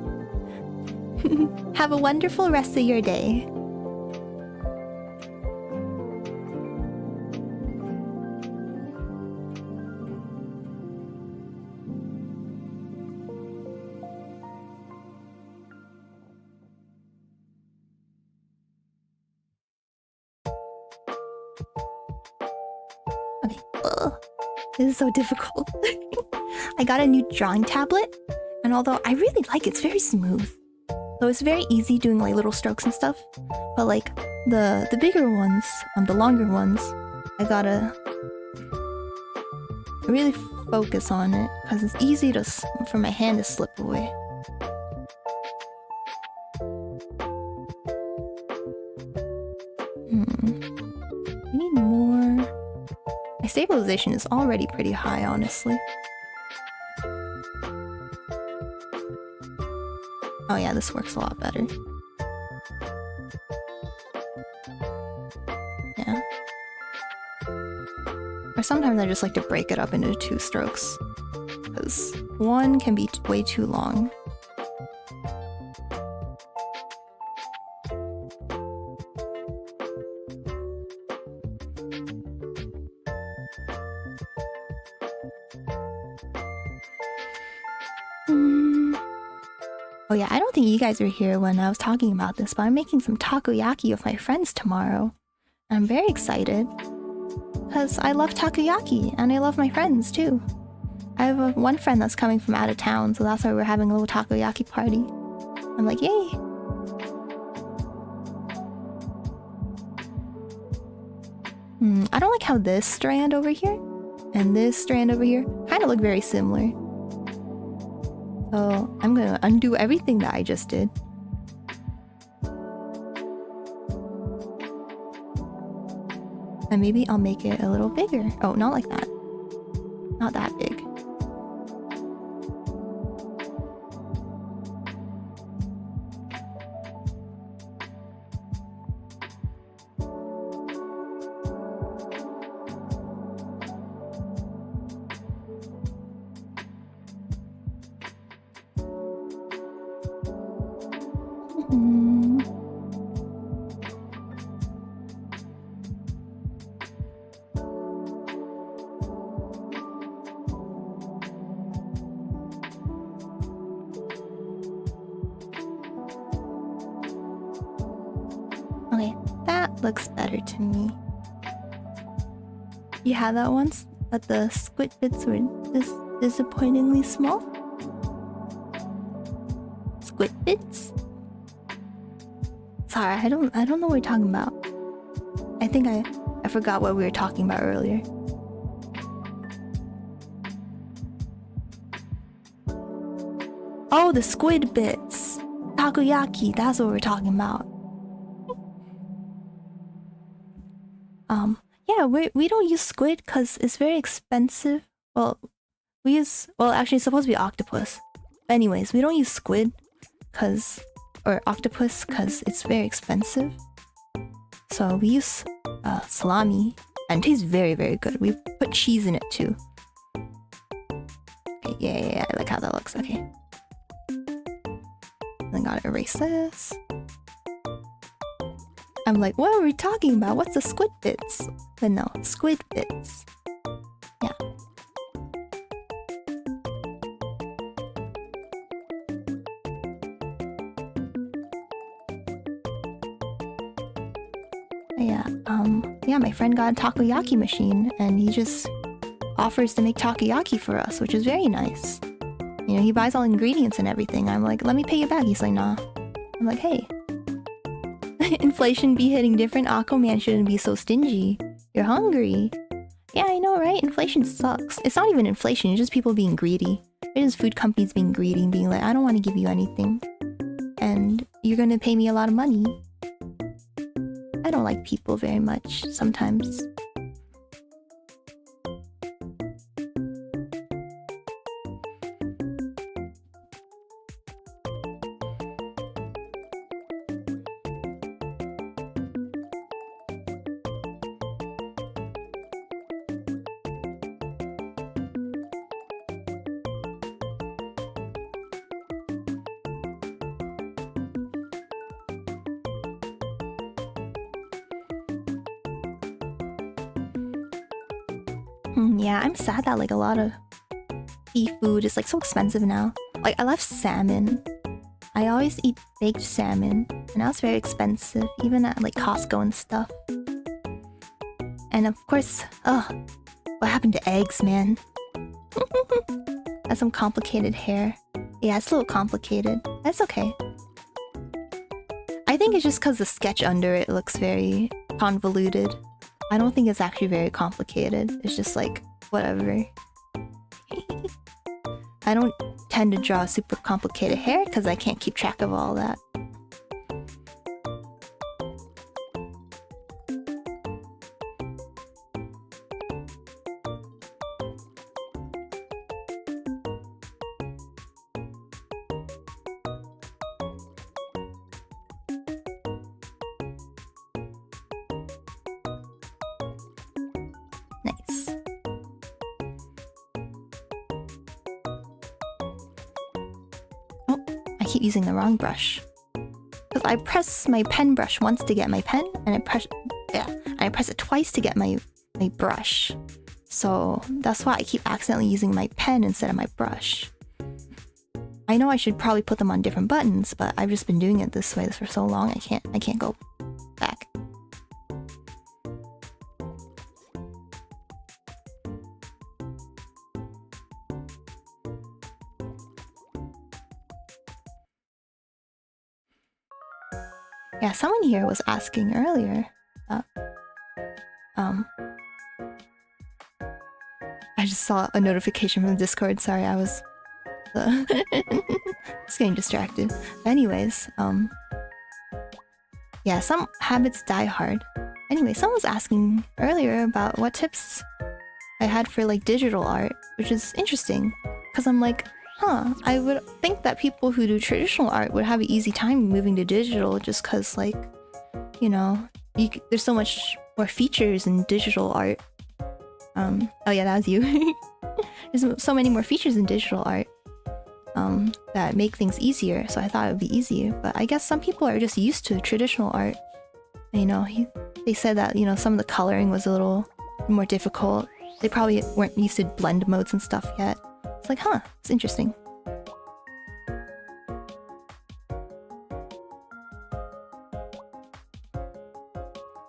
Have a wonderful rest of your day. Okay. Ugh. This is so difficult. I got a new drawing tablet, and although I really like it, it's very smooth. So it's very easy doing like little strokes and stuff. But like the bigger ones, the longer ones, I gotta really focus on it because it's easy for my hand to slip away. I need more. My stabilization is already pretty high, honestly. Oh yeah, this works a lot better. Yeah. Or sometimes I just like to break it up into 2 strokes. Because one can be way too long. Oh yeah, I don't think you guys were here when I was talking about this, but I'm making some takoyaki with my friends tomorrow. I'm very excited. Because I love takoyaki, and I love my friends too. I have one friend that's coming from out of town, so that's why we're having a little takoyaki party. I'm like, yay! I don't like how this strand over here and this strand over here kind of look very similar. So I'm gonna undo everything that I just did. And maybe I'll make it a little bigger. Oh, not like that. Not that big. Okay, that looks better to me. You had that once, but the squid bits were disappointingly small. Squid bits? Sorry, I don't know what we're talking about. I think I forgot what we were talking about earlier. Oh, the squid bits. Takoyaki, that's what we're talking about. Yeah, we don't use squid because it's very expensive. Well, actually it's supposed to be octopus. But anyways, we don't use squid or octopus because it's very expensive. So we use salami, and it tastes very, very good. We put cheese in it too. Okay, yeah, I like how that looks. Okay. Then gotta erase this. I'm like, what are we talking about? What's the squid bits? But no, squid bits. Yeah. Yeah, my friend got a takoyaki machine and he just offers to make takoyaki for us, which is very nice. You know, he buys all ingredients and everything. I'm like, let me pay you back. He's like, nah. I'm like, hey. Inflation be hitting different. Aquaman shouldn't be so stingy. You're hungry. Yeah, I know, right? Inflation sucks. It's not even inflation, it's just people being greedy. It's just food companies being greedy and being like, I don't want to give you anything. And you're gonna pay me a lot of money. I don't like people very much sometimes. Yeah, I'm sad that like a lot of seafood is like so expensive now. Like I love salmon. I always eat baked salmon, and that's very expensive, even at like Costco and stuff. And of course, what happened to eggs, man? That's some complicated hair. Yeah, it's a little complicated. That's okay. I think it's just because the sketch under it looks very convoluted. I don't think it's actually very complicated. It's just like, whatever. I don't tend to draw super complicated hair because I can't keep track of all that. Nice. Oh, I keep using the wrong brush. Because I press my pen brush once to get my pen, and I press it twice to get my brush. So that's why I keep accidentally using my pen instead of my brush. I know I should probably put them on different buttons, but I've just been doing it this way for so long I can't go back. Yeah, someone here was asking earlier. I just saw a notification from Discord. Sorry, I was just getting distracted. But anyways, yeah, some habits die hard. Anyway, someone was asking earlier about what tips I had for like digital art, which is interesting because I'm like, I would think that people who do traditional art would have an easy time moving to digital just because, like, you know, there's so much more features in digital art. Oh yeah, that was you. There's so many more features in digital art that make things easier, so I thought it would be easy. But I guess some people are just used to traditional art. You know, they said that, you know, some of the coloring was a little more difficult. They probably weren't used to blend modes and stuff yet. It's like, it's interesting.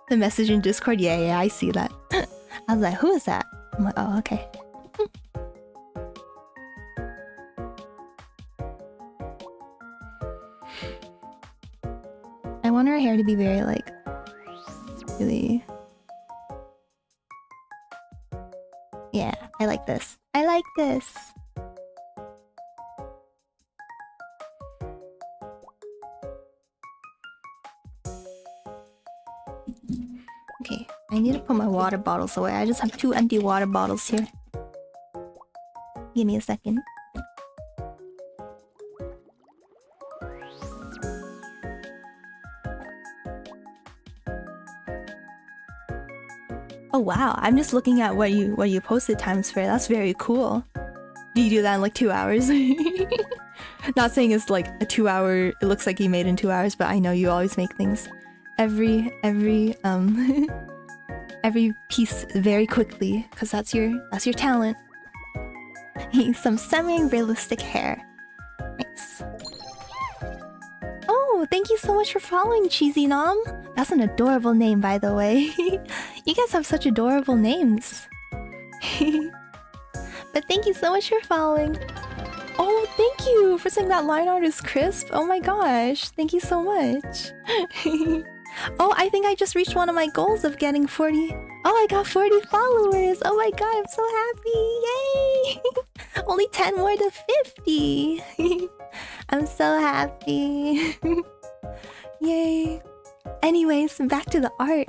The message in Discord, yeah, I see that. I was like, who is that? I'm like, oh, okay. I want her hair to be very, like, really... Yeah, I like this. I like this! Okay, I need to put my water bottles away. I just have 2 empty water bottles here. Give me a second. Oh wow, I'm just looking at what you posted times for. That's very cool. Do you do that in like 2 hours? Not saying it's like a 2-hour, it looks like you made in 2 hours, but I know you always make things every piece very quickly, because that's your talent. Some semi-realistic hair. Nice. Oh, thank you so much for following, Cheesy Nom. That's an adorable name, by the way. You guys have such adorable names. But thank you so much for following. Oh, thank you for saying that line art is crisp. Oh my gosh, thank you so much. Oh, I think I just reached one of my goals of getting 40. Oh, I got 40 followers. Oh my god, I'm so happy. Yay! Only 10 more to 50. I'm so happy. Yay. Anyways, back to the art.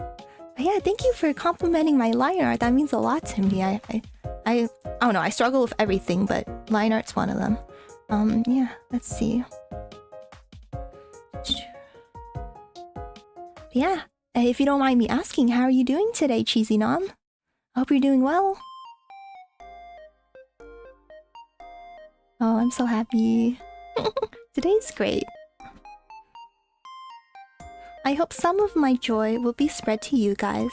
But yeah, thank you for complimenting my line art. That means a lot to me. I don't know, I struggle with everything, but line art's one of them. Yeah, let's see. Yeah, if you don't mind me asking, how are you doing today, Cheesy Nom? I hope you're doing well. Oh, I'm so happy. Today's great. I hope some of my joy will be spread to you guys.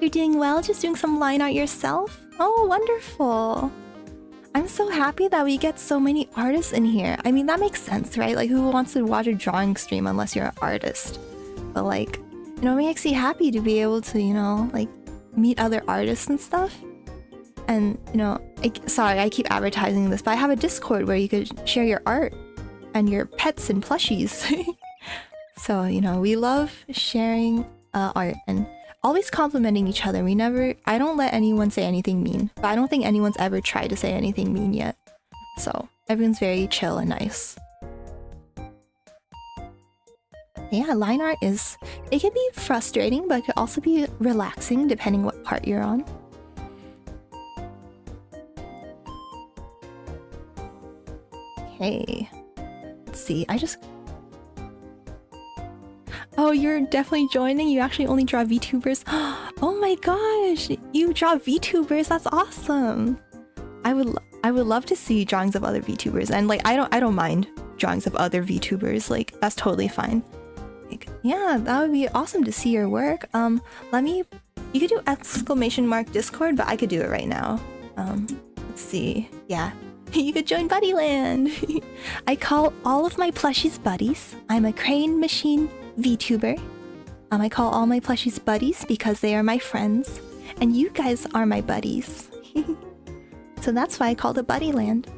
You're doing well, just doing some line art yourself? Oh, wonderful. I'm so happy that we get so many artists in here. I mean, that makes sense, right? Like, who wants to watch a drawing stream unless you're an artist? But like, you know, it makes me happy to be able to, you know, like, meet other artists and stuff. And, you know, sorry, I keep advertising this, but I have a Discord where you could share your art and your pets and plushies. So, you know, we love sharing art and always complimenting each other. I don't let anyone say anything mean, but I don't think anyone's ever tried to say anything mean yet. So, everyone's very chill and nice. Yeah, line art it can be frustrating, but it could also be relaxing depending what part you're on. Okay, let's see, Oh, you're definitely joining? You actually only draw VTubers? Oh my gosh, you draw VTubers? That's awesome! I would love to see drawings of other VTubers, and like I don't mind drawings of other VTubers, like that's totally fine. Like, yeah, that would be awesome to see your work. You could do ! Discord, but I could do it right now. Let's see. Yeah. You could join Buddyland! I call all of my plushies buddies. I'm a crane machine VTuber. I call all my plushies buddies because they are my friends. And you guys are my buddies. So that's why I called it Buddy Land.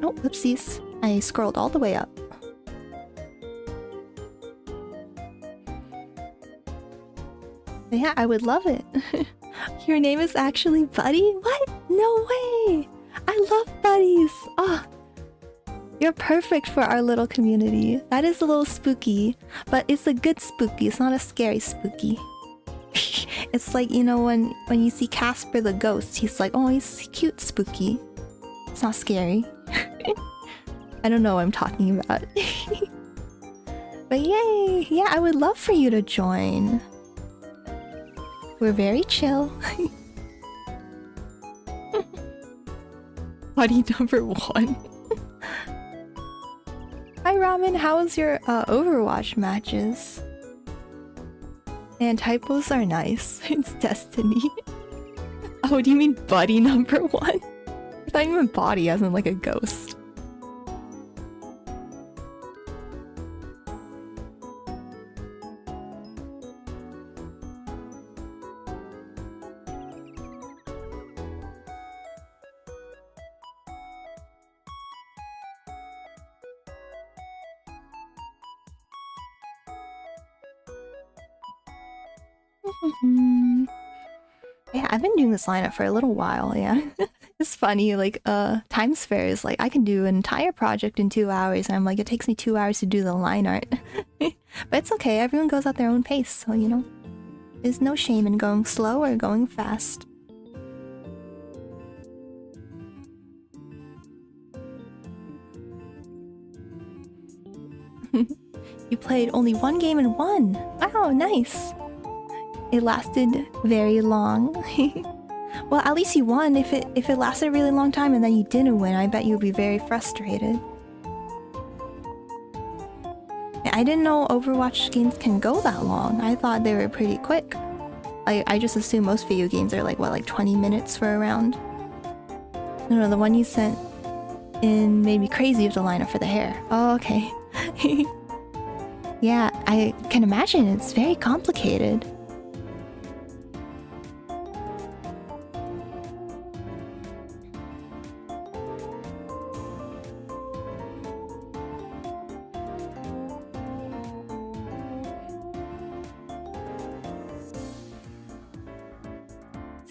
Oh, whoopsies. I scrolled all the way up. But yeah, I would love it. Your name is actually Buddy? What? No way! I love buddies! Oh, you're perfect for our little community. That is a little spooky, but it's a good spooky. It's not a scary spooky. It's like, you know, when you see Casper the ghost, he's like, oh, he's cute spooky. It's not scary. I don't know what I'm talking about. But yay! Yeah, I would love for you to join. We're very chill. Buddy number 1. Hi Ramen, how was your Overwatch matches? And typos are nice. It's destiny. Oh, do you mean buddy number 1? I thought you meant body as in like a ghost. Yeah, I've been doing this lineup for a little while, yeah. It's funny, like, Times Fair is like, I can do an entire project in 2 hours, and I'm like, it takes me 2 hours to do the line art. But it's okay, everyone goes at their own pace, so, you know. There's no shame in going slow or going fast. You played only one game and won! Wow, nice! It lasted very long. Well, at least you won. If it lasted a really long time and then you didn't win, I bet you'd be very frustrated. I didn't know Overwatch games can go that long. I thought they were pretty quick. I just assume most video games are like, what, like 20 minutes for a round? No, the one you sent in made me crazy with the lineup for the hair. Oh, okay. Yeah, I can imagine it's very complicated.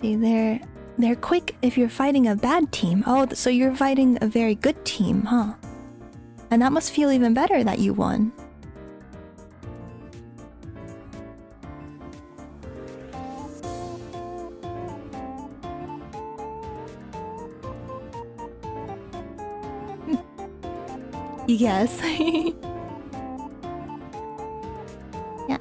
See, they're quick if you're fighting a bad team. Oh, so you're fighting a very good team, huh? And that must feel even better that you won. Yes. Yeah.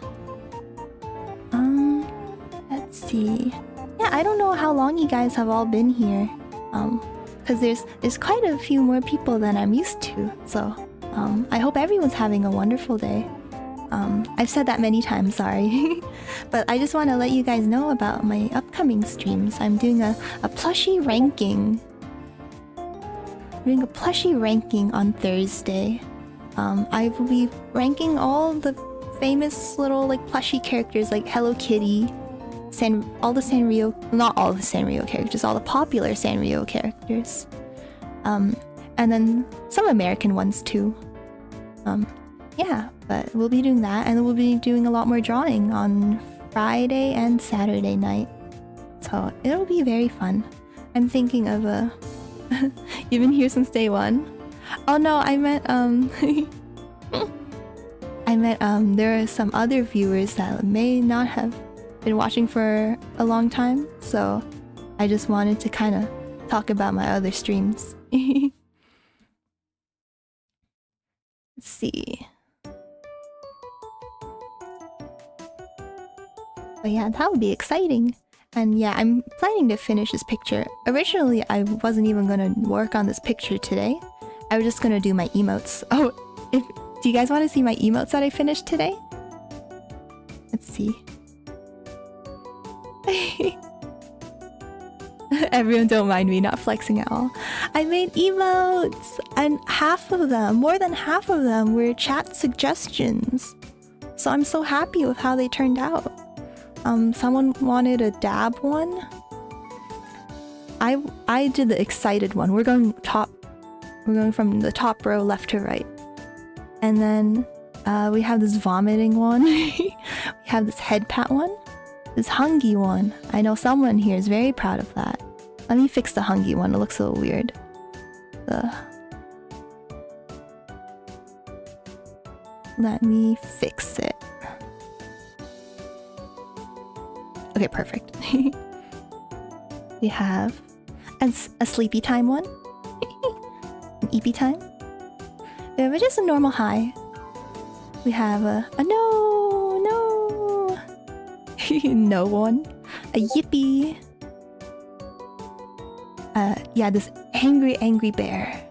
Let's see. Yeah, I don't know how long you guys have all been here. Because there's quite a few more people than I'm used to. So, I hope everyone's having a wonderful day. I've said that many times, sorry. But I just want to let you guys know about my upcoming streams. I'm doing a plushie ranking. Doing a plushie ranking on Thursday. I will be ranking all the famous little like plushie characters like Hello Kitty, all the Sanrio, not all the Sanrio characters, all the popular Sanrio characters. And then some American ones too. Yeah, but we'll be doing that, and we'll be doing a lot more drawing on Friday and Saturday night. So it'll be very fun. I'm thinking of a... You've been here since day one? Oh no, I meant there are some other viewers that may not have been watching for a long time, so I just wanted to kind of talk about my other streams. Let's see. But yeah, that would be exciting. And yeah, I'm planning to finish this picture. Originally, I wasn't even gonna work on this picture today. I was just gonna do my emotes. Oh, do you guys want to see my emotes that I finished today? Let's see. Everyone don't mind me not flexing at all. I made emotes! And half of them, more than half of them, were chat suggestions. So I'm so happy with how they turned out. Someone wanted a dab one. I did the excited one. We're going from the top row left to right. And then we have this vomiting one. We have this head pat one. This hungry one. I know someone here is very proud of that. Let me fix the hungry one. It looks a little weird. Let me fix it. Okay, perfect. We have a sleepy time one. An eepy time. We have just a normal high. We have a no, no one. A yippee. Yeah, this angry bear.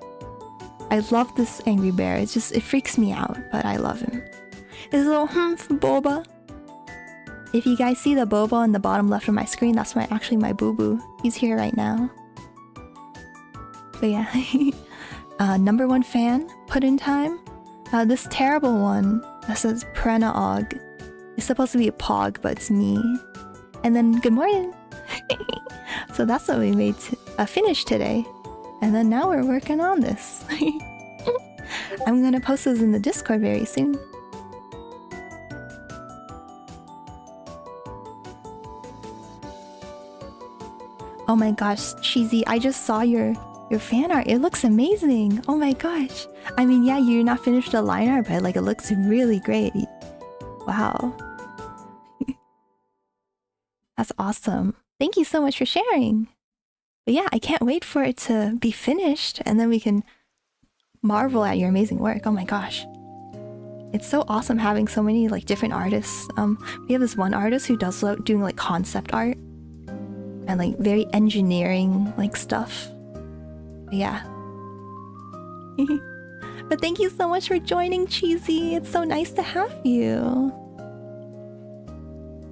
I love this angry bear. It freaks me out, but I love him. This little for boba. If you guys see the boba on the bottom left of my screen, that's actually my boo-boo. He's here right now. But yeah. Number one fan, put in time. This terrible one that says Purena og. It's supposed to be a pog, but it's me. And then good morning. So that's what we made finish today. And then now we're working on this. I'm gonna post those in the Discord very soon. Oh my gosh, Cheesy, I just saw your fan art. It looks amazing. Oh my gosh. I mean, yeah, you're not finished the line art, but like it looks really great. Wow. That's awesome. Thank you so much for sharing. But yeah, I can't wait for it to be finished and then we can marvel at your amazing work. Oh my gosh. It's so awesome having so many like different artists. We have this one artist who does doing like concept art and like very engineering like stuff. But yeah. But thank you so much for joining, Cheesy. It's so nice to have you.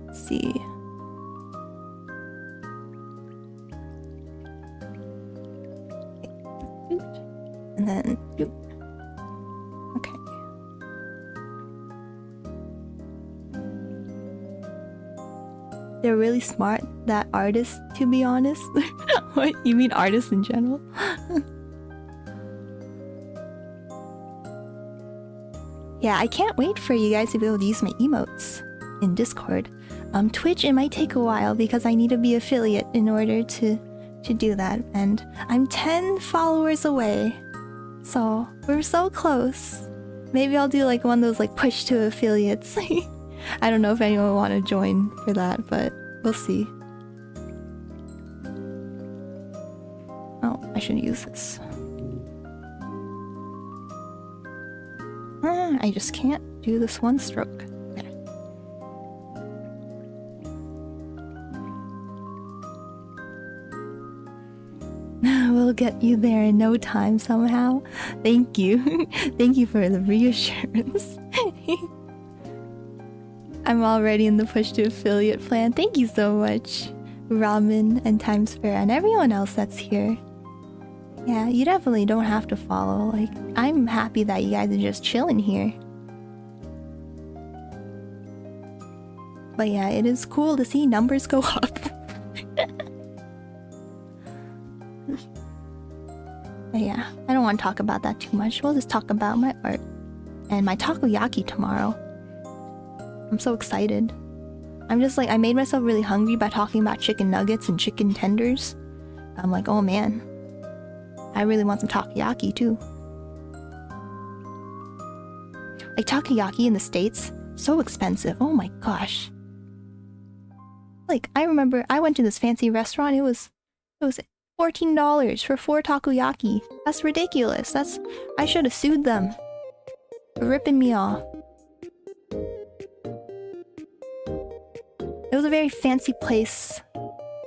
Let's see. And then okay. They're really smart, that artists, to be honest. What? You mean artists in general? Yeah, I can't wait for you guys to be able to use my emotes in Discord. Twitch, it might take a while because I need to be affiliate in order to do that. And I'm 10 followers away. So we're so close. Maybe I'll do like one of those like push to affiliates. I don't know if anyone will want to join for that, but we'll see. Oh, I should use this. I just can't do this one stroke. There. We'll get you there in no time somehow. Thank you. Thank you for the reassurance. I'm already in the push to affiliate plan. Thank you so much, Ramen and Times Fair and everyone else that's here. Yeah, you definitely don't have to follow. Like, I'm happy that you guys are just chilling here. But yeah, it is cool to see numbers go up. But yeah, I don't want to talk about that too much. We'll just talk about my art and my takoyaki tomorrow. I'm so excited. I'm just like, I made myself really hungry by talking about chicken nuggets and chicken tenders. I'm like, oh man, I really want some takoyaki too. Like takoyaki in the States, so expensive. Oh my gosh. Like, I remember I went to this fancy restaurant. It was $14 for 4 takoyaki. That's ridiculous. I should have sued them for ripping me off. It was a very fancy place,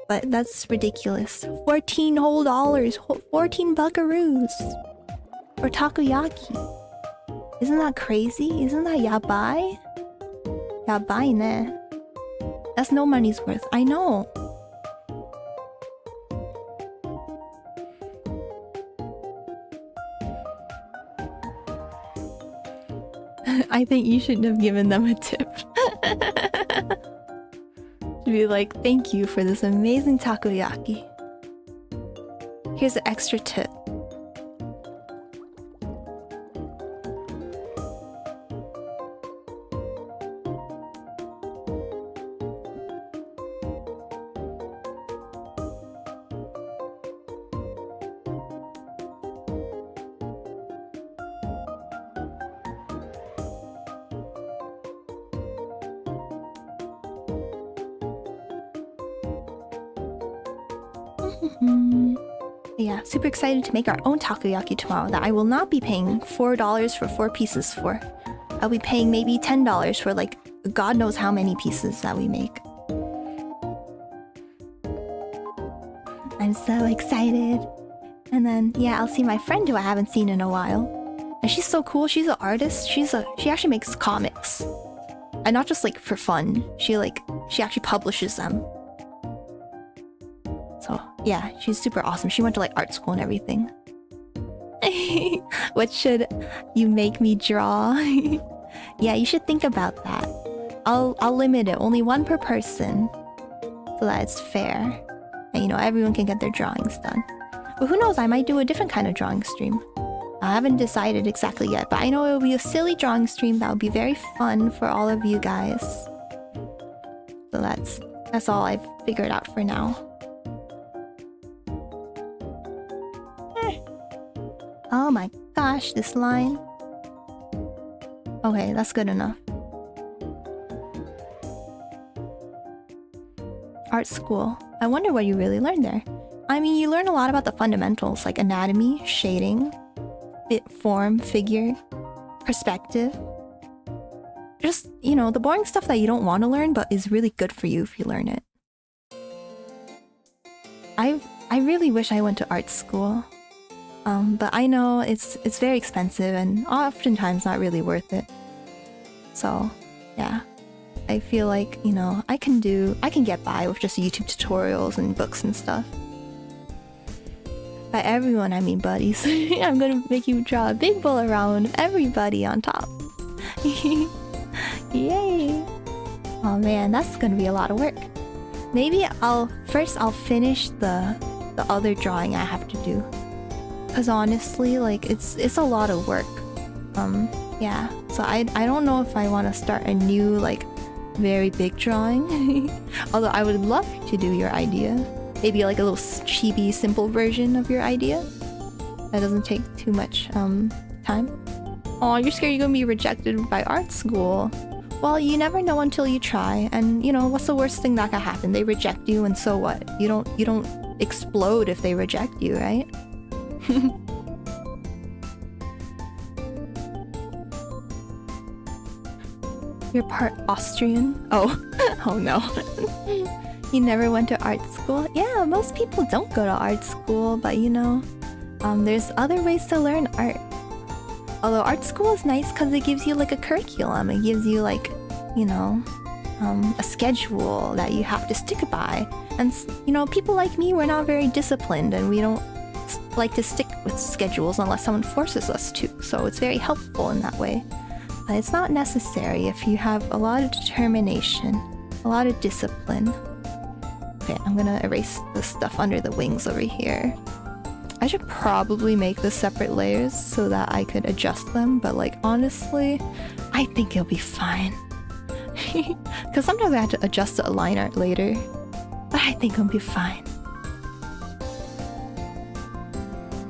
but that's ridiculous. $14 whole, 14 buckaroos for takoyaki. Isn't that crazy? Isn't that yabai? Yabai ne. That's no money's worth. I know. I think you shouldn't have given them a tip. To be like, thank you for this amazing takoyaki. Here's an extra tip. Yeah, super excited to make our own takoyaki tomorrow that I will not be paying $4 for 4 pieces for. I'll be paying maybe $10 for like God knows how many pieces that we make. I'm so excited. And then, yeah, I'll see my friend who I haven't seen in a while. And she's so cool. She's an artist. She actually makes comics. And not just like for fun. She actually publishes them. So, yeah, she's super awesome. She went to like art school and everything. What should you make me draw? Yeah, you should think about that. I'll limit it, only 1 per person, so that it's fair. And you know, everyone can get their drawings done. But who knows, I might do a different kind of drawing stream. I haven't decided exactly yet, but I know it will be a silly drawing stream that will be very fun for all of you guys. So that's all I've figured out for now. Oh my gosh, this line. Okay, that's good enough. Art school. I wonder what you really learned there. I mean, you learn a lot about the fundamentals like anatomy, shading, form, figure, perspective. Just, you know, the boring stuff that you don't want to learn but is really good for you if you learn it. I really wish I went to art school. But I know it's very expensive and oftentimes not really worth it. So, yeah. I feel like, you know, I can get by with just YouTube tutorials and books and stuff. By everyone, I mean buddies. I'm gonna make you draw a big bull around everybody on top. Yay! Oh man, that's gonna be a lot of work. Maybe I'll finish the other drawing I have to do. Cause honestly, like it's a lot of work. Yeah. So I don't know if I want to start a new like very big drawing. Although I would love to do your idea. Maybe like a little chibi simple version of your idea. That doesn't take too much time. Oh, you're scared you're gonna be rejected by art school. Well, you never know until you try. And you know, what's the worst thing that could happen? They reject you and so what? You don't explode if they reject you, right? You're part Austrian? Oh, oh no. You never went to art school? Yeah, most people don't go to art school, but you know, there's other ways to learn art. Although art school is nice because it gives you like a curriculum. It gives you like, you know, a schedule that you have to stick by. And you know, people like me, we're not very disciplined and we don't like to stick with schedules unless someone forces us to. So it's very helpful in that way. But it's not necessary if you have a lot of determination, a lot of discipline. Okay, I'm gonna erase the stuff under the wings over here. I should probably make the separate layers so that I could adjust them, but like honestly, I think it'll be fine. Because sometimes I have to adjust the line art later, but I think it'll be fine.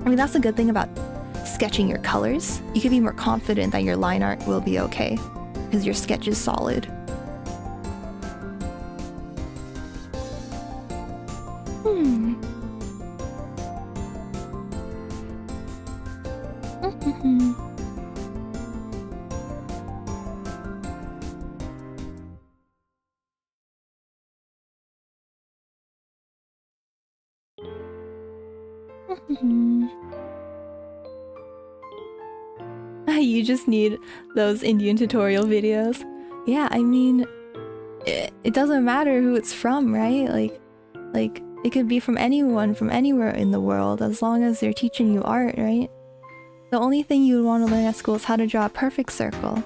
I mean, that's a good thing about sketching your colors. You can be more confident that your line art will be okay, because your sketch is solid. You just need those Indian tutorial videos. Yeah, I mean, it doesn't matter who it's from, right? Like it could be from anyone, from anywhere in the world, as long as they're teaching you art, right? The only thing you would want to learn at school is how to draw a perfect circle.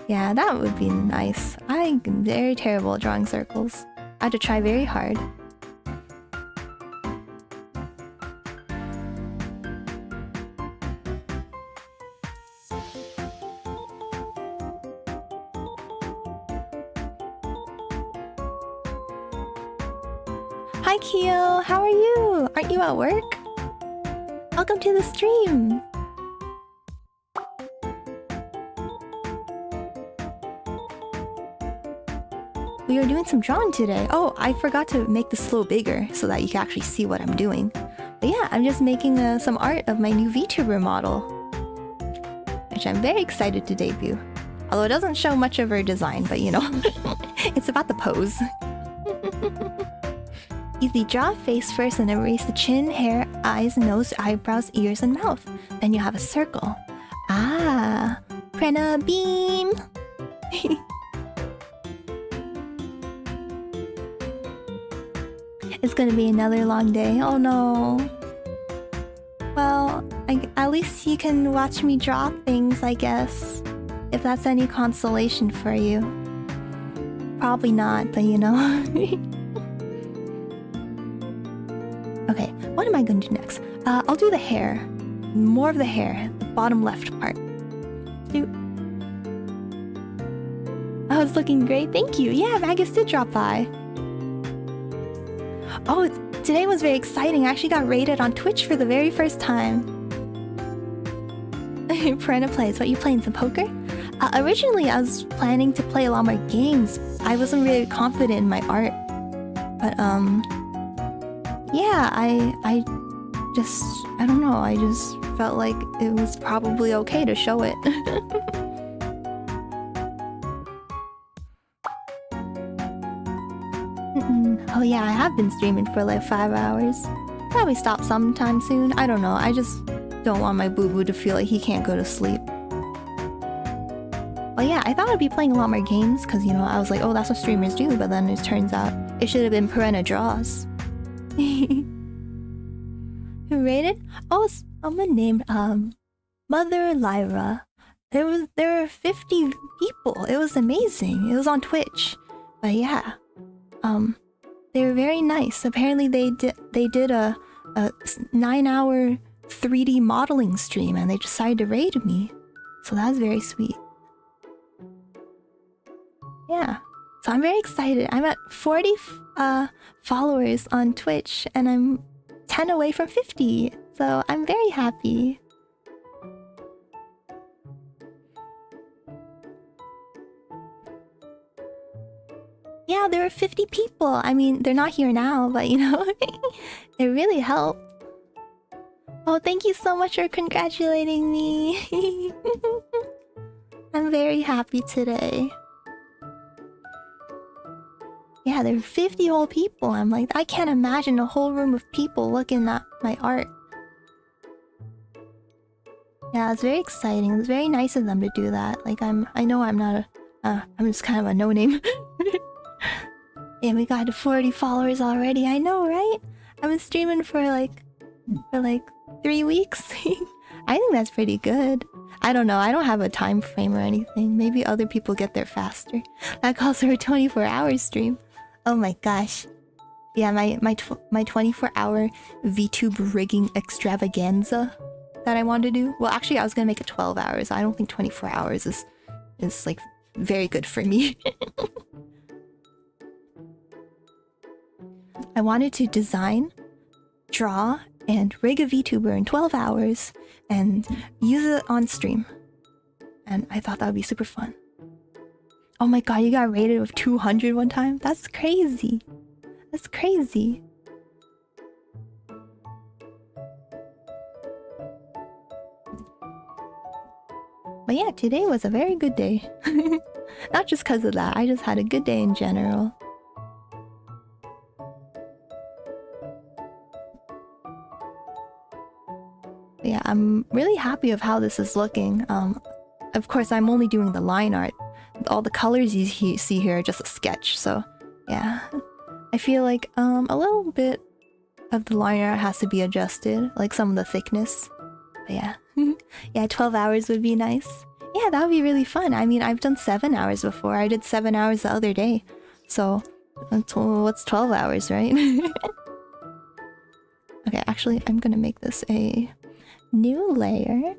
Yeah, that would be nice. I'm very terrible at drawing circles. I had to try very hard. Hi Keo, how are you? Aren't you at work? Welcome to the stream. We are doing some drawing today. Oh, I forgot to make this a little bigger so that you can actually see what I'm doing. But yeah, I'm just making some art of my new Vtuber model, which I'm very excited to debut. Although it doesn't show much of her design, but you know, it's about the pose. Easy, draw a face first and erase the chin, hair, eyes, nose, eyebrows, ears, and mouth. Then you have a circle. Ah, Purena beam! It's gonna be another long day. Oh no. Well, at least you can watch me draw things, I guess. If that's any consolation for you. Probably not, but you know. Okay, what am I gonna do next? I'll do the hair. More of the hair, the bottom left part. Oh, it's looking great. Thank you. Yeah, Magus did drop by. Oh, today was very exciting. I actually got rated on Twitch for the very first time. Purena plays. What, you playing some poker? Originally, I was planning to play a lot more games. I wasn't really confident in my art. But, yeah, I don't know. I just felt like it was probably okay to show it. Oh yeah, I have been streaming for like 5 hours. Probably stop sometime soon. I don't know. I just don't want my boo-boo to feel like he can't go to sleep. Well yeah, I thought I'd be playing a lot more games because, you know, I was like, oh, that's what streamers do. But then it turns out it should have been Purena draws. Who rated? Oh, someone named Mother Lyra. There were 50 people. It was amazing. It was on Twitch. But yeah. They were very nice. Apparently they did a 9-hour 3D modeling stream and they decided to raid me. So that was very sweet. Yeah. So I'm very excited. I'm at 40 followers on Twitch and I'm 10 away from 50. So I'm very happy. Yeah, there were 50 people. I mean, they're not here now, but you know, it really helped. Oh, thank you so much for congratulating me. I'm very happy today. Yeah, there were 50 whole people. I'm like, I can't imagine a whole room of people looking at my art. Yeah, it's very exciting. It's very nice of them to do that. Like, I know I'm not a... I'm just kind of a no-name. Yeah, we got to 40 followers already. I know, right? I've been streaming for like 3 weeks. I think that's pretty good. I don't know. I don't have a time frame or anything. Maybe other people get there faster. That calls for a 24-hour stream. Oh my gosh. Yeah, my 24-hour VTube rigging extravaganza that I want to do. Well, actually, I was gonna make it 12 hours. I don't think 24 hours is like very good for me. I wanted to design, draw, and rig a VTuber in 12 hours and use it on stream. And I thought that would be super fun. Oh my god, you got rated with 200 one time? That's crazy. That's crazy. But yeah, today was a very good day. Not just because of that, I just had a good day in general. Yeah, I'm really happy of how this is looking. Of course, I'm only doing the line art. All the colors you see here are just a sketch, so yeah. I feel like a little bit of the line art has to be adjusted, like some of the thickness. But yeah. Yeah, 12 hours would be nice. Yeah, that would be really fun. I mean, I've done 7 hours before. I did 7 hours the other day. So, what's 12 hours, right? Okay, actually, I'm gonna make this a new layer.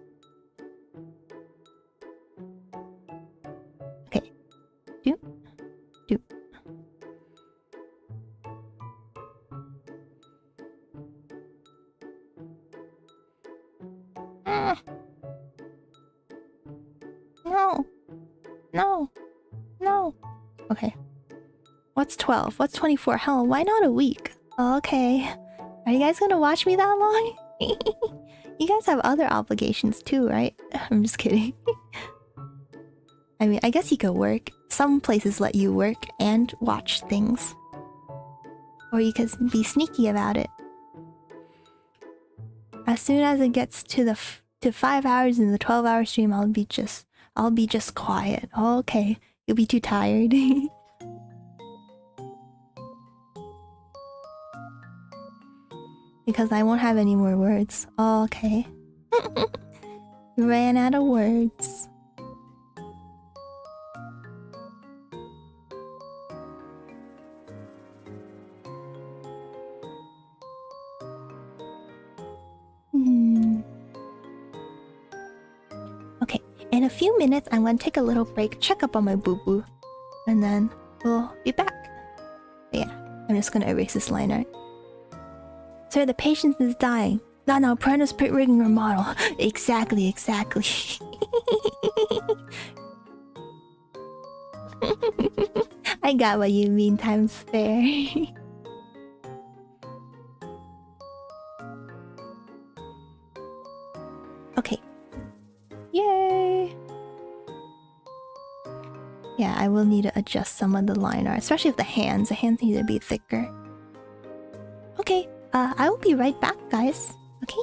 Okay. Doop. Doop. No. No. Okay. What's 12? What's 24? Hell, why not a week? Okay. Are you guys gonna watch me that long? You guys have other obligations too, right? I'm just kidding. I mean, I guess you could work. Some places let you work and watch things. Or you could be sneaky about it. As soon as it gets to 5 hours in the 12-hour stream, I'll be just quiet. Okay. You'll be too tired. Because I won't have any more words. Okay. Ran out of words. Okay, in a few minutes, I'm gonna take a little break, check up on my boo-boo, and then we'll be back. But yeah, I'm just gonna erase this line art. Sir, the patient is dying. No, Purena's rigging her model. Exactly. I got what you mean, times fair. Okay. Yay! Yeah, I will need to adjust some of the line art, especially with the hands. The hands need to be thicker. Okay, I will be right back, guys. Okay?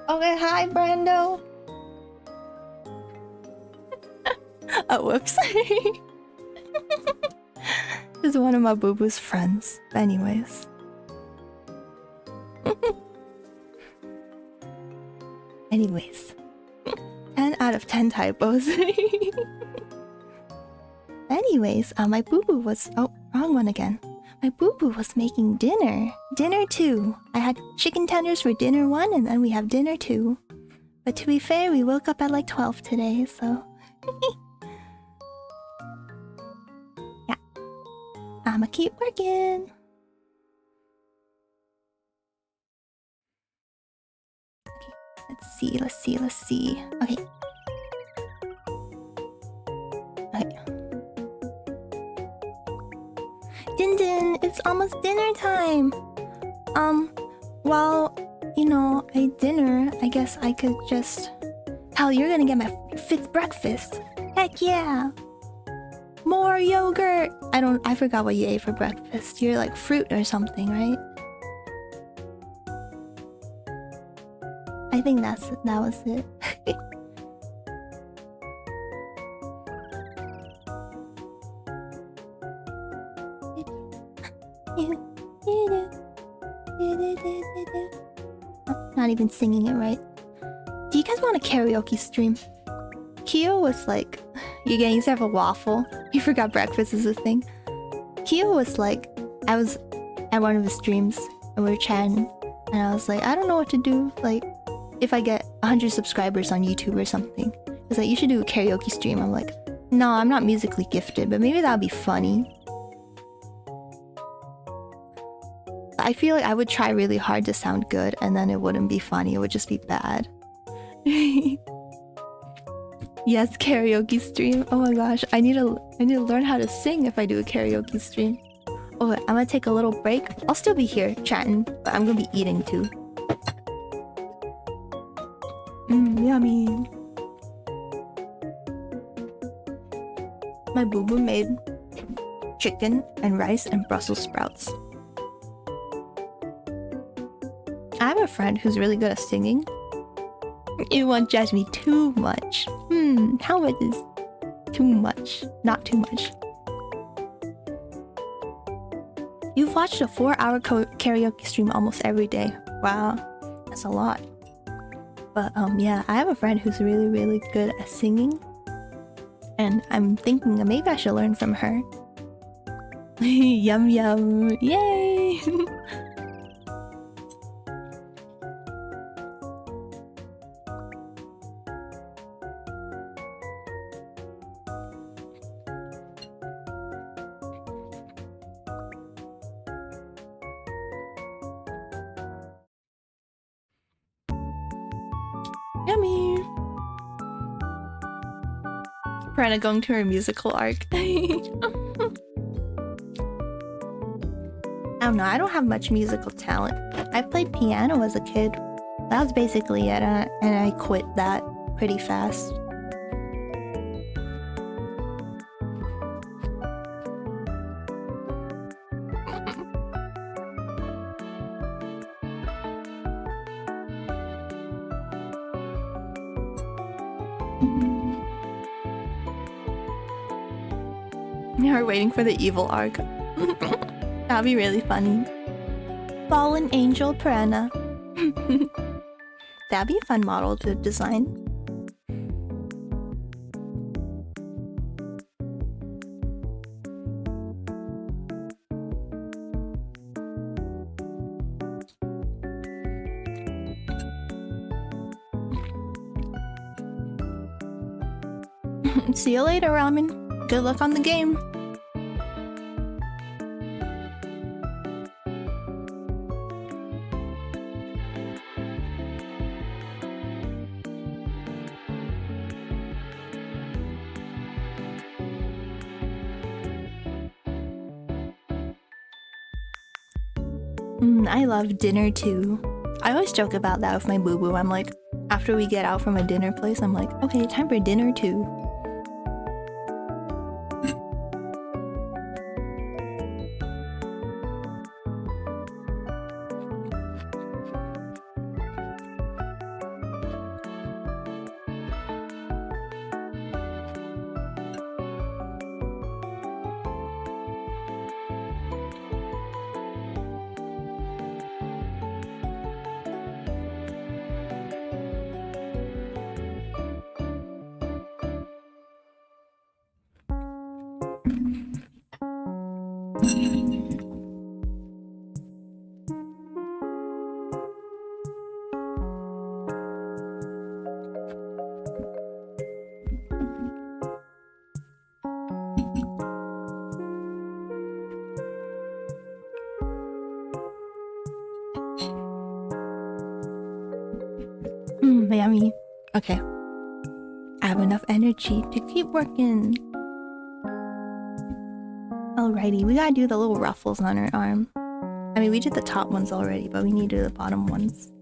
Okay, hi, Brando. Oh, whoops. This is one of my boo-boo's friends. Anyways. Anyways. 10 out of 10 typos. Anyways, my boo-boo was... Oh, wrong one again. My boo-boo was making dinner. Dinner 2. I had chicken tenders for dinner 1, and then we have dinner 2. But to be fair, we woke up at like 12 today, so... Yeah. I'ma keep working. Okay, let's see. Okay. Okay. Din, it's almost dinner time. While, you know, I dinner, I guess I could just... Hell, you're gonna get my 5th breakfast. Heck yeah. More yogurt. I forgot what you ate for breakfast. You're like fruit or something, right? I think that was it. Not even singing it right. Do you guys want a karaoke stream? Kyo was like, you're getting yourself a waffle. You forgot breakfast is a thing. Kyo was like, I was at one of his streams and we were chatting, and I was like, I don't know what to do. Like, if I get 100 subscribers on YouTube or something, he's like, you should do a karaoke stream. I'm like, no, I'm not musically gifted, but maybe that would be funny. I feel like I would try really hard to sound good, and then it wouldn't be funny. It would just be bad. Yes, karaoke stream. Oh my gosh, I need to learn how to sing if I do a karaoke stream. Oh, wait, I'm gonna take a little break. I'll still be here chatting, but I'm gonna be eating too. Yummy. My boo-boo made chicken and rice and Brussels sprouts. I have a friend who's really good at singing. You won't judge me too much. How much is too much? Not too much. You've watched a 4-hour karaoke stream almost every day. Wow. That's a lot. But yeah, I have a friend who's really, really good at singing. And I'm thinking maybe I should learn from her. Yum yum. Yay! Yummy! Purena going to her musical arc. I don't know, I don't have much musical talent. I played piano as a kid. That was basically it, and I quit that pretty fast. We're waiting for the evil arc. That'd be really funny. Fallen Angel Purena. That'd be a fun model to design. See you later, Ramen. Good luck on the game. I love dinner too. I always joke about that with my boo-boo. I'm like, after we get out from a dinner place, I'm like, okay, time for dinner too. Yummy. Okay. I have enough energy to keep working. Alrighty, we gotta do the little ruffles on her arm. I mean, we did the top ones already, but we need to do the bottom ones.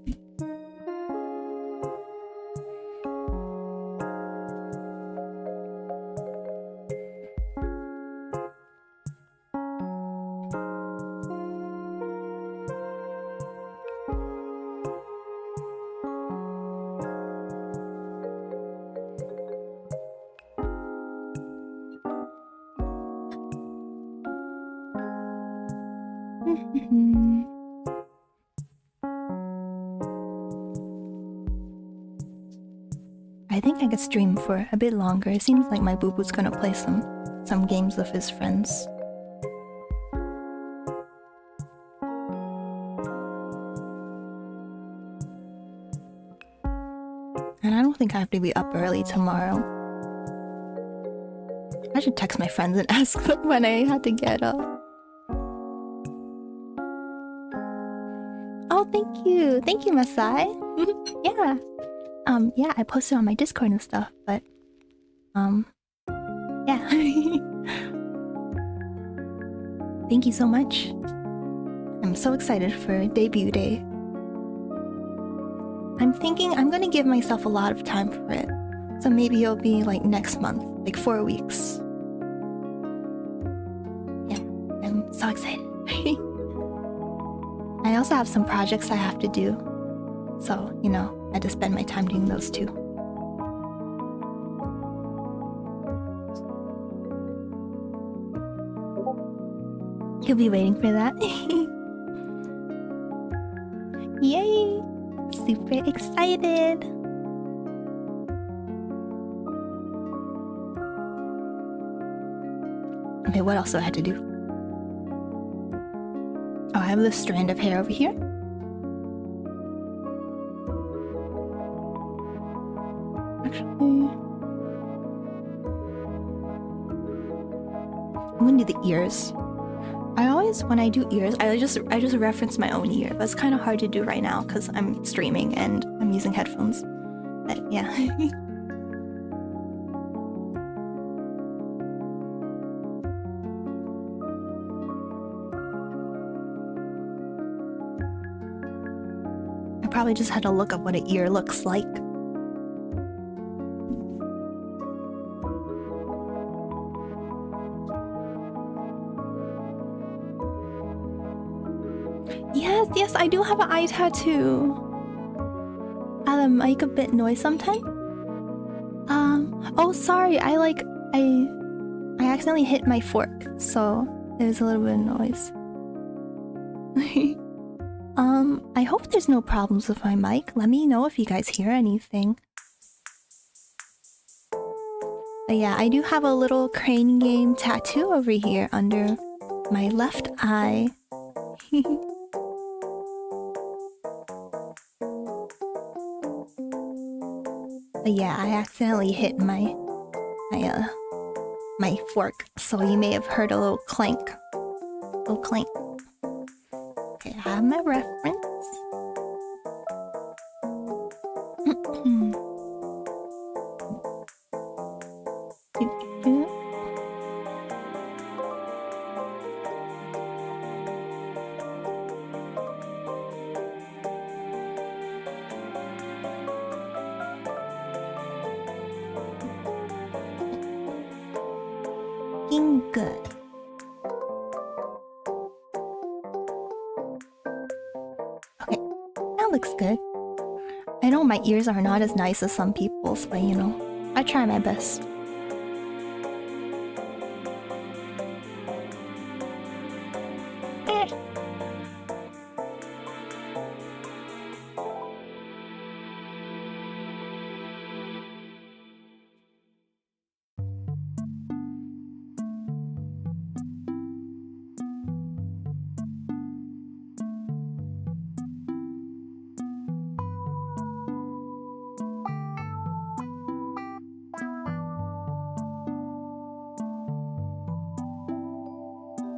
I think I could stream for a bit longer. It seems like my boo-boo's gonna play some games with his friends. And I don't think I have to be up early tomorrow. I should text my friends and ask them when I had to get up. Oh, thank you. Thank you, Masai. Yeah. Yeah, I posted on my Discord and stuff, but yeah. Thank you so much. I'm so excited for debut day. I'm thinking I'm gonna give myself a lot of time for it. So maybe it'll be like next month, like 4 weeks. Yeah, I'm so excited. I also have some projects I have to do. So, you know, I had to spend my time doing those too. You'll be waiting for that. Yay! super excited. Okay, what else do I have to do? Oh, I have this strand of hair over here. Actually, I'm gonna do the ears. I always, when I do ears, I just reference my own ear, but it's kind of hard to do right now because I'm streaming and I'm using headphones. But yeah. I probably just had to look up what an ear looks like. Yes, I do have an eye tattoo. Make a bit noise sometime. Oh, sorry. I accidentally hit my fork, so there's a little bit of noise. I hope there's no problems with my mic. Let me know if you guys hear anything. But yeah, I do have a little crane game tattoo over here under my left eye. But yeah, I accidentally hit my fork, so you may have heard a little clank. Little clank. Okay, I have my reference. Good. Okay, that looks good. I know my ears are not as nice as some people's, but you know, I try my best.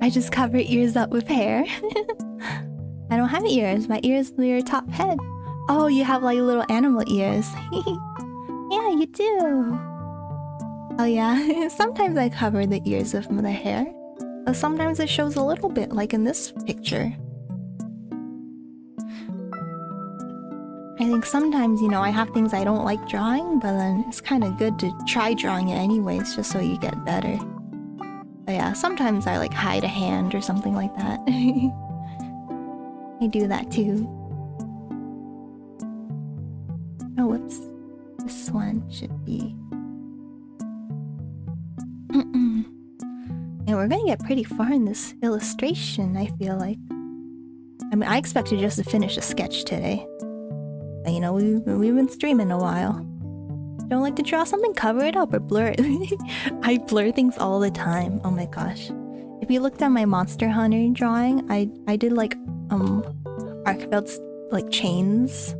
I just cover ears up with hair. I don't have ears. My ears are your top head. Oh, you have like little animal ears. Yeah, you do. Oh yeah, sometimes I cover the ears with the hair. But sometimes it shows a little bit, like in this picture. I think sometimes, you know, I have things I don't like drawing, but then it's kind of good to try drawing it anyways, just so you get better. But yeah, sometimes I like hide a hand or something like that. I do that too. Oh, whoops. This one should be... And we're gonna get pretty far in this illustration, I feel like. I mean, I expected just to finish a sketch today. But you know, we've been streaming a while. Don't like to draw something, cover it up or blur it. I blur things all the time. Oh my gosh. If you looked at my Monster Hunter drawing, I did like Archibald's like chains.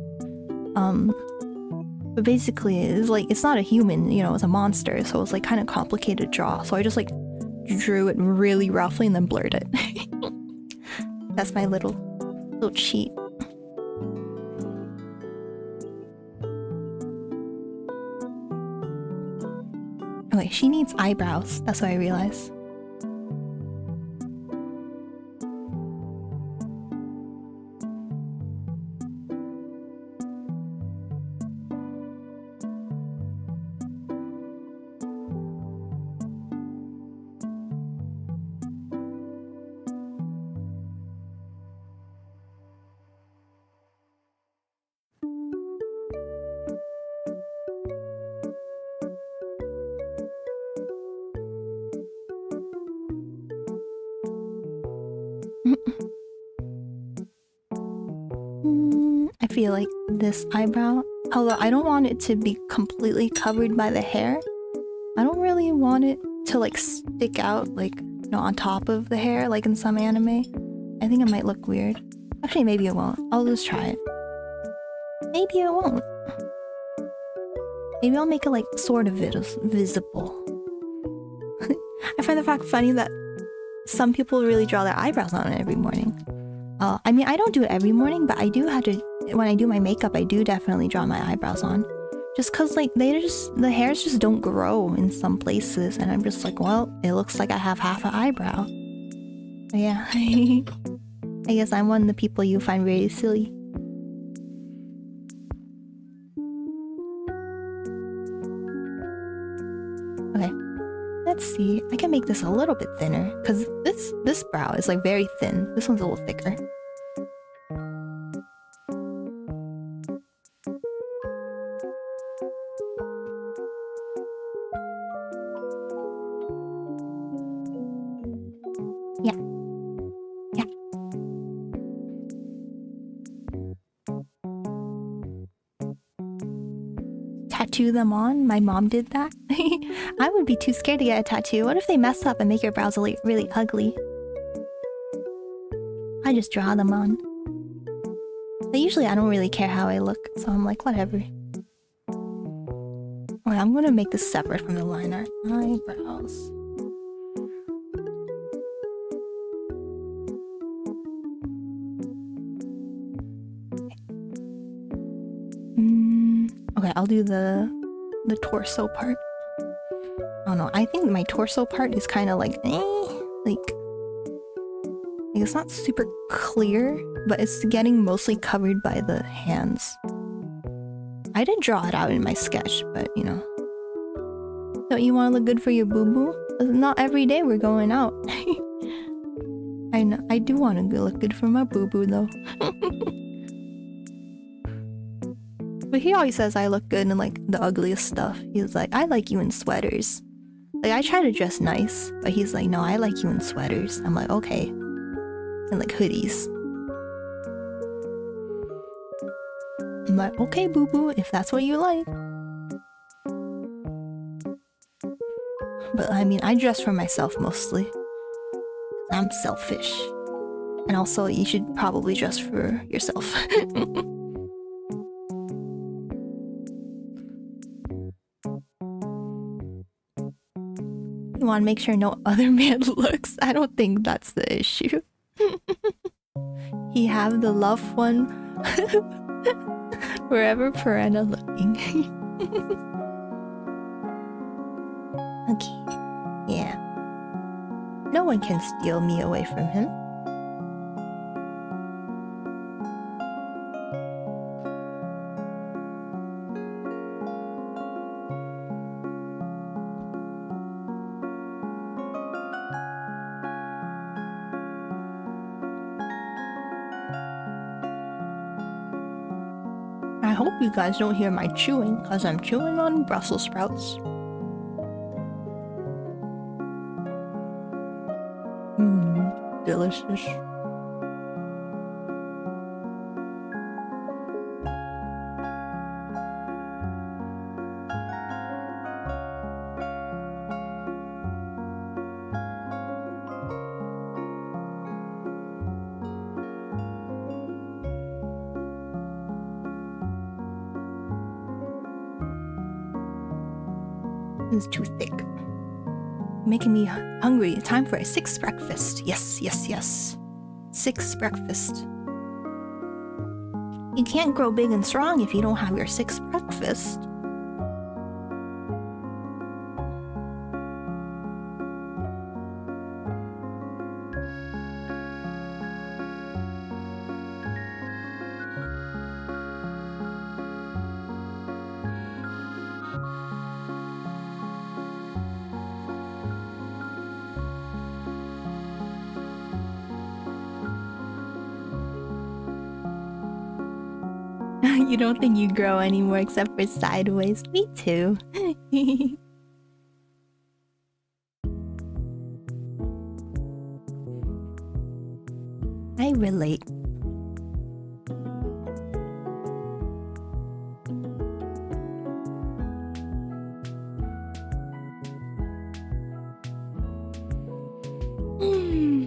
But basically it's like it's not a human, you know, it's a monster, so it's like kind of complicated to draw. So I just like drew it really roughly and then blurred it. That's my little cheat. Okay, she needs eyebrows. That's what I realized. I feel like this eyebrow, although I don't want it to be completely covered by the hair, I don't really want it to like stick out like, you know, on top of the hair like in some anime. I think it might look weird. Actually, maybe it won't. I'll just try it. Maybe it won't. Maybe I'll make it like sort of visible. I find the fact funny that some people really draw their eyebrows on it every morning. I mean, I don't do it every morning, but I do have to, when I do my makeup, I do definitely draw my eyebrows on. Just cause like the hairs just don't grow in some places, and I'm just like, well, it looks like I have half an eyebrow. But yeah, I guess I'm one of the people you find very silly. Okay, let's see. I can make this a little bit thinner, cause this brow is like very thin. This one's a little thicker. Tattoo them on. My mom did that. I would be too scared to get a tattoo. What if they mess up and make your brows really ugly? I just draw them on. But usually I don't really care how I look, so I'm like, whatever. Alright, I'm gonna make this separate from the line art. Eyebrows. Okay, I'll do the torso part. I don't know, I think my torso part is kind of like, like it's not super clear, but it's getting mostly covered by the hands. I did draw it out in my sketch, but you know. Don't you want to look good for your boo-boo? Not every day we're going out. I know, I do want to look good for my boo-boo though. But he always says I look good in like the ugliest stuff. He's like, I like you in sweaters. Like I try to dress nice, but he's like, no, I like you in sweaters. I'm like, okay. And like hoodies. I'm like, okay, boo-boo, if that's what you like. But I mean, I dress for myself mostly. I'm selfish. And also, you should probably dress for yourself. You want to make sure no other man looks. I don't think that's the issue. He have the loved one wherever Purena looking. Okay. Yeah. No one can steal me away from him. I hope you guys don't hear my chewing, because I'm chewing on Brussels sprouts. Delicious. This is too thick. Making me hungry. Time for a 6th breakfast. Yes, yes, yes. 6th breakfast. You can't grow big and strong if you don't have your 6th breakfast. You don't think you grow anymore except for sideways? Me too. I relate.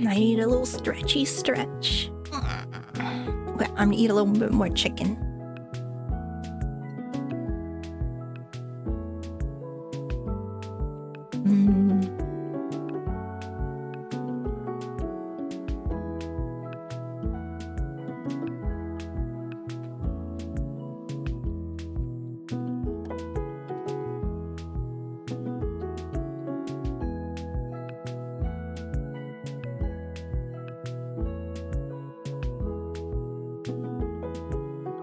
I need a little stretchy stretch. Okay, I'm gonna eat a little bit more chicken.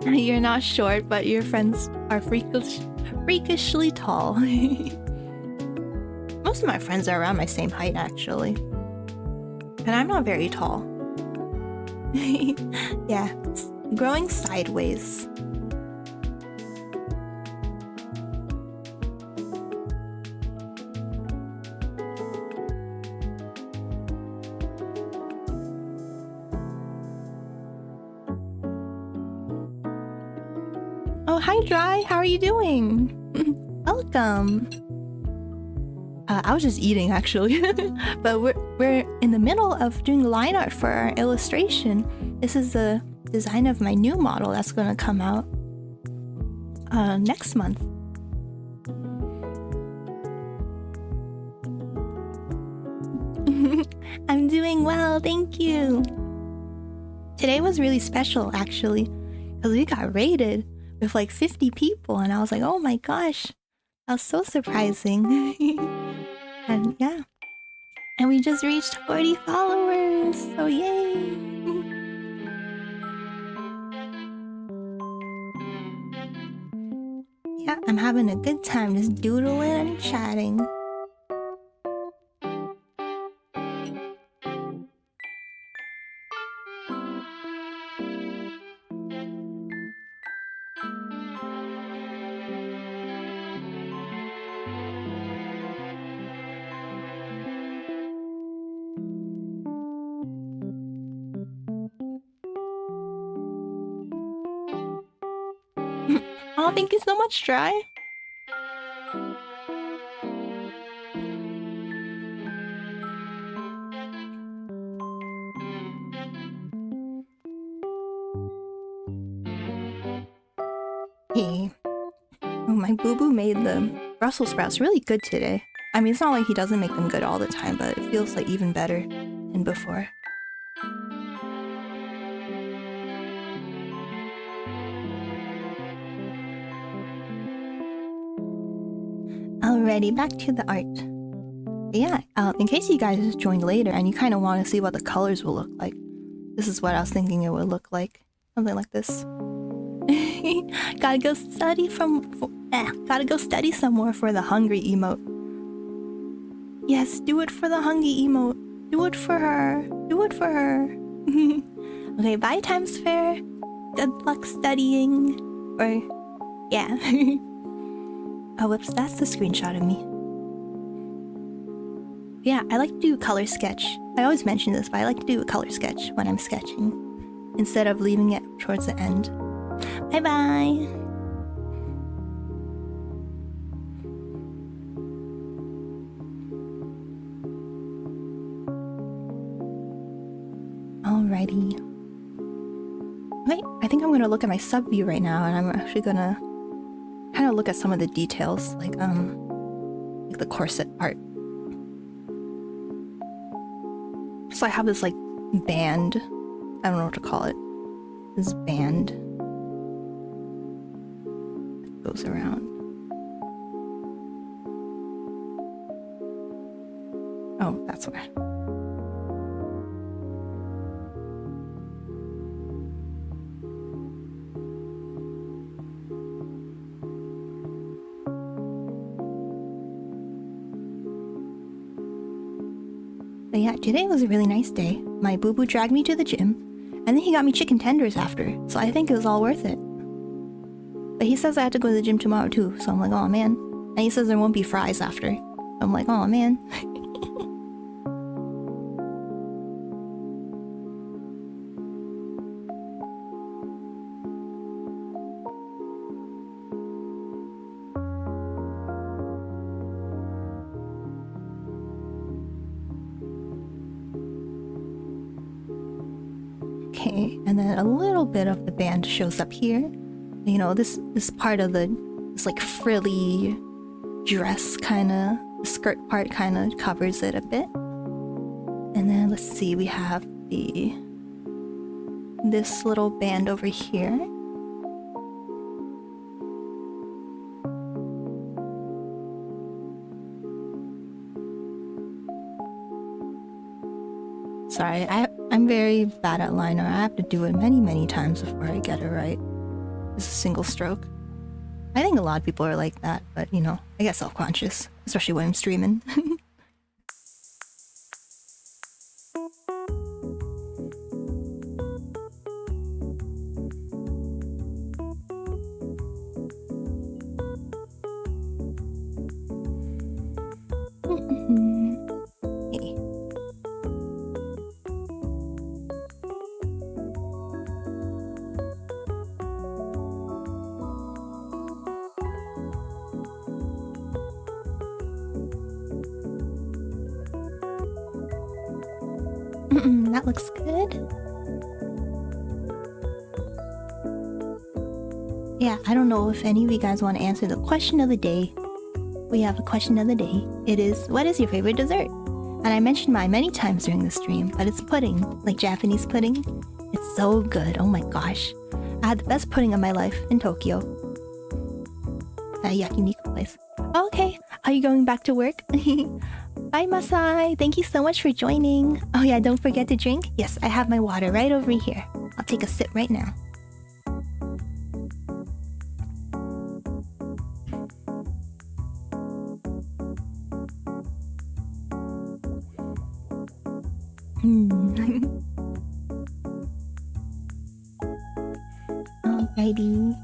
You're not short, but your friends are freakishly tall. Most of my friends are around my same height, actually. And I'm not very tall. Yeah, it's growing sideways. Oh, hi, Dry. How are you doing? Welcome. I was just eating, actually. But we're in the middle of doing line art for our illustration. This is the design of my new model that's going to come out next month. I'm doing well, thank you. Today was really special, actually, because we got rated with like 50 people, and I was like, oh my gosh, that was so surprising. And yeah, and we just reached 40 followers, so yay. Yeah, I'm having a good time just doodling and chatting. Oh, thank you so much, Dry. Hey. Oh, my boo-boo made the Brussels sprouts really good today. I mean, it's not like he doesn't make them good all the time, but it feels like even better than before. Alrighty, back to the art. But yeah, in case you guys joined later and you kind of want to see what the colors will look like, this is what I was thinking it would look like. Something like this. Gotta go study some more for the hungry emote. Yes, do it for the hungry emote. Do it for her. Do it for her. Okay, bye, Times Fair. Good luck studying. Or, yeah. Oh, whoops, that's the screenshot of me. Yeah, I like to do a color sketch. I always mention this, but I like to do a color sketch when I'm sketching, instead of leaving it towards the end. Bye-bye! Alrighty. Okay, I think I'm gonna look at my sub view right now, and I'm actually gonna kind of look at some of the details, like the corset part. So I have this like band. I don't know what to call it. This band that goes around. Oh, that's why. But yeah, today was a really nice day. My boo-boo dragged me to the gym, and then he got me chicken tenders after, so I think it was all worth it. But he says I have to go to the gym tomorrow too, so I'm like, oh man. And he says there won't be fries after. I'm like, oh man. and then a little bit of the band shows up here. You know, this part of this like frilly dress kind of, skirt part kind of covers it a bit. And then let's see, we have this little band over here. Sorry, I'm very bad at liner. I have to do it many times before I get it right. It's a single stroke. I think a lot of people are like that, but you know, I get self-conscious, especially when I'm streaming. That looks good. Yeah, I don't know if any of you guys want to answer the question of the day. We have a question of the day. It is, what is your favorite dessert? And I mentioned mine many times during the stream, but it's pudding, like Japanese pudding. It's so good, oh my gosh. I had the best pudding of my life in Tokyo. That yakiniku place. Okay, are you going back to work? Bye, Masai. Thank you so much for joining. Oh yeah, don't forget to drink. Yes, I have my water right over here. I'll take a sip right now. Alrighty.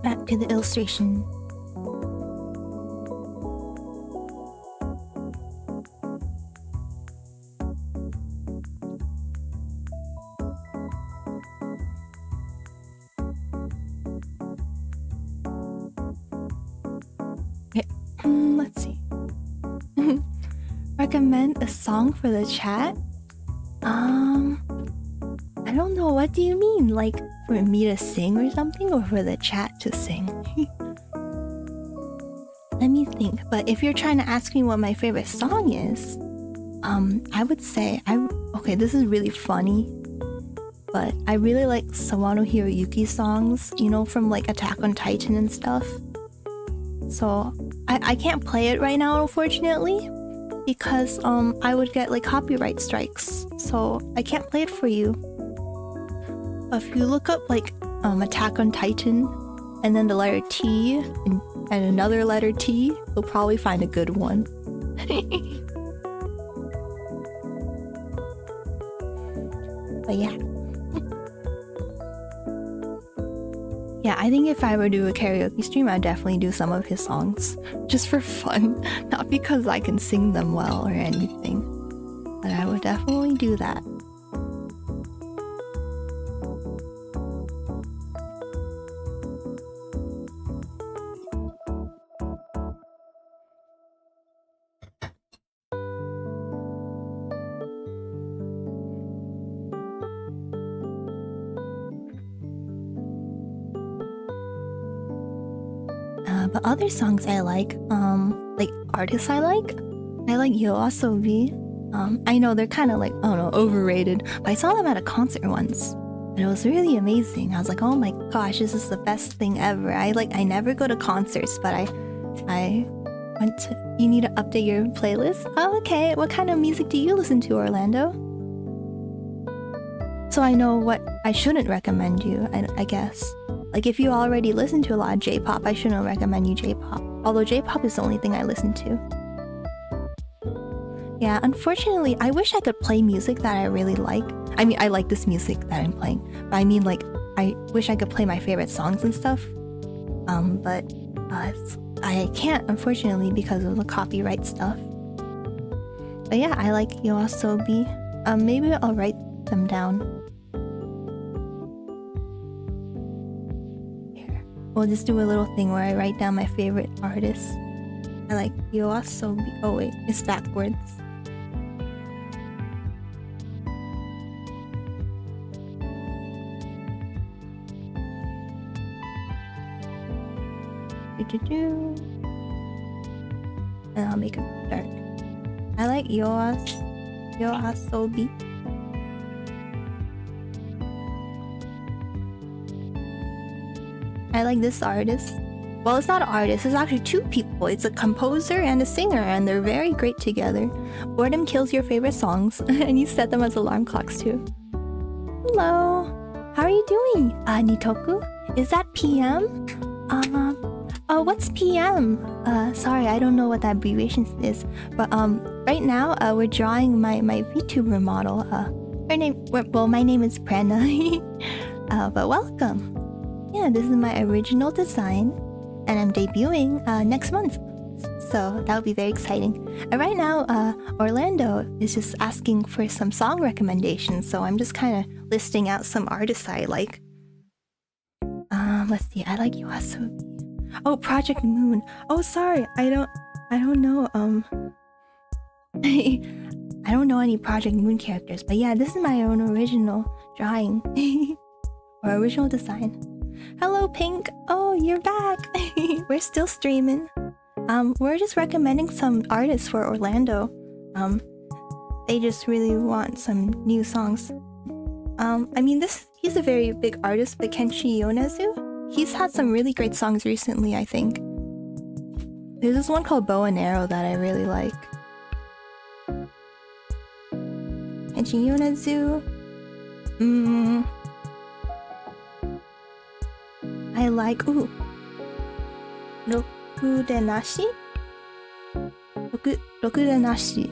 Back to the illustration. Let's see. Recommend a song for the chat? I don't know. What do you mean? Like for me to sing or something, or for the chat to sing? Let me think. But if you're trying to ask me what my favorite song is, I would say okay, this is really funny, but I really like Sawano Hiroyuki songs, you know, from like Attack on Titan and stuff. So I can't play it right now, unfortunately, because I would get like copyright strikes, so I can't play it for you. But if you look up like Attack on Titan and then the letter T and another letter T, you'll probably find a good one. But yeah. Yeah, I think if I were to do a karaoke stream, I'd definitely do some of his songs. Just for fun. Not because I can sing them well or anything. But I would definitely do that. But other songs I like artists I like YOASOBI. I know they're kind of like, I don't know, overrated, but I saw them at a concert once and it was really amazing. I was like, oh my gosh, this is the best thing ever. I never go to concerts, but I went to. You need to update your playlist? Oh, okay. What kind of music do you listen to, Orlando? So I know what I shouldn't recommend you, I guess. Like if you already listen to a lot of J-pop, I shouldn't recommend you J-pop. Although J-pop is the only thing I listen to. Yeah, unfortunately, I wish I could play music that I really like. I mean, I like this music that I'm playing, but I mean like, I wish I could play my favorite songs and stuff. But I can't, unfortunately, because of the copyright stuff. But yeah, I like YOASOBI. Maybe I'll write them down. We'll just do a little thing where I write down my favorite artists. I like YOASOBI. Oh wait, it's backwards. And I'll make it dark. I like Yoasobi. I like this artist. Well, it's not an artist, it's actually two people. It's a composer and a singer, and they're very great together. Boredom kills your favorite songs, and you set them as alarm clocks too. Hello, how are you doing? Nitoku? Is that PM? What's PM? Sorry, I don't know what that abbreviation is. But right now, we're drawing my Vtuber model. My name is Purena. But welcome. Yeah, this is my original design, and I'm debuting next month. So that'll be very exciting. And right now, Orlando is just asking for some song recommendations. So I'm just kind of listing out some artists I like. Let's see. I like Yoasobi. Oh, Project Moon. Oh, sorry. I don't know. I don't know any Project Moon characters. But yeah, this is my own original drawing or original design. Hello, Pink. Oh, you're back. We're still streaming. We're just recommending some artists for Orlando. They just really want some new songs. I mean, he's a very big artist, but Kenshi Yonezu, he's had some really great songs recently, I think. There's this one called Bow and Arrow that I really like. Kenshi Yonezu. I like, Rokudenashi? Rokudenashi.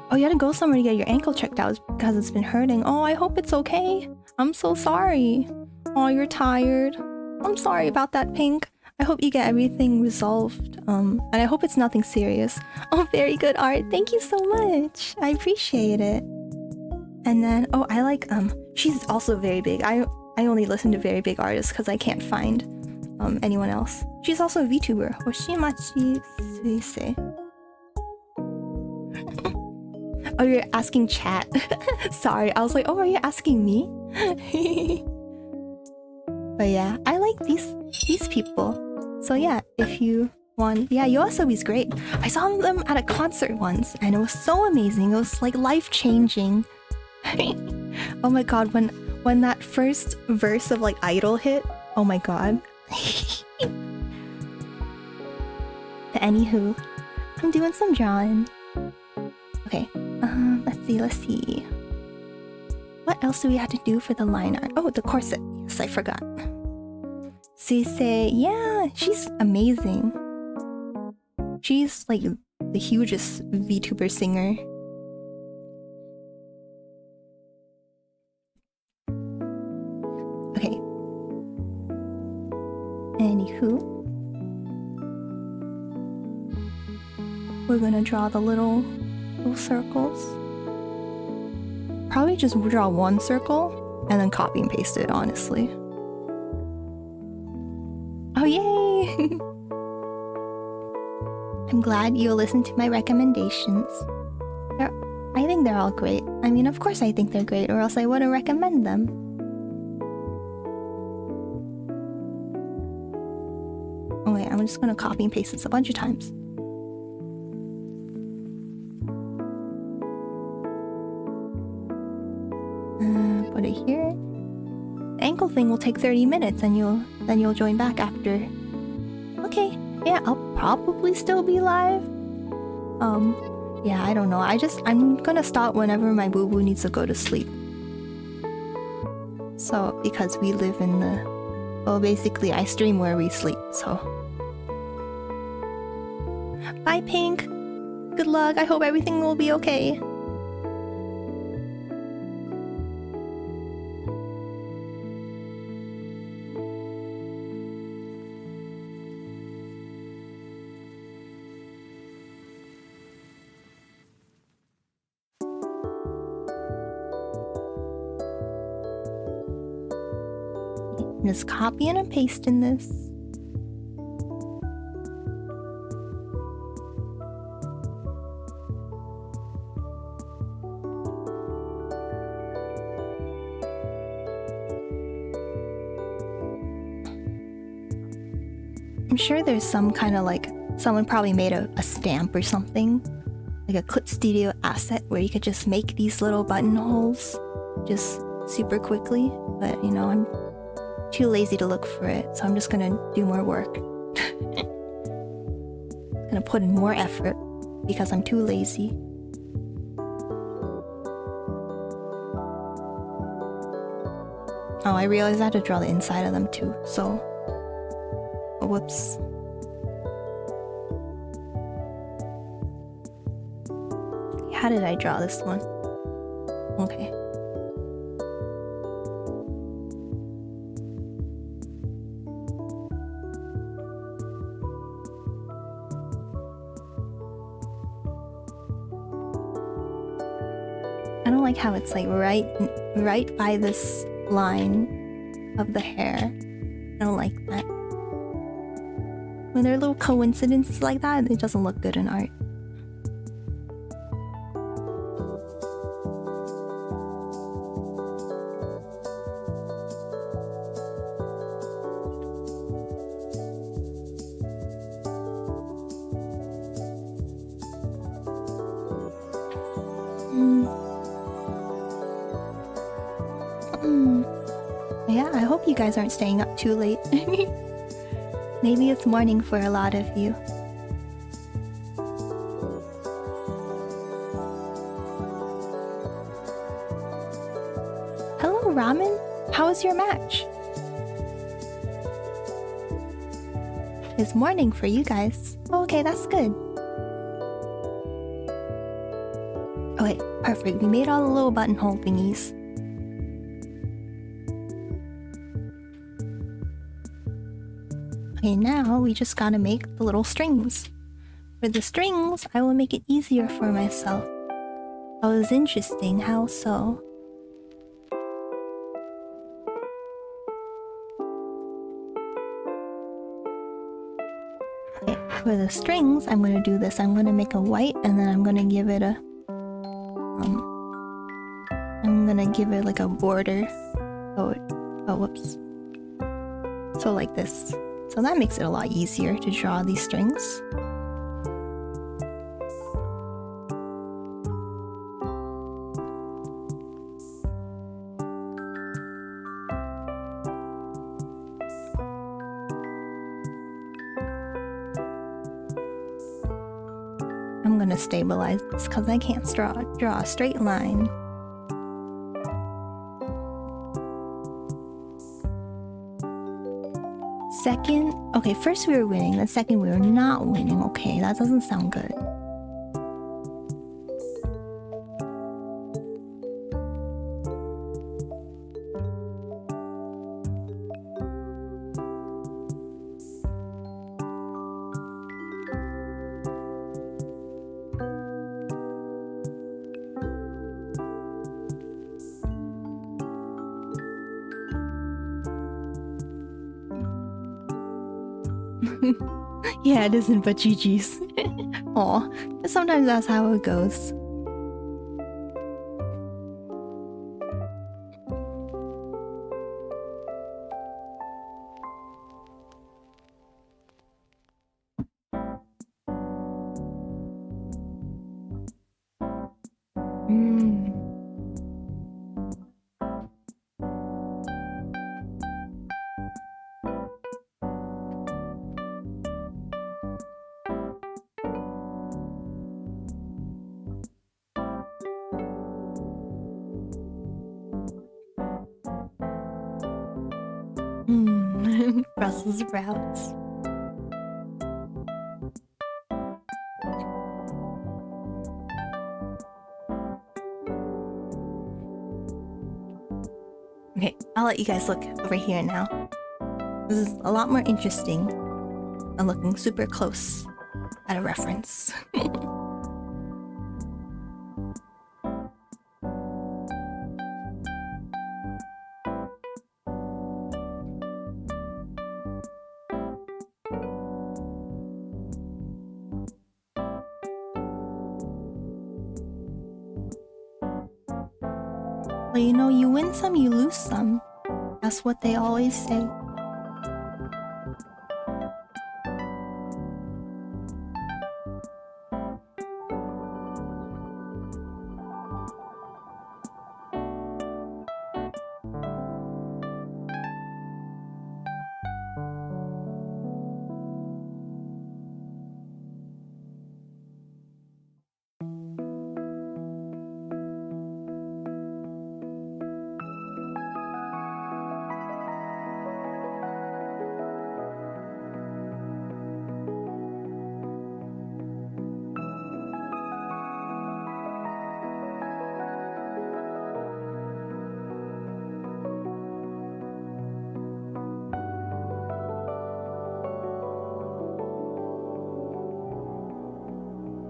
Oh, you had to go somewhere to get your ankle checked out because it's been hurting. Oh, I hope it's okay. I'm so sorry. Oh, you're tired. I'm sorry about that, Pink. I hope you get everything resolved. And I hope it's nothing serious. Oh, very good art. Thank you so much. I appreciate it. And then, oh, I like, she's also very big. I only listen to very big artists because I can't find anyone else. She's also a VTuber. Hoshimachi Suisei. Oh, you're asking chat. Sorry, I was like, oh, are you asking me? But yeah, I like these people. So yeah, if you want, yeah, Yoasobi's great. I saw them at a concert once, and it was so amazing. It was like life-changing. Oh my god, when that first verse of like Idol hit, oh my god. But anywho, I'm doing some drawing. Okay, let's see. What else do we have to do for the line art? Oh, the corset. Yes, I forgot. Suisei, yeah, she's amazing. She's like the hugest VTuber singer. Okay. Anywho, we're gonna draw the little circles. Probably just draw one circle and then copy and paste it, honestly. Oh, yay! I'm glad you listened to my recommendations. I think they're all great. I mean, of course I think they're great, or else I wouldn't recommend them. Oh wait, I'm just gonna copy and paste this a bunch of times. Put it here. The ankle thing will take 30 minutes, and then you'll join back after. Okay, yeah, I'll probably still be live. Yeah, I don't know. I'm gonna stop whenever my boo-boo needs to go to sleep. So, because we live in the... Well, basically, I stream where we sleep, so... Bye, Pink! Good luck, I hope everything will be okay. I'm just copying and pasting this. I'm sure there's some kind of like, someone probably made a stamp or something, like a Clip Studio asset where you could just make these little buttonholes just super quickly. But you know, I'm too lazy to look for it, so I'm just gonna do more work. Gonna put in more effort because I'm too lazy. Oh, I realized I had to draw the inside of them too, so... Oh, whoops. How did I draw this one? Okay. I don't like how it's like right by this line of the hair. I don't like that. When there are little coincidences like that, it doesn't look good in art. Yeah, I hope you guys aren't staying up too late. Maybe it's morning for a lot of you. Hello, Ramen. How was your match? It's morning for you guys. Okay, that's good. Oh wait, perfect. We made all the little buttonhole thingies. Okay, now we just gotta make the little strings. For the strings, I will make it easier for myself. That was interesting, how so? Okay, for the strings, I'm gonna do this. I'm gonna make a white and then I'm gonna give it a... I'm gonna give it like a border. Oh, whoops. So like this. So that makes it a lot easier to draw these strings. I'm gonna stabilize this because I can't draw a straight line. Second, okay, first we were winning, then second we were not winning. Okay, that doesn't sound good. Yeah, it isn't, but GG's. Aw, sometimes that's how it goes. Brussels sprouts. Okay, I'll let you guys look over here now. This is a lot more interesting than looking super close at a reference. But you know, you win some, you lose some. That's what they always say.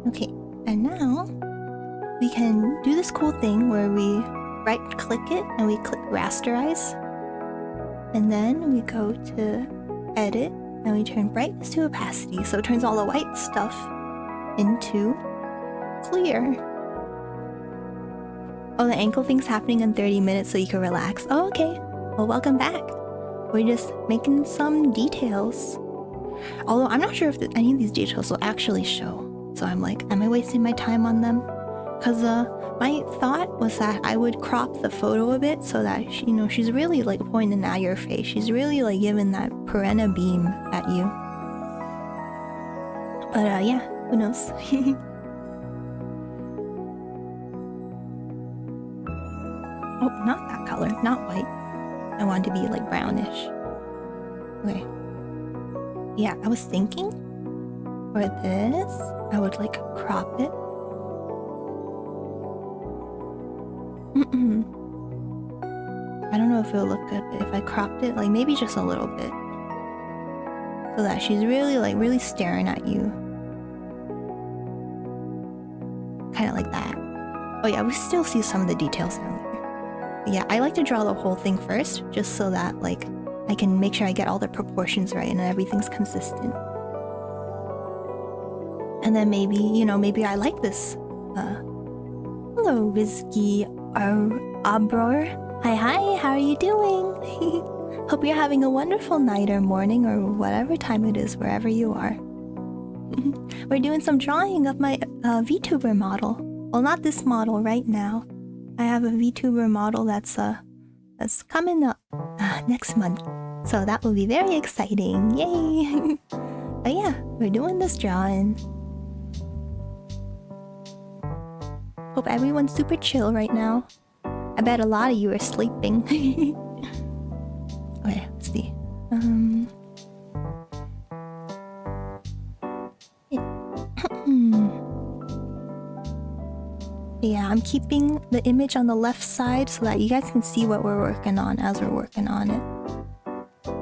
Okay, and now we can do this cool thing where we right-click it and we click rasterize. And then we go to edit and we turn brightness to opacity, so it turns all the white stuff into clear. Oh, the ankle thing's happening in 30 minutes so you can relax. Oh, okay. Well, welcome back. We're just making some details. Although I'm not sure if any of these details will actually show. So I'm like, am I wasting my time on them? Because my thought was that I would crop the photo a bit so that, she's really like pointing at your face. She's really like giving that Purena beam at you. But yeah, who knows? Oh, not that color, not white. I want to be like brownish. Okay. Yeah, I was thinking for this, I would like crop it. I don't know if it'll look good, but if I cropped it, like maybe just a little bit. So that she's really staring at you. Kind of like that. Oh yeah, we still see some of the details down there. But yeah, I like to draw the whole thing first, just so that like I can make sure I get all the proportions right and everything's consistent. And then maybe, maybe I like this. Hello, Rizky Abror. Hi, how are you doing? Hope you're having a wonderful night or morning or whatever time it is wherever you are. We're doing some drawing of my Vtuber model. Well, not this model right now. I have a Vtuber model that's coming up next month. So that will be very exciting. Yay! But yeah, we're doing this drawing. Hope everyone's super chill right now. I bet a lot of you are sleeping. Okay, let's see. Yeah, I'm keeping the image on the left side so that you guys can see what we're working on as we're working on it.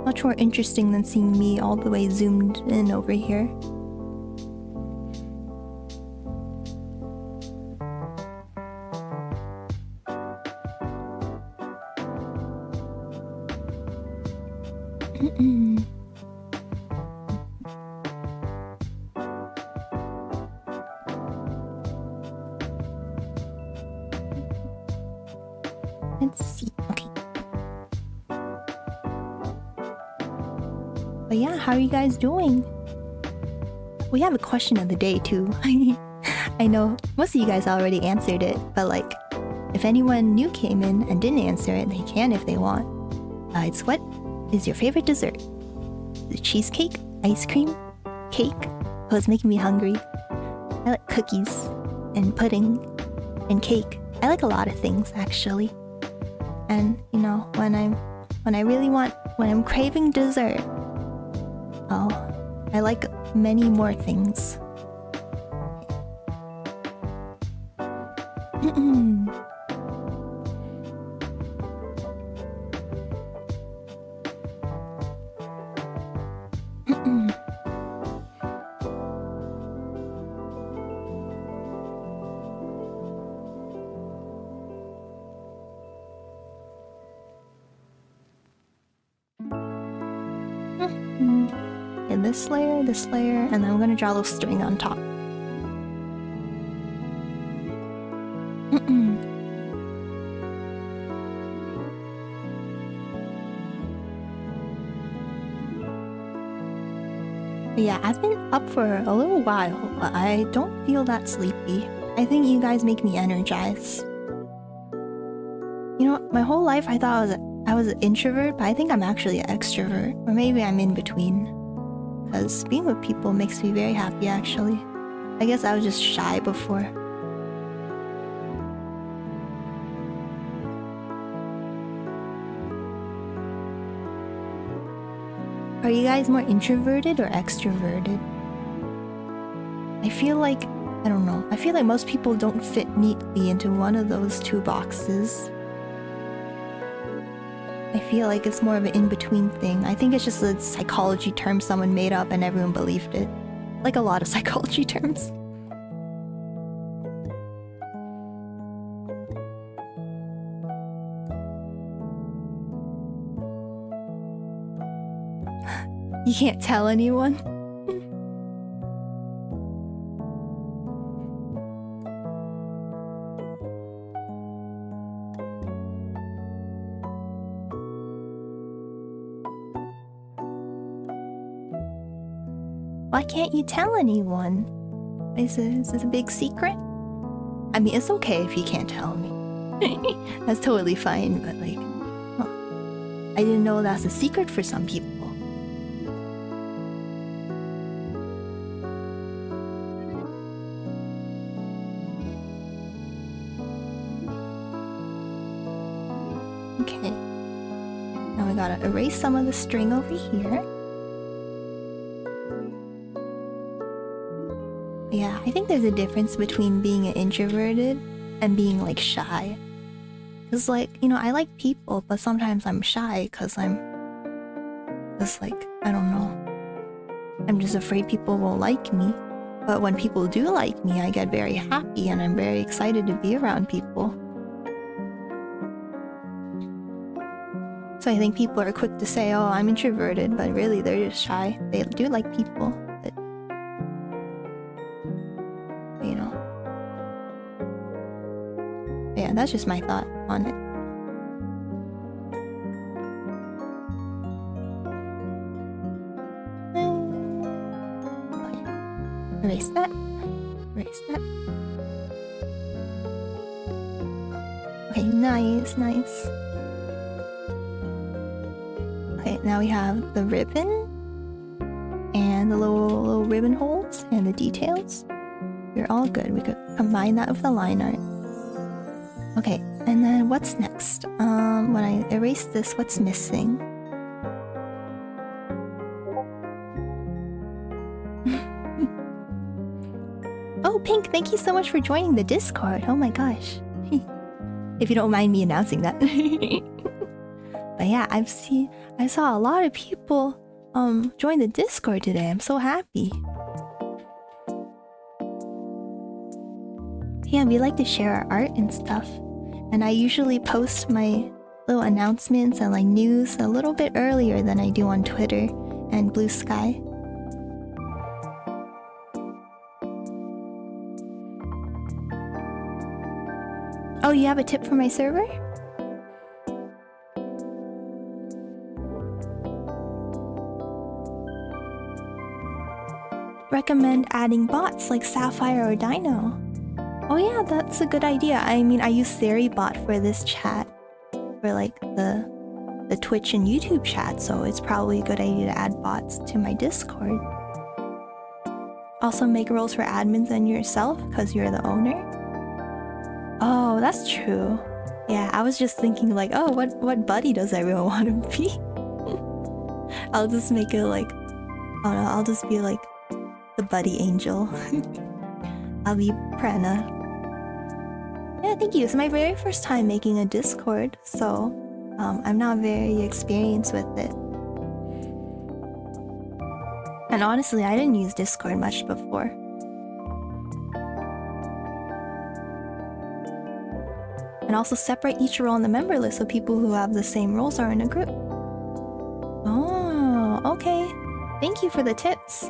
Much more interesting than seeing me all the way zoomed in over here. Let's see. Okay. But yeah, how are you guys doing? We have a question of the day too. I know most of you guys already answered it, but like, if anyone new came in and didn't answer it, they can if they want. It's what is your favorite dessert? Is it cheesecake? Ice cream? Cake? Oh, it's making me hungry. I like cookies and pudding and cake. I like a lot of things actually. And when I'm craving dessert, I like many more things. And this layer, and then I'm gonna draw a little string on top. But yeah, I've been up for a little while, but I don't feel that sleepy. I think you guys make me energized. My whole life I thought I was an introvert, but I think I'm actually an extrovert. Or maybe I'm in between. Because being with people makes me very happy, actually. I guess I was just shy before. Are you guys more introverted or extroverted? I feel like, I don't know. I feel like most people don't fit neatly into one of those two boxes. I feel like it's more of an in-between thing. I think it's just a psychology term someone made up and everyone believed it. Like a lot of psychology terms. You can't tell anyone? Why can't you tell anyone? Is this a big secret? I mean, it's okay if you can't tell me. That's totally fine, but like... I didn't know that's a secret for some people. Okay. Now we gotta erase some of the string over here. Yeah, I think there's a difference between being introverted and being like shy. Cause like, you know, I like people, but sometimes I'm shy cause I'm just like, I don't know. I'm just afraid people won't like me. But when people do like me, I get very happy and I'm very excited to be around people. So I think people are quick to say, oh, I'm introverted, but really they're just shy. They do like people, but you know. Yeah, that's just my thought on it. Okay. Erase that. Erase that. Okay, nice, nice. Okay, now we have the ribbon and the little ribbon holes and the details. We're all good. We could combine that with the line art. Okay, and then what's next? When I erase this, what's missing? Oh, Pink, thank you so much for joining the Discord. Oh my gosh. If you don't mind me announcing that. But yeah, I saw a lot of people join the Discord today. I'm so happy. Yeah, we like to share our art and stuff. And I usually post my little announcements and like news a little bit earlier than I do on Twitter and Blue Sky. Oh, you have a tip for my server? Recommend adding bots like Sapphire or Dino. Oh yeah, that's a good idea. I mean, I use SiriBot for this chat, for like the Twitch and YouTube chat, so it's probably a good idea to add bots to my Discord. Also make roles for admins and yourself, because you're the owner. Oh, that's true. Yeah, I was just thinking like, oh, what buddy does everyone want to be? I'll just make it like, oh no, I'll just be like the buddy angel. I'll be Purena. Yeah, thank you. It's my very first time making a Discord, so I'm not very experienced with it. And honestly, I didn't use Discord much before. And also separate each role on the member list so people who have the same roles are in a group. Oh, okay. Thank you for the tips.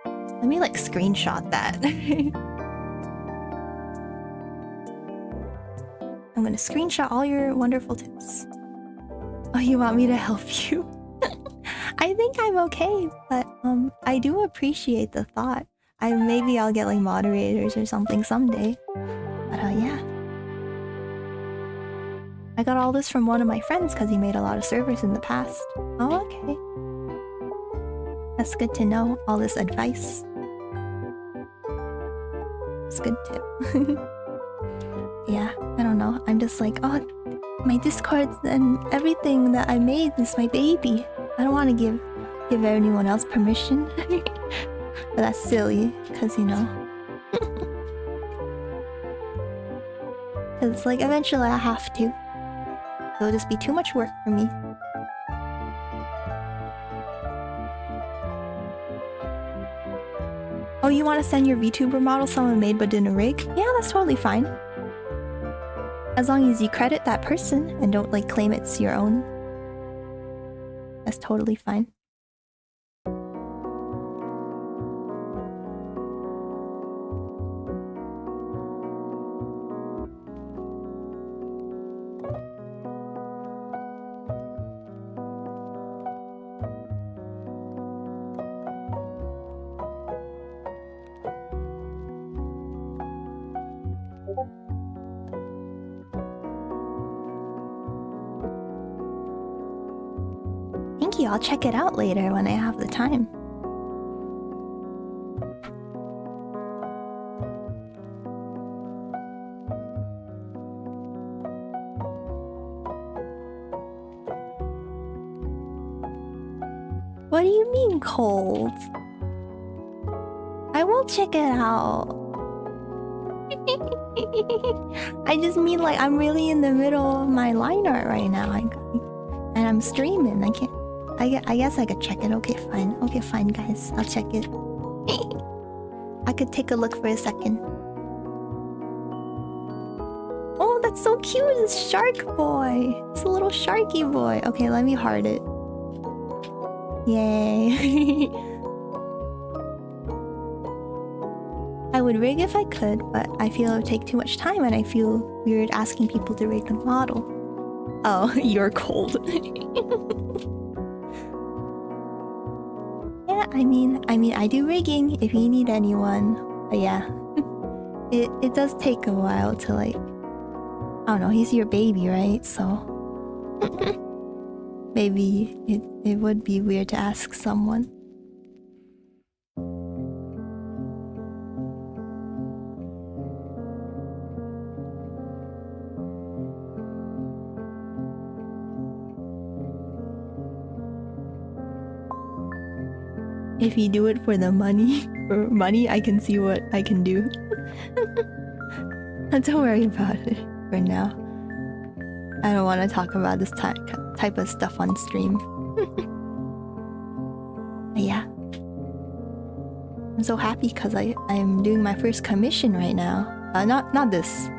Let me like screenshot that. I'm gonna screenshot all your wonderful tips. Oh, you want me to help you? I think I'm okay, but I do appreciate the thought. Maybe I'll get like moderators or something someday. But yeah. I got all this from one of my friends because he made a lot of servers in the past. Oh, okay. That's good to know, all this advice. It's a good tip. Yeah, I don't know. I'm just like, oh, my Discord and everything that I made is my baby. I don't want to give anyone else permission. But that's silly, because you know. Because like eventually I have to. It'll just be too much work for me. Oh, you want to send your Vtuber model someone made but didn't rig? Yeah, that's totally fine. As long as you credit that person and don't like claim it's your own. That's totally fine. maybe I'll check it out later when I have the time. What do you mean cold? I will check it out. I just mean like I'm really in the middle of my line art right now. And I'm streaming. I guess I could check it. Okay, fine. Okay, fine, guys. I'll check it. I could take a look for a second. Oh, that's so cute. It's Shark Boy. It's a little Sharky boy. Okay, let me heart it. Yay. I would rig if I could, but I feel it would take too much time and I feel weird asking people to rig the model. Oh, you're cold. Yeah, I mean, I do rigging if you need anyone. But yeah, it does take a while to like, I don't know, he's your baby, right? So maybe it would be weird to ask someone. If you do it for the money, I can see what I can do. Don't worry about it for now. I don't want to talk about this type of stuff on stream. But yeah. I'm so happy because I'm doing my first commission right now. Not this.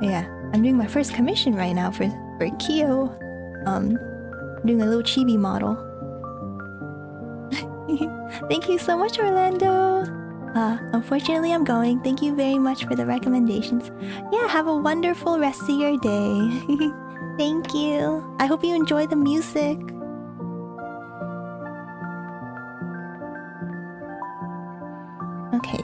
Yeah, I'm doing my first commission right now for Kyo. Doing a little chibi model. Thank you so much, Orlando. Unfortunately, I'm going. Thank you very much for the recommendations. Yeah, have a wonderful rest of your day. Thank you. I hope you enjoy the music. Okay.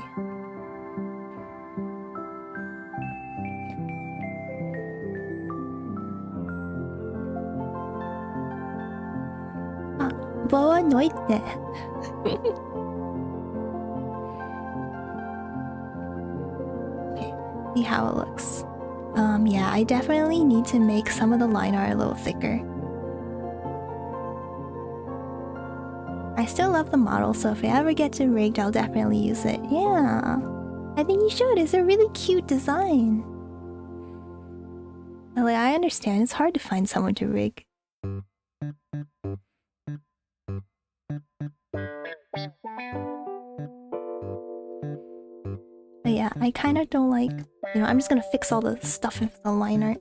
Boa noite. Okay, see how it looks. Yeah, I definitely need to make some of the line art a little thicker. I still love the model, so if I ever get it rigged, I'll definitely use it. Yeah, I think you should. It's a really cute design. Like, I understand, it's hard to find someone to rig. But yeah, I kind of don't like, I'm just gonna fix all the stuff with the line art.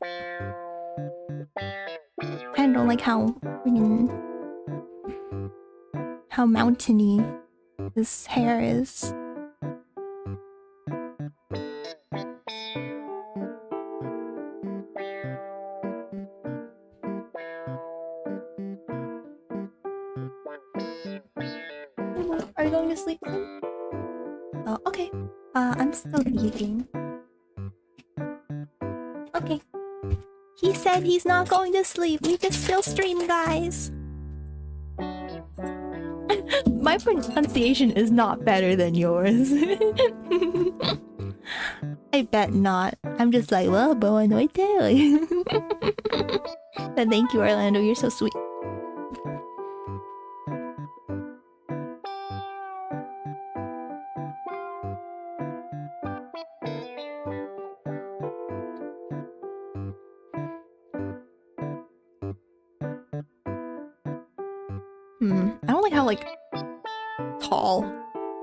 Kind of don't like how mountainy this hair is. Are you going to sleep soon? Oh, okay. I'm still eating. Okay. He said he's not going to sleep. We can still stream, guys. My pronunciation is not better than yours. I bet not. I'm just like, well, boa noite. But thank you, Orlando. You're so sweet. I don't like how tall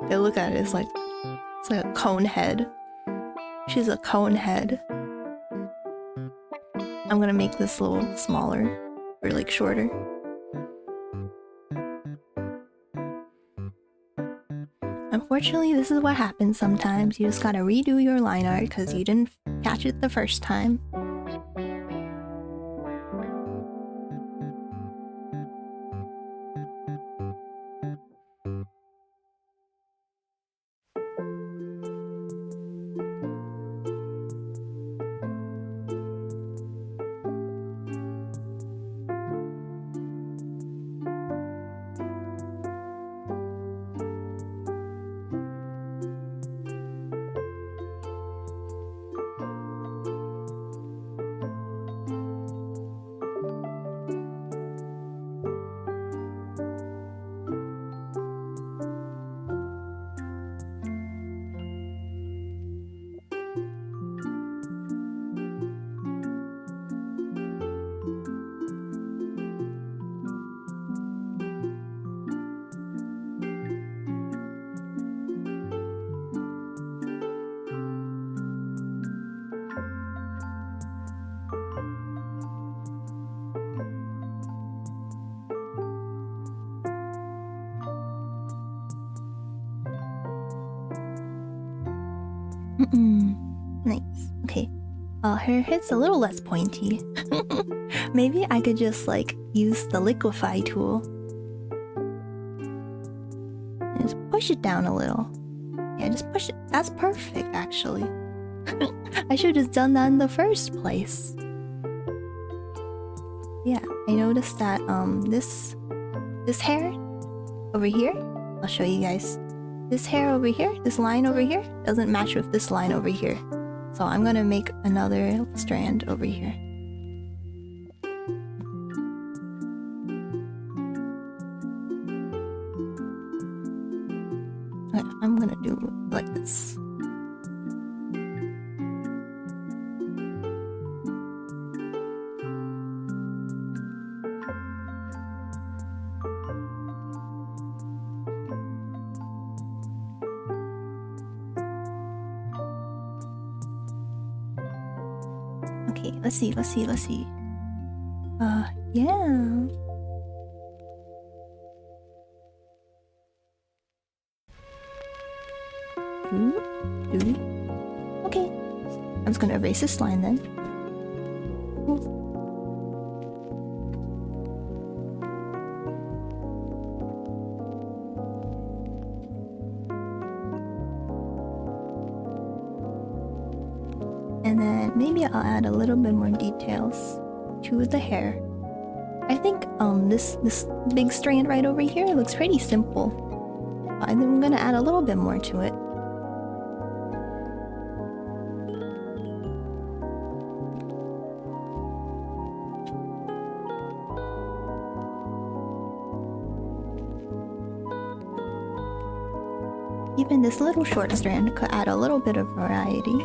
they look at it. It's like a cone head. She's a cone head. I'm gonna make this a little smaller or shorter. Unfortunately, this is what happens sometimes. You just gotta redo your line art because you didn't catch it the first time. Nice. Okay. Her head's a little less pointy. Maybe I could just like use the liquefy tool. Just push it down a little. Yeah, just push it. That's perfect, actually. I should have just done that in the first place. Yeah, I noticed that this hair over here, I'll show you guys. This hair over here, this line over here, doesn't match with this line over here. So I'm gonna make another strand over here. Okay, I'm gonna do like this. Okay, let's see. Yeah. Okay. I'm just gonna erase this line then. And then maybe I'll add a little bit more details to the hair. I think this big strand right over here looks pretty simple. I think I'm gonna add a little bit more to it. Even this little short strand could add a little bit of variety.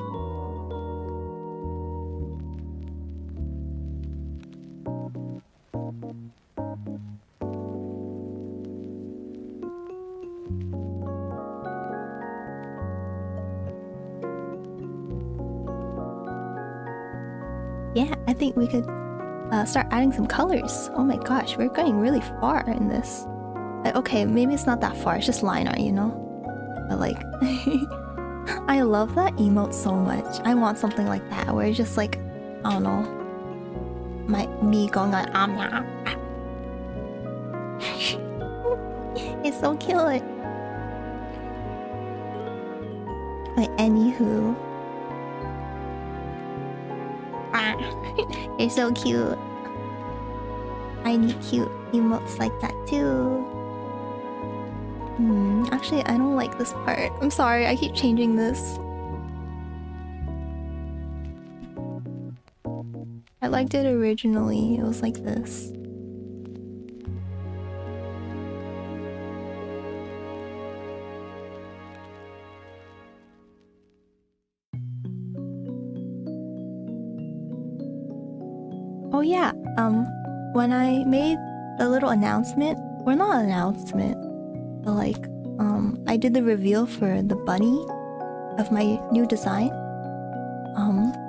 Yeah, I think we could start adding some colors. Oh my gosh, we're going really far in this. Okay, maybe it's not that far, it's just line art, you know? But like, I love that emote so much. I want something like that, where it's just like, I don't know, me going like, it's so cute. Wait, anywho. You're so cute. I need cute emotes like that too. Actually, I don't like this part. I'm sorry, I keep changing this. I liked it originally. It was like this. Oh yeah, when I made the little announcement, or not announcement, but like, I did the reveal for the bunny of my new design.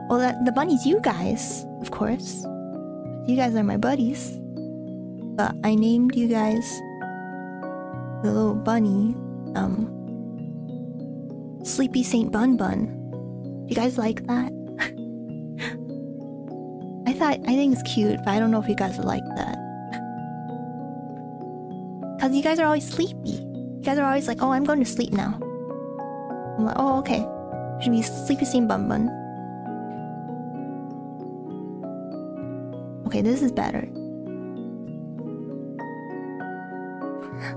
Well, the bunny's you guys, of course. You guys are my buddies. But I named you guys the little bunny, Sleepy Saint Bun Bun. Do you guys like that? I think it's cute, but I don't know if you guys like that. Cause you guys are always sleepy. You guys are always like, oh, I'm going to sleep now. I'm like, oh, okay. Should be Sleepy Saint Bun Bun. Okay, this is better.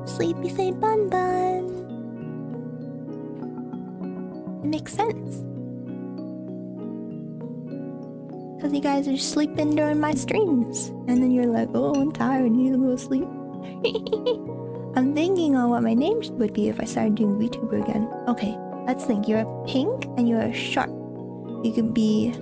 Sleepy Saint Bun Bun. It makes sense. Because you guys are sleeping during my streams. And then you're like, oh, I'm tired, I need to go to sleep. I'm thinking on what my name would be if I started doing Vtuber again. Okay, let's think. You're a pink and you're a shark. You could be...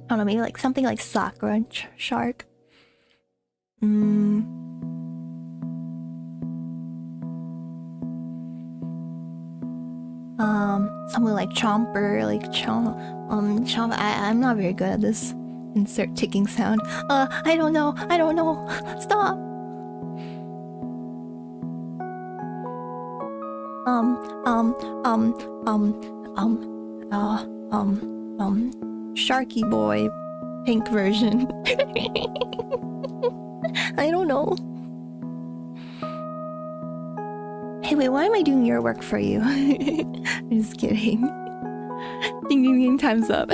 I don't know, maybe like something like Sakura shark. Something like Chomper, like Sean, I'm not very good at this. Insert ticking sound. I don't know. Stop. Sharky boy, pink version. I don't know. Hey, wait, why am I doing your work for you? I'm just kidding. Ding ding ding, time's up.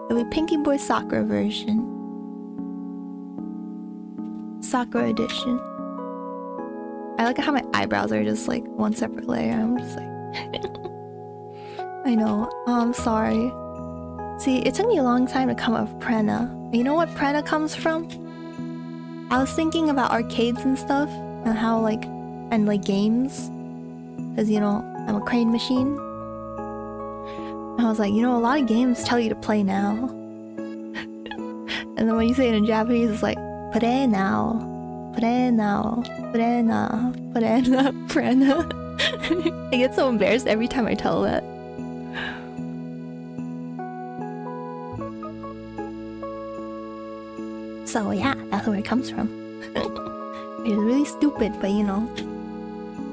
It'll be Pinky Boy Sakura version. Sakura edition. I like how my eyebrows are just like one separate layer. I'm just like... I know. I'm sorry. See, it took me a long time to come up with Purena. You know what Purena comes from? I was thinking about arcades and stuff, and how like games, because you know I'm a crane machine. And I was like, you know, a lot of games tell you to play now, and then when you say it in Japanese, it's like Purena, Purena, Purena, Purena, Purena. I get so embarrassed every time I tell that. So yeah, that's where it comes from. It's really stupid, but you know,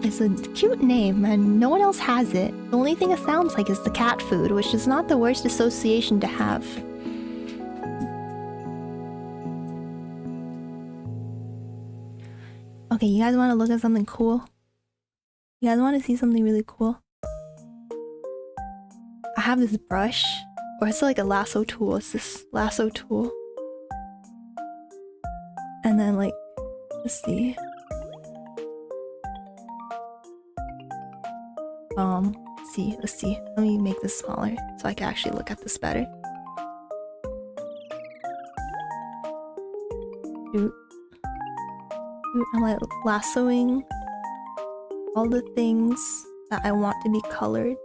it's a cute name and no one else has it. The only thing it sounds like is the cat food, which is not the worst association to have. Okay, you guys want to look at something cool? You guys want to see something really cool? I have this brush, or it's like a lasso tool. It's this lasso tool. And then like, let's see. Let's see. Let me make this smaller so I can actually look at this better. I'm like lassoing all the things that I want to be colored.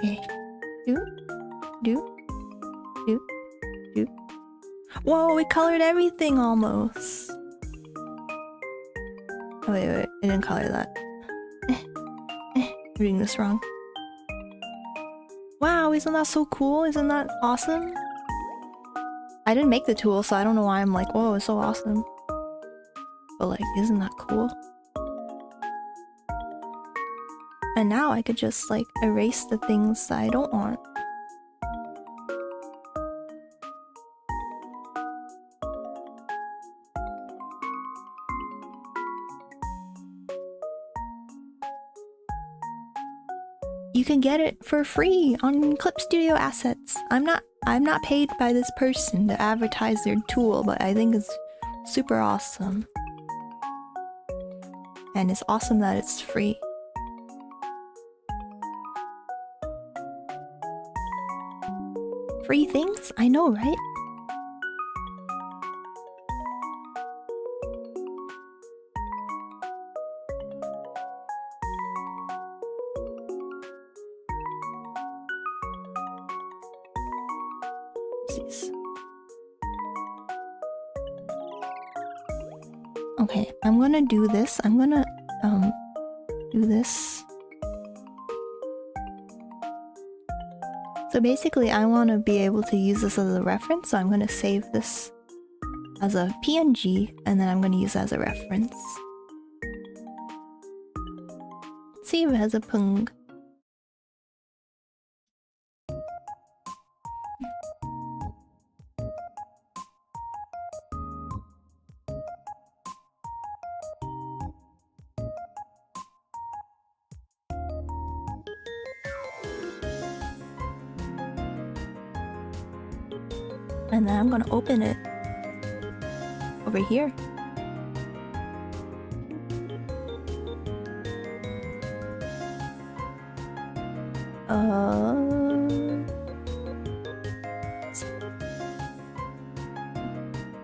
Okay. Do. Whoa, we colored everything almost. Oh, wait, I didn't color that. I'm reading this wrong. Wow, isn't that so cool? Isn't that awesome? I didn't make the tool, so I don't know why I'm like, whoa, it's so awesome. But like, isn't that cool? And now I could just like erase the things that I don't want. You can get it for free on Clip Studio Assets. I'm not paid by this person to advertise their tool, but I think it's super awesome. And it's awesome that it's free. Free things? I know, right? Okay, I'm gonna do this. I'm gonna do this. So basically I want to be able to use this as a reference, so I'm going to save this as a PNG and then I'm going to use it as a reference. Save as a pung. And then I'm gonna open it over here.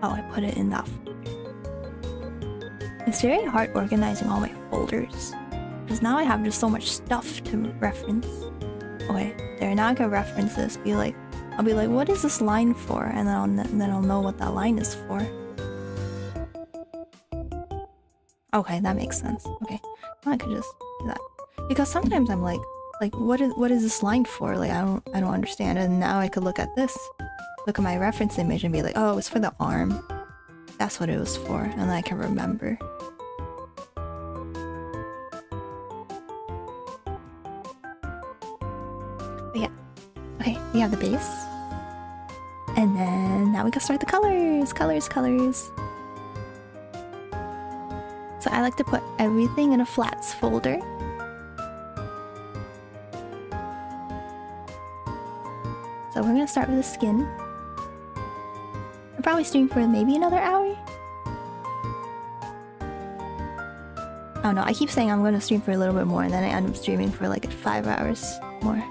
Oh, I put it in that folder. It's very hard organizing all my folders. Because now I have just so much stuff to reference. Okay, there, now I can reference this. I'll be like, what is this line for? And then I'll know what that line is for. Okay, that makes sense. Okay, now I could just do that. Because sometimes I'm like, what is this line for? Like, I don't understand. And now I could look at this, look at my reference image and be like, oh, it's for the arm. That's what it was for, and then I can remember. But yeah, okay, we have the base. And then now we can start the colors. So I like to put everything in a flats folder. So we're gonna start with the skin. I'll probably stream for maybe another hour. Oh no, I keep saying I'm gonna stream for a little bit more and then I end up streaming for like 5 hours more.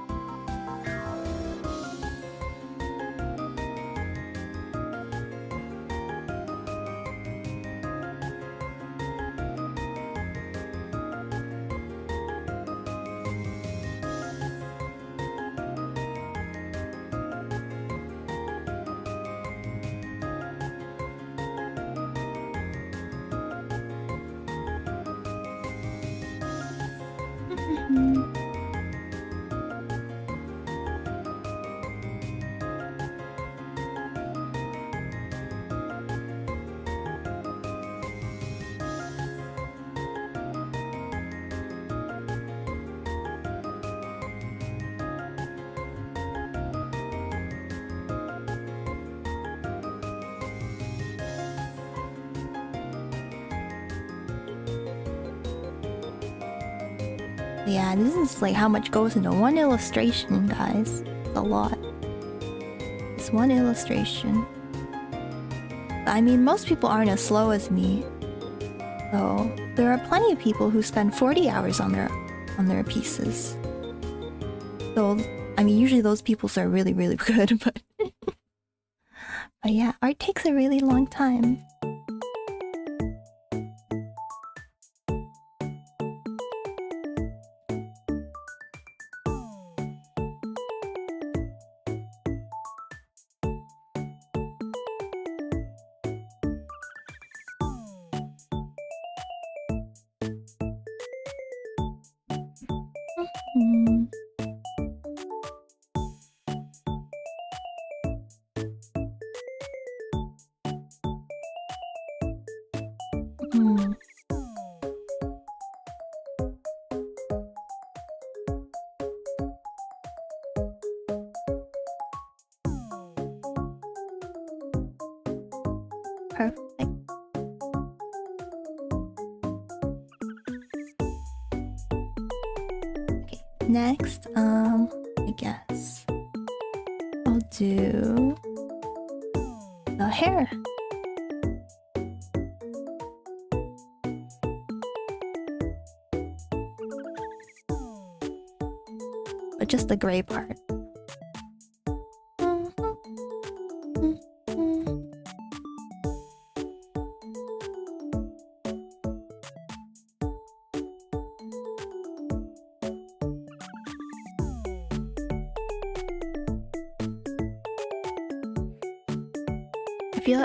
Yeah, this is like how much goes into one illustration, guys. It's a lot. It's one illustration. I mean, most people aren't as slow as me. So there are plenty of people who spend 40 hours on their pieces. So I mean, usually those people are really, really good, but but yeah, art takes a really long time. Perfect. Okay, next, I guess I'll do the hair. But just the gray part.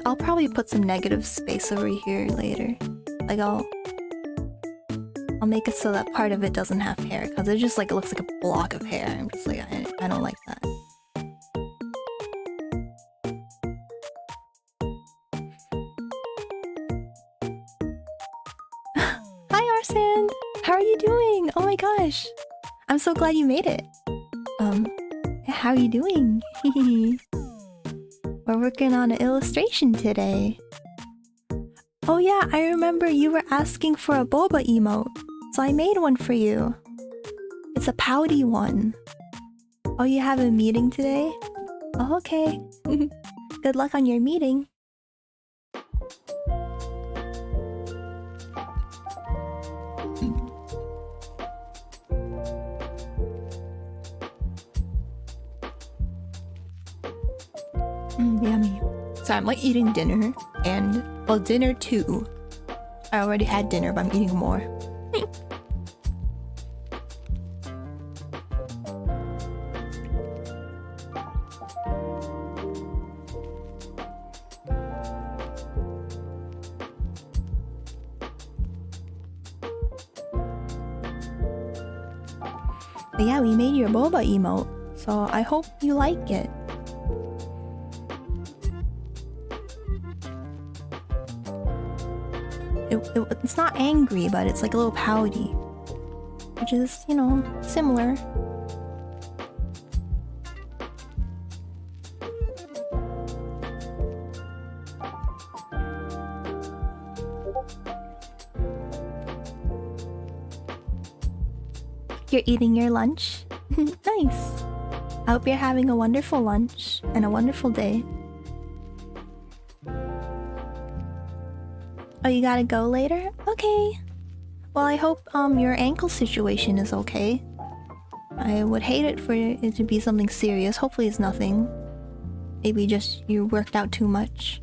I'll probably put some negative space over here later. Like I'll make it so that part of it doesn't have hair, because it just like it looks like a block of hair. I'm just like, I don't like that. Hi Arsene! How are you doing? Oh my gosh! I'm so glad you made it. How are you doing? We're working on an illustration today. Oh yeah, I remember you were asking for a boba emote, so I made one for you. It's a pouty one. Oh, you have a meeting today? Oh, okay. Good luck on your meeting. Yummy. So I'm like eating dinner and, well, dinner too. I already had dinner, but I'm eating more. But yeah, we made your boba emote, so I hope you like it. It's not angry, but it's like a little pouty, which is, you know, similar. You're eating your lunch? Nice. I hope you're having a wonderful lunch and a wonderful day. Oh, you gotta go later? Okay. Well, I hope your ankle situation is okay. I would hate it for it to be something serious. Hopefully it's nothing. Maybe just you worked out too much.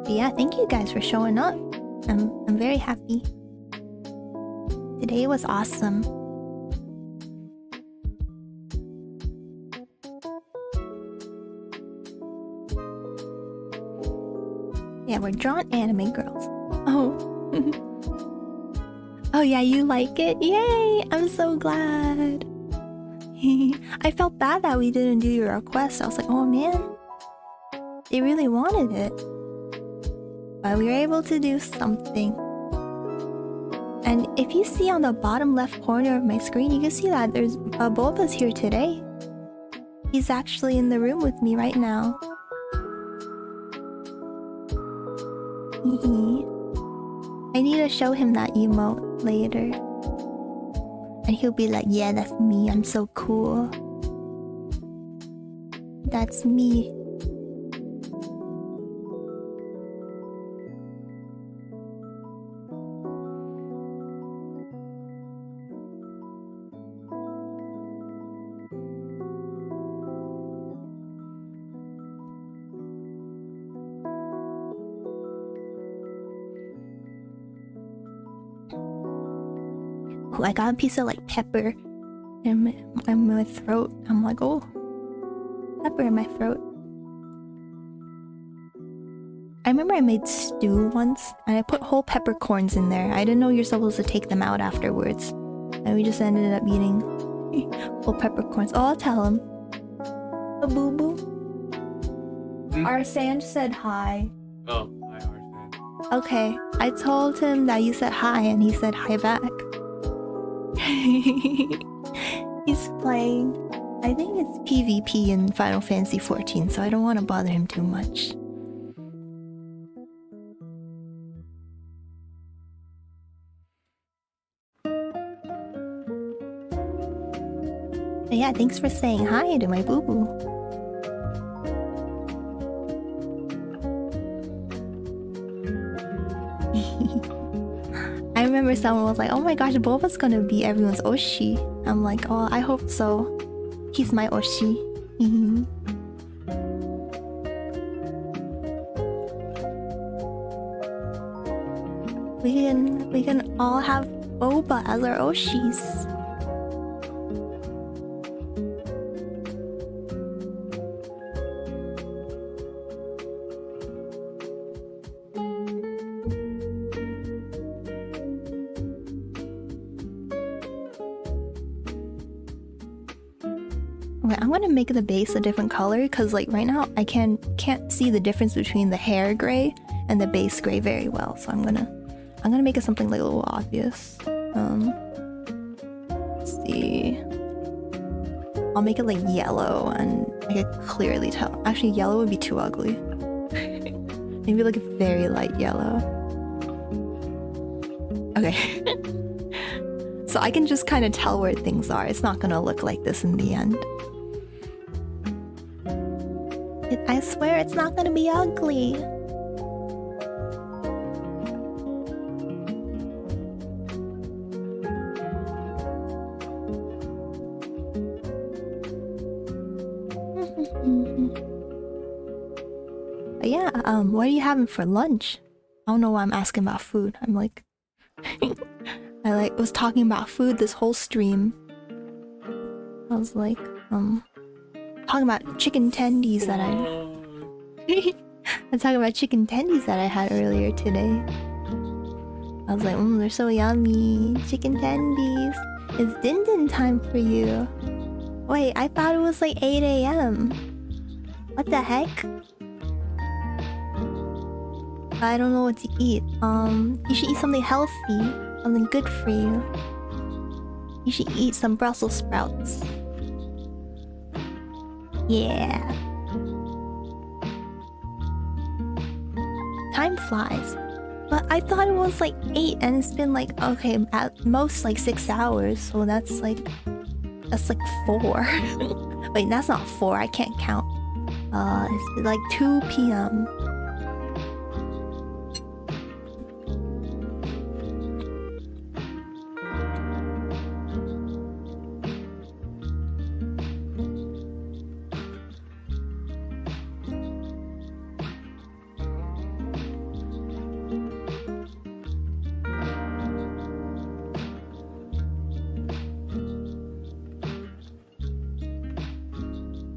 But yeah, thank you guys for showing up. I'm very happy. Today was awesome. Yeah, we're drawn anime girls. Oh. Oh yeah, you like it? Yay! I'm so glad. I felt bad that we didn't do your request. I was like, oh man. They really wanted it. But we were able to do something. And if you see on the bottom left corner of my screen, you can see that there's Boba's here today. He's actually in the room with me right now. I need to show him that emote later. And he'll be like, yeah, that's me. I'm so cool. That's me. Oh, I got a piece of like pepper in my throat. I'm like, oh, pepper in my throat. I remember I made stew once and I put whole peppercorns in there. I didn't know you're supposed to take them out afterwards. And we just ended up eating whole peppercorns. Oh, I'll tell him. A boo boo. Arsand said hi. Oh, hi Arsand. Okay, I told him that you said hi and he said hi back. He's playing. I think it's PvP in Final Fantasy XIV, so I don't want to bother him too much. But yeah, thanks for saying hi to my boo-boo. I remember someone was like, oh my gosh, Boba's gonna be everyone's Oshi. I'm like, oh, I hope so. He's my Oshi. We can all have Boba as our Oshis. I'm gonna make the base a different color because like right now I can't see the difference between the hair gray and the base gray very well, so I'm gonna make it something like a little obvious. Let's see. I'll make it like yellow and I can clearly tell. Actually, yellow would be too ugly. Maybe like a very light yellow. Okay. So I can just kind of tell where things are. It's not gonna look like this in the end. I swear it's not gonna be ugly. But yeah, what are you having for lunch? I don't know why I'm asking about food. I'm like... I was talking about food this whole stream. I was like, talking about chicken tendies that I... I'm talking about chicken tendies that I had earlier today. I was like, they're so yummy. Chicken tendies. It's din din time for you. Wait, I thought it was like 8 a.m. What the heck? I don't know what to eat. You should eat something healthy. Something good for you. You should eat some Brussels sprouts. Yeah. Time flies. But I thought it was like 8 and it's been like, okay, at most like 6 hours. So that's like 4. Wait, that's not 4. I can't count. It's like 2 p.m.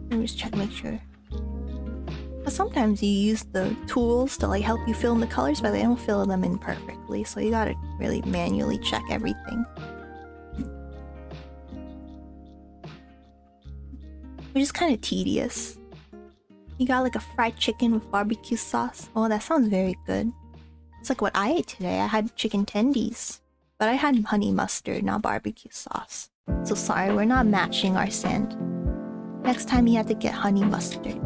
Let me just check, make sure. But sometimes you use the tools to like help you fill in the colors, but they don't fill them in perfectly. So you gotta really manually check everything. Which is kind of tedious. You got like a fried chicken with barbecue sauce. Oh, that sounds very good. It's like what I ate today. I had chicken tendies. But I had honey mustard, not barbecue sauce. So sorry, we're not matching our scent. Next time you have to get honey mustard.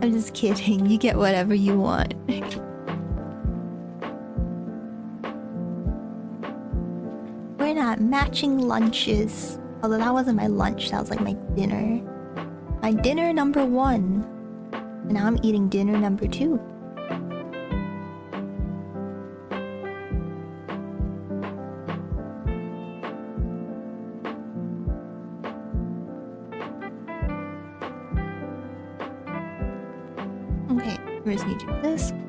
I'm just kidding. You get whatever you want. We're not matching lunches. Although that wasn't my lunch. That was like my dinner. My dinner number 1. And now I'm eating dinner number 2. Okay, we just need to do this one.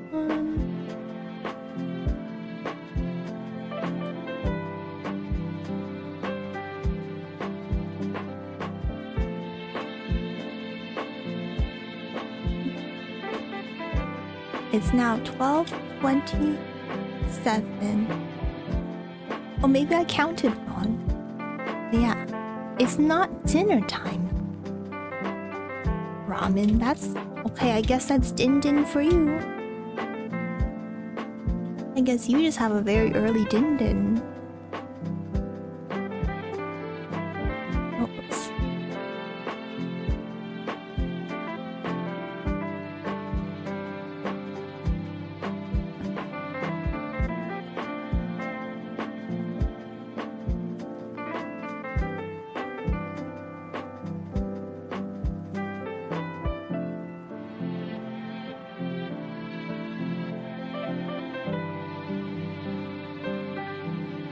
It's now 12:27. Oh, maybe I counted wrong. Yeah, it's not dinner time. Ramen, that's okay. I guess that's din din for you. I guess you just have a very early din din. Oops.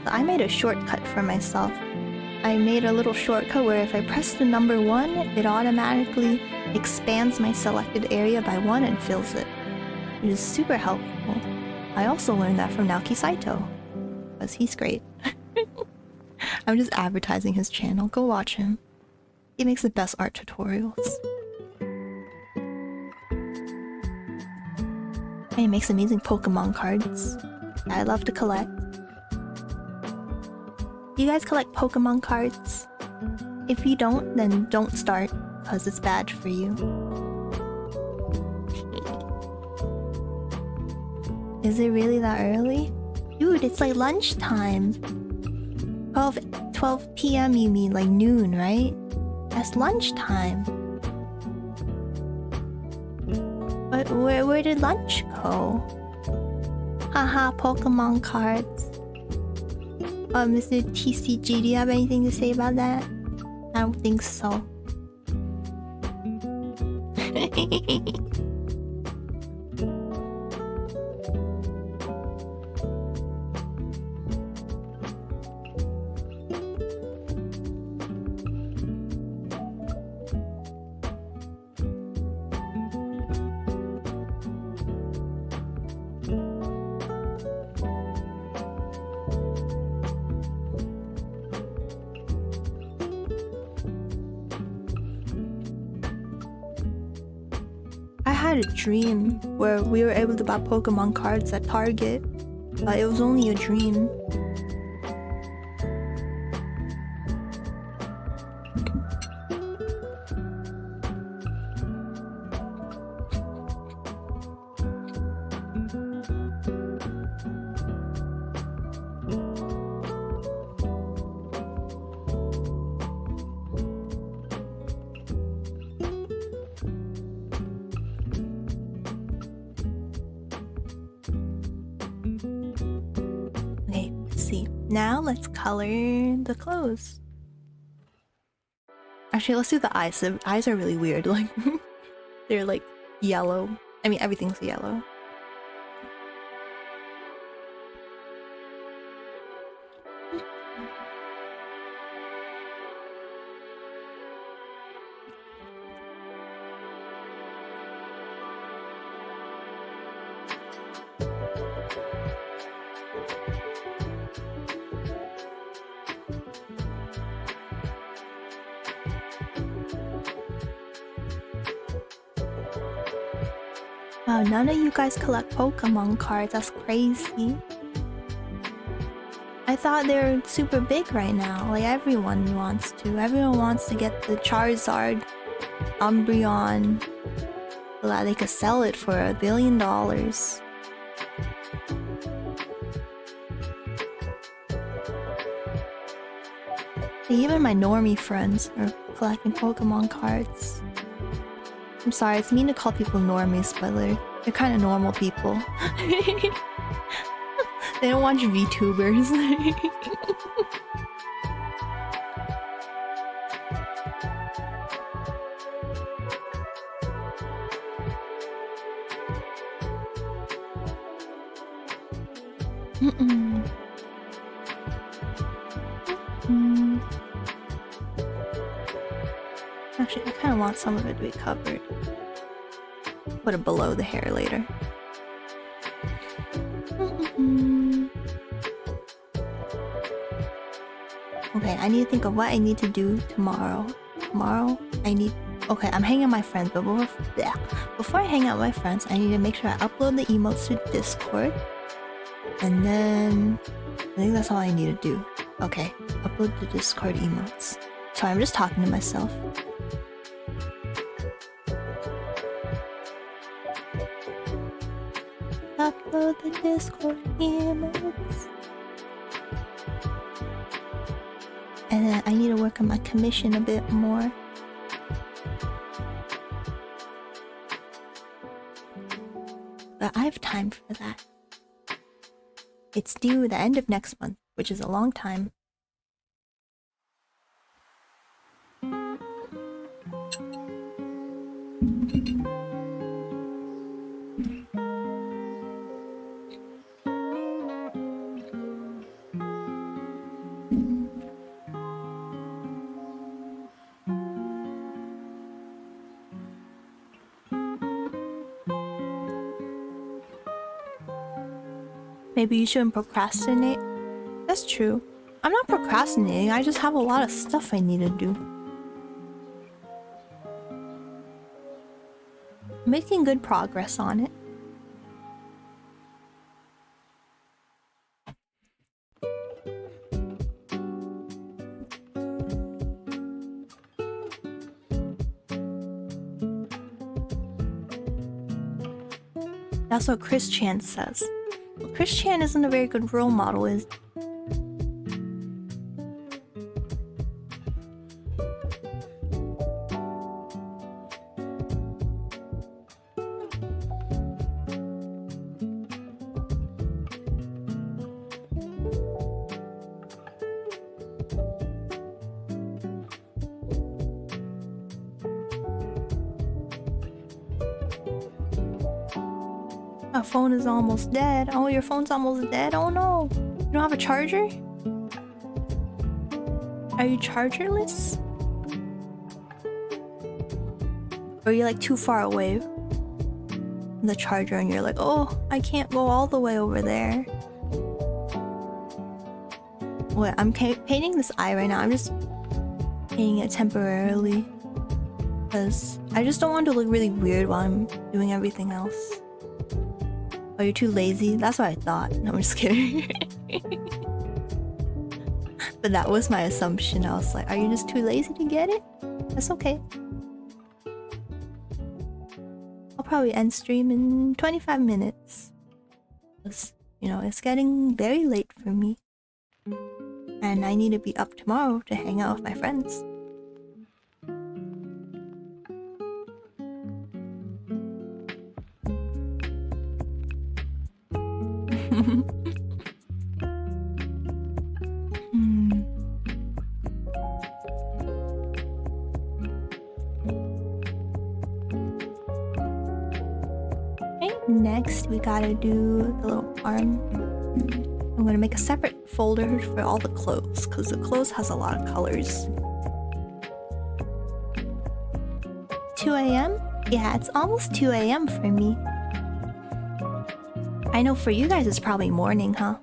I made a shortcut for myself. I made a little shortcut where if I press the number 1, it automatically expands my selected area by 1 and fills it. It is super helpful. I also learned that from Naoki Saito, because he's great. I'm just advertising his channel. Go watch him. He makes the best art tutorials. And he makes amazing Pokemon cards that I love to collect. Do you guys collect Pokemon cards? If you don't, then don't start, because it's bad for you. Is it really that early? Dude, it's like lunchtime. 12 p.m. you mean, like noon, right? That's lunchtime. But where did lunch go? Haha, Pokemon cards. Mr. TCG, do you have anything to say about that? I don't think so. I had a dream where we were able to buy Pokemon cards at Target, but it was only a dream. Now let's color the clothes. Actually, let's do the eyes. The eyes are really weird. Like, they're like yellow. I mean, everything's yellow. Wow, none of you guys collect Pokemon cards. That's crazy. I thought they're super big right now. Like, everyone wants to. Everyone wants to get the Charizard, Umbreon, so that they could sell it for $1 billion. Even my normie friends are collecting Pokemon cards. I'm sorry, it's mean to call people normies, but they're kind of normal people. They don't watch VTubers. Actually, I kind of want some of it to be covered. Put it below the hair later. Okay, I need to think of what I need to do tomorrow. Okay, I'm hanging out with my friends, but before I hang out with my friends, I need to make sure I upload the emotes to Discord. And then I think that's all I need to do. Okay, upload the Discord emotes. Sorry, I'm just talking to myself. Upload the Discord emotes. And then I need to work on my commission a bit more. But I have time for that. It's due the end of next month, which is a long time. Maybe you shouldn't procrastinate. That's true. I'm not procrastinating, I just have a lot of stuff I need to do. Making good progress on it. That's what Chris Chan says. Well, Chris Chan isn't a very good role model, is my phone is almost dead. Oh, your phone's almost dead? Oh no. You don't have a charger? Are you chargerless? Or are you like too far away from the charger and you're like, oh, I can't go all the way over there. Wait, I'm painting this eye right now. I'm just painting it temporarily. Because I just don't want to look really weird while I'm doing everything else. Oh, you're too lazy? That's what I thought. No, I'm just kidding. But that was my assumption. I was like, are you just too lazy to get it? That's okay. I'll probably end stream in 25 minutes. Because, you know, it's getting very late for me. And I need to be up tomorrow to hang out with my friends. Okay, next we gotta do the little arm. I'm gonna make a separate folder for all the clothes because the clothes has a lot of colors. 2 a.m? Yeah, it's almost 2 a.m. for me. I know for you guys it's probably morning, huh?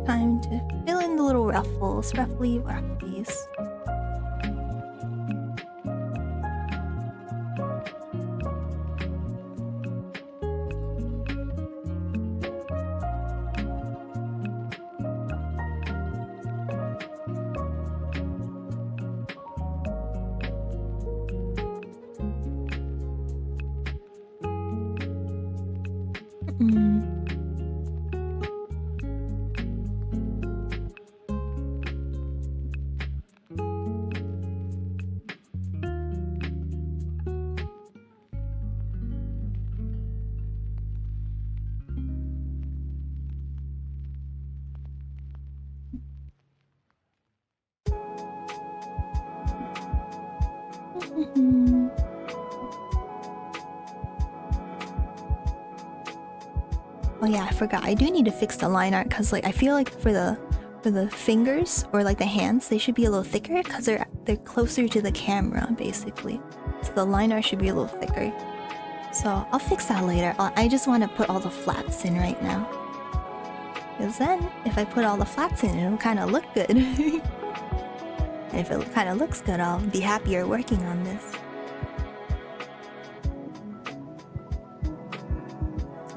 Time to fill in the little ruffles, rufflies. Oh yeah, I forgot. I do need to fix the line art because like I feel like for the fingers or like the hands, they should be a little thicker because they're closer to the camera basically. So the line art should be a little thicker. So I'll fix that later. I just want to put all the flats in right now. Because then if I put all the flats in, it'll kind of look good. And if it kind of looks good, I'll be happier working on this.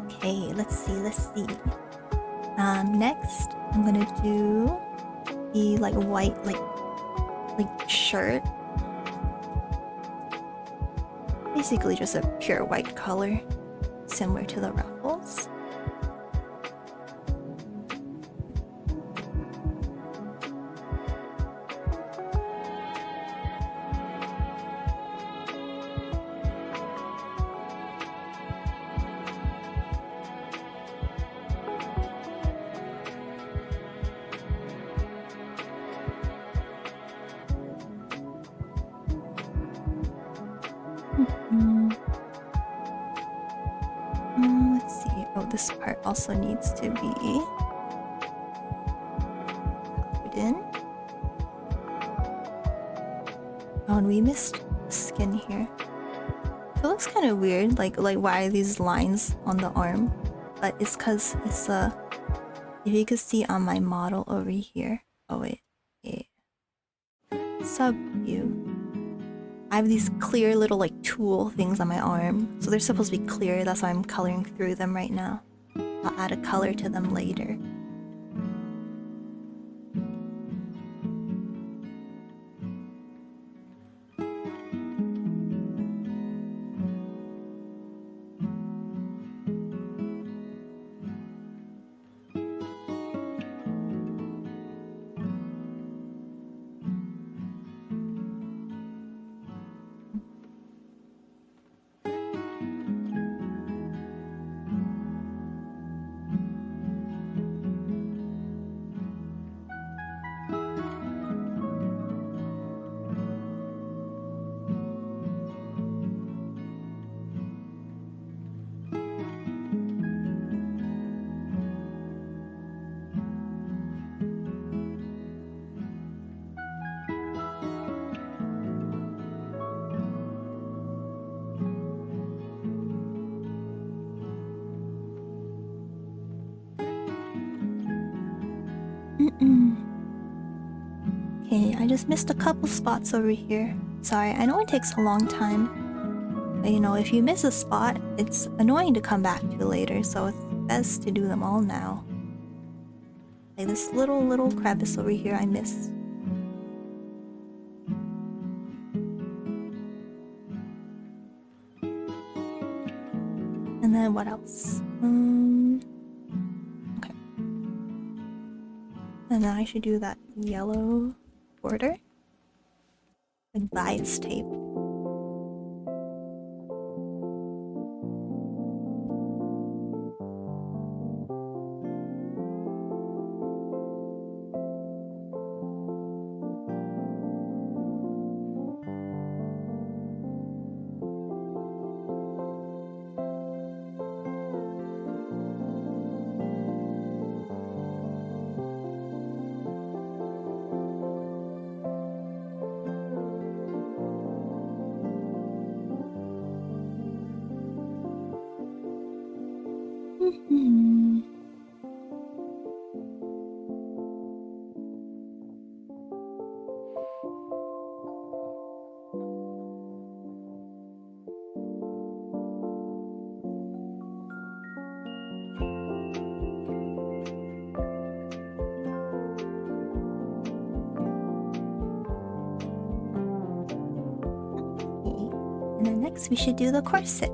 Okay, let's see. Next, I'm gonna do the like white like shirt. Basically just a pure white color, similar to the ruffles. Let's see. Oh, this part also needs to be colored in. Oh, and we missed skin here. It looks kind of weird. Like why are these lines on the arm? But it's because it's if you could see on my model over here. Oh wait, yeah. Sub view. I have these clear little like tool things on my arm, so they're supposed to be clear. That's why I'm coloring through them right now. I'll add a color to them later. Okay, I just missed a couple spots over here. Sorry, I know it takes a long time. But you know, if you miss a spot, it's annoying to come back to later, so it's best to do them all now. Like this little crevice over here I missed. And then what else? Okay. And then I should do that yellow border. Advice tape. And then next we should do the corset.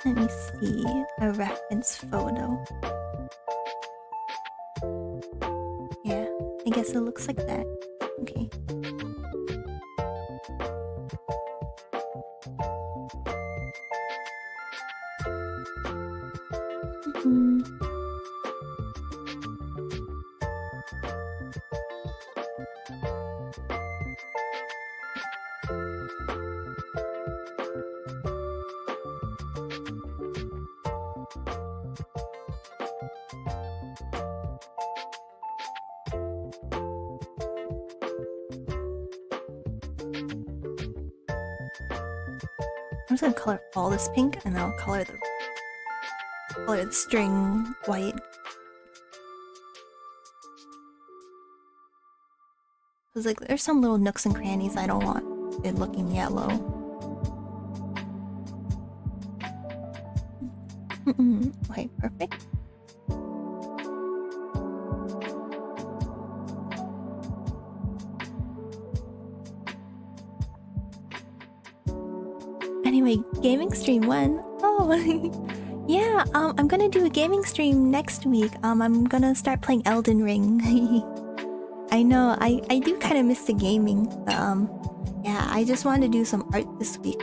Let me see a reference photo. Yeah, I guess it looks like that. Okay. I'm just gonna color all this pink, and I'll color the string white. Cause like there's some little nooks and crannies I don't want it looking yellow. Okay, perfect. Anyway, gaming stream when? Oh, yeah. I'm gonna do a gaming stream next week. I'm gonna start playing Elden Ring. I know. I do kind of miss the gaming. But, yeah. I just wanted to do some art this week.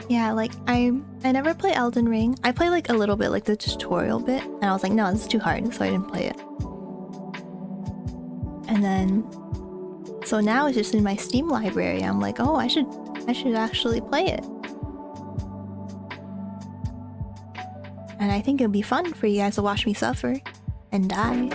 Yeah, like I never play Elden Ring. I play like a little bit, like the tutorial bit, and I was like, no, this is too hard, so I didn't play it. And then, so now it's just in my Steam library. I'm like, oh, I should actually play it. And I think it would be fun for you guys to watch me suffer and die.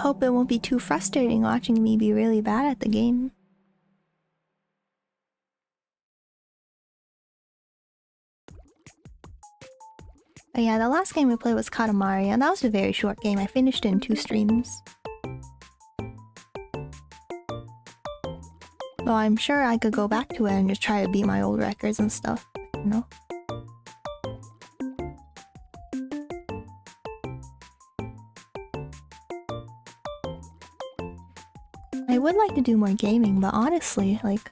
hope it won't be too frustrating watching me be really bad at the game. But yeah, the last game we played was Katamari, and that was a very short game. I finished it in 2 streams. So I'm sure I could go back to it and just try to beat my old records and stuff, you know? I would like to do more gaming, but honestly, like,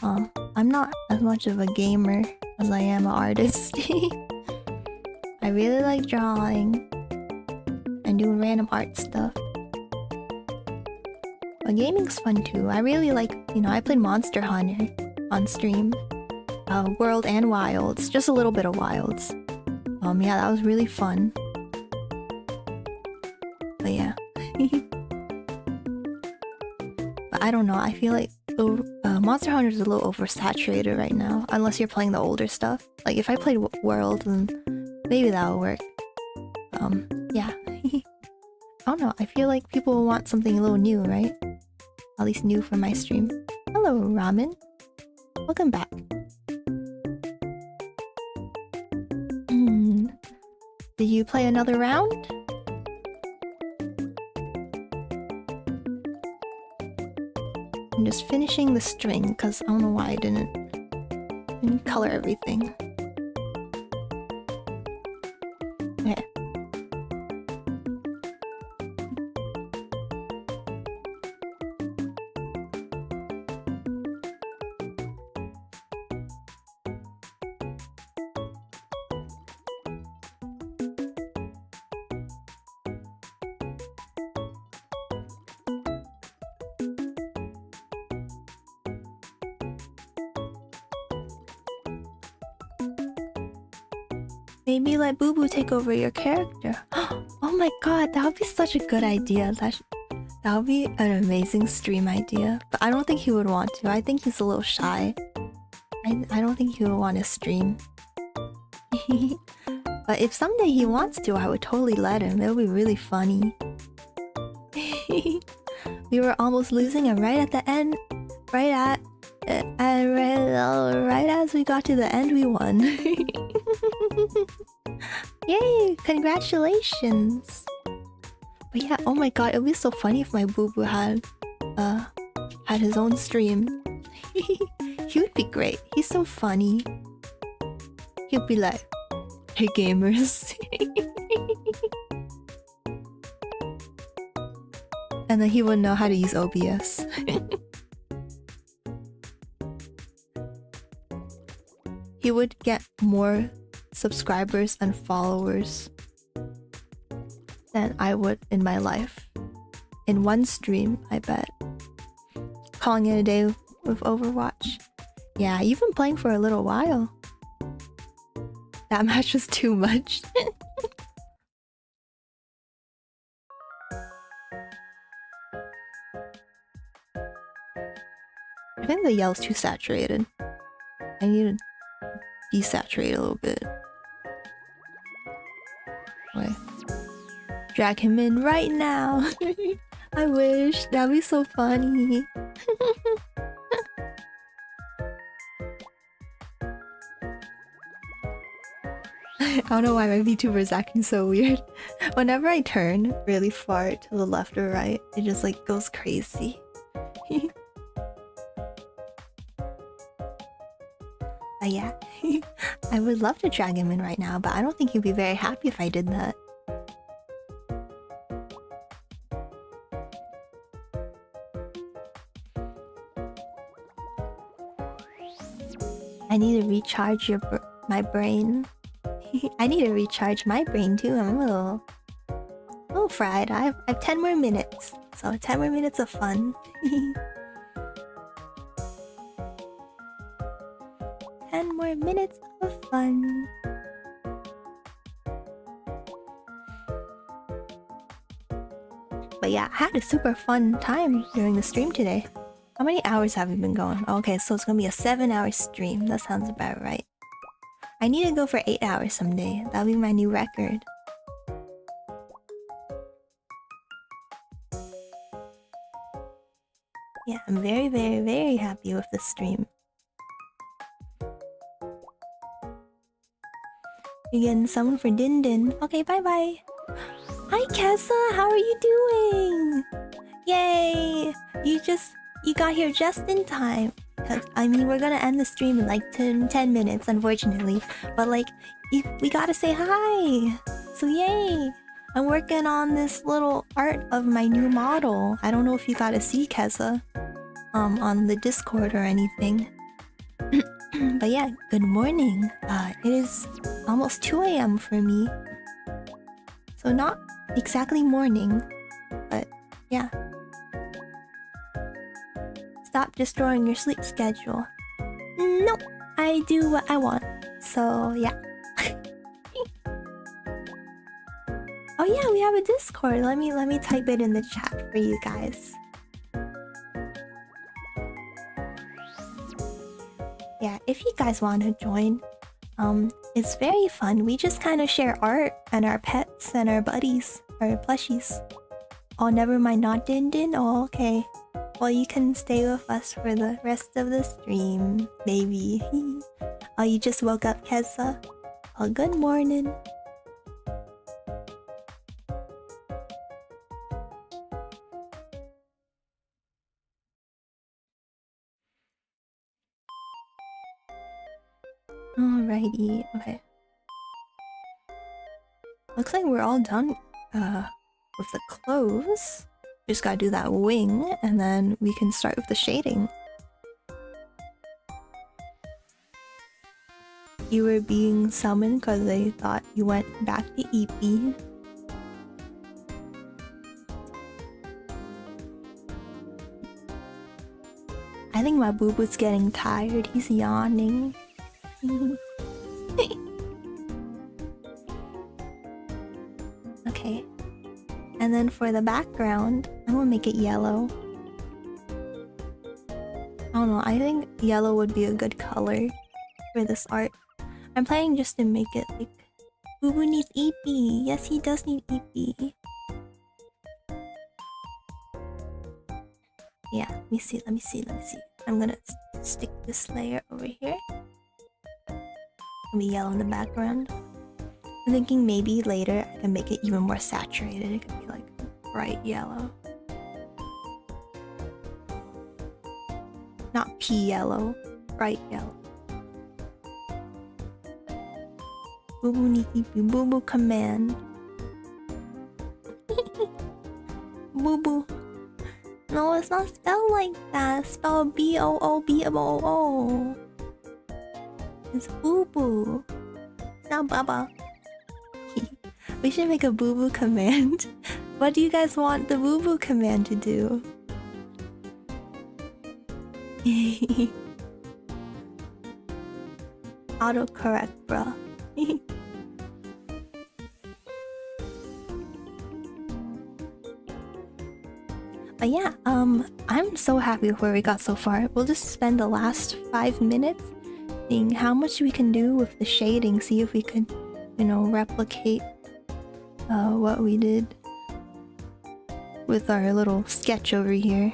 I'm not as much of a gamer as I am an artist. I really like drawing and doing random art stuff. But gaming's fun too. I really like, you know, I played Monster Hunter on stream. World and Wilds. Just a little bit of Wilds. Yeah, that was really fun. But yeah. But I don't know, I feel like Monster Hunter is a little oversaturated right now. Unless you're playing the older stuff. Like if I played World, then maybe that would work. Yeah. I don't know, I feel like people will want something a little new, right? At least new for my stream. Hello, Ramen. Welcome back. Did you play another round? I'm just finishing the string because I don't know why I didn't color everything. Okay. Maybe let Boo Boo take over your character. Oh my god, that would be such a good idea. That would be an amazing stream idea. But I don't think he would want to. I think he's a little shy. I don't think he would want to stream. But if someday he wants to, I would totally let him. It would be really funny. We were almost losing, and right at the end, right as we got to the end, we won. Yay! Congratulations! But yeah, oh my god, it would be so funny if my Boo Boo had his own stream. He would be great. He's so funny. He'd be like, "Hey gamers." And then he would know how to use OBS. He would get more subscribers and followers than I would in my life. In one stream, I bet. Calling it a day with Overwatch. Yeah, you've been playing for a little while. That match was too much. I think the yell's too saturated. I need to desaturate a little bit. Wait. Drag him in right now. I wish. That'd be so funny. I don't know why my VTuber is acting so weird. Whenever I turn really far to the left or right, it just like goes crazy. But yeah, I would love to drag him in right now, but I don't think he'd be very happy if I did that. I need to recharge my brain. I need to recharge my brain too. I'm a little fried. I have 10 more minutes, so 10 more minutes of fun. 10 more minutes of fun. But yeah, I had a super fun time during the stream today. How many hours have we been going? Okay, so it's gonna be a 7-hour stream. That sounds about right. I need to go for 8 hours someday. That'll be my new record. Yeah, I'm very, very, very happy with the stream. You're getting someone for Din Din. Okay, bye-bye. Hi, Kessa! How are you doing? Yay! You got here just in time. Cause, I mean, we're gonna end the stream in like 10 minutes, unfortunately. But like, we gotta say hi! So yay! I'm working on this little art of my new model. I don't know if you got to see Kessa on the Discord or anything. But yeah, good morning. It is almost 2 a.m. for me. So not exactly morning, but yeah. Stop destroying your sleep schedule. No, I do what I want. So yeah. Oh yeah, we have a Discord. Let me type it in the chat for you guys. Yeah, if you guys want to join, it's very fun. We just kind of share art and our pets and our buddies, our plushies. Oh, never mind, not Din Din. Oh, okay. Well, you can stay with us for the rest of the stream, maybe. Oh, you just woke up, Kessa? Oh, good morning. Alrighty, okay. Looks like we're all done with the clothes. Just gotta do that wing, and then we can start with the shading. You were being summoned because they thought you went back to EP. I think my boo-boo's getting tired. He's yawning. Okay. And then for the background, I'm gonna make it yellow. I don't know, I think yellow would be a good color for this art. I'm planning just to make it like... Boo Boo needs EP! Yes, he does need EP. Yeah, let me see. I'm gonna stick this layer over here. It'll be yellow in the background. I'm thinking maybe later I can make it even more saturated. It could be like bright yellow. Not pea yellow, bright yellow. Boo Boo Niki Boo Boo command. Boo Boo. No, it's not spelled like that. It's spelled B-O-O-B-O-O. It's Boo Boo. It's not Baba. We should make a Boo Boo command. What do you guys want the Boo Boo command to do? Autocorrect, bro. But yeah, I'm so happy with where we got so far. We'll just spend the last 5 minutes seeing how much we can do with the shading. See if we could, you know, replicate what we did with our little sketch over here.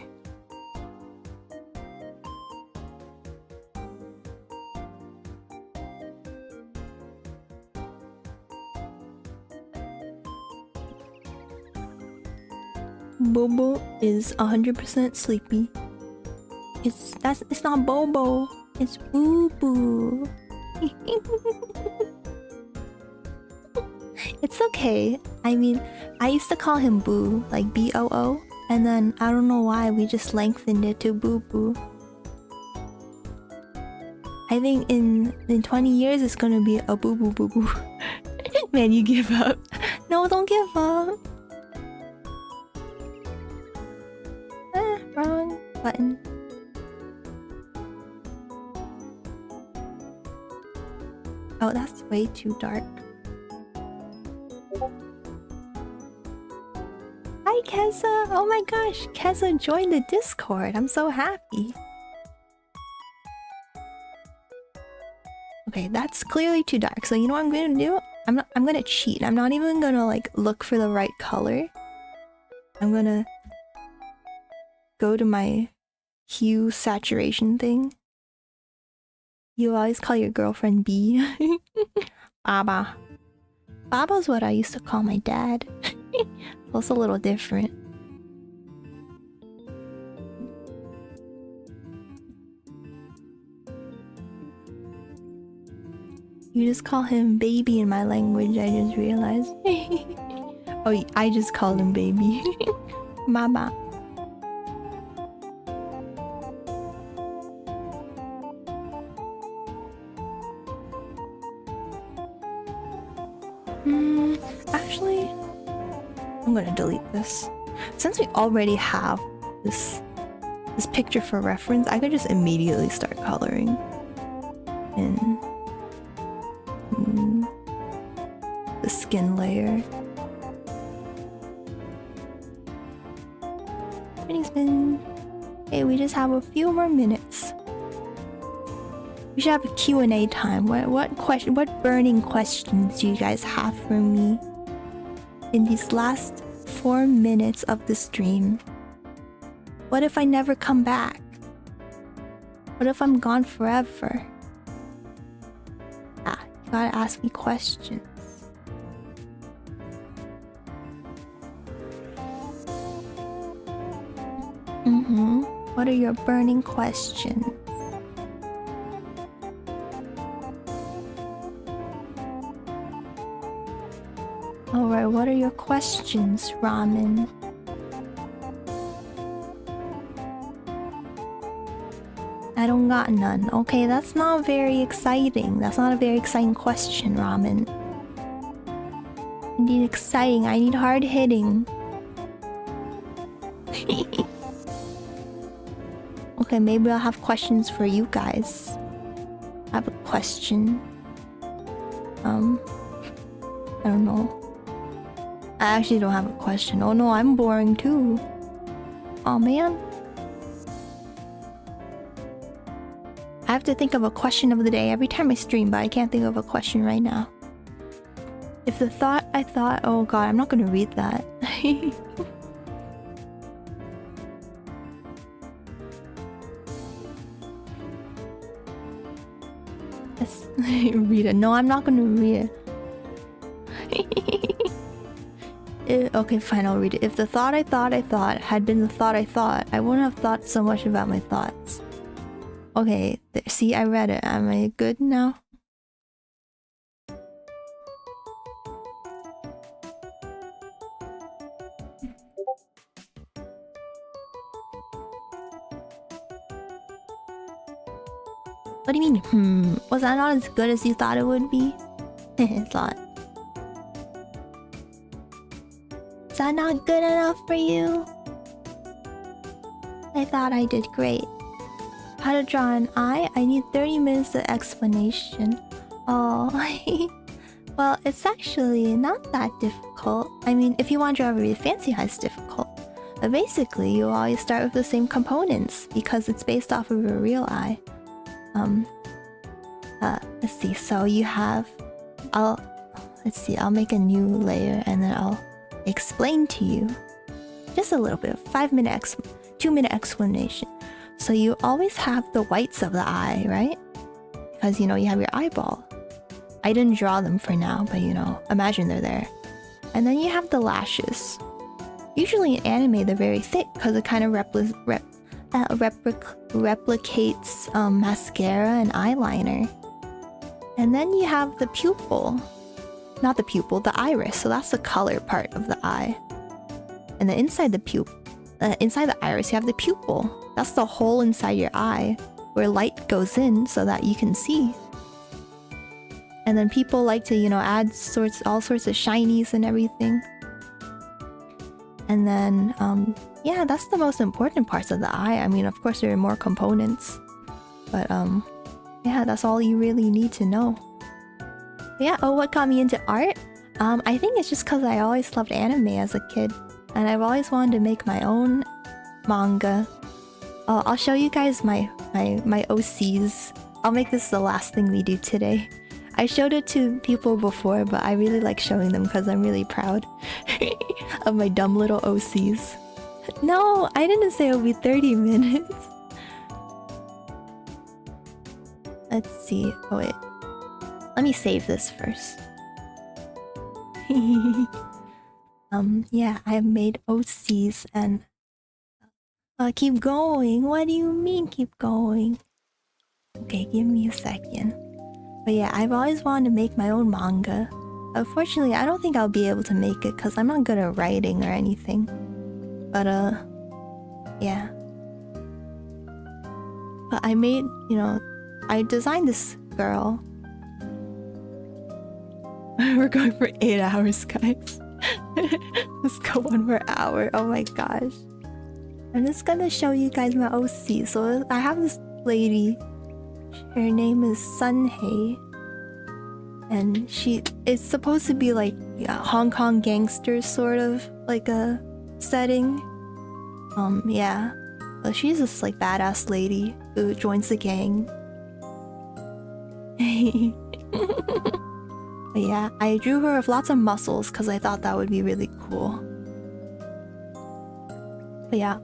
Bobo is 100% sleepy. It's not Bobo. It's Boo Boo. It's okay. I mean, I used to call him Boo, like B-O-O, and then I don't know why we just lengthened it to Boo Boo. I think in 20 years it's gonna be a Boo Boo Boo Boo. Man, you give up. No, don't give up. Wrong button. Oh, that's way too dark. Hi, Kessa! Oh my gosh, Kessa joined the Discord. I'm so happy. Okay, that's clearly too dark. So you know what I'm gonna do? I'm gonna cheat. I'm not even gonna like look for the right color. I'm gonna go to my hue saturation thing. You always call your girlfriend B. Baba. Baba's what I used to call my dad. Well, it's a little different. You just call him baby in my language, I just realized. Oh, I just called him baby. Mama. Actually, I'm gonna delete this. Since we already have this picture for reference, I could just immediately start coloring in the skin layer. Spinning spin. Okay, we just have a few more minutes. We should have a Q&A time. What burning questions do you guys have for me in these last 4 minutes of the stream? What if I never come back? What if I'm gone forever? Ah, you gotta ask me questions. What are your burning questions? Alright, what are your questions, Ramen? I don't got none. Okay, that's not very exciting. That's not a very exciting question, Ramen. I need exciting. I need hard hitting. Okay, maybe I'll have questions for you guys. I have a question. I don't know. I actually don't have a question. Oh no, I'm boring too. Oh man. I have to think of a question of the day every time I stream, but I can't think of a question right now. If the thought I thought... Oh god, I'm not gonna read that. Yes. Read it. No, I'm not gonna read it. Okay, fine, I'll read it. If the thought I thought had been the thought I thought, I wouldn't have thought so much about my thoughts. Okay, see, I read it. Am I good now? What do you mean, Was that not as good as you thought it would be? Thought. Is that not good enough for you? I thought I did great. How to draw an eye? I need 30 minutes of explanation. Oh, well, it's actually not that difficult. I mean, if you want to draw a really fancy eye, it's difficult. But basically, you always start with the same components because it's based off of a real eye. Let's see. So you have... Let's see. I'll make a new layer and then I'll explain to you just a little bit of 2-minute explanation. So you always have the whites of the eye, right? Because you have your eyeball. I didn't draw them for now, but imagine they're there. And then you have the lashes. Usually in anime they're very thick because it kind of replicates mascara and eyeliner. And then you have the pupil. Not the pupil, the iris. So that's the color part of the eye. And then inside the iris, you have the pupil. That's the hole inside your eye where light goes in so that you can see. And then people like to, add all sorts of shinies and everything. And then, yeah, that's the most important parts of the eye. I mean, of course, there are more components. But, yeah, that's all you really need to know. Yeah, what got me into art? I think it's just because I always loved anime as a kid. And I've always wanted to make my own manga. I'll show you guys my OCs. I'll make this the last thing we do today. I showed it to people before, but I really like showing them because I'm really proud of my dumb little OCs. No, I didn't say it'll be 30 minutes. let's see. Oh wait, let me save this first. Yeah, I made OCs and keep going. What do you mean keep going? Okay, give me a second. But yeah, I've always wanted to make my own manga. Unfortunately, I don't think I'll be able to make it because I'm not good at writing or anything. But yeah. But I made, I designed this girl. We're going for 8 hours, guys. Let's go 1 more hour. Oh my gosh. I'm just gonna show you guys my OC. So I have this lady. Her name is Sunhei. And it's supposed to be like Hong Kong gangsters, sort of like a setting. Yeah. But she's just like badass lady who joins the gang. But yeah, I drew her with lots of muscles because I thought that would be really cool. But yeah,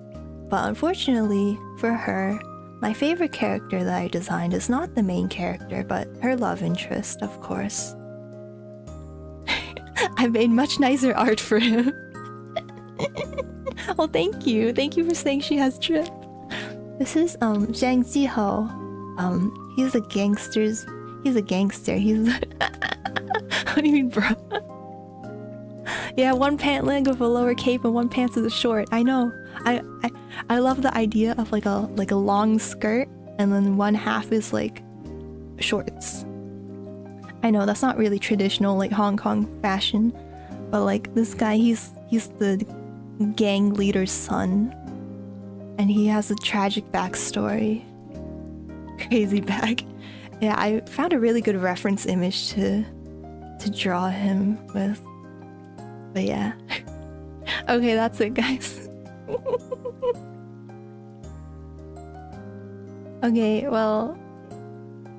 but unfortunately for her, my favorite character that I designed is not the main character, but her love interest, of course. I made much nicer art for him. Well, thank you. Thank you for saying she has drip. This is Zhang Ziho. He's a gangster. What do you mean, bro? Yeah, one pant leg with a lower cape and one pants with a short. I know. I love the idea of like a long skirt and then one half is like shorts. I know that's not really traditional like Hong Kong fashion, but like this guy, he's the gang leader's son, and he has a tragic backstory. Crazy back. Yeah, I found a really good reference image to draw him with. But yeah. Okay, that's it, guys. Okay, well,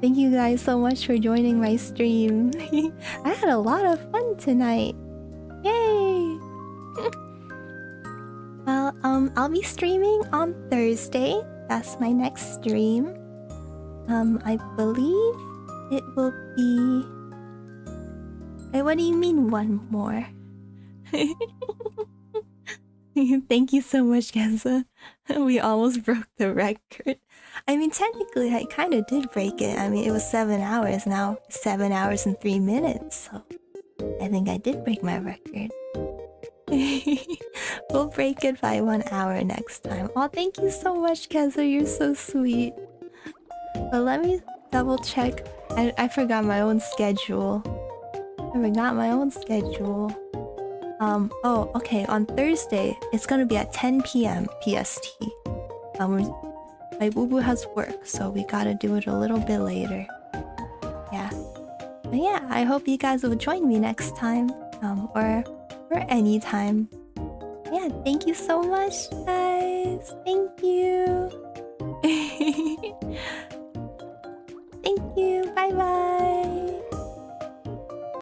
thank you guys so much for joining my stream. I had a lot of fun tonight. Yay! Well, I'll be streaming on Thursday. That's my next stream. I believe it will be... Wait, what do you mean one more? Thank you so much, Kenza. We almost broke the record. I mean, technically, I kind of did break it. I mean, it was 7 hours, now 7 hours and 3 minutes. So I think I did break my record. We'll break it by 1 hour next time. Oh, thank you so much, Kenza. You're so sweet. But let me double check. I forgot my own schedule. Oh, okay. On Thursday, it's gonna be at 10 p.m. PST. My boo-boo has work, so we gotta do it a little bit later. Yeah. But yeah, I hope you guys will join me next time. Or any time. Yeah, thank you so much, guys. Thank you. Thank you. Bye-bye.